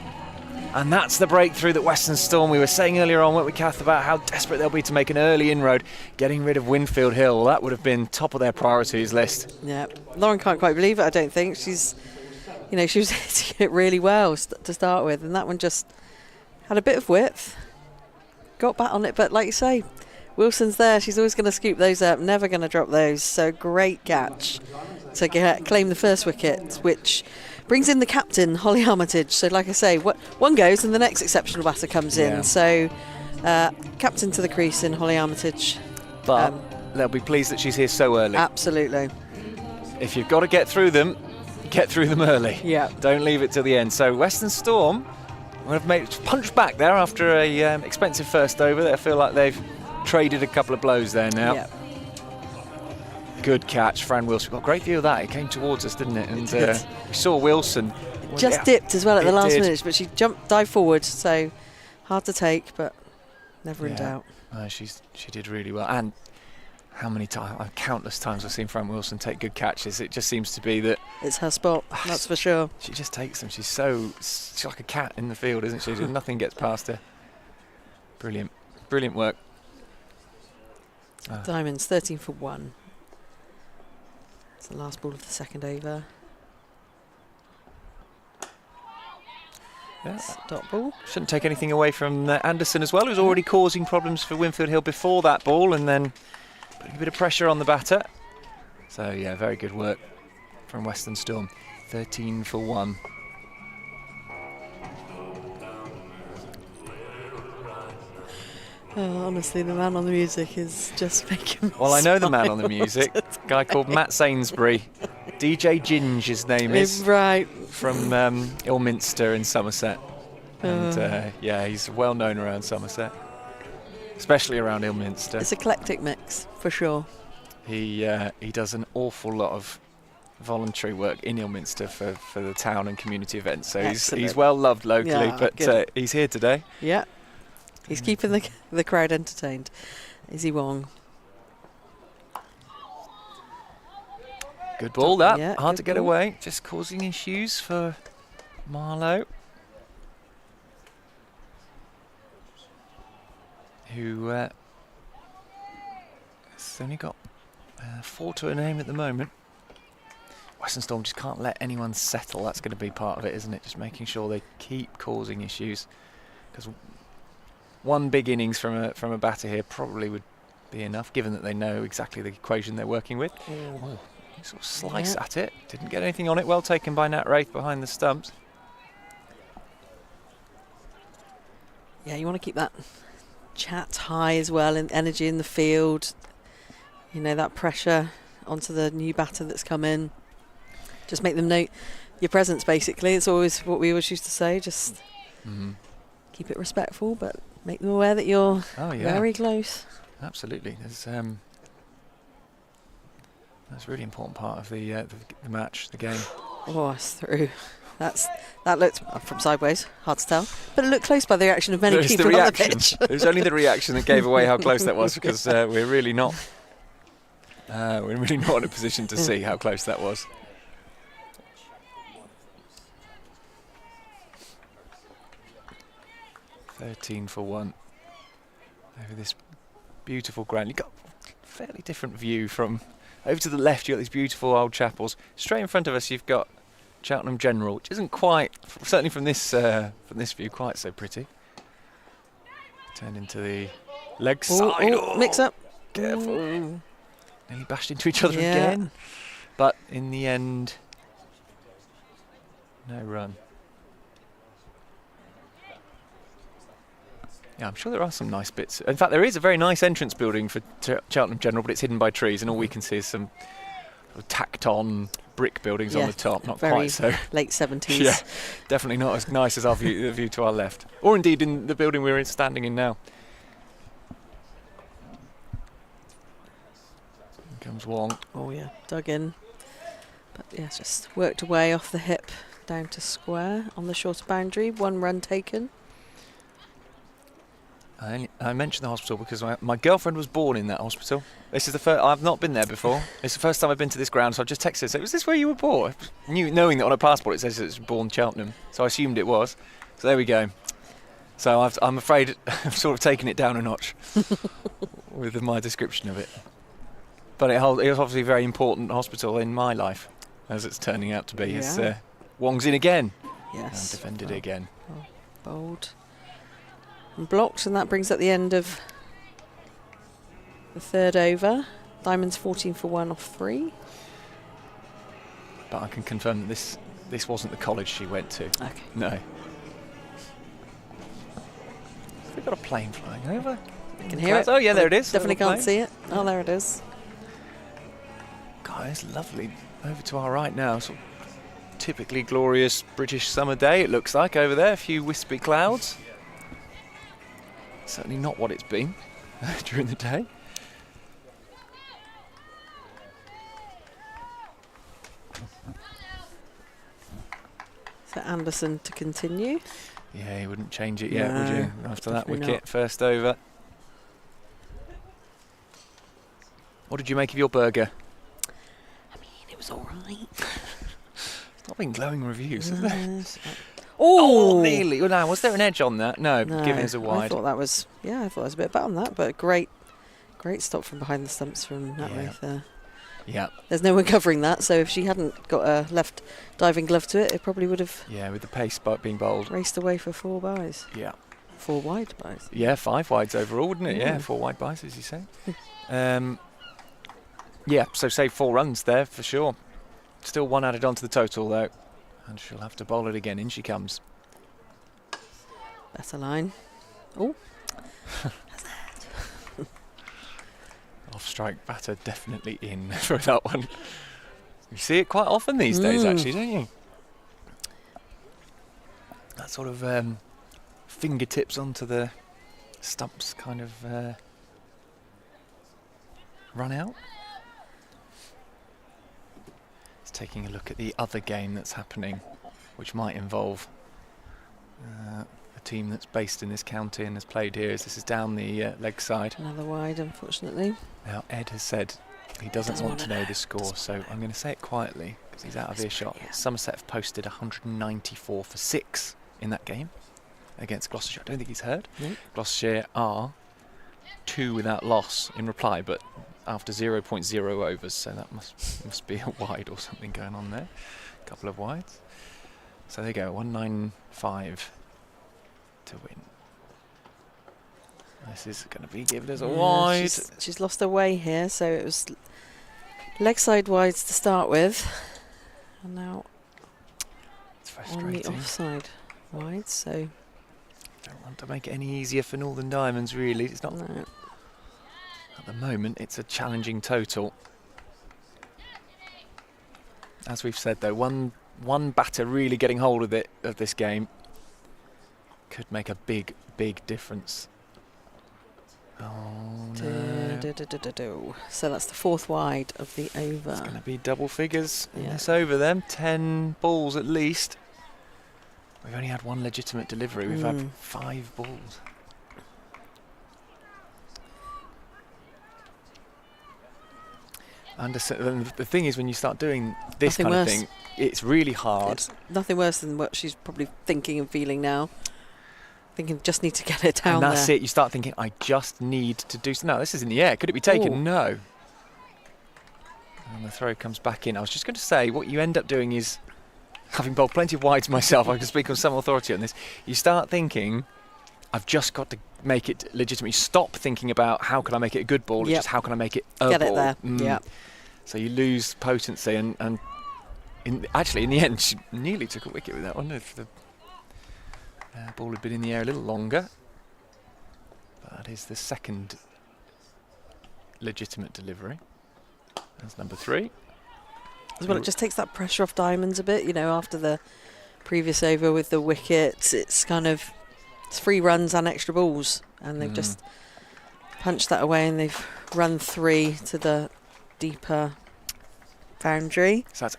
And that's the breakthrough that Western Storm, we were saying earlier on, weren't we, Kath, about how desperate they'll be to make an early inroad. Getting rid of Winfield Hill, that would have been top of their priorities list. Yeah, Lauren can't quite believe it, I don't think. She's, you know, she was hitting it really well to start with, and that one just had a bit of width. Got back on it, but like you say, Wilson's there. She's always going to scoop those up, never going to drop those. So great catch to claim the first wicket, which brings in the captain, Holly Armitage. So like I say, one goes and the next exceptional batter comes in. So captain to the crease in Holly Armitage. But they'll be pleased that she's here so early. Absolutely. If you've got to get through them early. Yeah. Don't leave it till the end. So Western Storm have made punch back there after a expensive first over. They feel like they've traded a couple of blows there now. Yeah. Good catch, Fran Wilson. Got a great view of that. It came towards us, didn't it? And we saw Wilson. Just dipped as well at the last minute, but she dived forward, so hard to take, but never in doubt. She did really well. And how many times, countless times I've seen Fran Wilson take good catches. It just seems to be that it's her spot, that's for sure. She just takes them. She's like a cat in the field, isn't she? Nothing gets past her. Brilliant work. Diamonds 13 for 1. It's the last ball of the second over. Yeah. Dot ball. Shouldn't take anything away from Anderson as well, who's already causing problems for Winfield Hill before that ball, and then putting a bit of pressure on the batter. So yeah, very good work from Western Storm. 13 for 1. Oh, honestly, the man on the music is just making me Well, I know the man smile. on the music, a guy called Matt Sainsbury. DJ Ginge, his name is. Right. From Ilminster in Somerset. And yeah, he's well known around Somerset, especially around Ilminster. It's eclectic mix, for sure. He does an awful lot of voluntary work in Ilminster for the town and community events. So he's well loved locally, but he's here today. Yeah. He's keeping the crowd entertained. Izzy Wong. Good ball, that. Yeah, hard to get ball. away. Just causing issues for Marlowe, who has only got 4 to her name at the moment. Western Storm just can't let anyone settle. That's going to be part of it, isn't it? Just making sure they keep causing issues, because one big innings from a batter here probably would be enough, given that they know exactly the equation they're working with. Oh, sort of slice at it. Didn't get anything on it. Well taken by Nat Wraith behind the stumps. Yeah, you want to keep that chat high as well, and energy in the field. You know, that pressure onto the new batter that's come in. Just make them know your presence, basically. It's always what we always used to say. Just keep it respectful, but make them aware that you're very close. Absolutely. That's a really important part of the match, the game. Oh, it's through. That looked from sideways, hard to tell, but it looked close by the reaction of many people on the pitch. It was only the reaction that gave away how close that was, because we're really not in a position to see how close that was. .13 for 1. over this beautiful ground. You've got a fairly different view from over to the left. You've got these beautiful old chapels. Straight in front of us, you've got Cheltenham General, which isn't quite, certainly from this view, quite so pretty. Turned into the leg side. Mix up. Careful. Ooh. Nearly bashed into each other Yeah. again. But in the end, no run. Yeah, I'm sure there are some nice bits. In fact, there is a very nice entrance building for Cheltenham General, but it's hidden by trees, and all we can see is some sort of tacked-on brick buildings on the top. Not very quite so. late 70s. Yeah, definitely not as nice as our view, the view to our left, or indeed in the building we're standing in now. Here comes Wong. Oh yeah, dug in. But yeah, it's just worked away off the hip down to square on the shorter boundary. 1 run taken. I mentioned the hospital because my girlfriend was born in that hospital. This is the first. I've not been there before. It's the first time I've been to this ground, so I just texted her. Said, "Was this where you were born?" Knowing that on a passport it says it's born Cheltenham, so I assumed it was. So there we go. So I'm afraid I've sort of taken it down a notch with my description of it. But it was obviously a very important hospital in my life, as it's turning out to be. Yeah. It's Wong's in again. Yes. And defended it again. Oh, bold. And blocked, and that brings up the end of the 3rd over. Diamonds 14 for 1 off 3. But I can confirm that this wasn't the college she went to. Okay. No. We've got a plane flying over. You can hear it. Oh yeah, there it is. Definitely Little can't plane. see it. Oh, there it is. God, it's lovely. Over to our right now. Sort of typically glorious British summer day, it looks like over there. A few wispy clouds. Certainly not what it's been during the day. So Anderson to continue. Yeah, you wouldn't change it yet, would No, you? After that definitely wicket, not. first over. What did you make of your burger? I mean, it was all right. It's not been glowing reviews, has it? Oh, nearly. Well, now, was there an edge on that? No, giving us a I wide. thought that was, I thought it was a bit better on that, but great stop from behind the stumps from Nat Yeah. Wraith there. Yeah, There's no one covering that, so if she hadn't got a left diving glove to it, it probably would have yeah, with the pace being bowled. raced away for 4 byes. Yeah. 4 wide byes. Yeah, 5 wides overall, wouldn't it? Yeah, Mm. 4 wide byes, as you say. Yeah, so save 4 runs there for sure. Still 1 added onto the total though, and she'll have to bowl it again. In she comes. Better line. Oh, Off strike batter definitely in for that one. You see it quite often these days, actually, don't you? That sort of fingertips onto the stumps kind of run out. It's taking a look at the other game that's happening, which might involve a team that's based in this county and has played here. As this is down the leg side. another wide, unfortunately. Now Ed has said he doesn't want to know the score, so I'm going to say it quietly because he's out of earshot. Yeah. Somerset have posted 194 for 6 in that game against Gloucestershire. I don't think he's heard. Nope. Gloucestershire are 2 without loss in reply, but after 0.0 overs, so that must be a wide or something going on there. A couple of wides. So there you go, 195 to win. This is going to be given as a wide. She's lost her way here, so it was leg side wides to start with, and now It's on the frustrating. offside wide. So Don't want to make it any easier for Northern Diamonds, really. It's not. no. At the moment, it's a challenging total. As we've said, though, one batter really getting hold of this game could make a big difference. Oh no! So that's the 4th wide of the over. It's going to be double figures in Yeah. this over. Then 10 balls at least. We've only had 1 legitimate delivery. We've had 5 balls. And the thing is, when you start doing this Nothing kind of worse. thing, it's really hard. It's nothing worse than what she's probably thinking and feeling now. thinking just need to get it down and that's there. it. You start thinking, I just need to do something. No, this is in the air. Could it be taken? Ooh. No. And the throw comes back in. I was just going to say, what you end up doing is, having bowled plenty of wides myself, I can speak on some authority on this, you start thinking, I've just got to make it legitimate. You stop thinking about how can I make it a good ball, it's just how can I make it a Get ball. it there, yeah. So you lose potency, and actually in the end she nearly took a wicket with that one if the ball had been in the air a little longer. But that is the second legitimate delivery. That's number 3. As well, it just takes that pressure off Diamonds a bit, you know, after the previous over with the wickets. It's kind of, it's 3 runs and extra balls, and they've just punched that away, and they've run 3 to the deeper boundary. So that's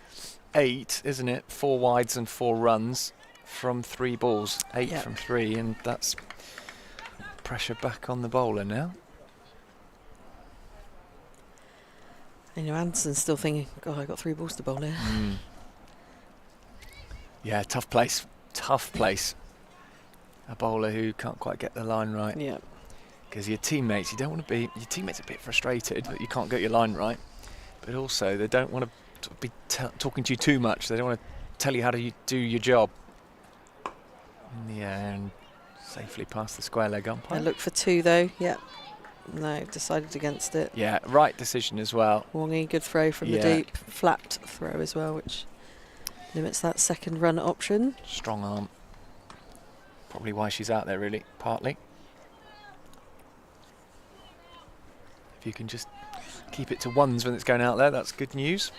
8, isn't it? 4 wides and 4 runs from 3 balls. 8 from 3, and that's pressure back on the bowler now. You know, Anderson's still thinking, God, I got 3 balls to bowl here. Yeah, tough place. Tough place. A bowler who can't quite get the line right. Yeah. Because your teammates, you don't want to be. Your teammates are a bit frustrated that you can't get your line right, but also they don't want to be talking to you too much. They don't want to tell you how to do your job. In the air and safely past the square leg umpire. I look for 2 though. Yeah. No, decided against it. Yeah, right decision as well. Wongy, good throw from the deep. Flat throw as well, which limits that second run option. Strong arm. Probably why she's out there, really, partly. If you can just keep it to 1s when it's going out there, that's good news.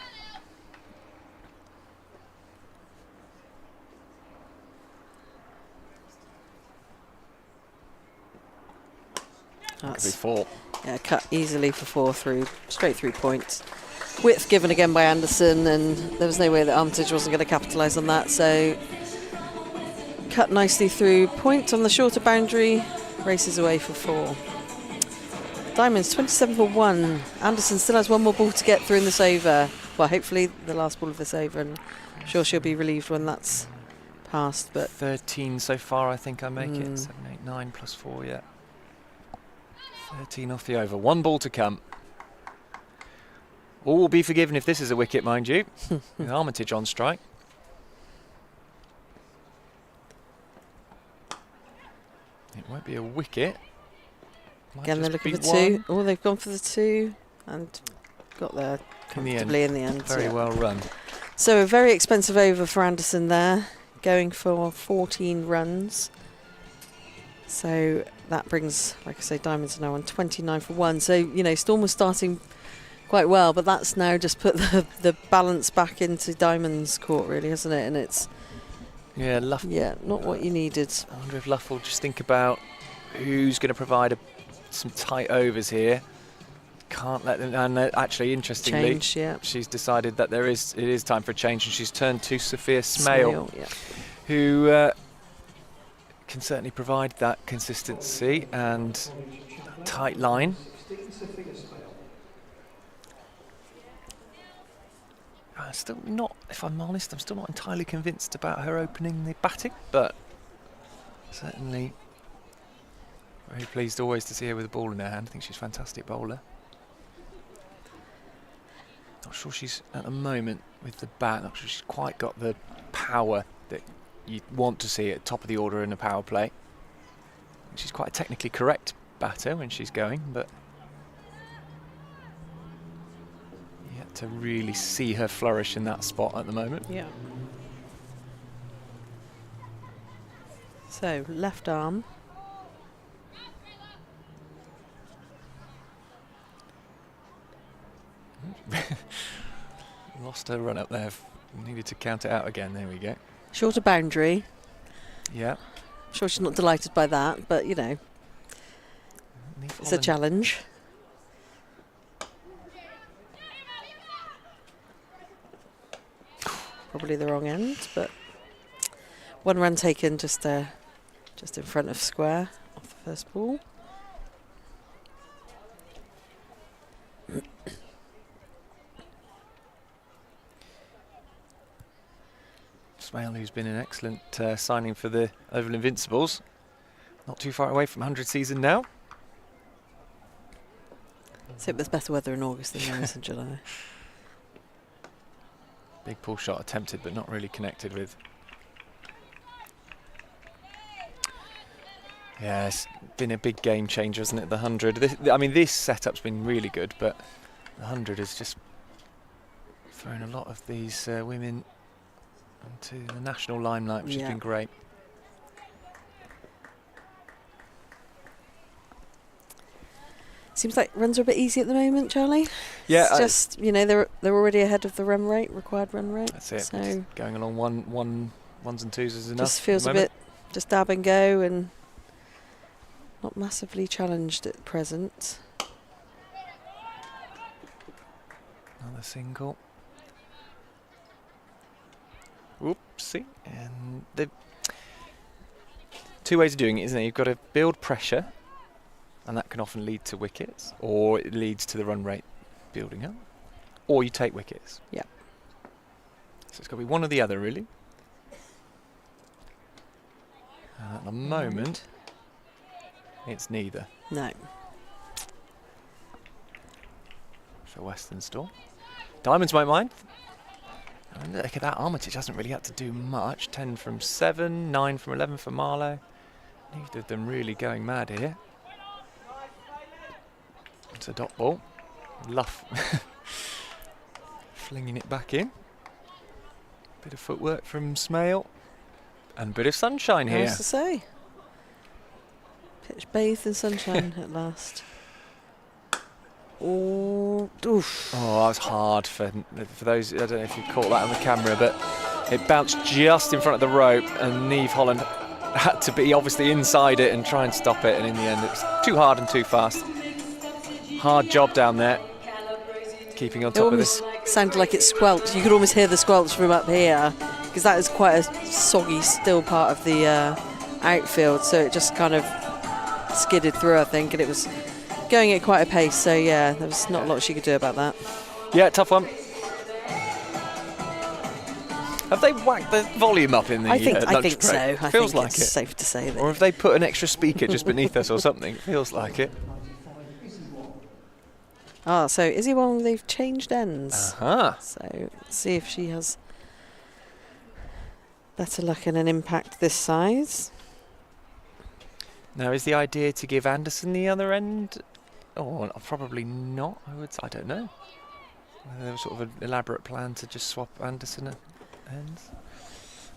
That's could be 4. Yeah, cut easily for 4 through, straight through point. Width given again by Anderson, and there was no way that Armitage wasn't going to capitalise on that, so cut nicely through point on the shorter boundary, races away for 4. Diamonds 27 for 1. Anderson still has 1 more ball to get through in this over. Well, hopefully the last ball of this over, and I'm sure she'll be relieved when that's passed. But 13 so far, I think I make it. 7, 8, 9 plus 4, yeah. 13 off the over. 1 ball to come. All will be forgiven if this is a wicket, mind you. With Armitage on strike. It won't be a wicket. Might again, they're just looking be for 2. 1. Oh, they've gone for the 2 and got there comfortably in the end. Very well run. So a very expensive over for Anderson there, going for 14 runs. So that brings, like I say, Diamonds are now on 29 for 1. So, you know, Storm was starting quite well, but that's now just put the balance back into Diamonds' court, really, hasn't it? And it's not what you needed. I wonder if Luff will just think about who's going to provide some tight overs here. Can't let them. And actually, interestingly, she's decided that it is time for a change, and she's turned to Sophia Smale, who can certainly provide that consistency and tight line. I'm still not, if I'm honest, I'm still not entirely convinced about her opening the batting, but certainly very pleased always to see her with a ball in her hand. I think she's a fantastic bowler. Not sure she's, at the moment, with the bat, not sure she's quite got the power that you want to see at top of the order in a power play. She's quite a technically correct batter when she's going, but yet to really see her flourish in that spot at the moment. Yeah. So, left arm. Lost her run up there. Needed to count it out again. There we go. Shorter boundary. Yeah. I'm sure she's not delighted by that, but, you know, it's a challenge. Probably the wrong end, but 1 run taken just in front of square off the first ball. Smale, who's been an excellent signing for the Oval Invincibles, Not too far away from 100 season now. So it was better weather in August than there is in July. Big pull shot attempted, but not really connected with. Yeah, it's been a big game changer, hasn't it? The 100. I mean, this setup's been really good, but the 100 has just thrown a lot of these women into the national limelight, which has been great. Seems like runs are a bit easy at the moment, Charlie. Yeah, it's just they're already ahead of the required run rate. That's it. So going along ones and twos is enough. Just feels a bit just dab and go and not massively challenged at present. Another single. Oopsie. And the two ways of doing it, isn't it? You've got to build pressure, and that can often lead to wickets, or it leads to the run rate building up, or you take wickets. Yeah. So it's got to be one or the other, really. And at the moment, it's neither. No. For Western Storm. Diamonds might mind. And look at that, Armitage hasn't really had to do much. 10 from 7, 9 from 11 for Marlowe. Neither of them really going mad here. It's a dot ball. Luff flinging it back in. Bit of footwork from Smale. And a bit of sunshine here. Nice to say. Pitch bathed in sunshine at last. Oh, oof. Oh, that was hard for those. I don't know if you caught that on the camera, but it bounced just in front of the rope, and Niamh Holland had to be obviously inside it and try and stop it. And in the end, it was too hard and too fast. Hard job down there, keeping on top of this. Sounded like it squelched. You could almost hear the squelch from up here, because that is quite a soggy, still part of the outfield. So it just kind of skidded through, I think, and it was going at quite a pace. So yeah, there was not a lot she could do about that. Yeah, tough one. Have they whacked the volume up in the I think lunch so. break? I Feels think like it's it. safe to say that. Or have they put an extra speaker just beneath us or something? It feels like it. Ah, so Izzy Wong, they've changed ends. Uh-huh. So let's see if she has better luck in an impact this size. Now, is the idea to give Anderson the other end? Oh, probably not. I don't know. There was sort of an elaborate plan to just swap Anderson ends,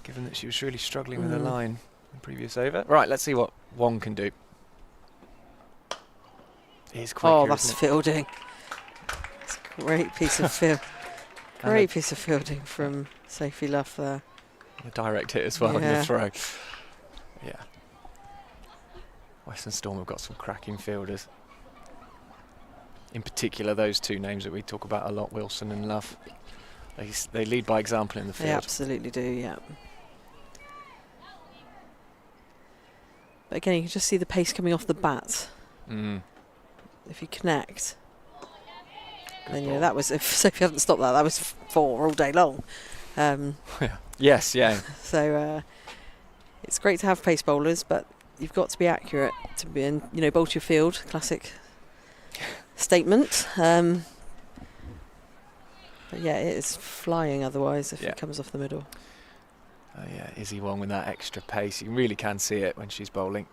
given that she was really struggling with the line in the previous over. Right, let's see what Wong can do. He's quicker, Oh, that's isn't it? fielding. It's a great piece of great piece of fielding from Sophie Luff there. A direct hit as well in the throw. Yeah. Western Storm have got some cracking fielders. In particular, those two names that we talk about a lot, Wilson and Love. They lead by example in the field. They absolutely do, yeah. But again, you can just see the pace coming off the bat. If you connect, then that was, if Sophie hadn't stopped that was 4 all day long. Yes, yeah. So it's great to have pace bowlers, but you've got to be accurate to be in, bowl to your field, classic statement. But yeah, it is flying otherwise if it comes off the middle. Oh yeah, Izzy Wong with that extra pace. You really can see it when she's bowling.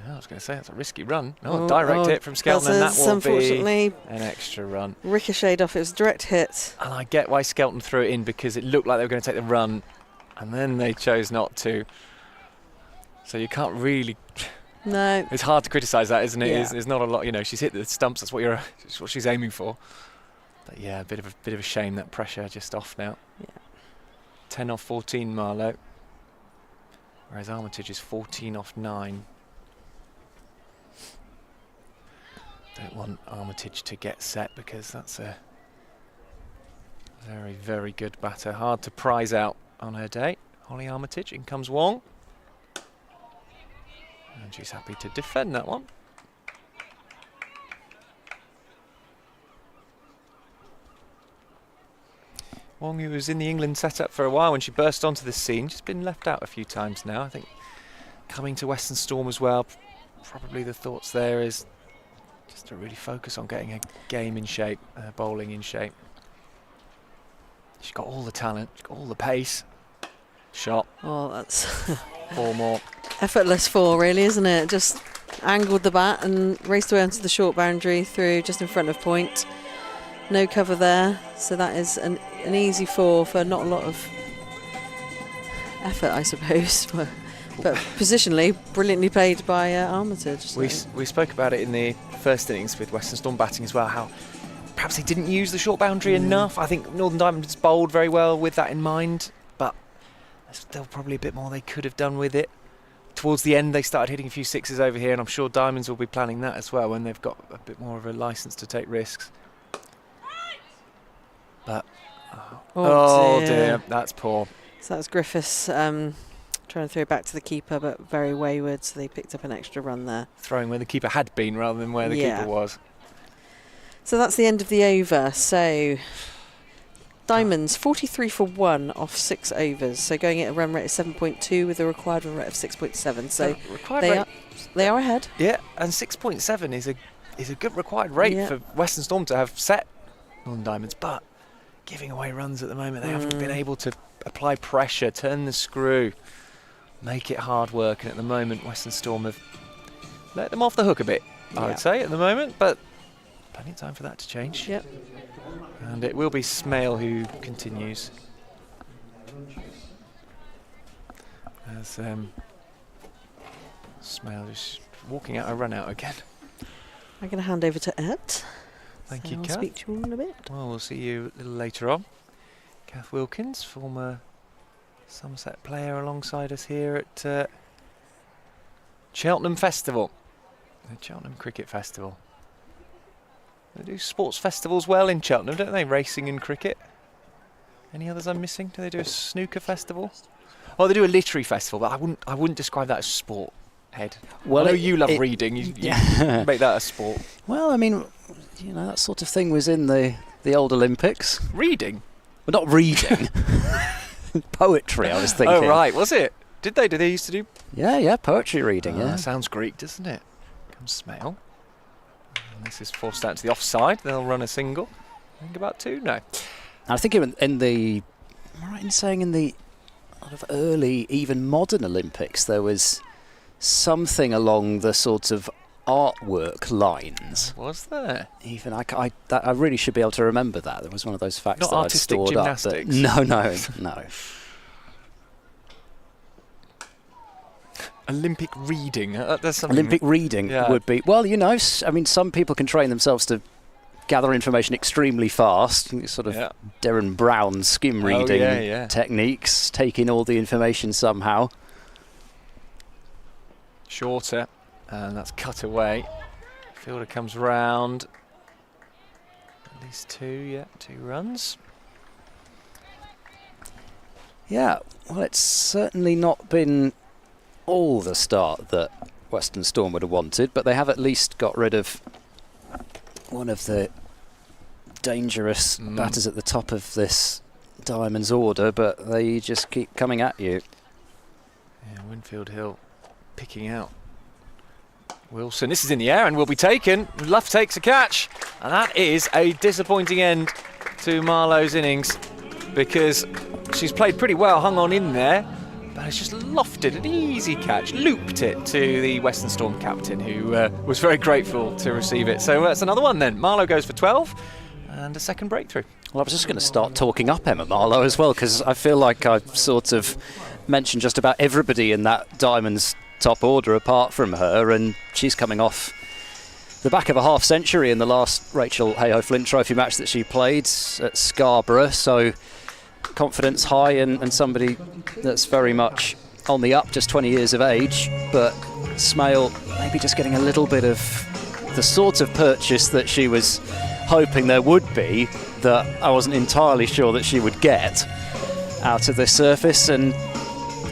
I was going to say, that's a risky run. Direct hit from Skelton, and that will be an extra run. Ricocheted off, it was a direct hit. And I get why Skelton threw it in, because it looked like they were going to take the run, and then they chose not to. So you can't really... No. It's hard to criticise that, isn't it? Yeah. There's not a lot, she's hit the stumps, that's what she's aiming for. But yeah, a bit of a shame, that pressure just off now. Yeah. 10 off 14 Marlowe, whereas Armitage is 14 off 9. Don't want Armitage to get set, because that's a very, very good batter. Hard to prize out on her day. Holly Armitage, in comes Wong. And she's happy to defend that one. Wong, who was in the England setup for a while when she burst onto the scene, she's been left out a few times now. I think coming to Western Storm as well, probably the thoughts there is just to really focus on getting her game in shape, bowling in shape. She's got all the talent, she's got all the pace. Shot. Oh, that's 4 more. effortless 4, really, isn't it? Just angled the bat and raced away onto the short boundary through just in front of point. No cover there, so that is an easy 4 for not a lot of effort, I suppose. But positionally, brilliantly played by Armitage. So. We spoke about it in the first innings with Western Storm batting as well, how perhaps they didn't use the short boundary enough. I think Northern Diamonds bowled very well with that in mind, but there's still probably a bit more they could have done with it. Towards the end, they started hitting a few sixes over here, and I'm sure Diamonds will be planning that as well when they've got a bit more of a licence to take risks. But oh dear, that's poor. So that was Griffiths trying to throw back to the keeper, but very wayward, so they picked up an extra run there. Throwing where the keeper had been rather than where the keeper was. So that's the end of the over. So Diamonds 43 for 1 off 6 overs. So going at a run rate of 7.2 with a required run rate of 6.7. So they are ahead. Yeah, and 6.7 is a good required rate for Western Storm to have set Northern Diamonds, but giving away runs at the moment. They haven't been able to apply pressure, turn the screw, make it hard work, and at the moment Western Storm have let them off the hook a bit, I would say, at the moment, but plenty of time for that to change. Yep. And it will be Smale who continues. As Smale is walking out a run out again. I'm going to hand over to Ed. Thank you, I'll Kath. speak to you in a bit. Well, we'll see you a little later on. Kath Wilkins, former Somerset player, alongside us here at Cheltenham Festival, the Cheltenham Cricket Festival. They do sports festivals well in Cheltenham, don't they? Racing and cricket. Any others I'm missing? Do they do a snooker festival? Oh, they do a literary festival, but I wouldn't describe that as sport. Ed. Well, I know you love reading. You make that a sport. Well, I mean, you know, that sort of thing was in the old Olympics. Reading? Well, not reading. Poetry, I was thinking. Oh, right. Was it? Did they? Did they used to do? Yeah, poetry reading, yeah. Sounds Greek, doesn't it? Comes Smale. And this is forced out to the offside. They'll run a single. I think about 2 now. I think in the, am I right in saying in the sort of early, even modern Olympics, there was something along the sort of artwork lines. Was there? Even I really should be able to remember that. There was one of those facts Not that I'd artistic stored gymnastics. up. No. Olympic reading. That's something. Olympic reading would be, well, you know, I mean, some people can train themselves to gather information extremely fast. Sort of Darren Brown skim reading techniques, taking all the information somehow. Shorter, and that's cut away. Fielder comes round. At least 2 runs. Yeah, well, it's certainly not been all the start that Western Storm would have wanted, but they have at least got rid of one of the dangerous batters at the top of this Diamonds order, but they just keep coming at you. Yeah, Winfield Hill picking out Wilson. This is in the air and will be taken. Luff takes a catch, and that is a disappointing end to Marlowe's innings, because she's played pretty well, hung on in there, but has just lofted an easy catch, looped it to the Western Storm captain, who was very grateful to receive it. So that's another one then. Marlowe goes for 12 and a second breakthrough. Well, I was just going to start talking up Emma Marlowe as well, because I feel like I've sort of mentioned just about everybody in that Diamonds top order apart from her, and she's coming off the back of a half century in the last Rachael Heyhoe Flint Trophy match that she played at Scarborough, so confidence high, and somebody that's very much on the up, just 20 years of age, but Smale maybe just getting a little bit of the sort of purchase that she was hoping there would be, that I wasn't entirely sure that she would get out of this surface, and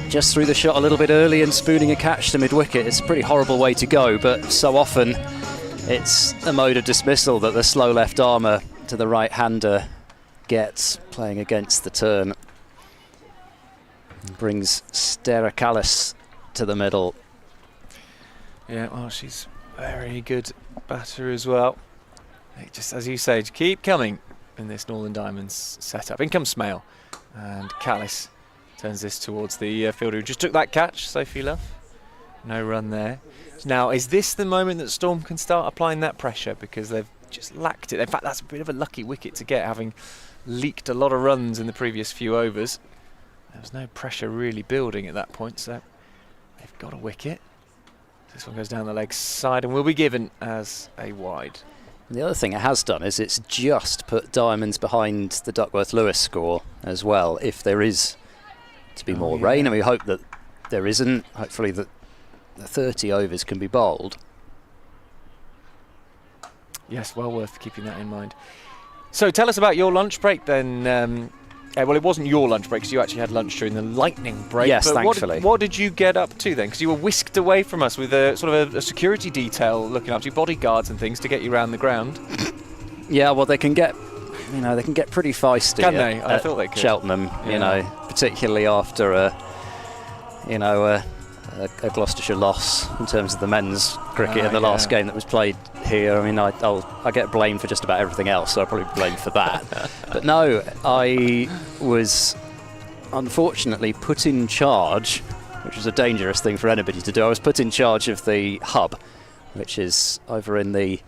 just threw the shot a little bit early and spooning a catch to mid-wicket. It's a pretty horrible way to go, but so often it's a mode of dismissal that the slow left armour to the right-hander gets playing against the turn. Brings Stera Callis to the middle. Yeah, well, she's very good batter as well. They just, as you say, keep coming in this Northern Diamonds setup. In comes Smale, and Callis turns this towards the fielder who just took that catch, Sophie Love. No run there. Now, is this the moment that Storm can start applying that pressure? Because they've just lacked it. In fact, that's a bit of a lucky wicket to get, having leaked a lot of runs in the previous few overs. There was no pressure really building at that point, so they've got a wicket. This one goes down the leg side and will be given as a wide. And the other thing it has done is it's just put Diamonds behind the Duckworth-Lewis score as well, if there is to be more rain, and we hope that there isn't. Hopefully that the 30 overs can be bowled. Yes, well worth keeping that in mind. So tell us about your lunch break then. Well, it wasn't your lunch break because you actually had lunch during the lightning break. Yes, but thankfully. What did you get up to then? Because you were whisked away from us with a sort of a security detail looking after you, bodyguards and things to get you around the ground. Yeah, well, they can get, they can get pretty feisty. Can they? I thought they could. Cheltenham, particularly after a Gloucestershire loss in terms of the men's cricket in the last game that was played here. I mean, I get blamed for just about everything else, so I'll probably be blamed for that. But no, I was unfortunately put in charge, which is a dangerous thing for anybody to do. I was put in charge of the hub, which is over in the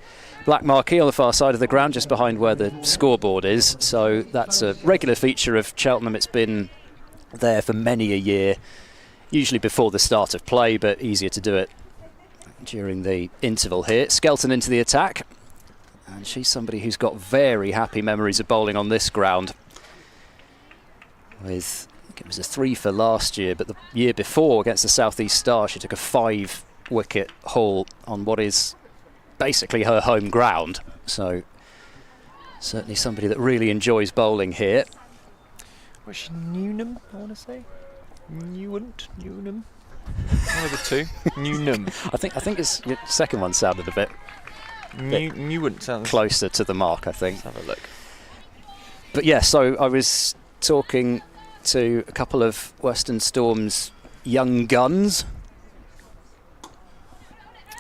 black marquee on the far side of the ground, just behind where the scoreboard is. So that's a regular feature of Cheltenham. It's been there for many a year, usually before the start of play, but easier to do it during the interval here. Skelton into the attack, and she's somebody who's got very happy memories of bowling on this ground. With, I think it was a 3 for last year, but the year before against the South East Star she took a 5-wicket haul on what is basically her home ground. So certainly somebody that really enjoys bowling here. Was she Newnham, I want to say? Newnham? One of the two. Newnham. I think it's your second one sounded a bit Newent sounds closer to the mark, I think. Let's have a look. But yeah, so I was talking to a couple of Western Storm's young guns.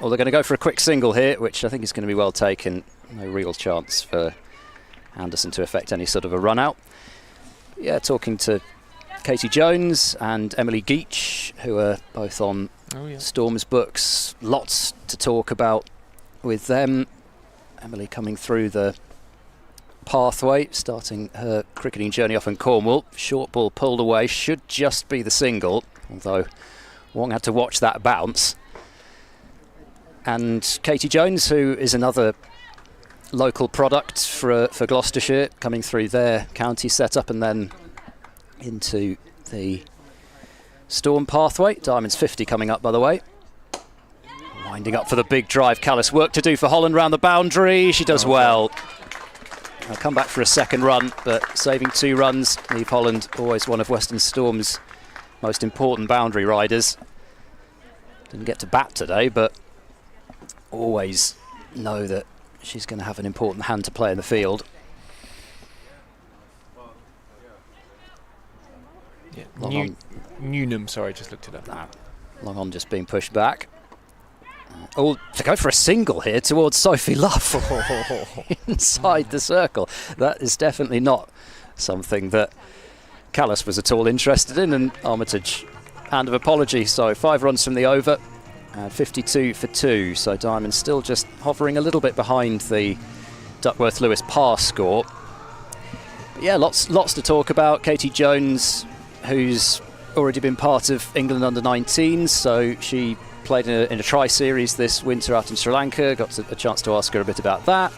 Well, they're going to go for a quick single here, which I think is going to be well taken. No real chance for Anderson to effect any sort of a run out. Yeah, talking to Katie Jones and Emily Geach, who are both on Storm's books. Lots to talk about with them. Emily coming through the pathway, starting her cricketing journey off in Cornwall. Short ball pulled away, should just be the single, although Wong had to watch that bounce. And Katie Jones, who is another local product for Gloucestershire, coming through their county setup and then into the Storm pathway. Diamonds 50 coming up, by the way. Winding up for the big drive. Callis, work to do for Holland round the boundary. She does well. I'll come back for a second run, but saving 2 runs. Leave Holland, always one of Western Storm's most important boundary riders. Didn't get to bat today, but always know that she's going to have an important hand to play in the field. Yeah. Newnham, sorry, just looked it up. Long on just being pushed back. To go for a single here towards Sophie Love inside the circle. That is definitely not something that Callis was at all interested in, and Armitage, hand of apology. So 5 runs from the over, 52 for 2. So Diamond still just hovering a little bit behind the Duckworth-Lewis par score. But yeah, lots to talk about. Katie Jones, who's already been part of England under-19s, so she played in a tri-series this winter out in Sri Lanka. Got a chance to ask her a bit about that.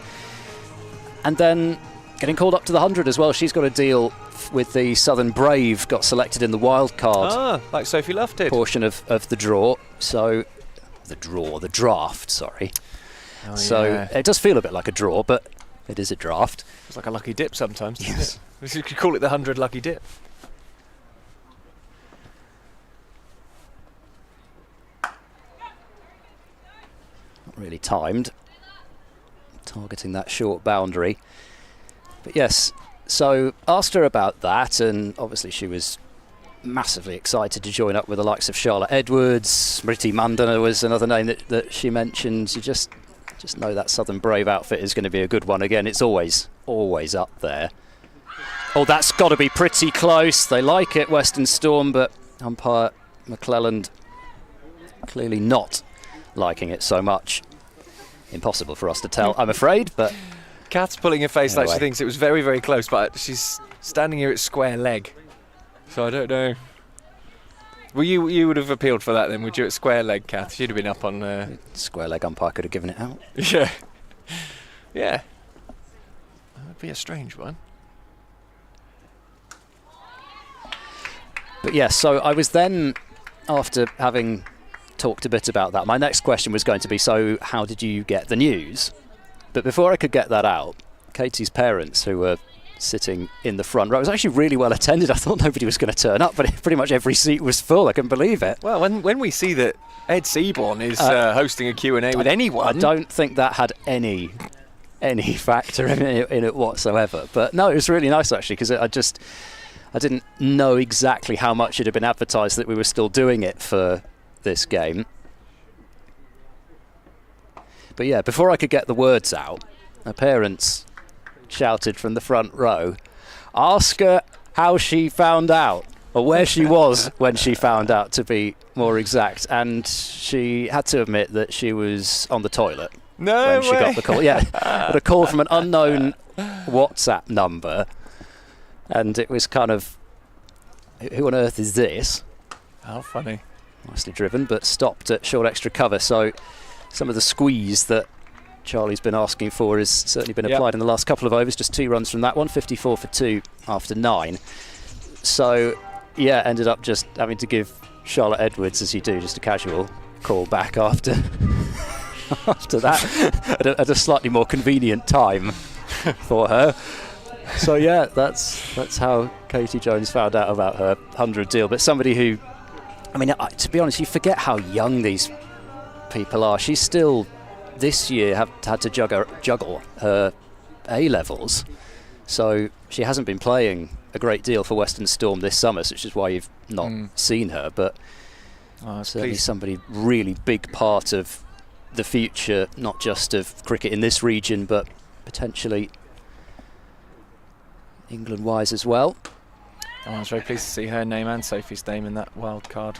And then getting called up to the 100 as well. She's got a deal with the Southern Brave, got selected in the wild card. Like Sophie Love did. Portion of the draw. So, the draft, sorry. So it does feel a bit like a draw, but it is a draft. It's like a lucky dip sometimes, doesn't Yes. it? You could call it the 100 lucky dip. Not really timed. Targeting that short boundary. But yes, So asked her about that, and obviously she was massively excited to join up with the likes of Charlotte Edwards. Smriti Mandana was another name that she mentioned. You just know that Southern Brave outfit is going to be a good one again. It's always up there. Oh, that's got to be pretty close. They like it, Western Storm, but umpire McClelland clearly not liking it so much. Impossible for us to tell, I'm afraid, but... Kath's pulling her face Anyway. like she thinks it was very, very close, but she's standing here at square leg. So I don't know. Well, you would have appealed for that then, would you, at square leg, Kath? She'd have been up on... Square leg umpire could have given it out. Yeah. Yeah. That would be a strange one. But yes, so I was then, after having talked a bit about that, my next question was going to be, so how did you get the news? But before I could get that out, Katie's parents, who were sitting in the front row, it was actually really well attended. I thought nobody was going to turn up, but pretty much every seat was full. I couldn't believe it. Well, when we see that Ed Seaborn is hosting a Q&A with anyone... I don't think that had any factor in it whatsoever. But no, it was really nice actually, because I didn't know exactly how much it had been advertised that we were still doing it for this game. But yeah, before I could get the words out, her parents shouted from the front row, ask her how she found out, or where she was when she found out, to be more exact. And she had to admit that she was on the toilet when she got the call. Yeah, got a call from an unknown WhatsApp number, and it was kind of, who on earth is this? How funny. Nicely driven, but stopped at short extra cover. So some of the squeeze that Charlie's been asking for has certainly been applied in the last couple of overs. Just 2 runs from that one, 54 for 2 after 9. So yeah, ended up just having to give Charlotte Edwards, as you do, just a casual call back after that at a slightly more convenient time for her. So yeah, that's how Katie Jones found out about her 100 deal. But somebody who, I mean, to be honest, you forget how young these people are. She's still, this year, had to juggle her A-levels. So she hasn't been playing a great deal for Western Storm this summer, which is why you've not seen her. But certainly somebody really big part of the future, not just of cricket in this region, but potentially England-wise as well. I was very pleased to see her name and Sophie's name in that wild card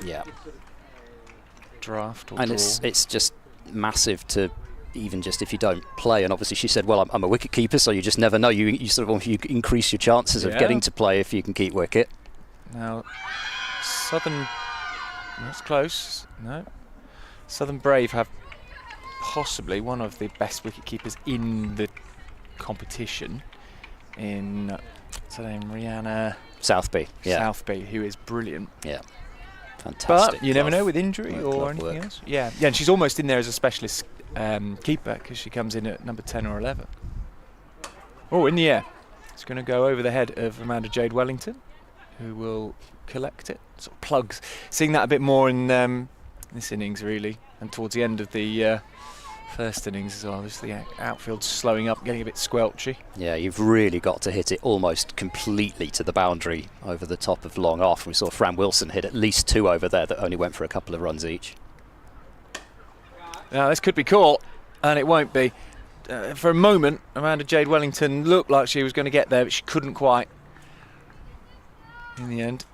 draft. And it's just massive to, even just if you don't play. And obviously she said, well, I'm a wicket keeper, so you just never know. You sort of you increase your chances of getting to play if you can keep wicket. Now, Southern, that's close. No, Southern Brave have possibly one of the best wicket keepers in the competition. In what's her name, Rihanna Southby, Southby, who is brilliant. Yeah, fantastic. But you never know with injury or anything else. Yeah, and she's almost in there as a specialist keeper, because she comes in at number 10 or 11. Oh, in the air. It's going to go over the head of Amanda Jade Wellington, who will collect it. Sort of plugs. Seeing that a bit more in this innings, really, and towards the end of the first innings as well. Just the outfield slowing up, getting a bit squelchy. Yeah, you've really got to hit it almost completely to the boundary over the top of long off. We saw Fran Wilson hit at least 2 over there that only went for a couple of runs each. Now this could be caught, and it won't be. For a moment, Amanda Jade Wellington looked like she was going to get there, but she couldn't quite. In the end,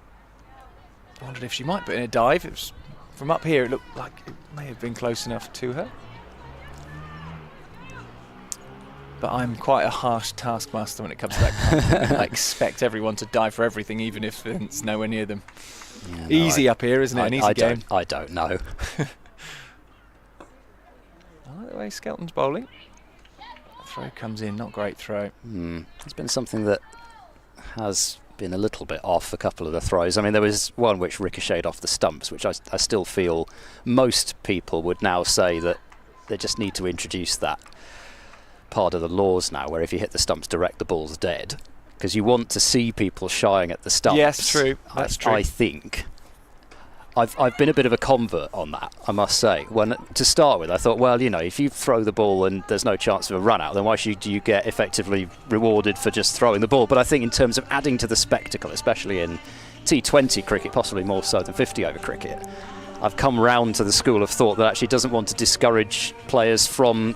I wondered if she might put in a dive. It was, from up here, it looked like it may have been close enough to her. But I'm quite a harsh taskmaster when it comes to that kind of thing. I expect everyone to dive for everything, even if it's nowhere near them. Yeah, no, easy up here, isn't it? An easy game. I don't know. I like the way Skelton's bowling. Throw comes in, not great throw. It's been something that has been a little bit off, a couple of the throws. I mean, there was one which ricocheted off the stumps, which I still feel most people would now say that they just need to introduce that part of the laws now, where if you hit the stumps direct, the ball's dead, because you want to see people shying at the stumps. Yes, true. That's true. I think. I've been a bit of a convert on that, I must say. When to start with, I thought, well, you know, if you throw the ball and there's no chance of a run out, then why should you get effectively rewarded for just throwing the ball? But I think in terms of adding to the spectacle, especially in T20 cricket, possibly more so than 50-over cricket, I've come round to the school of thought that actually doesn't want to discourage players from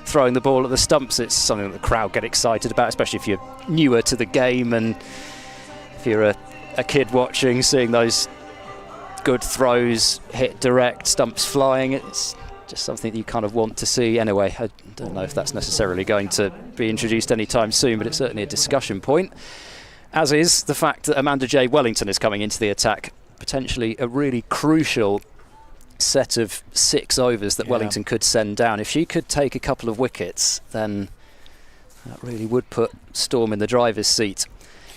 throwing the ball at the stumps. It's something that the crowd get excited about, especially if you're newer to the game and if you're a kid watching, seeing those good throws hit direct, stumps flying. It's just something that you kind of want to see anyway. I don't know if that's necessarily going to be introduced anytime soon, but it's certainly a discussion point, as is the fact that Amanda Jade Wellington is coming into the attack. Potentially a really crucial set of 6 overs that Wellington could send down. If she could take a couple of wickets, then that really would put Storm in the driver's seat.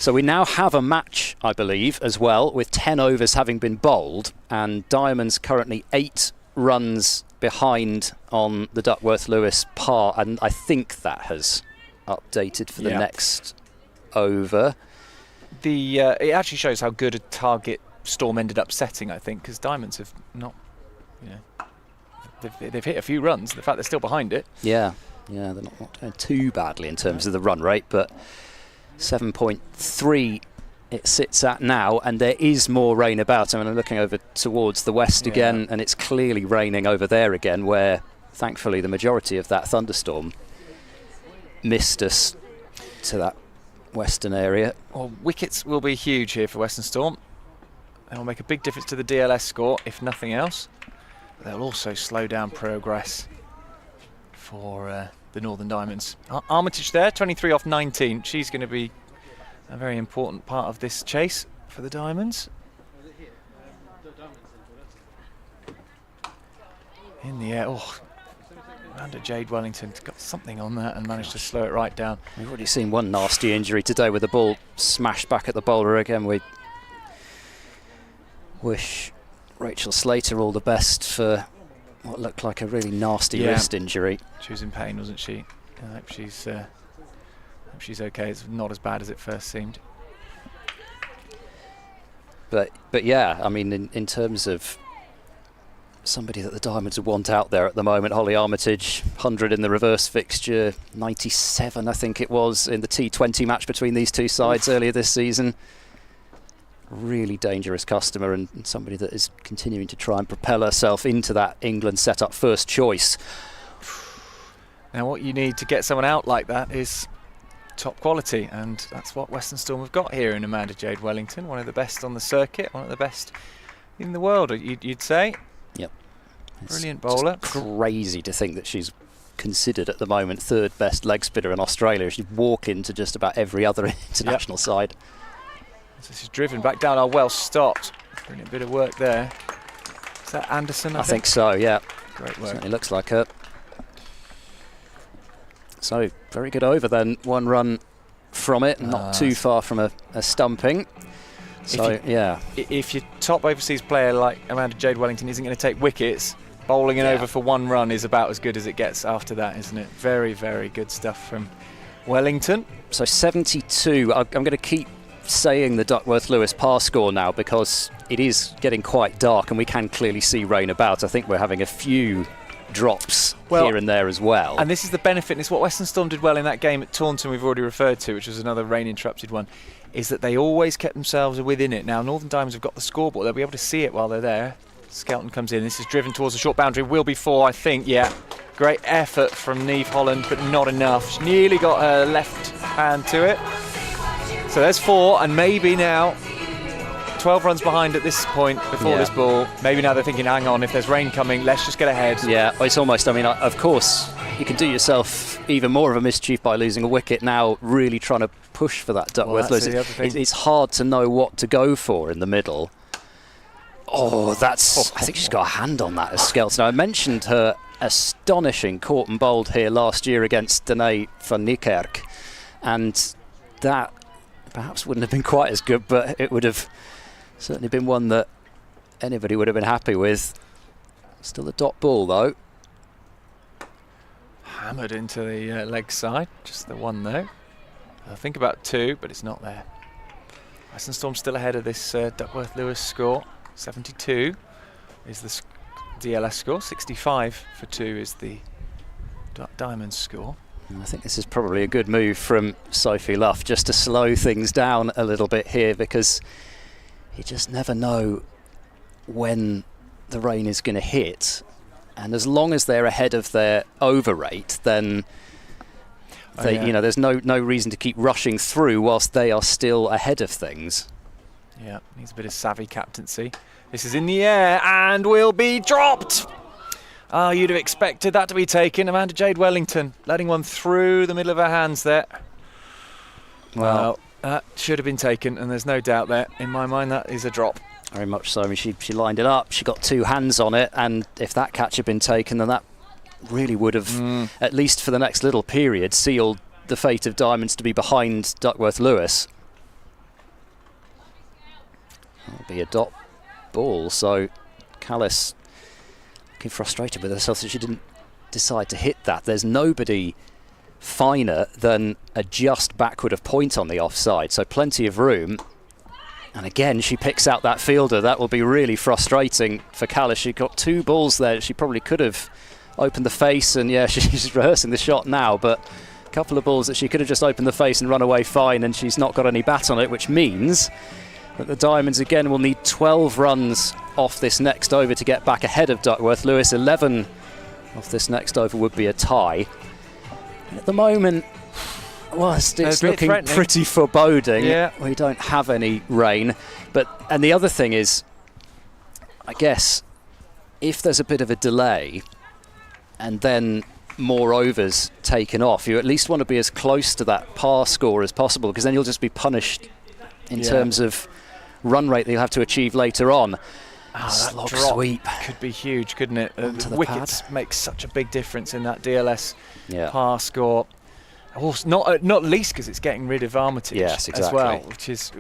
So we now have a match, I believe, as well, with 10 overs having been bowled, and Diamonds currently 8 runs behind on the Duckworth-Lewis par, and I think that has updated for the next over. It actually shows how good a target Storm ended up setting, I think, because Diamonds have not, you know, they've hit a few runs. The fact they're still behind it. Yeah, they're not doing too badly in terms of the run rate, but 7.3 it sits at now, and there is more rain about. I mean, I'm looking over towards the west again, and it's clearly raining over there again, where thankfully the majority of that thunderstorm missed us to that western area. Well, wickets will be huge here for Western Storm. They'll make a big difference to the DLS score, if nothing else. They'll also slow down progress for the Northern Diamonds. Armitage there, 23 off 19. She's going to be a very important part of this chase for the Diamonds. In the air, Amanda Jade Wellington's got something on that and managed to slow it right down. We've already seen one nasty injury today with the ball smashed back at the bowler again. We wish Rachel Slater all the best for what looked like a really nasty wrist injury. She was in pain, wasn't she? I hope she's okay. It's not as bad as it first seemed. But yeah, I mean, in terms of somebody that the Diamonds would want out there at the moment, Holly Armitage, 100 in the reverse fixture, 97 I think it was in the T20 match between these two sides earlier this season. Really dangerous customer, and somebody that is continuing to try and propel herself into that England setup first choice. Now what you need to get someone out like that is top quality, and that's what Western Storm have got here in Amanda Jade Wellington, one of the best on the circuit, one of the best in the world, you'd say. Yep. Brilliant bowler. Crazy to think that she's considered at the moment 3rd best leg spinner in Australia. She'd walk into just about every other international side. So she's driven back down, well stopped. Brilliant bit of work there. Is that Anderson, I think so, yeah. Great work. Certainly looks like her. So, very good over then. 1 run from it, not too far from a stumping. So, if your top overseas player like Amanda Jade Wellington isn't going to take wickets, bowling an over for 1 run is about as good as it gets after that, isn't it? Very, very good stuff from Wellington. So 72. I'm going to keep saying the Duckworth-Lewis par score now because it is getting quite dark and we can clearly see rain about. I think we're having a few drops here and there as well. And this is the benefit, and it's what Western Storm did well in that game at Taunton we've already referred to, which was another rain-interrupted one, is that they always kept themselves within it. Now, Northern Diamonds have got the scoreboard. They'll be able to see it while they're there. Skelton comes in. This is driven towards the short boundary. Will be 4, I think, yeah. Great effort from Neve Holland, but not enough. She nearly got her left hand to it. So there's 4, and maybe now 12 runs behind at this point before this ball. Maybe now they're thinking, hang on, if there's rain coming, let's just get ahead. Yeah, it's almost, I mean, of course, you can do yourself even more of a mischief by losing a wicket now, really trying to push for that Duckworth. Well, it's hard to know what to go for in the middle. I think she's got a hand on that as Skelton. I mentioned her astonishing caught and bowled here last year against Danae van Niekerk, and that perhaps wouldn't have been quite as good, but it would have certainly been one that anybody would have been happy with. Still a dot ball though. Hammered into the leg side, just the 1 though. I think about 2, but it's not there. Western Storm still ahead of this Duckworth-Lewis score, 72. is the DLS score. 65 for 2 is the Diamonds score. I think this is probably a good move from Sophie Luff, just to slow things down a little bit here, because you just never know when the rain is going to hit. And as long as they're ahead of their over rate, then you know, there's no reason to keep rushing through whilst they are still ahead of things. Yeah, needs a bit of savvy captaincy. This is in the air and will be dropped. Oh, you'd have expected that to be taken. Amanda Jade Wellington letting one through the middle of her hands there. Well, that should have been taken, and there's no doubt there. In my mind, that is a drop. Very much so. I mean, she lined it up, she got 2 hands on it, and if that catch had been taken, then that really would have, at least for the next little period, sealed the fate of Diamonds to be behind Duckworth-Lewis. That'll be a dot ball, so Callis looking frustrated with herself that she didn't decide to hit that. There's nobody finer than a just backward of point on the offside, so plenty of room. And again, she picks out that fielder. That will be really frustrating for Callis. She got 2 balls there. She probably could have opened the face, and yeah, she's rehearsing the shot now, but a couple of balls that she could have just opened the face and run away fine, and she's not got any bat on it, which means that the Diamonds again will need 12 runs off this next over to get back ahead of Duckworth-Lewis. 11 off this next over would be a tie. At the moment, well, it's looking pretty foreboding. Yeah. We don't have any rain. And the other thing is, I guess, if there's a bit of a delay and then more overs taken off, you at least want to be as close to that par score as possible, because then you'll just be punished in terms of run rate that you'll have to achieve later on. That drop sweep could be huge, couldn't it? The wickets make such a big difference in that DLS par score. Also, not least because it's getting rid of Armitage as well, which is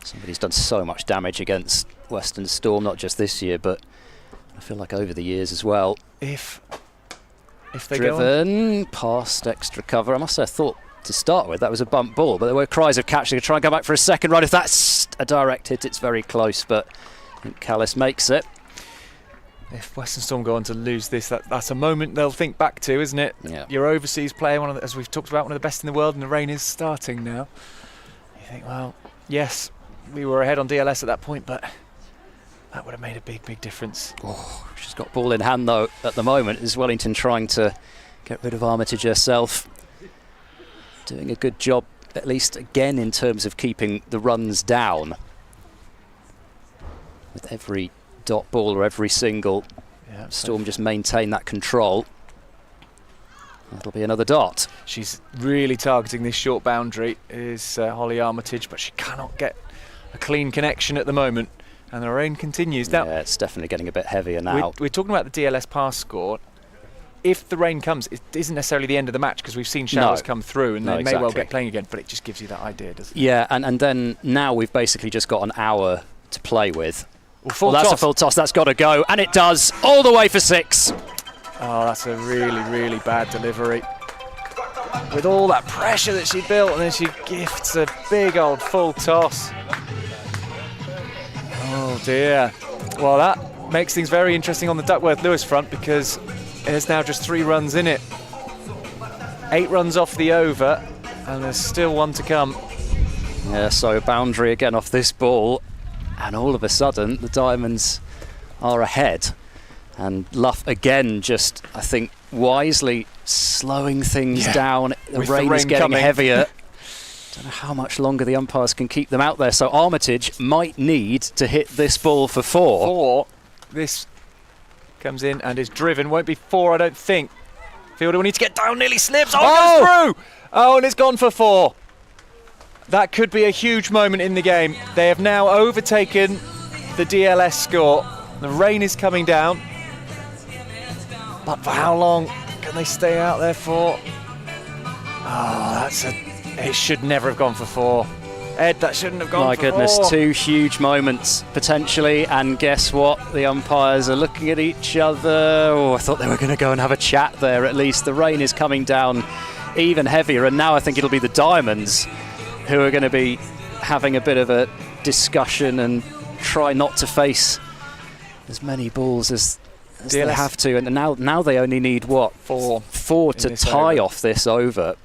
somebody's done so much damage against Western Storm, not just this year, but I feel like over the years as well. If they driven past extra cover, I must say I thought to start with that was a bump ball, but there were cries of catch. They could try and go back for a second run. If that's a direct hit, it's very close, but I think Callis makes it. If Western Storm go on to lose this, that's a moment they'll think back to, isn't it? Yeah. Your overseas player, as we've talked about, one of the best in the world, and the rain is starting now. You think, well, yes, we were ahead on DLS at that point, but that would have made a big difference. Oh, she's got ball in hand though at the moment. Is Wellington trying to get rid of Armitage herself? Doing a good job, at least again, in terms of keeping the runs down. With every dot ball or every single, Storm just maintain that control. That'll be another dot. She's really targeting this short boundary, is Holly Armitage, but she cannot get a clean connection at the moment, and the rain continues. Now, yeah, it's definitely getting a bit heavier now. We're talking about the DLS pass score. If the rain comes, it isn't necessarily the end of the match, because we've seen showers come through, and they may well get playing again, but it just gives you that idea, doesn't it? Yeah, and then now we've basically just got an hour to play with. Well, that's a full toss. That's got to go, and it does, all the way for 6. Oh, that's a really bad delivery. With all that pressure that she built, and then she gifts a big old full toss. Oh dear. Well, that makes things very interesting on the Duckworth-Lewis front, because there's now just 3 runs in it. 8 runs off the over, and there's still 1 to come. Yeah, so a boundary again off this ball. And all of a sudden, the Diamonds are ahead. And Luff again just, I think, wisely slowing things down. The rain is getting heavier. Don't know how much longer the umpires can keep them out there. So Armitage might need to hit this ball for 4. This comes in and is driven. Won't be 4, I don't think. Fielder will need to get down, nearly slips. Oh, it goes through! Oh, and it's gone for 4. That could be a huge moment in the game. They have now overtaken the DLS score. The rain is coming down. But for how long can they stay out there for? Oh, it should never have gone for 4. Ed, that shouldn't have gone for 4. My goodness, 2 huge moments potentially, and guess what? The umpires are looking at each other. Oh, I thought they were going to go and have a chat there at least. The rain is coming down even heavier, and now I think it'll be the Diamonds who are going to be having a bit of a discussion and try not to face as many balls as they DLS. have to, and now they only need what, four in to this tie over. off this over.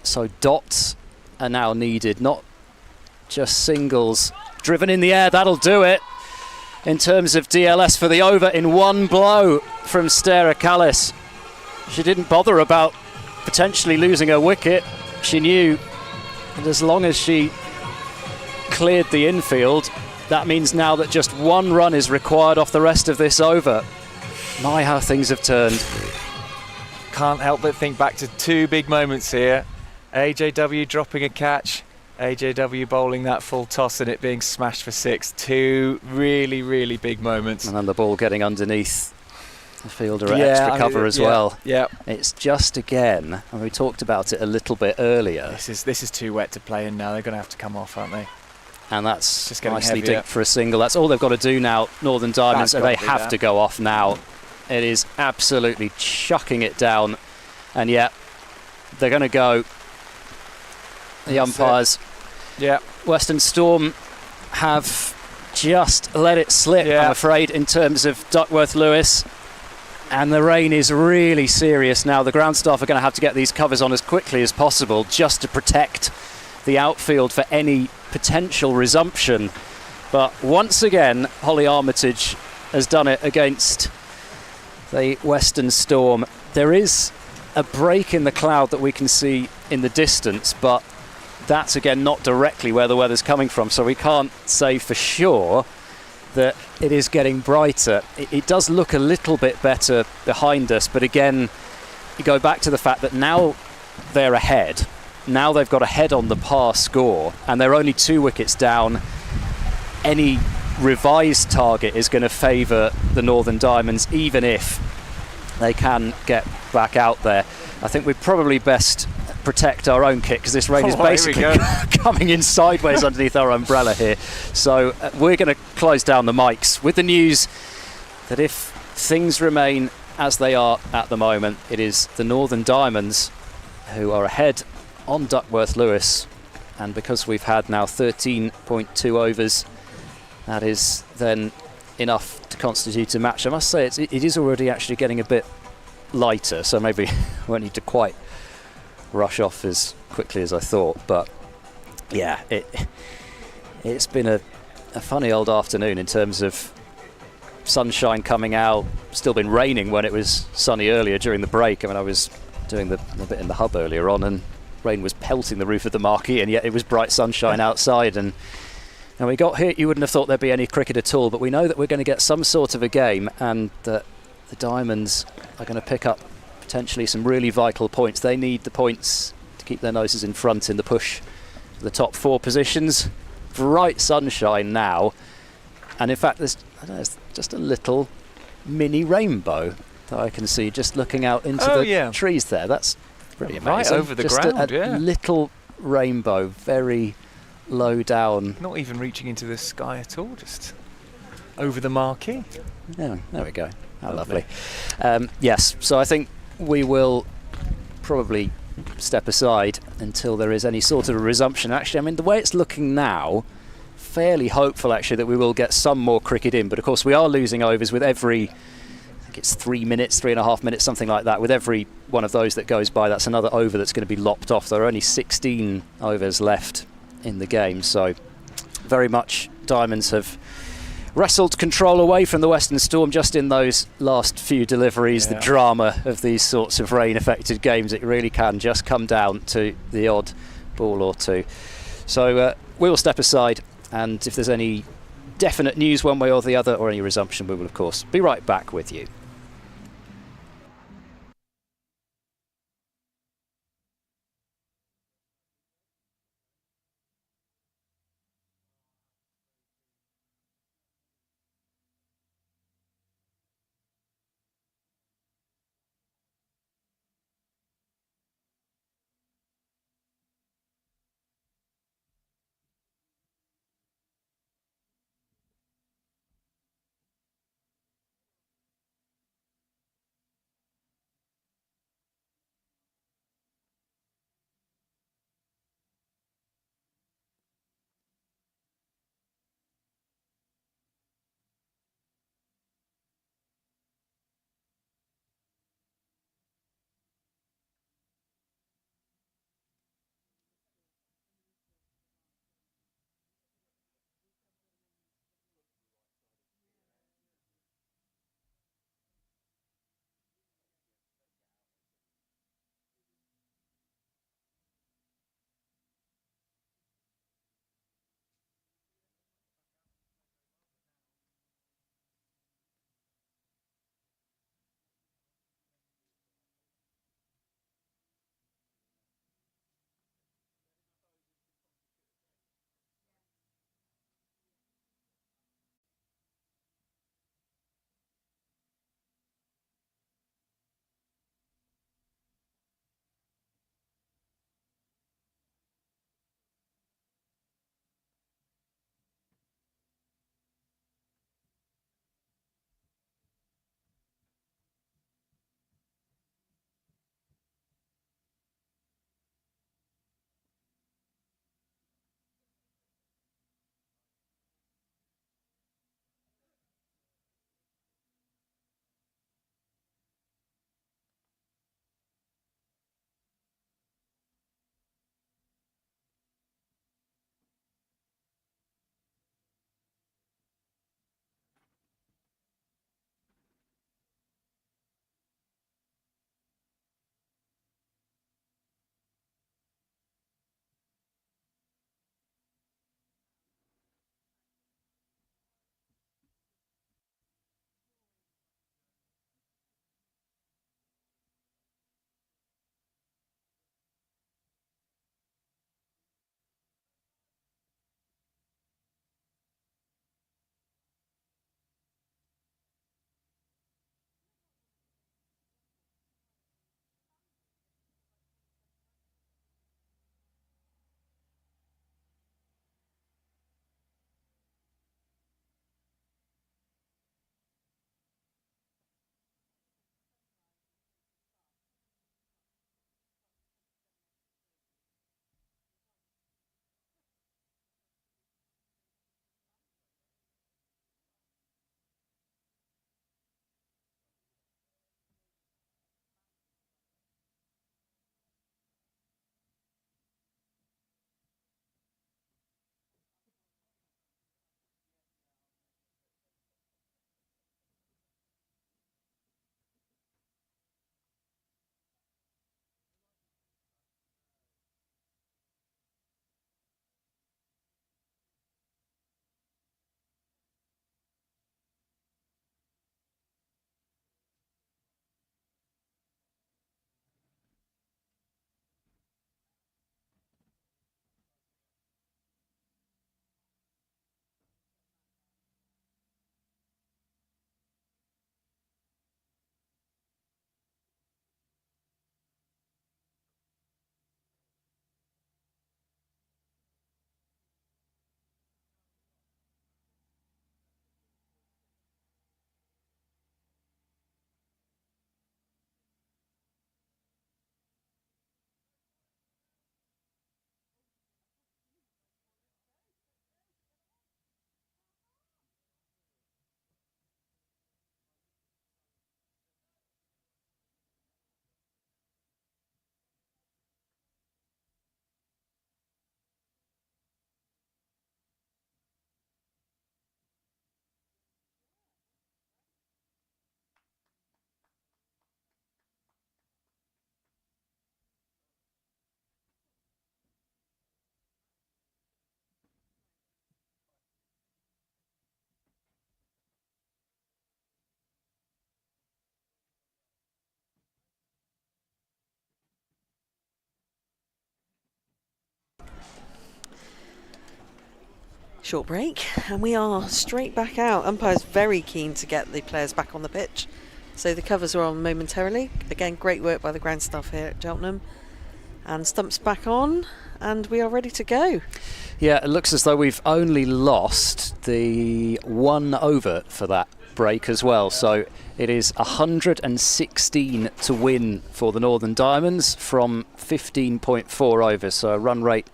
So dots are now needed, not just singles. Driven in the air, that'll do it in terms of DLS for the over in one blow from Stara Callis. She didn't bother about potentially losing her wicket. She knew that as long as she cleared the infield, that means now that just one run is required off the rest of this over. My, how things have turned. Can't help but think back to two big moments here. AJW dropping a catch, AJW bowling that full toss and it being smashed for 6. Two really, really big moments. And then the ball getting underneath the fielder at extra cover as well. Yeah. It's just again, and we talked about it a little bit earlier. This is too wet to play in now. They're going to have to come off, aren't they? And that's Just getting nicely heavier. dinked for a single. That's all they've got to do now, Northern Diamonds, and they That's gotta be have that. to go off now. It is absolutely chucking it down. And yet, they're going to go. The That's umpires, Yeah. Western Storm, have just let it slip, Yeah. I'm afraid, in terms of Duckworth Lewis. And the rain is really serious now. The ground staff are going to have to get these covers on as quickly as possible just to protect the outfield for any potential resumption. But once again, Holly Armitage has done it against the Western Storm. There is a break in the cloud that we can see in the distance, but that's again not directly where the weather's coming from, so we can't say for sure that it is getting brighter. It does look a little bit better behind us, but again, you go back to the fact that now they're ahead. Now they've got a head on the par score, and they're only 2 wickets down. Any revised target is going to favour the Northern Diamonds, even if they can get back out there. I think we'd probably best protect our own kit, because this rain is Oh, here we basically go. coming in sideways underneath our umbrella here. So we're going to close down the mics with the news that if things remain as they are at the moment, it is the Northern Diamonds who are ahead on Duckworth Lewis, and because we've had now 13.2 overs, that is then enough to constitute a match. I must say it is already actually getting a bit lighter, so maybe we won't need to quite rush off as quickly as I thought, but yeah, it's been a funny old afternoon in terms of sunshine coming out. Still been raining when it was sunny earlier during the break. I mean, I was doing the bit in the hub earlier on, and rain was pelting the roof of the marquee, and yet it was bright sunshine outside. And we got here, you wouldn't have thought there'd be any cricket at all, but we know that we're going to get some sort of a game, and that the Diamonds are going to pick up potentially some really vital points. They need the points to keep their noses in front in the push for the top 4 positions. Bright sunshine now, and in fact there's just a little mini rainbow that I can see just looking out into the trees there. That's pretty amazing. Right over the just ground, a little rainbow, very low down. Not even reaching into the sky at all, just over the marquee. Yeah, there we go. How lovely. Yes, so I think we will probably step aside until there is any sort of a resumption. Actually, I mean, the way it's looking now, fairly hopeful actually that we will get some more cricket in, but of course we are losing overs with every, I think it's 3 minutes, 3.5 minutes, something like that. With every one of those that goes by, that's another over that's going to be lopped off. There are only 16 overs left in the game, so very much Diamonds have wrestled control away from the Western Storm just in those last few deliveries. The drama of these sorts of rain-affected games, it really can just come down to the odd ball or two. So we will step aside, and if there's any definite news one way or the other, or any resumption, we will of course be right back with you. Short break, and we are straight back out. Umpire's very keen to get the players back on the pitch, so the covers are on momentarily. Again, great work by the ground staff here at Cheltenham. And stumps back on, and we are ready to go. Yeah, it looks as though we've only lost the 1 over for that break as well. So it is 116 to win for the Northern Diamonds from 15.4 overs. So a run rate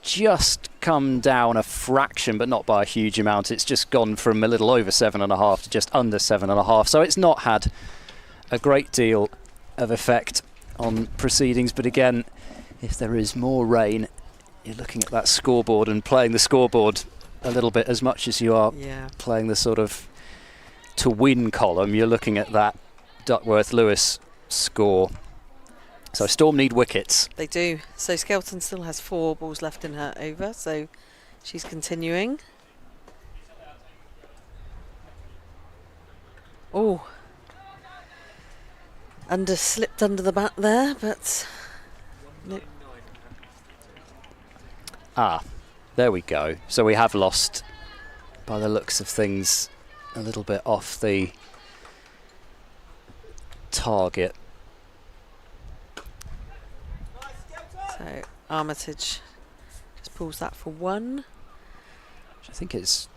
just come down a fraction, but not by a huge amount. It's just gone from a little over 7.5 to just under 7.5. So it's not had a great deal of effect on proceedings. But again, if there is more rain, you're looking at that scoreboard and playing the scoreboard a little bit as much as you are playing the sort of to win column. You're looking at that Duckworth-Lewis score. So Storm need wickets. They do. So Skelton still has 4 balls left in her over, so she's continuing. Oh, slipped under the bat there, but no. There we go. So we have lost, by the looks of things, a little bit off the target. So Armitage just pulls that for 1. Which I think it's...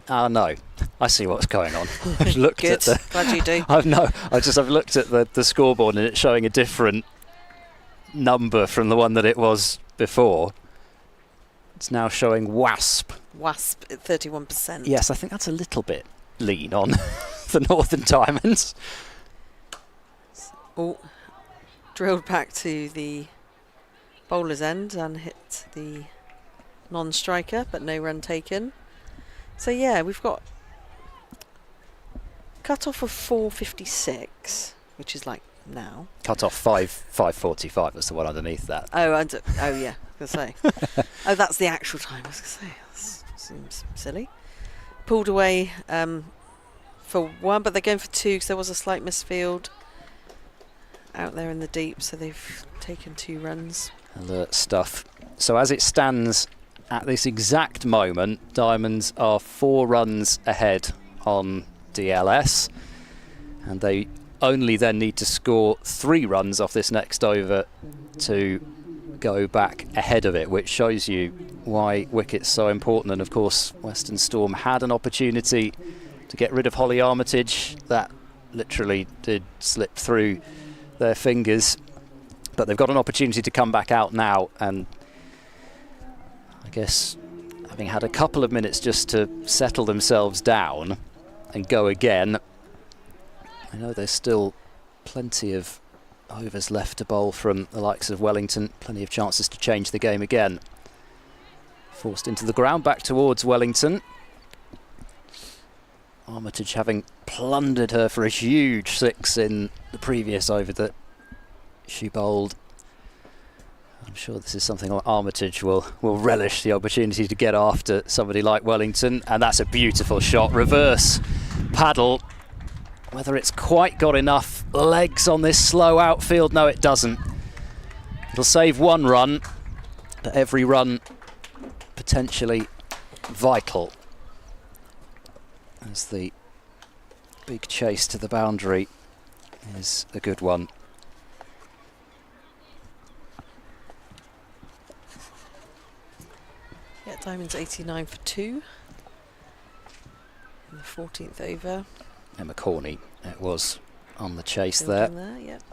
no, I see what's going on. I've looked Good. at the... Glad you do. I've looked at the scoreboard and it's showing a different number from the one that it was before. It's now showing WASP. WASP at 31%. Yes, I think that's a little bit lean on the Northern Diamonds. Oh, drilled back to the bowler's end and hit the non-striker, but no run taken. So yeah, we've got cut off of 4:56, which is like now. Cut off 5:45. That's the one underneath that. Oh, yeah. I was going to say. Oh, that's the actual time. I was going to say. That seems silly. Pulled away for 1, but they're going for 2 because there was a slight misfield out there in the deep, so they've taken 2 runs. Alert stuff. So as it stands at this exact moment, Diamonds are 4 runs ahead on DLS, and they only then need to score 3 runs off this next over to go back ahead of it, which shows you why wicket's so important. And of course, Western Storm had an opportunity to get rid of Holly Armitage. That literally did slip through their fingers, but they've got an opportunity to come back out now, and I guess having had a couple of minutes just to settle themselves down and go again, I know there's still plenty of overs left to bowl from the likes of Wellington, plenty of chances to change the game again. Forced into the ground, back towards Wellington. Armitage having plundered her for a huge 6 in the previous over that she bowled. I'm sure this is something Armitage will relish the opportunity to get after somebody like Wellington, and that's a beautiful shot. Reverse paddle. Whether it's quite got enough legs on this slow outfield, no it doesn't. It'll save 1 run, but every run potentially vital, as the big chase to the boundary is a good one. Yeah, Diamonds 89 for 2 in the 14th over. Emma Corney, it was on the chase Still there. Yep.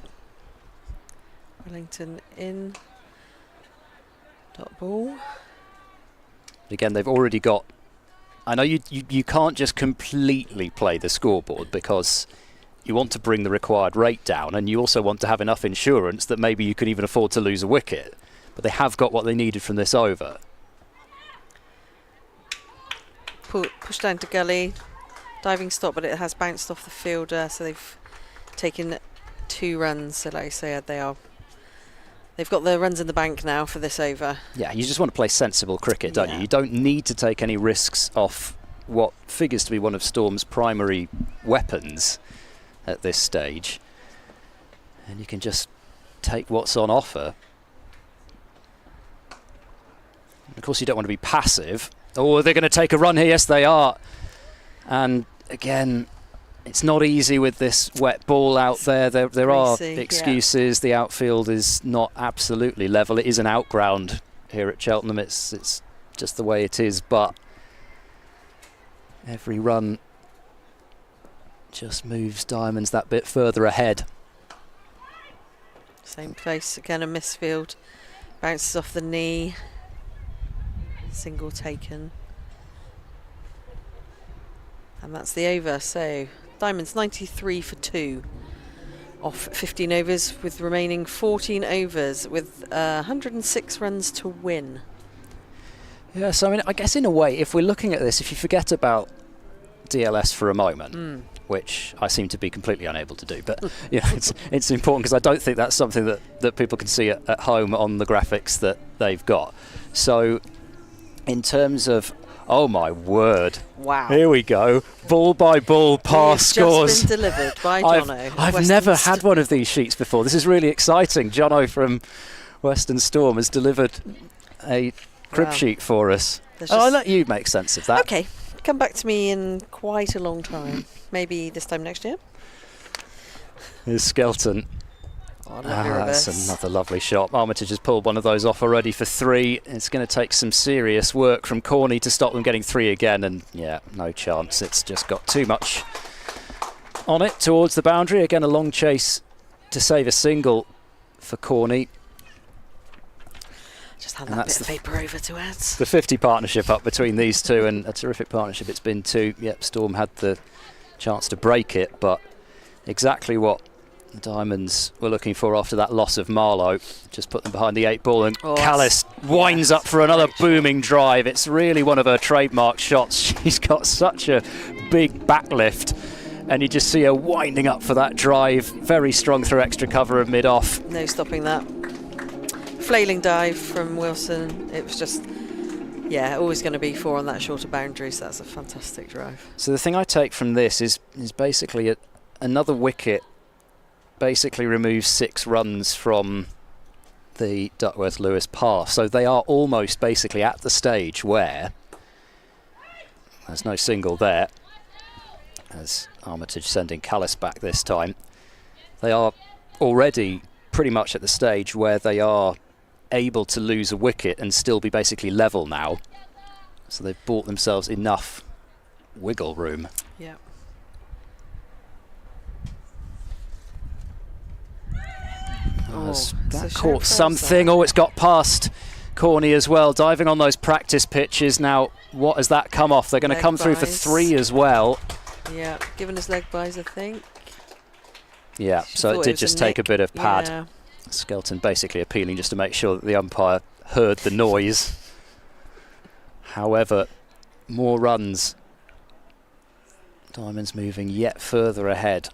Wellington in. Dot ball. But again, they've already got... I know you can't just completely play the scoreboard, because you want to bring the required rate down, and you also want to have enough insurance that maybe you could even afford to lose a wicket. But they have got what they needed from this over. Push down to gully. Diving stop, but it has bounced off the fielder, so they've taken 2 runs. So like I say, they've got their runs in the bank now for this over. Yeah, you just want to play sensible cricket, don't you? You don't need to take any risks off what figures to be one of Storm's primary weapons at this stage. And you can just take what's on offer. And of course, you don't want to be passive. Oh, they're going to take a run here. Yes, they are. And again, it's not easy with this wet ball out there. There are excuses. The outfield is not absolutely level. It is an outground here at Cheltenham. It's just the way it is. But every run just moves Diamonds that bit further ahead. Same place again, a misfield. Bounces off the knee. Single taken. And that's the over. So Diamonds 93 for 2 off 15 overs, with remaining 14 overs, with 106 runs to win. Yes, I mean, I guess in a way, if we're looking at this, if you forget about DLS for a moment, which I seem to be completely unable to do, but you know, it's important because I don't think that's something that people can see at home on the graphics that they've got. So in terms of, oh my word! Wow! Here we go, ball by ball pass scores. Just been delivered by Jono. I've never had one of these sheets before. This is really exciting. Jono from Western Storm has delivered a crib sheet for us. I'll let you make sense of that. Okay, come back to me in quite a long time. Maybe this time next year. Here's Skelton. Oh, that's another lovely shot. Armitage has pulled one of those off already for 3. It's going to take some serious work from Corney to stop them getting 3 again, and yeah, no chance. It's just got too much on it towards the boundary. Again, a long chase to save a single for Corney. Just had that bit of paper over to add. The 50 partnership up between these two, and a terrific partnership it's been too. Yep, Storm had the chance to break it, but exactly what the Diamonds were looking for after that loss of Marlowe. Just put them behind the 8 ball, and Callis winds up for another booming drive. It's really one of her trademark shots. She's got such a big backlift, and you just see her winding up for that drive. Very strong through extra cover of mid-off. No stopping that. Flailing dive from Wilson. It was just, yeah, always going to be 4 on that shorter boundary, so that's a fantastic drive. So the thing I take from this is basically another wicket basically removes 6 runs from the Duckworth-Lewis pass. So they are almost basically at the stage where there's no single there, as Armitage sending Callis back this time. They are already pretty much at the stage where they are able to lose a wicket and still be basically level now. So they've bought themselves enough wiggle room. Yeah. That caught something. Oh, it's got past Corney as well, diving on those practice pitches. Now, what has that come off? They're going to come through for 3 as well. Yeah, giving us leg buys, I think. Yeah, so it did just take a bit of pad. Yeah. Skelton basically appealing just to make sure that the umpire heard the noise. However, more runs. Diamonds moving yet further ahead.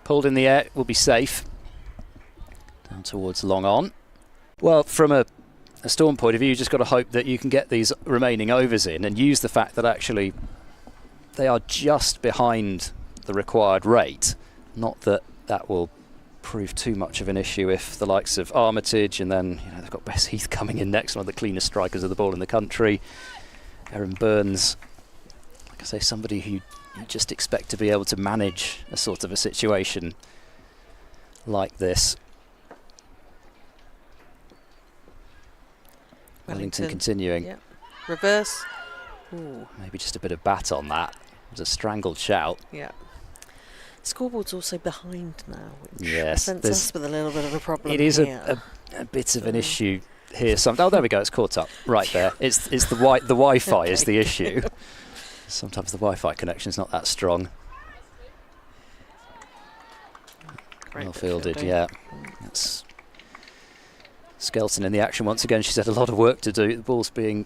Pulled in the air, will be safe. Down towards long on. Well, from a Storm point of view, you've just got to hope that you can get these remaining overs in and use the fact that actually they are just behind the required rate. Not that that will prove too much of an issue if the likes of Armitage, and then they've got Bess Heath coming in next, one of the cleanest strikers of the ball in the country. Erin Burns, like I say, somebody who you just expect to be able to manage a sort of a situation like this. Wellington continuing. Yep. Reverse. Ooh. Maybe just a bit of bat on that. It was a strangled shout. Yeah. Scoreboard's also behind now, which yes, presents us with a little bit of a problem. It is a bit of an issue here. Oh, there we go. It's caught up right there. It's the Wi-Fi is the issue. Sometimes the Wi-Fi connection's not that strong. Well fielded, yeah. That's Skelton in the action once again. She's had a lot of work to do. The ball's being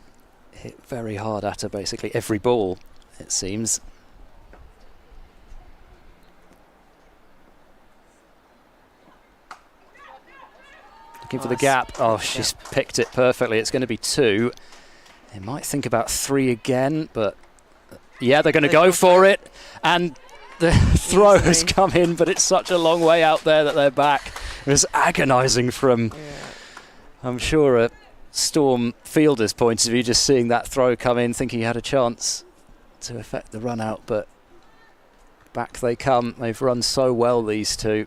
hit very hard at her, basically every ball, it seems. Looking for the gap. Oh, she's picked it perfectly. It's going to be 2. They might think about 3 again, but yeah, they're going to go for it. And the throw has come in, but it's such a long way out there that they're back. It was agonising from, I'm sure, a Storm fielder's point of view, just seeing that throw come in, thinking he had a chance to affect the run out, but back they come. They've run so well, these two.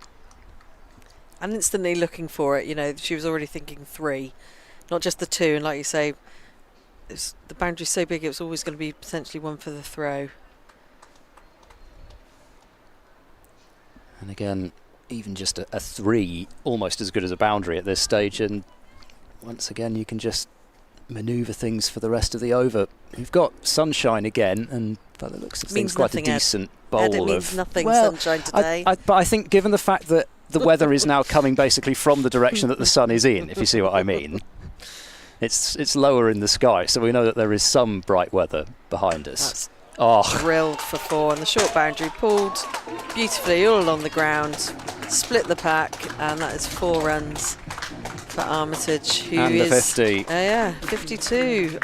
And instantly looking for it, you know, she was already thinking 3, not just the 2. And like you say, the boundary's so big, it was always going to be potentially one for the throw. And again, even just a 3, almost as good as a boundary at this stage. And once again, you can just manoeuvre things for the rest of the over. You've got sunshine again, and by the looks of things, quite a decent bowl it means nothing, sunshine today. But I think given the fact that the weather is now coming basically from the direction that the sun is in, if you see what I mean, it's lower in the sky, so we know that there is some bright weather behind us. That's drilled for 4, and the short boundary pulled beautifully all along the ground, split the pack, and that is 4 runs for Armitage, who and is the 50. 52.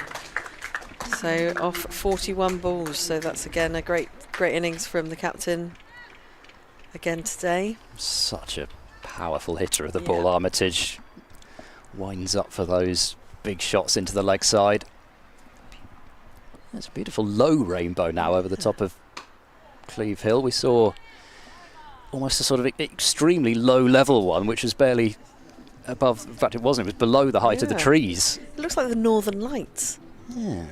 So off 41 balls. So that's again a great innings from the captain again today. Such a powerful hitter of the ball. Armitage winds up for those big shots into the leg side. It's a beautiful low rainbow now over the top of Cleve Hill. We saw almost a sort of extremely low level one, which was barely above, in fact it wasn't, it was below the height of the trees. It looks like the Northern Lights. Yeah.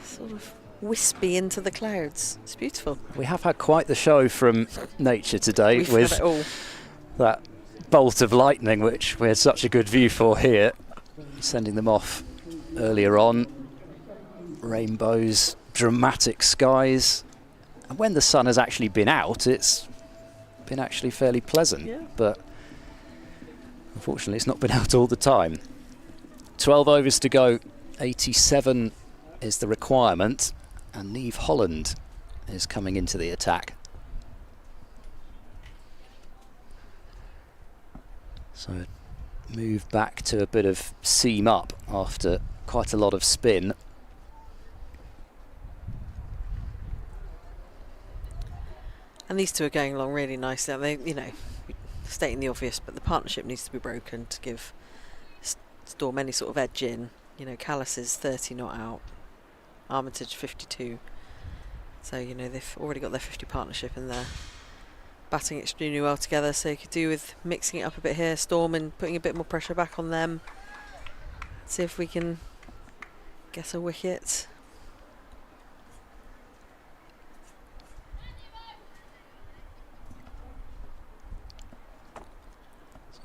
Sort of wispy into the clouds. It's beautiful. We have had quite the show from nature today. We've with had it all. That bolt of lightning, which we had such a good view for here, sending them off earlier on. Rainbows, dramatic skies, and when the sun has actually been out, it's been actually fairly pleasant, but unfortunately it's not been out all the time. 12 overs to go, 87 is the requirement, and Niamh Holland is coming into the attack. So move back to a bit of seam up after quite a lot of spin. And these two are going along really nicely. They, you know, stating the obvious, but the partnership needs to be broken to give Storm any sort of edge in. You know, Callis is 30 not out, Armitage 52. So, you know, they've already got their 50 partnership and they're batting extremely well together. So you could do with mixing it up a bit here, Storm, and putting a bit more pressure back on them. See if we can get a wicket.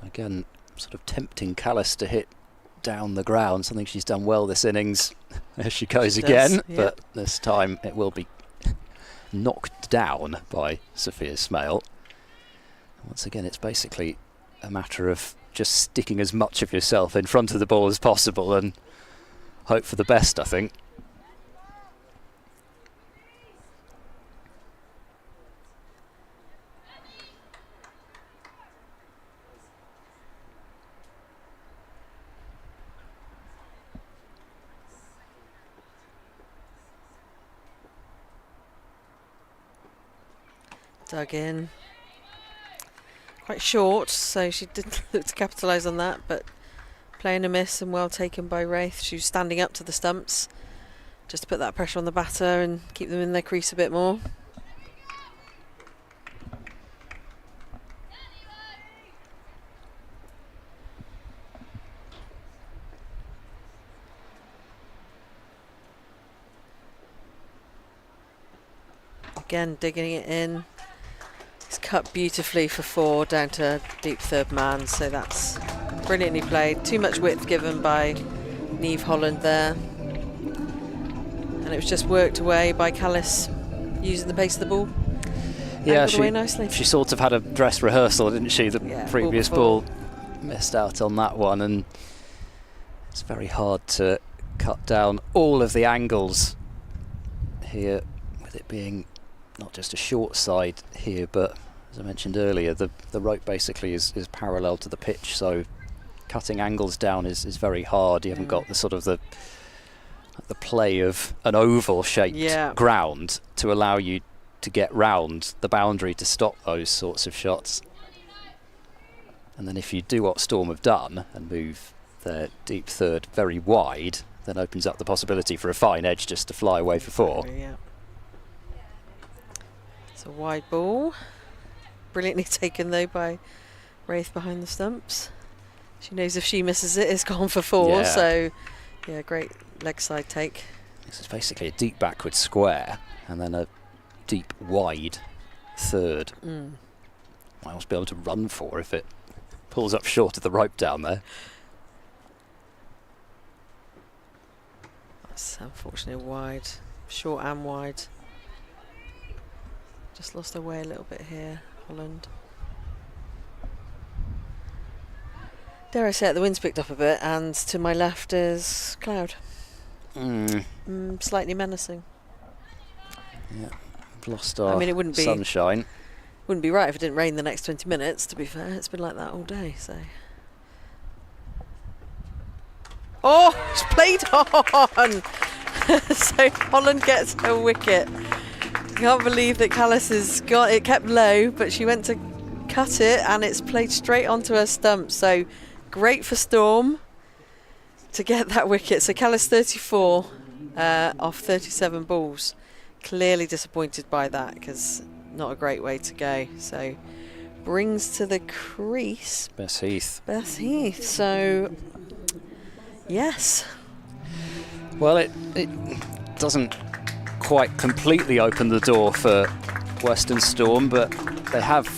Again, sort of tempting Callis to hit down the ground, something she's done well this innings. There she goes again, but this time it will be knocked down by Sophia Smale. Once again, it's basically a matter of just sticking as much of yourself in front of the ball as possible and hope for the best, I think. Dug in. Quite short, so she didn't look to capitalise on that, but playing a miss and well taken by Wraith. She was standing up to the stumps just to put that pressure on the batter and keep them in their crease a bit more. Again, digging it in. It's cut beautifully for 4 down to deep third man, so that's brilliantly played. Too much width given by Niamh Holland there. And it was just worked away by Callis using the pace of the ball. Yeah, away nicely. She sort of had a dress rehearsal, didn't she? The previous ball missed out on that one, and it's very hard to cut down all of the angles here, with it being not just a short side here, but as I mentioned earlier, the rope basically is parallel to the pitch, so cutting angles down is very hard. You haven't got the sort of the the play of an oval-shaped Yeah. ground to allow you to get round the boundary to stop those sorts of shots. And then if you do what Storm have done and move their deep third very wide, then opens up the possibility for a fine edge just to fly away for 4. Yeah. It's a wide ball. Brilliantly taken though by Wraith behind the stumps. She knows if she misses it, it's gone for 4. Yeah. So, yeah, great leg side take. This is basically a deep backward square and then a deep wide third. Might also be able to run 4 if it pulls up short of the rope down there. That's unfortunately wide, short and wide. Just lost her way a little bit here, Holland. Dare I say it, the wind's picked up a bit, and to my left is cloud. Slightly menacing. Yeah, we've lost our I mean, it wouldn't be sunshine. Wouldn't be right if it didn't rain the next 20 minutes, to be fair. It's been like that all day, so. Oh, it's played on! So Holland gets her wicket. Can't believe that Callis has got it, kept low, but she went to cut it and it's played straight onto her stump. So great for Storm to get that wicket. So Callis 34 off 37 balls. Clearly disappointed by that because not a great way to go. So brings to the crease Bess Heath. Beth Heath. So yes. Well, it doesn't quite completely open the door for Western Storm, but they have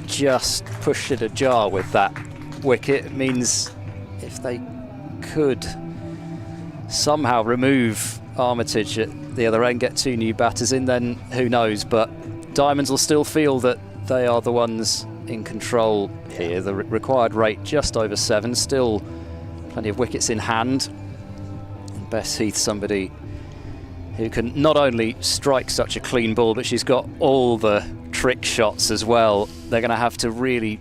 just pushed it ajar with that wicket. It means if they could somehow remove Armitage at the other end, get 2 new batters in, then who knows, but Diamonds will still feel that they are the ones in control here. The required rate just over 7, still plenty of wickets in hand. And Bess Heath, somebody who can not only strike such a clean ball, but she's got all the trick shots as well. They're going to have to really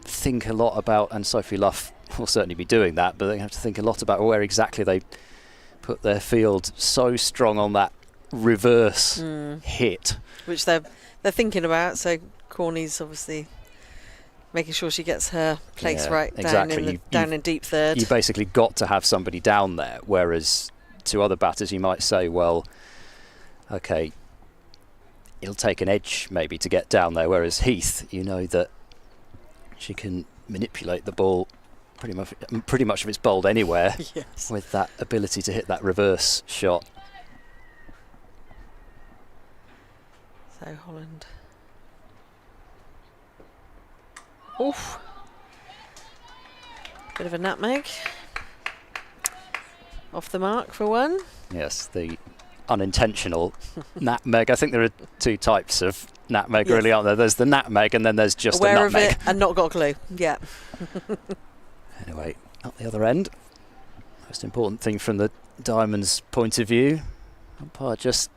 think a lot about, and Sophie Luff will certainly be doing that, but they have to think a lot about where exactly they put their field so strong on that reverse hit. Which they're thinking about, so Corney's obviously making sure she gets her place right down, exactly. down in deep third. You basically got to have somebody down there, whereas to other batters you might say, well, okay, it'll take an edge maybe to get down there, whereas Heath, you know that she can manipulate the ball pretty much if it's bowled anywhere. Yes. With that ability to hit that reverse shot. So Holland. Oof. Bit of a nutmeg. Off the mark for 1. Yes, the unintentional nutmeg. I think there are 2 types of nutmeg, really, aren't there? There's the nutmeg and then there's just aware a nutmeg. of it and not got a clue. Yeah. Anyway, up the other end. Most important thing from the Diamonds' point of view, umpire just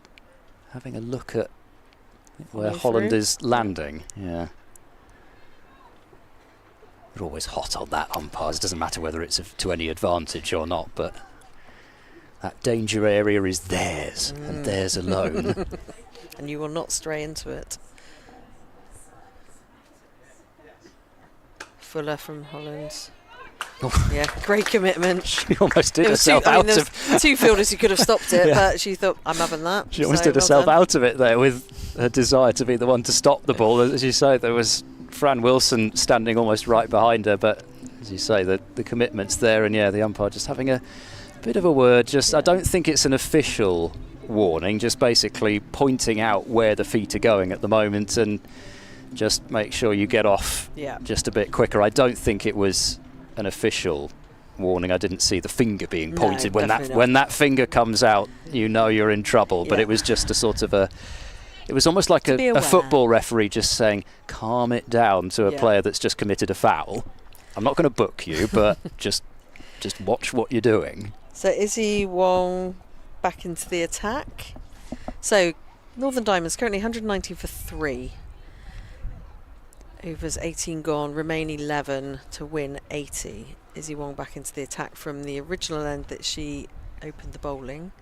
having a look at where Holland is landing. Yeah. They're always hot on that, umpires. It doesn't matter whether it's to any advantage or not, but that danger area is theirs and theirs alone. And you will not stray into it. Fuller from Holland. Yeah, great commitment. She almost did herself out of 2 fielders who could have stopped it, but she thought, I'm having that. She almost did herself out of it there with her desire to be the one to stop the ball. As you say, there was Fran Wilson standing almost right behind her, but as you say, the commitment's there, and yeah, the umpire just having a bit of a word. I don't think it's an official warning, just basically pointing out where the feet are going at the moment and just make sure you get off just a bit quicker. I don't think it was an official warning. I didn't see the finger being pointed. When that finger comes out, you know you're in trouble. But it was just a sort of it was almost like a football referee just saying, calm it down to a player that's just committed a foul. I'm not going to book you, but just watch what you're doing. So Izzy Wong back into the attack. So Northern Diamonds currently 119 for 3. Overs 18 gone, remain 11 to win 80. Izzy Wong back into the attack from the original end that she opened the bowling.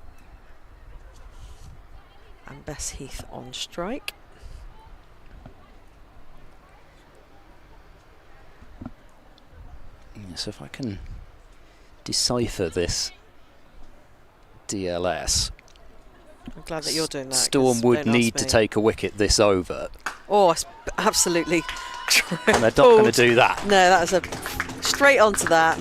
And Bess Heath on strike. So if I can decipher this DLS, I'm glad that you're doing that. Storm 'cause would don't ask need to me. take a wicket this over, Oh, absolutely. and they're not going to do that. No, that is a straight onto that.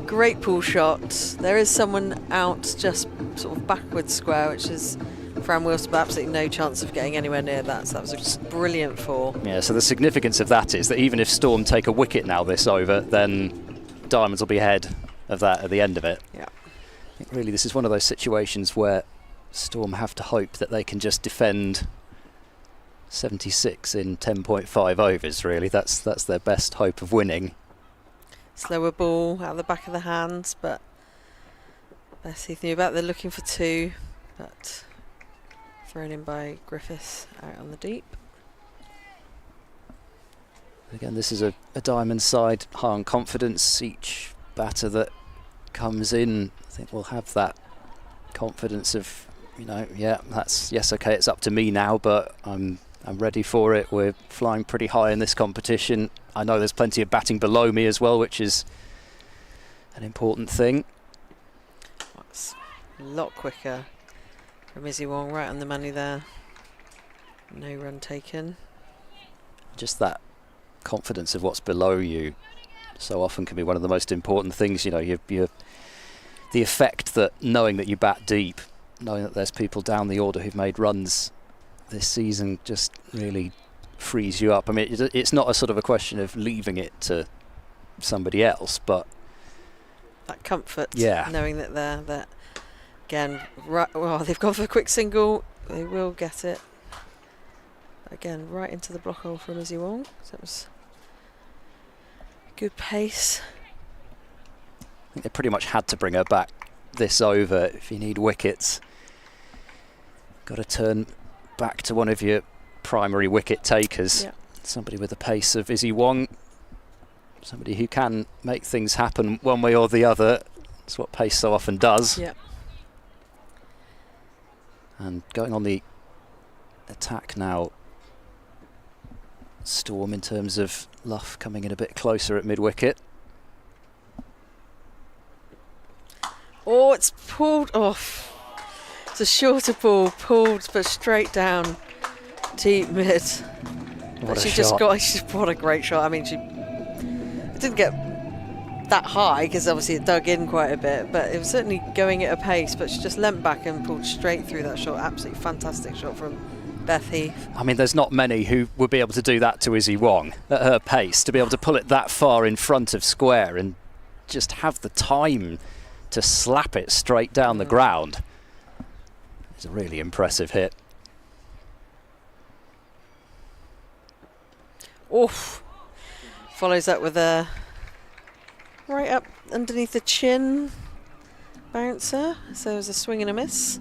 Great pull shot. There is someone out just sort of backwards square, which is Fran Wilson, but absolutely no chance of getting anywhere near that. So that was a brilliant four. Yeah, so the significance of that is that even if Storm take a wicket now this over, then Diamonds will be ahead of that at the end of it. Yeah. I think really this is one of those situations where Storm have to hope that they can just defend 76 in 10.5 overs, really. That's their best hope of winning. Slower ball out of the back of the hands, but Bess Heath knew about. They're looking for two, but thrown in by Griffiths out on the deep. Again, this is a Diamond side high on confidence. Each batter that comes in, I think, will have that confidence of, you know, yeah, that's, yes, okay, it's up to me now, but I'm ready for it. We're flying pretty high in this competition. I know there's plenty of batting below me as well, which is an important thing. That's a lot quicker from Izzy Wong, right on the money there. No run taken. Just that confidence of what's below you so often can be one of the most important things. You know, the effect that knowing that you bat deep, knowing that there's people down the order who've made runs this season just really frees you up. I mean, it's not a sort of a question of leaving it to somebody else, but that comfort, yeah, knowing that they're again, right, well, they've gone for a quick single, they will get it. Again, right into the block hole from Izzy Wong, so it was good pace. I think they pretty much had to bring her back this over. If you need wickets, got to turn back to one of your primary wicket takers. Yeah. Somebody with the pace of Izzy Wong, somebody who can make things happen one way or the other. That's what pace so often does. Yeah. And going on the attack now, Storm in terms of Luff coming in a bit closer at mid-wicket. Oh, it's pulled off. It's a shorter ball, pulled but straight down deep mid. What But a she shot. what a great shot. I mean, she didn't get that high because obviously it dug in quite a bit, but it was certainly going at a pace, but she just leant back and pulled straight through that shot. Absolutely fantastic shot from Beth Heath. I mean, there's not many who would be able to do that to Izzy Wong at her pace, to be able to pull it that far in front of square and just have the time to slap it straight down the ground. It's a really impressive hit. Oof. Follows up with a right up underneath the chin bouncer. So there's a swing and a miss.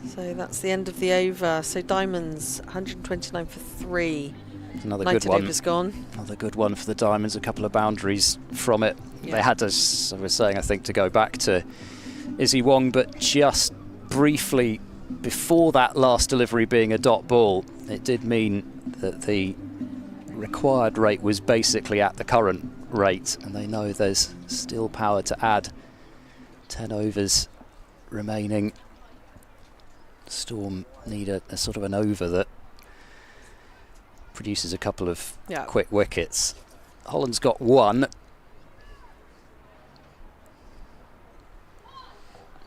So that's the end of the over. So Diamonds 129 for 3. Another good one. Over's gone. Another good one for the Diamonds. A couple of boundaries from it. Yeah. They had to, as I was saying, I think, to go back to Izzy Wong, but just briefly before that last delivery being a dot ball, it did mean that the required rate was basically at the current rate, and they know there's still power to add. 10 overs remaining. Storm need a sort of an over that produces a couple of quick wickets. Holland's got one.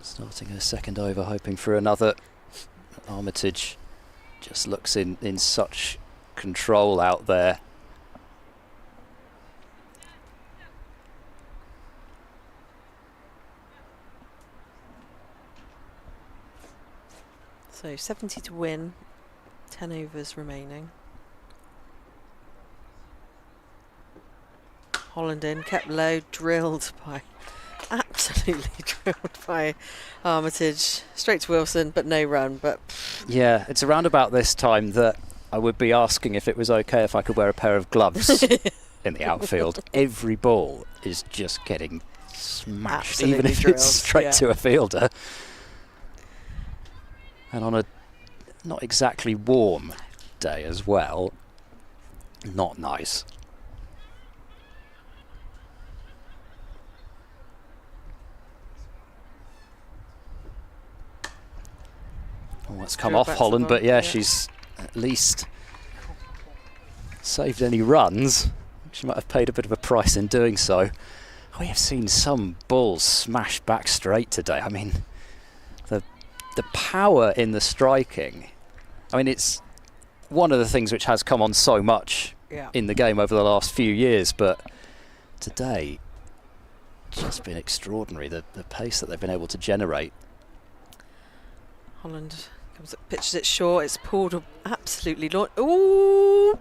Starting her second over, hoping for another. Armitage just looks in such control out there. So 70 to win, 10 overs remaining. Holland in, kept low, drilled by, absolutely drilled by Armitage. Straight to Wilson, but no run. But yeah, it's around about this time that I would be asking if it was okay if I could wear a pair of gloves in the outfield. Every ball is just getting smashed, Absolutely even if drilled, it's straight yeah. to a fielder. And on a not exactly warm day as well, not nice. Oh, it's come Drilled off back to Holland, the but ball, yeah, yeah. she's at least saved any runs. She might have paid a bit of a price in doing so. We have seen some balls smash back straight today. I mean, the power in the striking. I mean, it's one of the things which has come on so much Yeah. in the game over the last few years, but today, just been extraordinary, the pace that they've been able to generate. Holland comes up, pitches it short. It's pulled absolutely long. Ooh!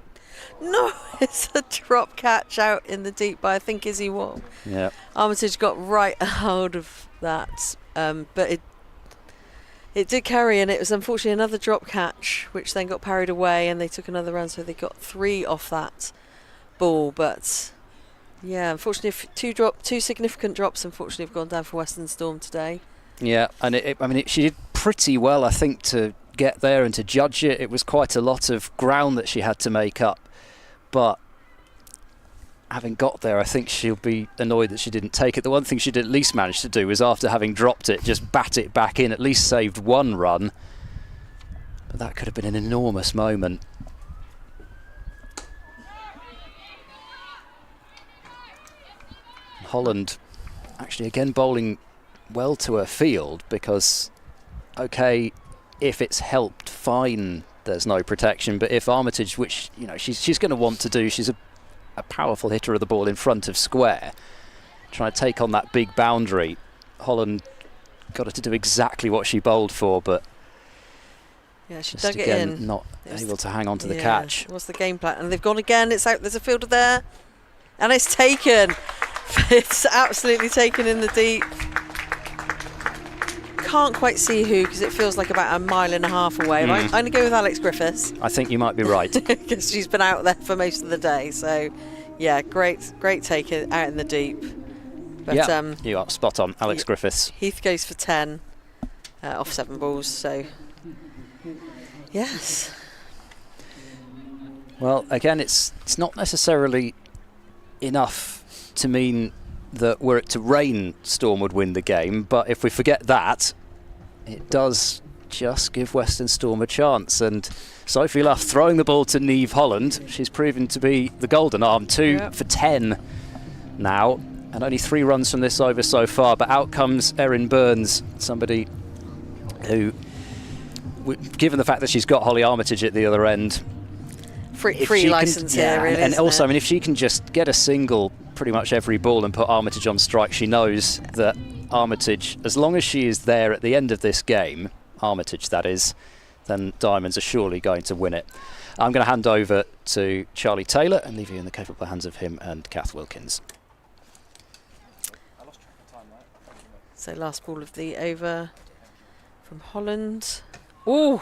No, it's a drop catch out in the deep by I think Izzy Wall. Yeah. Armitage got right a hold of that, but it did carry, and it was unfortunately another drop catch, which then got parried away, and they took another run, so they got 3 off that ball. But yeah, unfortunately, two significant drops, unfortunately, have gone down for Western Storm today. Yeah, and she did pretty well, I think, to get there and to judge it. It was quite a lot of ground that she had to make up, but having got there, I think she'll be annoyed that she didn't take it. The one thing she did at least manage to do was, after having dropped it, just bat it back in, at least saved 1 run. But that could have been an enormous moment. Holland actually again bowling well to her field, because, okay, if it's helped, fine, there's no protection, but if Armitage, which, you know, she's going to want to do, she's a powerful hitter of the ball in front of square, trying to take on that big boundary. Holland got her to do exactly what she bowled for, but Yeah, she just dug it again in. not It able to hang on to the yeah, catch. What's the game plan? And they've gone again. It's out. There's a fielder there, and it's taken. It's absolutely taken in the deep. Can't quite see who, because it feels like about 1.5 miles away. I'm going to go with Alex Griffiths, I think you might be right. because she's been out there for most of the day. So, yeah, great take it out in the deep. But Yeah, you are spot on, Alex Griffiths. Heath goes for 10 off 7 balls. So, yes. Well, again, it's not necessarily enough to mean that were it to rain, Storm would win the game, but if we forget that, it does just give Western Storm a chance. And Sophie Luff throwing the ball to Niamh Holland. She's proven to be the golden arm, 2 for 10 now, and only 3 runs from this over so far. But out comes Erin Burns, somebody who, given the fact that she's got Holly Armitage at the other end, Free license here, really. And also, it? I mean, if she can just get a single pretty much every ball and put Armitage on strike, she knows that Armitage, as long as she is there at the end of this game, Armitage that is, then Diamonds are surely going to win it. I'm going to hand over to Charlie Taylor and leave you in the capable hands of him and Kath Wilkins. So last ball of the over from Holland. Ooh,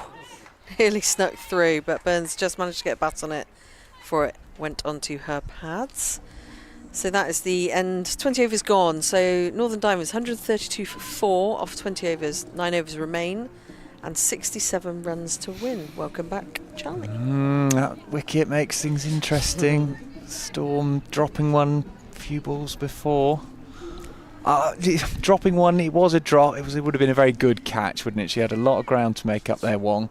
nearly snuck through, but Burns just managed to get a bat on it before it went onto her pads. So that is the end. 20 overs gone. So Northern Diamonds 132 for 4 off 20 overs. 9 overs remain, and 67 runs to win. Welcome back, Charlie. That wicket makes things interesting. Storm dropping one a few balls before. Dropping one, it was a drop. It would have been a very good catch, wouldn't it? She had a lot of ground to make up there, Wong.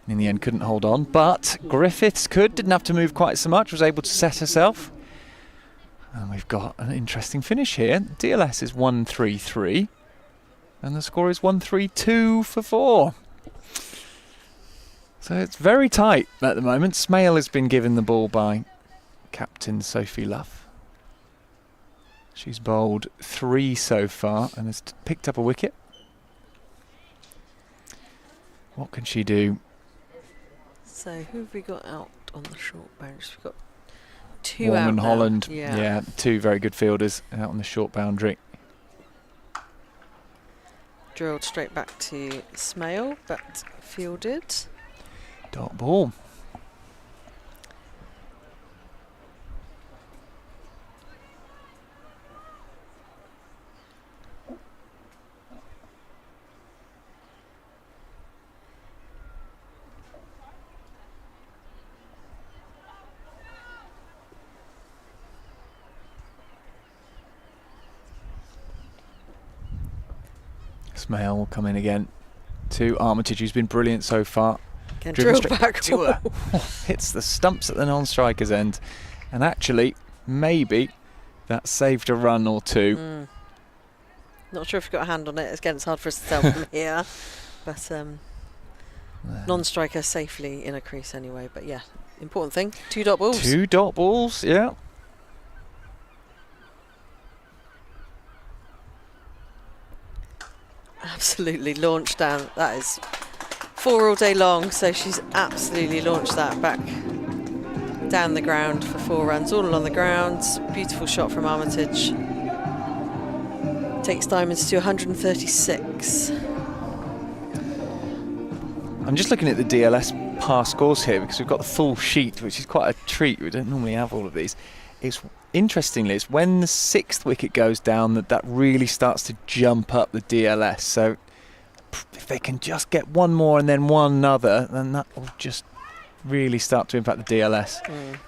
In the end, couldn't hold on. But Griffiths didn't have to move quite so much, was able to set herself. And we've got an interesting finish here. DLS is 133. And the score is 132 for 4. So it's very tight at the moment. Smale has been given the ball by captain Sophie Luff. She's bowled 3 so far and has picked up a wicket. What can she do? So who have we got out on the short boundary? We've got 2 Warm out and now. Holland. Yeah. Yeah, 2 very good fielders out on the short boundary. Drilled straight back to Smale, but fielded. Dot ball. Smale will come in again to Armitage, who's been brilliant so far. Again, Driven drill straight back. to her. Hits the stumps at the non-striker's end. And actually, maybe that saved a run or two. Not sure if you've got a hand on it. Again, it's hard for us to tell from here. But non-striker safely in a crease anyway. But yeah, important thing. 2 dot balls. 2 dot balls, yeah. Absolutely launched down. That is 4 all day long. So she's absolutely launched that back down the ground for 4 runs, all along the ground. Beautiful shot from Armitage. Takes Diamonds to 136. I'm just looking at the DLS par scores here because we've got the full sheet, which is quite a treat. We don't normally have all of these. Interestingly, it's when the 6th wicket goes down that really starts to jump up the DLS. So if they can just get one more and then one other, then that will just really start to impact the DLS.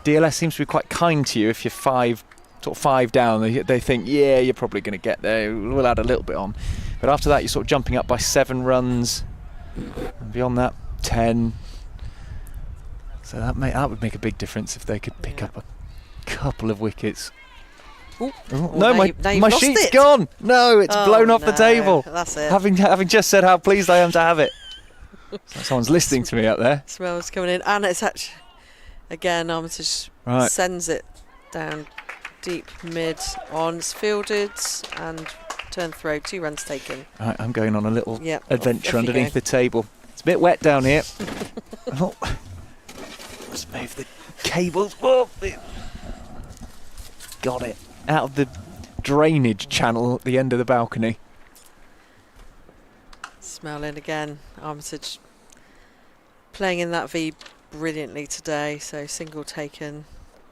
DLS seems to be quite kind to you if you're 5 down. They think, yeah, you're probably going to get there. We'll add a little bit on. But after that, you're sort of jumping up by 7 runs. And beyond that, 10. So that would make a big difference if they could pick up a couple of wickets. Well, no, my sheet's gone. No, it's blown off the table. That's it. Having just said how pleased I am to have it. So someone's listening to me up there. Smells coming in, and it's actually again Armitage sends it down deep mid on. It's fielded and turn throw. 2 runs taken. Right, I'm going on a little adventure underneath the table. It's a bit wet down here. Let's move the cables. Got it out of the drainage channel at the end of the balcony. Smell in again. Armitage playing in that V brilliantly today. So single taken,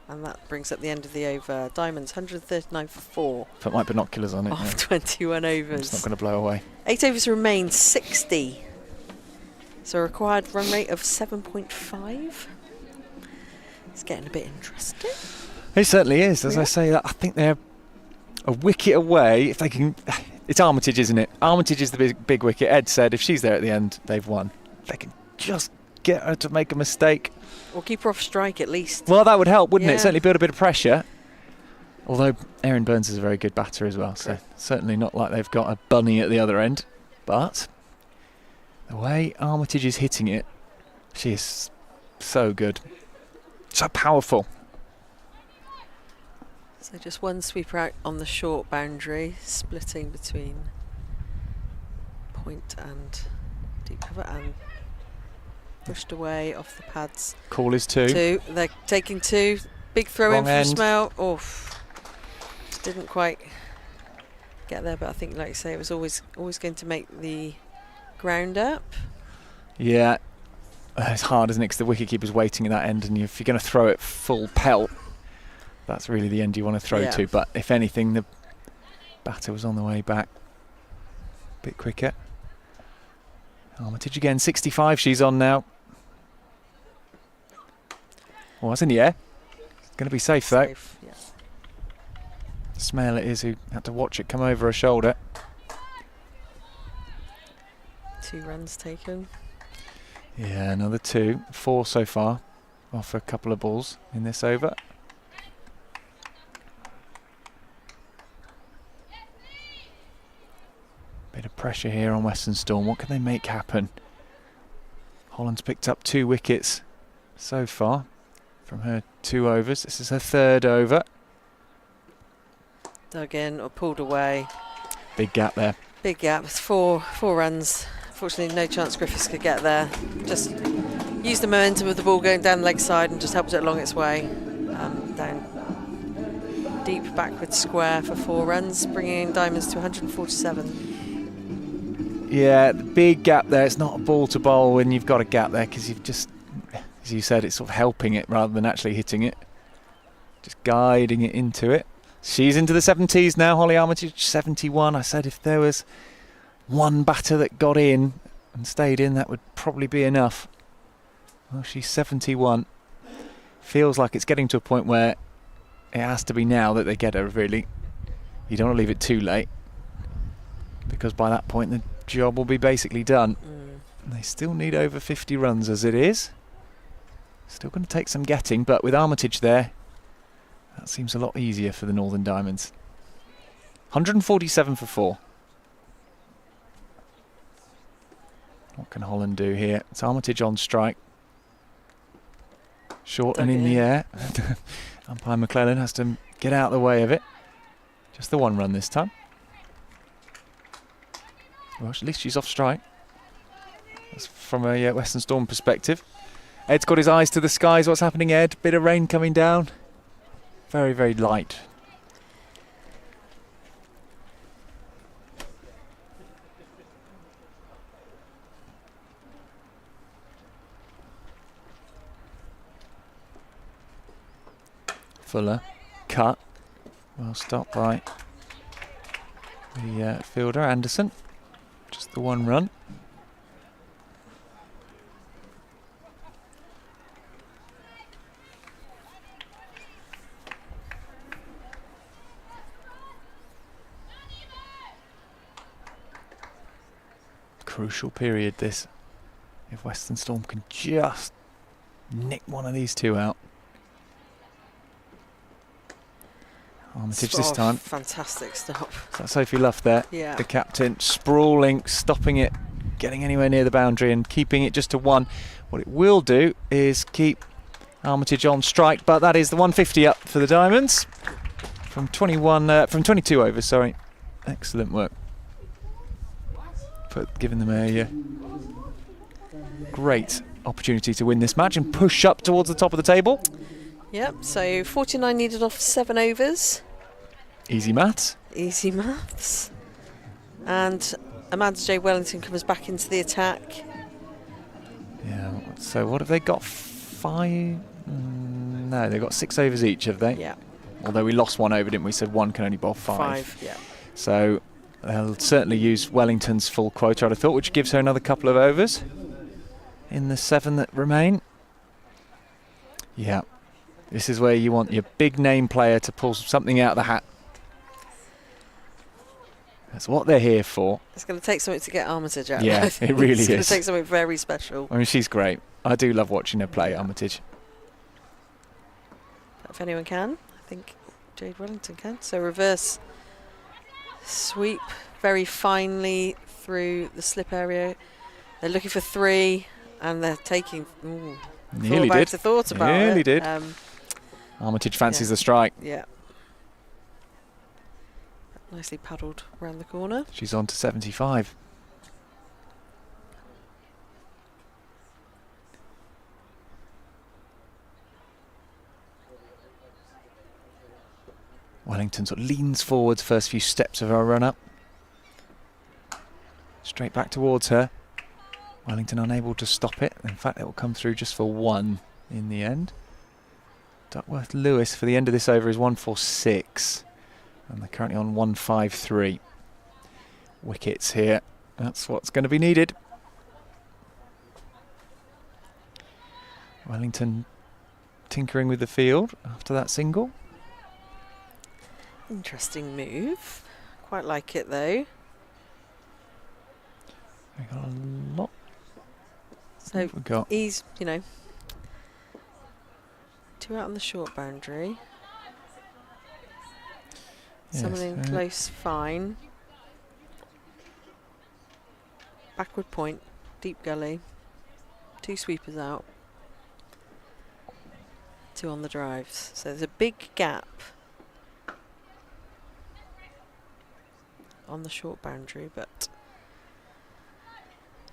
and that brings up the end of the over. Diamonds 139 for 4. Put my binoculars on it. Off 21 overs. It's not going to blow away. 8 overs remain, 60. So a required run rate of 7.5. It's getting a bit interesting. It certainly is. As I say, I think they're a wicket away. If they can, it's Armitage, isn't it? Armitage is the big wicket. Ed said if she's there at the end, they've won. If they can just get her to make a mistake, or keep her off strike at least. Well, that would help, wouldn't it? Certainly build a bit of pressure. Although Erin Burns is a very good batter as well, so certainly not like they've got a bunny at the other end. But the way Armitage is hitting it, she is so good, so powerful. So just one sweeper out on the short boundary, splitting between point and deep cover, and pushed away off the pads. Call is 2. They're taking 2. Big throw Wrong in from end. Smell. Didn't quite get there, but I think, like you say, it was always going to make the ground up. Yeah, it's hard, isn't it? Because the wicketkeeper's waiting at that end, and if you're going to throw it full pelt, that's really the end you want to throw to. But if anything, the batter was on the way back a bit quicker. Armitage again, 65 she's on now. Well, that's in the air. Going to be safe though. Yeah. Smell it is who had to watch it come over her shoulder. 2 runs taken. Yeah, another 2. 4 so far off a couple of balls in this over. Bit of pressure here on Western Storm. What can they make happen? Holland's picked up 2 wickets so far from her 2 overs. This is her 3rd over. Dug in or pulled away. Big gap there. Big gap. It's 4 runs. Fortunately, no chance Griffiths could get there. Just used the momentum of the ball going down the leg side and just helped it along its way. Down deep backward square for 4 runs, bringing Diamonds to 147. Yeah, the big gap there. It's not a ball to bowl when you've got a gap there, because you've just, as you said, it's sort of helping it rather than actually hitting it. Just guiding it into it. She's into the 70s now, Holly Armitage, 71. I said if there was one batter that got in and stayed in, that would probably be enough. Well, she's 71. Feels like it's getting to a point where it has to be now that they get her, really. You don't want to leave it too late, because by that point the job will be basically done. And they still need over 50 runs as it is. Still going to take some getting, but with Armitage there, that seems a lot easier for the Northern Diamonds. 147 for 4. What can Holland do here? It's Armitage on strike. Short and in the air. Umpire McClellan has to get out of the way of it. Just the 1 run this time. Well, at least she's off strike. That's from a Western Storm perspective. Ed's got his eyes to the skies. What's happening, Ed? Bit of rain coming down. Very, very light. Fuller, cut. Well stopped by the fielder, Anderson. Just the 1 run. Crucial period this. If Western Storm can just nick one of these 2 out. Armitage this time. Fantastic stop. So that's Sophie Luff there, the captain, sprawling, stopping it, getting anywhere near the boundary and keeping it just to 1. What it will do is keep Armitage on strike, but that is the 150 up for the Diamonds from 22 overs. Sorry, excellent work for giving them a great opportunity to win this match and push up towards the top of the table. Yep, so 49 needed off 7 overs. Easy maths. Easy maths. And MATCHDAY Wellington comes back into the attack. Yeah, so what have they got? 5? No, they've got 6 overs each, have they? Yeah. Although we lost 1 over, didn't we? So 1 can only bowl 5. 5, yeah. So they'll certainly use Wellington's full quota, I'd have thought, which gives her another couple of overs in the 7 that remain. Yeah. This is where you want your big name player to pull something out of the hat. That's what they're here for. It's going to take something to get Armitage out. Yeah, it really is. It's going to take something very special. I mean, she's great. I do love watching her play, Armitage. But if anyone can, I think Jade Wellington can. So reverse sweep very finely through the slip area. They're looking for 3 and they're taking... Ooh, nearly did. Thought about nearly it. did. Armitage fancies the strike. Yeah. Nicely paddled around the corner. She's on to 75. Wellington sort of leans forwards first few steps of her run up. Straight back towards her. Wellington unable to stop it. In fact, it will come through just for 1 in the end. Duckworth Lewis for the end of this over is 146. And they're currently on 153. Wickets here. That's what's going to be needed. Wellington tinkering with the field after that single. Interesting move. Quite like it though. We got a lot. So we got? He's, 2 out on the short boundary. Yes, Someone in close, fine. Backward point, deep gully. 2 sweepers out. 2 on the drives. So there's a big gap on the short boundary, but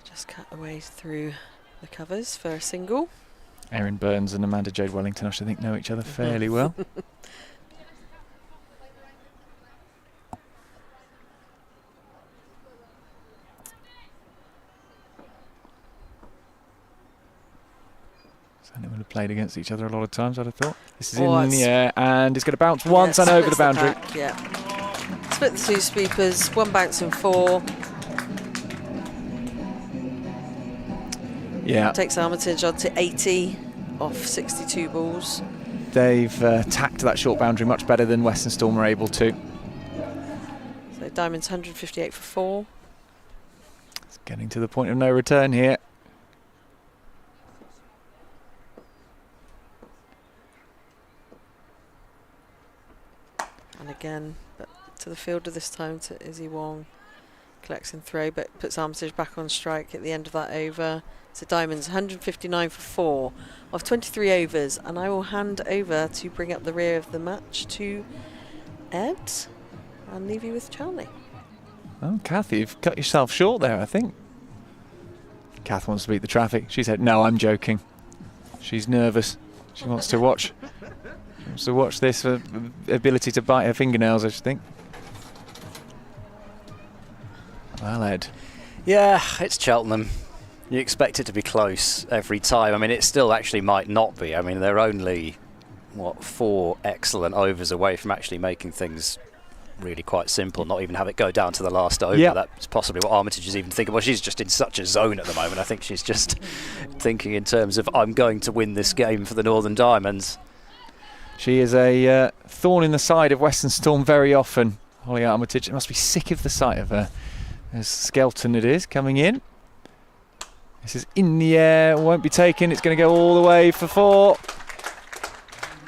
just cut away through the covers for a single. Erin Burns and Amanda Jade Wellington, I should think, know each other fairly well. Certainly would have played against each other a lot of times, I'd have thought. This is in the air, and it's going to bounce once and over the boundary. Split the 2 sweepers, 1 bounce and 4. Yeah. Takes Armitage on to 80 off 62 balls. They've tacked that short boundary much better than Western Storm were able to. So Diamonds 158 for 4. Getting to the point of no return here. And again, but to the fielder this time, to Izzy Wong. Collects and throw, but puts Armitage back on strike at the end of that over. So Diamonds 159 for 4 of 23 overs, and I will hand over to bring up the rear of the match to Ed and leave you with Charlie. Oh, Kathy, you've cut yourself short there, I think. Kath wants to beat the traffic. She said, "No, I'm joking." She's nervous. She wants to watch. She wants to watch this ability to bite her fingernails, I should think. Well, Ed. Yeah, it's Cheltenham. You expect it to be close every time. I mean, it still actually might not be. I mean, they're only, 4 excellent overs away from actually making things really quite simple, not even have it go down to the last over. Yep. That's possibly what Armitage is even thinking. Well, she's just in such a zone at the moment. I think she's just thinking in terms of, I'm going to win this game for the Northern Diamonds. She is a thorn in the side of Western Storm very often, Holly Armitage. Must be sick of the sight of her. As Skelton it is, coming in. This is in the air, won't be taken. It's going to go all the way for 4.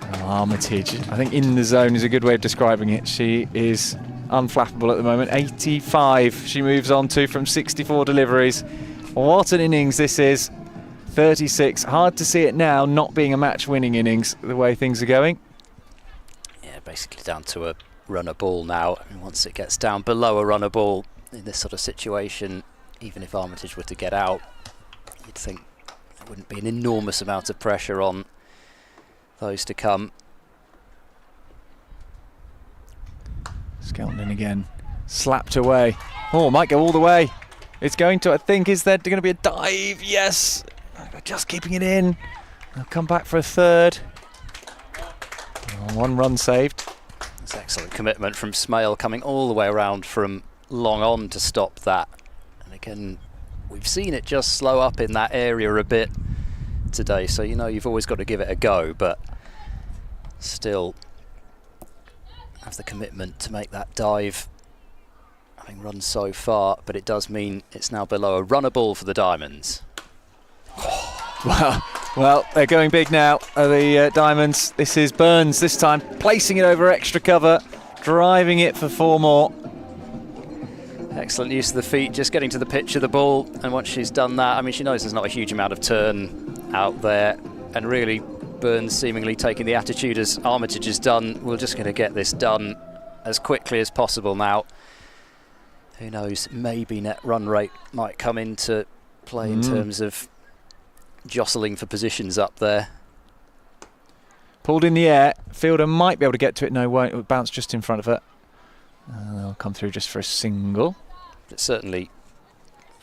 Oh, Armitage, I think in the zone is a good way of describing it. She is unflappable at the moment. 85 she moves on to from 64 deliveries. What an innings this is. 36. Hard to see it now not being a match-winning innings, the way things are going. Yeah, basically down to a runner ball now. I mean, once it gets down below a runner ball, in this sort of situation, even if Armitage were to get out, you'd think there wouldn't be an enormous amount of pressure on those to come. Skelton again, slapped away. Oh, might go all the way. It's going to, I think, is there going to be a dive? Yes, just keeping it in. They'll come back for a third. 1 run saved. That's excellent commitment from Smale, coming all the way around from long on to stop that. And again, we've seen it just slow up in that area a bit today, so you know you've always got to give it a go, but still have the commitment to make that dive, having run so far. But it does mean it's now below a runner ball for the Diamonds. Well, they're going big now, the Diamonds. This is Burns this time, placing it over extra cover, driving it for 4 more. Excellent use of the feet, just getting to the pitch of the ball, and once she's done that, I mean, she knows there's not a huge amount of turn out there, and really Burns seemingly taking the attitude as Armitage has done. We're just going to get this done as quickly as possible now. Who knows, maybe net run rate might come into play in terms of jostling for positions up there. Pulled in the air, fielder might be able to get to it, no, won't, it will bounce just in front of her. They'll come through just for a single. But certainly,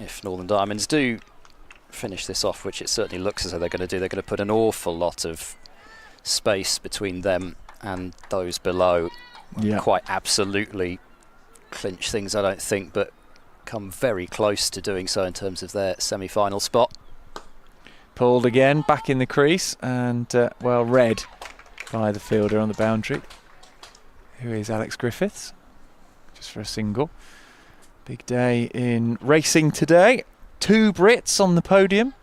if Northern Diamonds do finish this off, which it certainly looks as though they're going to do, they're going to put an awful lot of space between them and those below. Yeah. Quite absolutely clinch things, I don't think, but come very close to doing so in terms of their semi-final spot. Pulled again, back in the crease, and well read by the fielder on the boundary, who is Alex Griffiths, just for a single. Big day in racing today. 2 Brits on the podium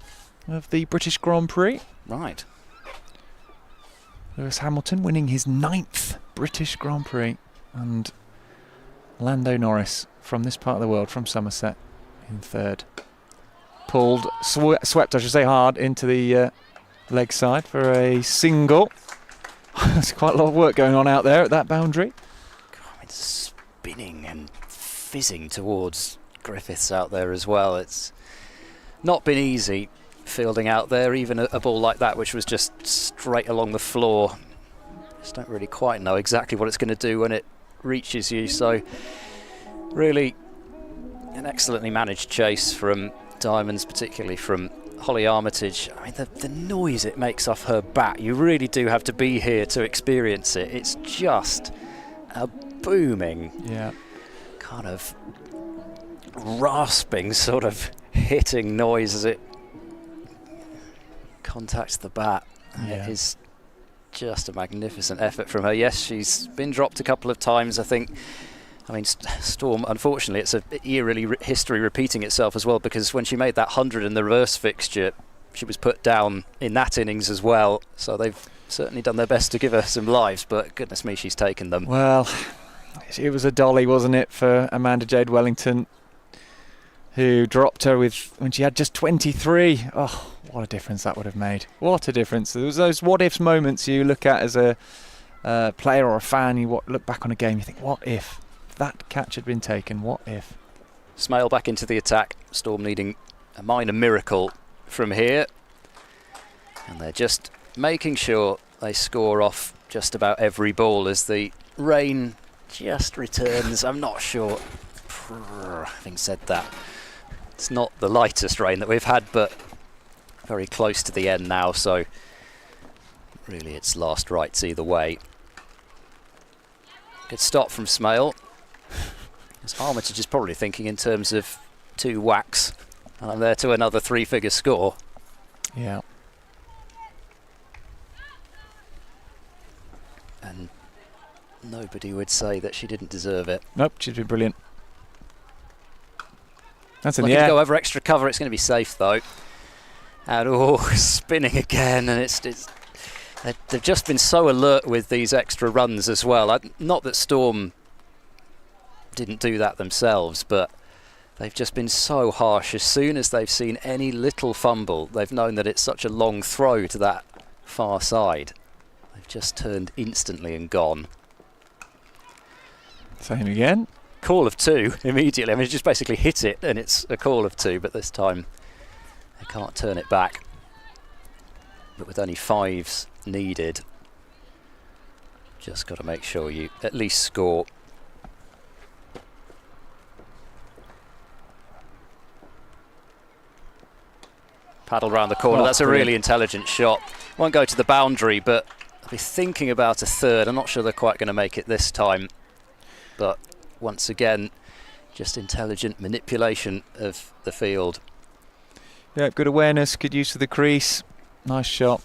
of the British Grand Prix. Right. Lewis Hamilton winning his 9th British Grand Prix, and Lando Norris from this part of the world, from Somerset, in 3rd. Pulled, swept, I should say, hard into the leg side for a single. There's quite a lot of work going on out there at that boundary. God, it's spinning and fizzing towards Griffiths out there as well. It's not been easy fielding out there, even a ball like that, which was just straight along the floor. Just don't really quite know exactly what it's going to do when it reaches you. So really an excellently managed chase from Diamonds, particularly from Holly Armitage. I mean, the noise it makes off her bat, you really do have to be here to experience it. It's just a booming, kind of rasping sort of hitting noise as it contacts the bat. It is just a magnificent effort from her. Yes, she's been dropped a couple of times. I think I mean, Storm, unfortunately, it's a eerily history repeating itself as well, because when she made that 100 in the reverse fixture, she was put down in that innings as well. So they've certainly done their best to give her some lives, but goodness me, she's taken them. Well, it was a dolly, wasn't it, for Amanda Jade Wellington, who dropped her when she had just 23. Oh, what a difference that would have made. What a difference. There was those what-ifs moments you look at as a player or a fan, you look back on a game, you think, what if that catch had been taken? What if? Smale back into the attack. Storm needing a minor miracle from here. And they're just making sure they score off just about every ball as the rain just returns. I'm not sure. Having said that, it's not the lightest rain that we've had, but very close to the end now, so really it's last rights either way. Good stop from Smale. Armitage is probably thinking in terms of 2 whacks, and I'm there to another 3-figure score. Yeah. And nobody would say that she didn't deserve it. Nope, she's been brilliant. That's in Looking the air. to go over extra cover. It's going to be safe though. And spinning again, and they've just been so alert with these extra runs as well. Not that Storm didn't do that themselves, but they've just been so harsh. As soon as they've seen any little fumble, they've known that it's such a long throw to that far side. They've just turned instantly and gone. Same again. Call of 2 immediately. I mean, just basically hit it and it's a call of 2, but this time they can't turn it back. But with only 5s needed, just got to make sure you at least score. Paddle round the corner. That's a really intelligent shot. Won't go to the boundary, but I'll be thinking about a 3rd. I'm not sure they're quite going to make it this time. But once again, just intelligent manipulation of the field. Yeah, good awareness, good use of the crease. Nice shot.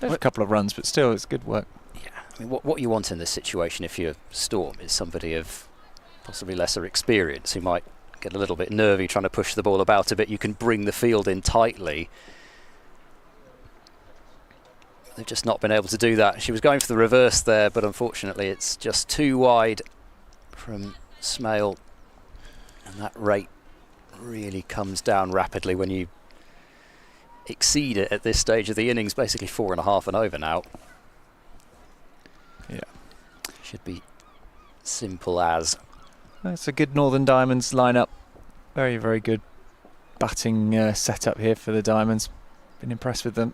A couple of runs, but still, it's good work. Yeah, I mean, what you want in this situation, if you're Storm, is somebody of possibly lesser experience who might get a little bit nervy trying to push the ball about a bit. You can bring the field in tightly. They've just not been able to do that. She was going for the reverse there, but unfortunately it's just too wide from Smale, and that rate really comes down rapidly when you exceed it at this stage of the innings. Basically 4.5 and over now. Yeah, should be simple as. That's a good Northern Diamonds lineup. Very, very good batting setup here for the Diamonds. Been impressed with them.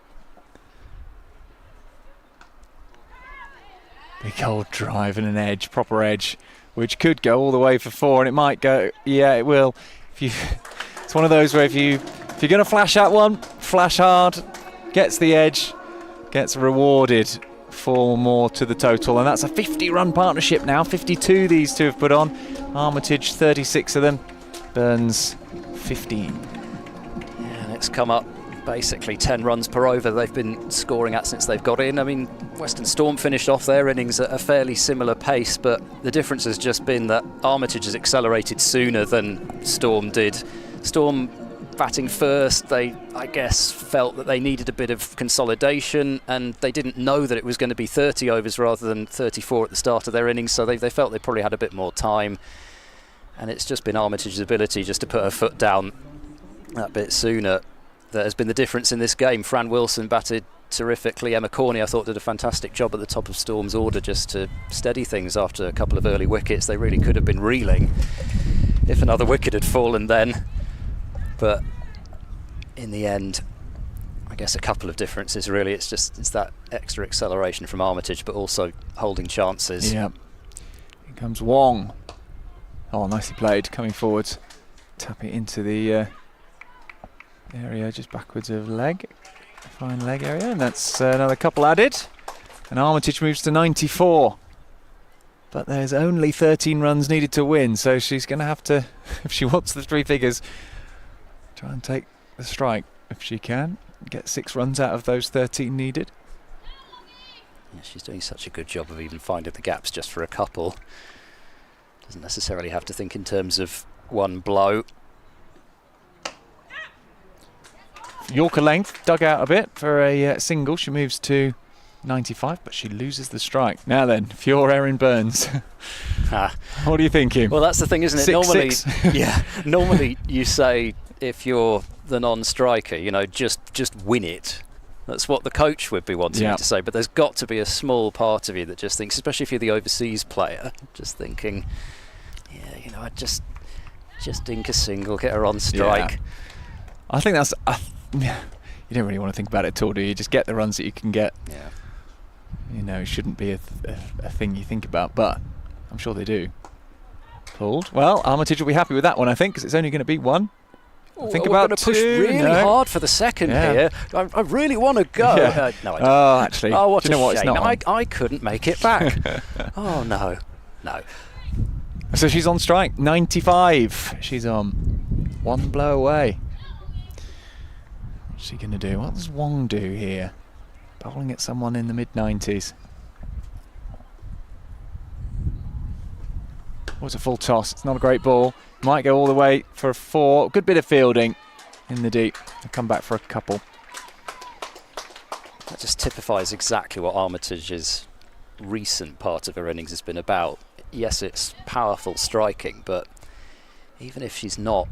Big old drive and an edge, proper edge, which could go all the way for 4, and it might go. Yeah, it will. It's one of those where if you're going to flash at one, flash hard, gets the edge, gets rewarded for more to the total, and that's a 50-run partnership now. 52 these two have put on. Armitage 36 of them. Burns 15. Yeah, and it's come up basically 10 runs per over they've been scoring at since they've got in. I mean, Western Storm finished off their innings at a fairly similar pace, but the difference has just been that Armitage has accelerated sooner than Storm did. Storm batting first, they, I guess, felt that they needed a bit of consolidation, and they didn't know that it was going to be 30 overs rather than 34 at the start of their innings, so they felt they probably had a bit more time. And it's just been Armitage's ability just to put her foot down that bit sooner that has been the difference in this game. Fran Wilson batted terrifically. Emma Corney, I thought, did a fantastic job at the top of Storm's order just to steady things after a couple of early wickets. They really could have been reeling if another wicket had fallen then. But in the end, I guess a couple of differences really. It's that extra acceleration from Armitage, but also holding chances. Yeah. Here comes Wong. Oh, nicely played, coming forwards. Tap it into the area just backwards of leg. Fine leg area, and that's another couple added. And Armitage moves to 94. But there's only 13 runs needed to win, so she's going to have to, if she wants the 3 figures, try and take the strike if she can. Get 6 runs out of those 13 needed. Yeah, she's doing such a good job of even finding the gaps just for a couple. Doesn't necessarily have to think in terms of one blow. Yorker length, dug out a bit for a single. She moves to 95, but she loses the strike. Now then, Fiore Erin Burns. What are you thinking? Well, that's the thing, isn't it? 6-6. Yeah. Normally, you say if you're the non-striker, you know, just win it. That's what the coach would be wanting you to say. But there's got to be a small part of you that just thinks, especially if you're the overseas player, just thinking, yeah, you know, I'd just dink a single, get her on strike. Yeah. I think that's. You don't really want to think about it at all, do you? Just get the runs that you can get. Yeah. You know, it shouldn't be a thing you think about, but I'm sure they do. Pulled. Well, Armitage will be happy with that one, I think, because it's only going to be one. Think about we're going to push two. really hard for the second here. I really want to go. Yeah. No, I don't. Oh, actually. Oh, what do you know a what? It's shame. not I couldn't make it back. Oh, no. So she's on strike. 95. She's on one blow away. What's she going to do? What does Wong do here? Bowling at someone in the mid-90s. Oh, it's a full toss. It's not a great ball. Might go all the way for a 4. Good bit of fielding in the deep. I'll come back for a couple. That just typifies exactly what Armitage's recent part of her innings has been about. Yes, it's powerful striking, but even if she's not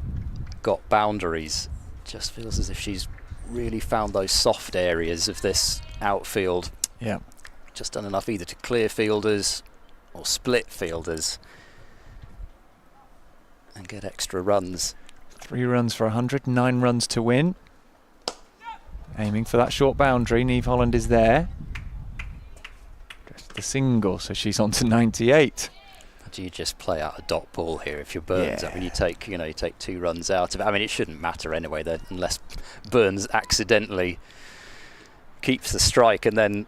got boundaries, it just feels as if she's really found those soft areas of this outfield. Yeah. Just done enough either to clear fielders or split fielders and get extra runs. 3 runs for 100, 9 runs to win. Aiming for that short boundary. Niamh Holland is there. Just the single, so she's on to 98. Do you just play out a dot ball here if you're Burns? Yeah. I mean, you take 2 runs out of it. I mean, it shouldn't matter anyway, that unless Burns accidentally keeps the strike and then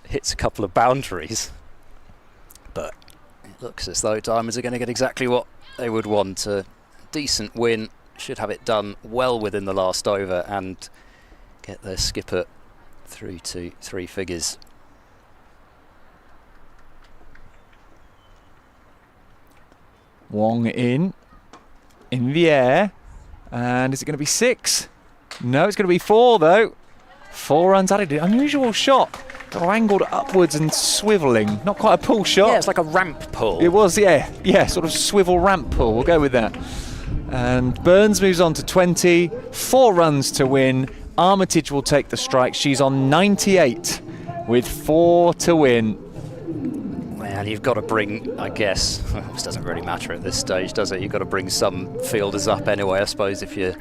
hits a couple of boundaries. But it looks as though Diamonds are going to get exactly what they would want. A decent win, should have it done well within the last over and get their skipper through to 3 figures. Wong in the air, and is it going to be 6? No, it's going to be 4 though. 4 runs added. Unusual shot, sort of angled upwards and swivelling. Not quite a pull shot. Yeah, it's like a ramp pull. It was, yeah, sort of swivel ramp pull. We'll go with that. And Burns moves on to 20. 4 runs to win. Armitage will take the strike. She's on 98 with 4 to win. Well, you've got to bring, I guess, this doesn't really matter at this stage, does it? You've got to bring some fielders up anyway, I suppose, if you're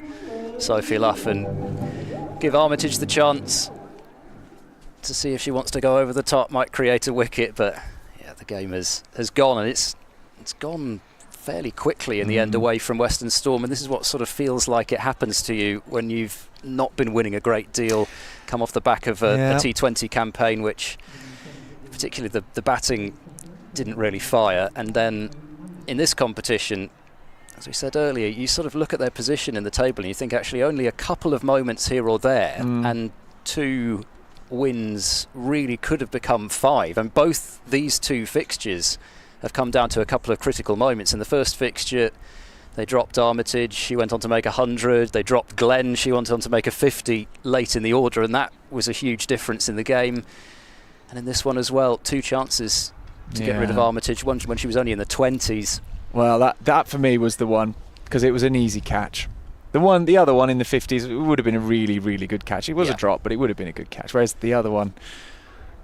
Sophie Luff, and give Armitage the chance to see if she wants to go over the top, might create a wicket, but yeah, the game has gone, and it's gone fairly quickly in the end away from Western Storm, and this is what sort of feels like it happens to you when you've not been winning a great deal, come off the back of a T20 campaign, which particularly the batting didn't really fire, and then in this competition, as we said earlier, you sort of look at their position in the table and you think actually only a couple of moments here or there and 2 wins really could have become 5, and both these 2 fixtures have come down to a couple of critical moments. In the first fixture they dropped Armitage, she went on to make 100, they dropped Glenn, she went on to make a 50 late in the order, and that was a huge difference in the game. And in this one as well, 2 chances to get rid of Armitage, one when she was only in the 20s. Well, that for me was the one, because it was an easy catch. The other one in the 50s, it would have been a really, really good catch. It was a drop, but it would have been a good catch. Whereas the other one,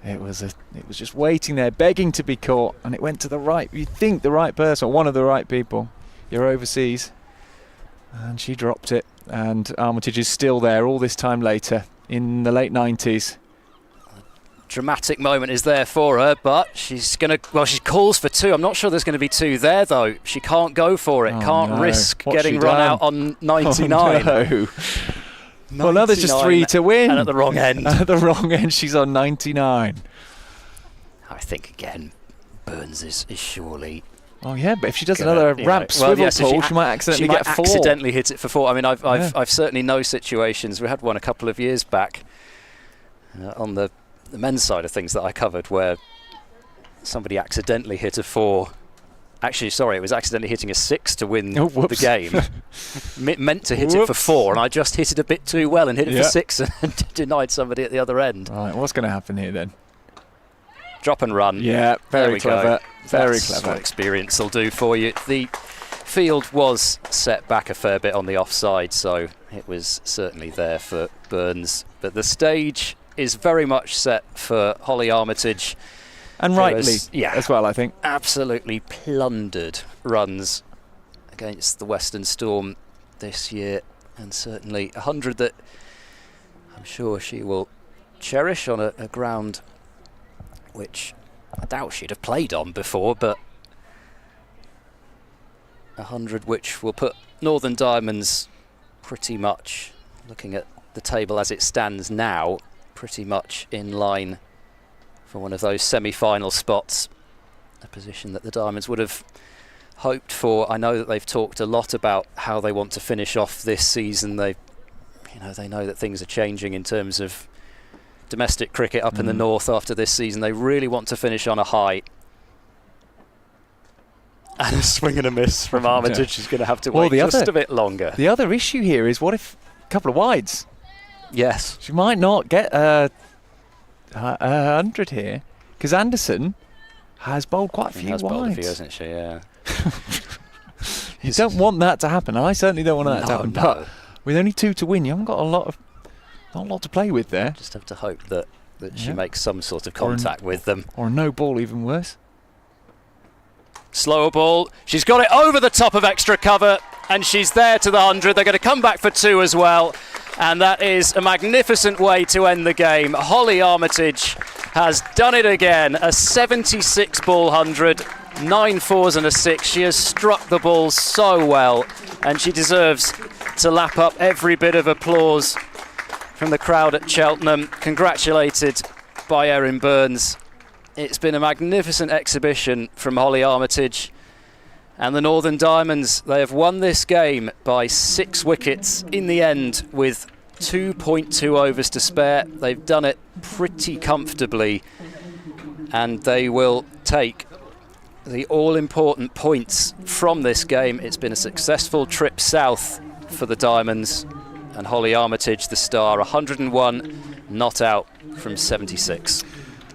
it was just waiting there, begging to be caught, and it went to the right. You think the right person, one of the right people. You're overseas, and she dropped it. And Armitage is still there all this time later in the late 90s. Dramatic moment is there for her, but she's going to, she calls for 2. I'm not sure there's going to be 2 there though. She can't go for it, can't risk getting run out on 99. Oh, no. Well, now there's just 3 to win. And at the wrong end. At the wrong end, she's on 99. I think again, Burns is surely. Oh yeah, but if she does another ramp swivel pull, she might accidentally get 4. Accidentally hit it for 4. I mean, I've certainly known situations. We had one a couple of years back on the men's side of things that I covered, where somebody accidentally hit a 4 Actually, sorry, it was accidentally hitting a 6 to win Oh, the game. Meant to hit it for 4, and I just hit it a bit too well and hit it for 6 and denied somebody at the other end. Right, what's going to happen here then? Drop and run. Yeah, very clever. Very That's clever. what experience will do for you. The field was set back a fair bit on the offside, so it was certainly there for Burns. But the stage is very much set for Holly Armitage. And rightly, as well, I think. Absolutely plundered runs against the Western Storm this year, and certainly 100 that I'm sure she will cherish on a ground which I doubt she'd have played on before, but 100 which will put Northern Diamonds pretty much, looking at the table as it stands now, pretty much in line for one of those semi-final spots, a position that the Diamonds would have hoped for. I know that they've talked a lot about how they want to finish off this season. They know that things are changing in terms of domestic cricket up in the north after this season. They really want to finish on a high. And a swing and a miss from Armitage. She's going to have to wait just a bit longer. The other issue here is, what if a couple of wides? Yes. She might not get 100 here, because Anderson has bowled quite a few wides. Bowled a few, hasn't she? Yeah. You don't want that to happen. I certainly don't want that to happen. No. But with only 2 to win, you haven't got not a lot to play with there. Just have to hope that she makes some sort of contact with them. Or a no ball, even worse. Slower ball. She's got it over the top of extra cover, and she's there to the 100. They're going to come back for 2 as well. And that is a magnificent way to end the game. Holly Armitage has done it again. A 76 ball 100, 9 fours and a 6. She has struck the ball so well, and she deserves to lap up every bit of applause from the crowd at Cheltenham. Congratulated by Erin Burns. It's been a magnificent exhibition from Holly Armitage. And the Northern Diamonds, they have won this game by 6 wickets in the end with 2.2 overs to spare. They've done it pretty comfortably, and they will take the all-important points from this game. It's been a successful trip south for the Diamonds, and Holly Armitage, the star, 101 not out from 76.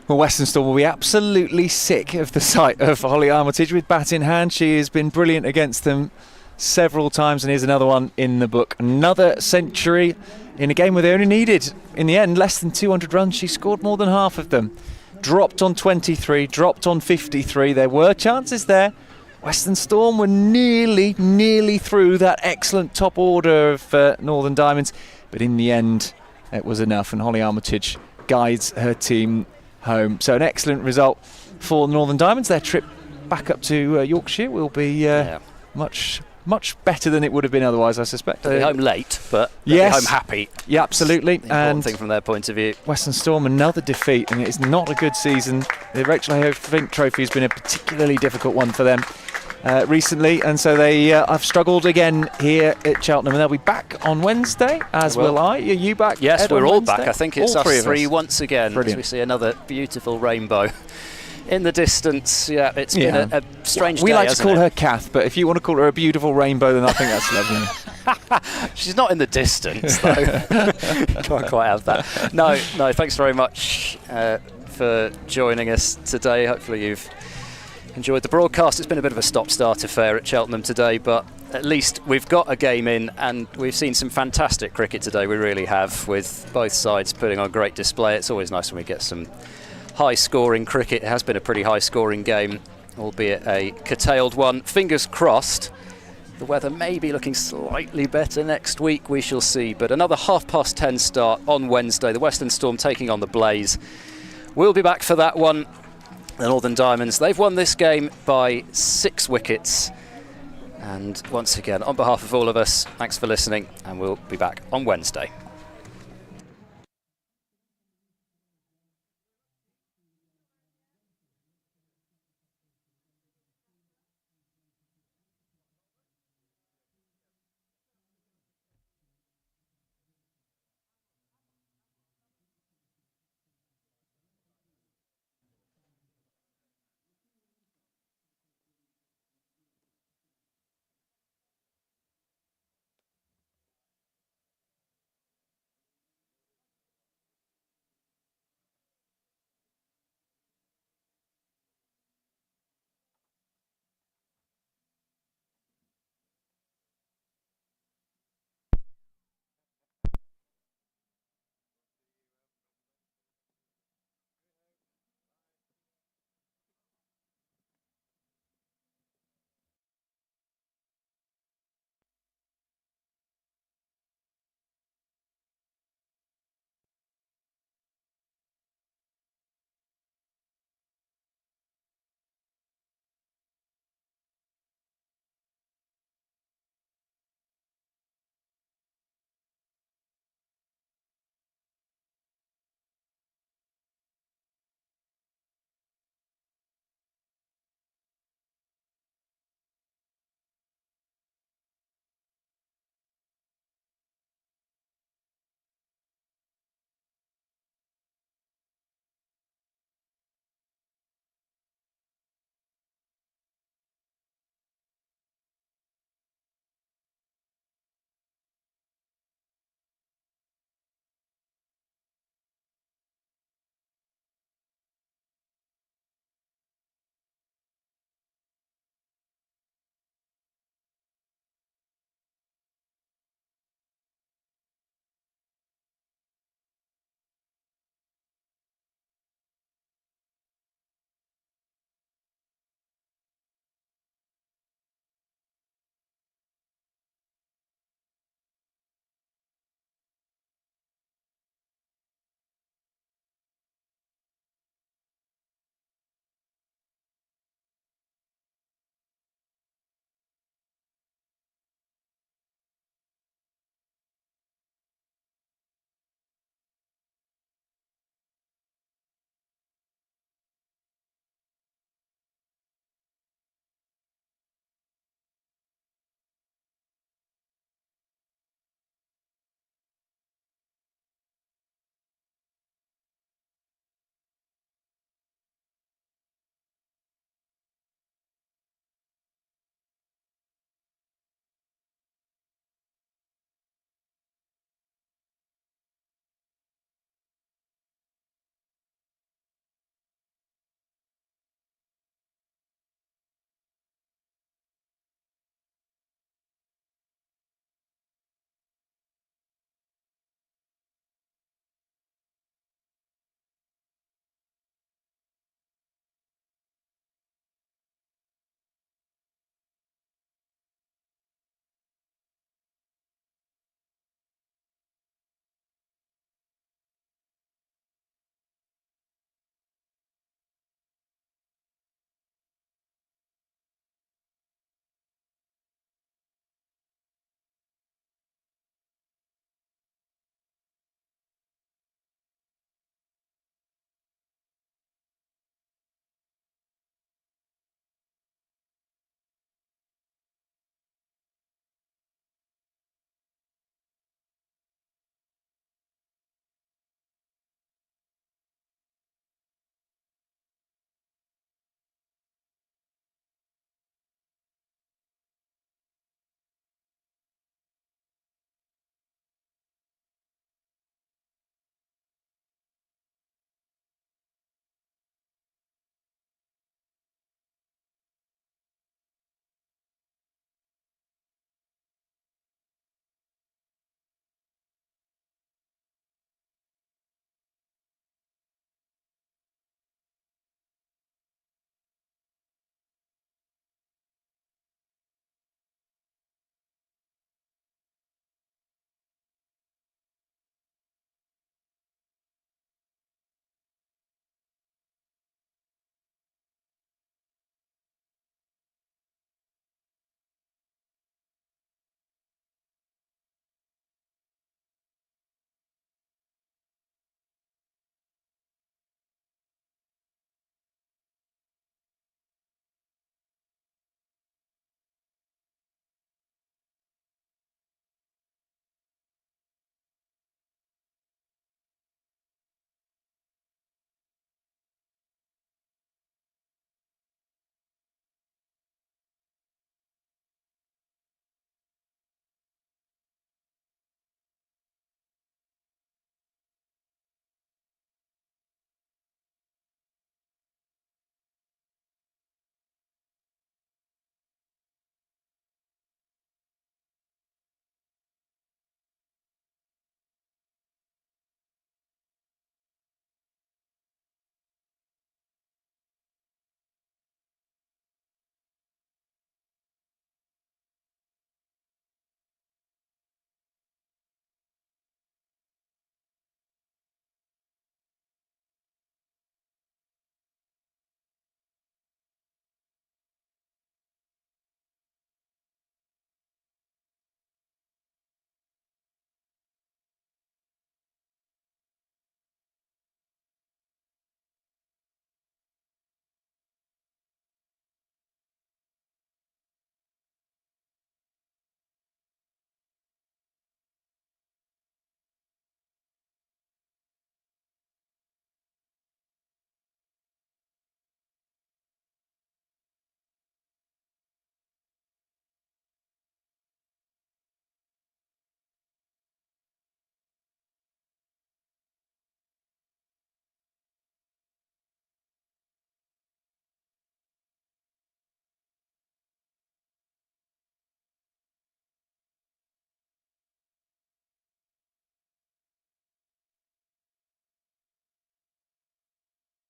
Well, Western Storm will be absolutely sick of the sight of Holly Armitage with bat in hand. She has been brilliant against them several times, and here's another one in the book. Another century in a game where they only needed, in the end, less than 200 runs. She scored more than half of them. Dropped on 23, dropped on 53. There were chances there. Western Storm were nearly through that excellent top order of Northern Diamonds, but in the end, it was enough, and Holly Armitage guides her team home. So an excellent result for the Northern Diamonds. Their trip back up to Yorkshire will be much better than it would have been otherwise, I suspect. They'll be home late, but they'll be home happy. Yeah, absolutely. The important thing from their point of view. Western Storm, another defeat, and it's not a good season. The Rachael Heyhoe Flint Trophy has been a particularly difficult one for them recently, and so they have struggled again here at Cheltenham, and they'll be back on Wednesday, as will I. Are you back? Yes, Ed, we're all Wednesday? back. I think it's all us three once again. Brilliant. As we see another beautiful rainbow in the distance. Yeah, it's been a strange day. We like to call it? her Kath, but if you want to call her a beautiful rainbow, then I think that's lovely. She's not in the distance, though. Can't quite have that. No, thanks very much for joining us today. Hopefully you've enjoyed the broadcast. It's been a bit of a stop-start affair at Cheltenham today, but at least we've got a game in, and we've seen some fantastic cricket today. We really have, with both sides putting on a great display. It's always nice when we get some high-scoring cricket. It has been a pretty high-scoring game, albeit a curtailed one. Fingers crossed. The weather may be looking slightly better next week, we shall see. But another 10:30 start on Wednesday. The Western Storm taking on the Blaze. We'll be back for that one. The Northern Diamonds, they've won this game by 6 wickets. And once again, on behalf of all of us, thanks for listening, and we'll be back on Wednesday.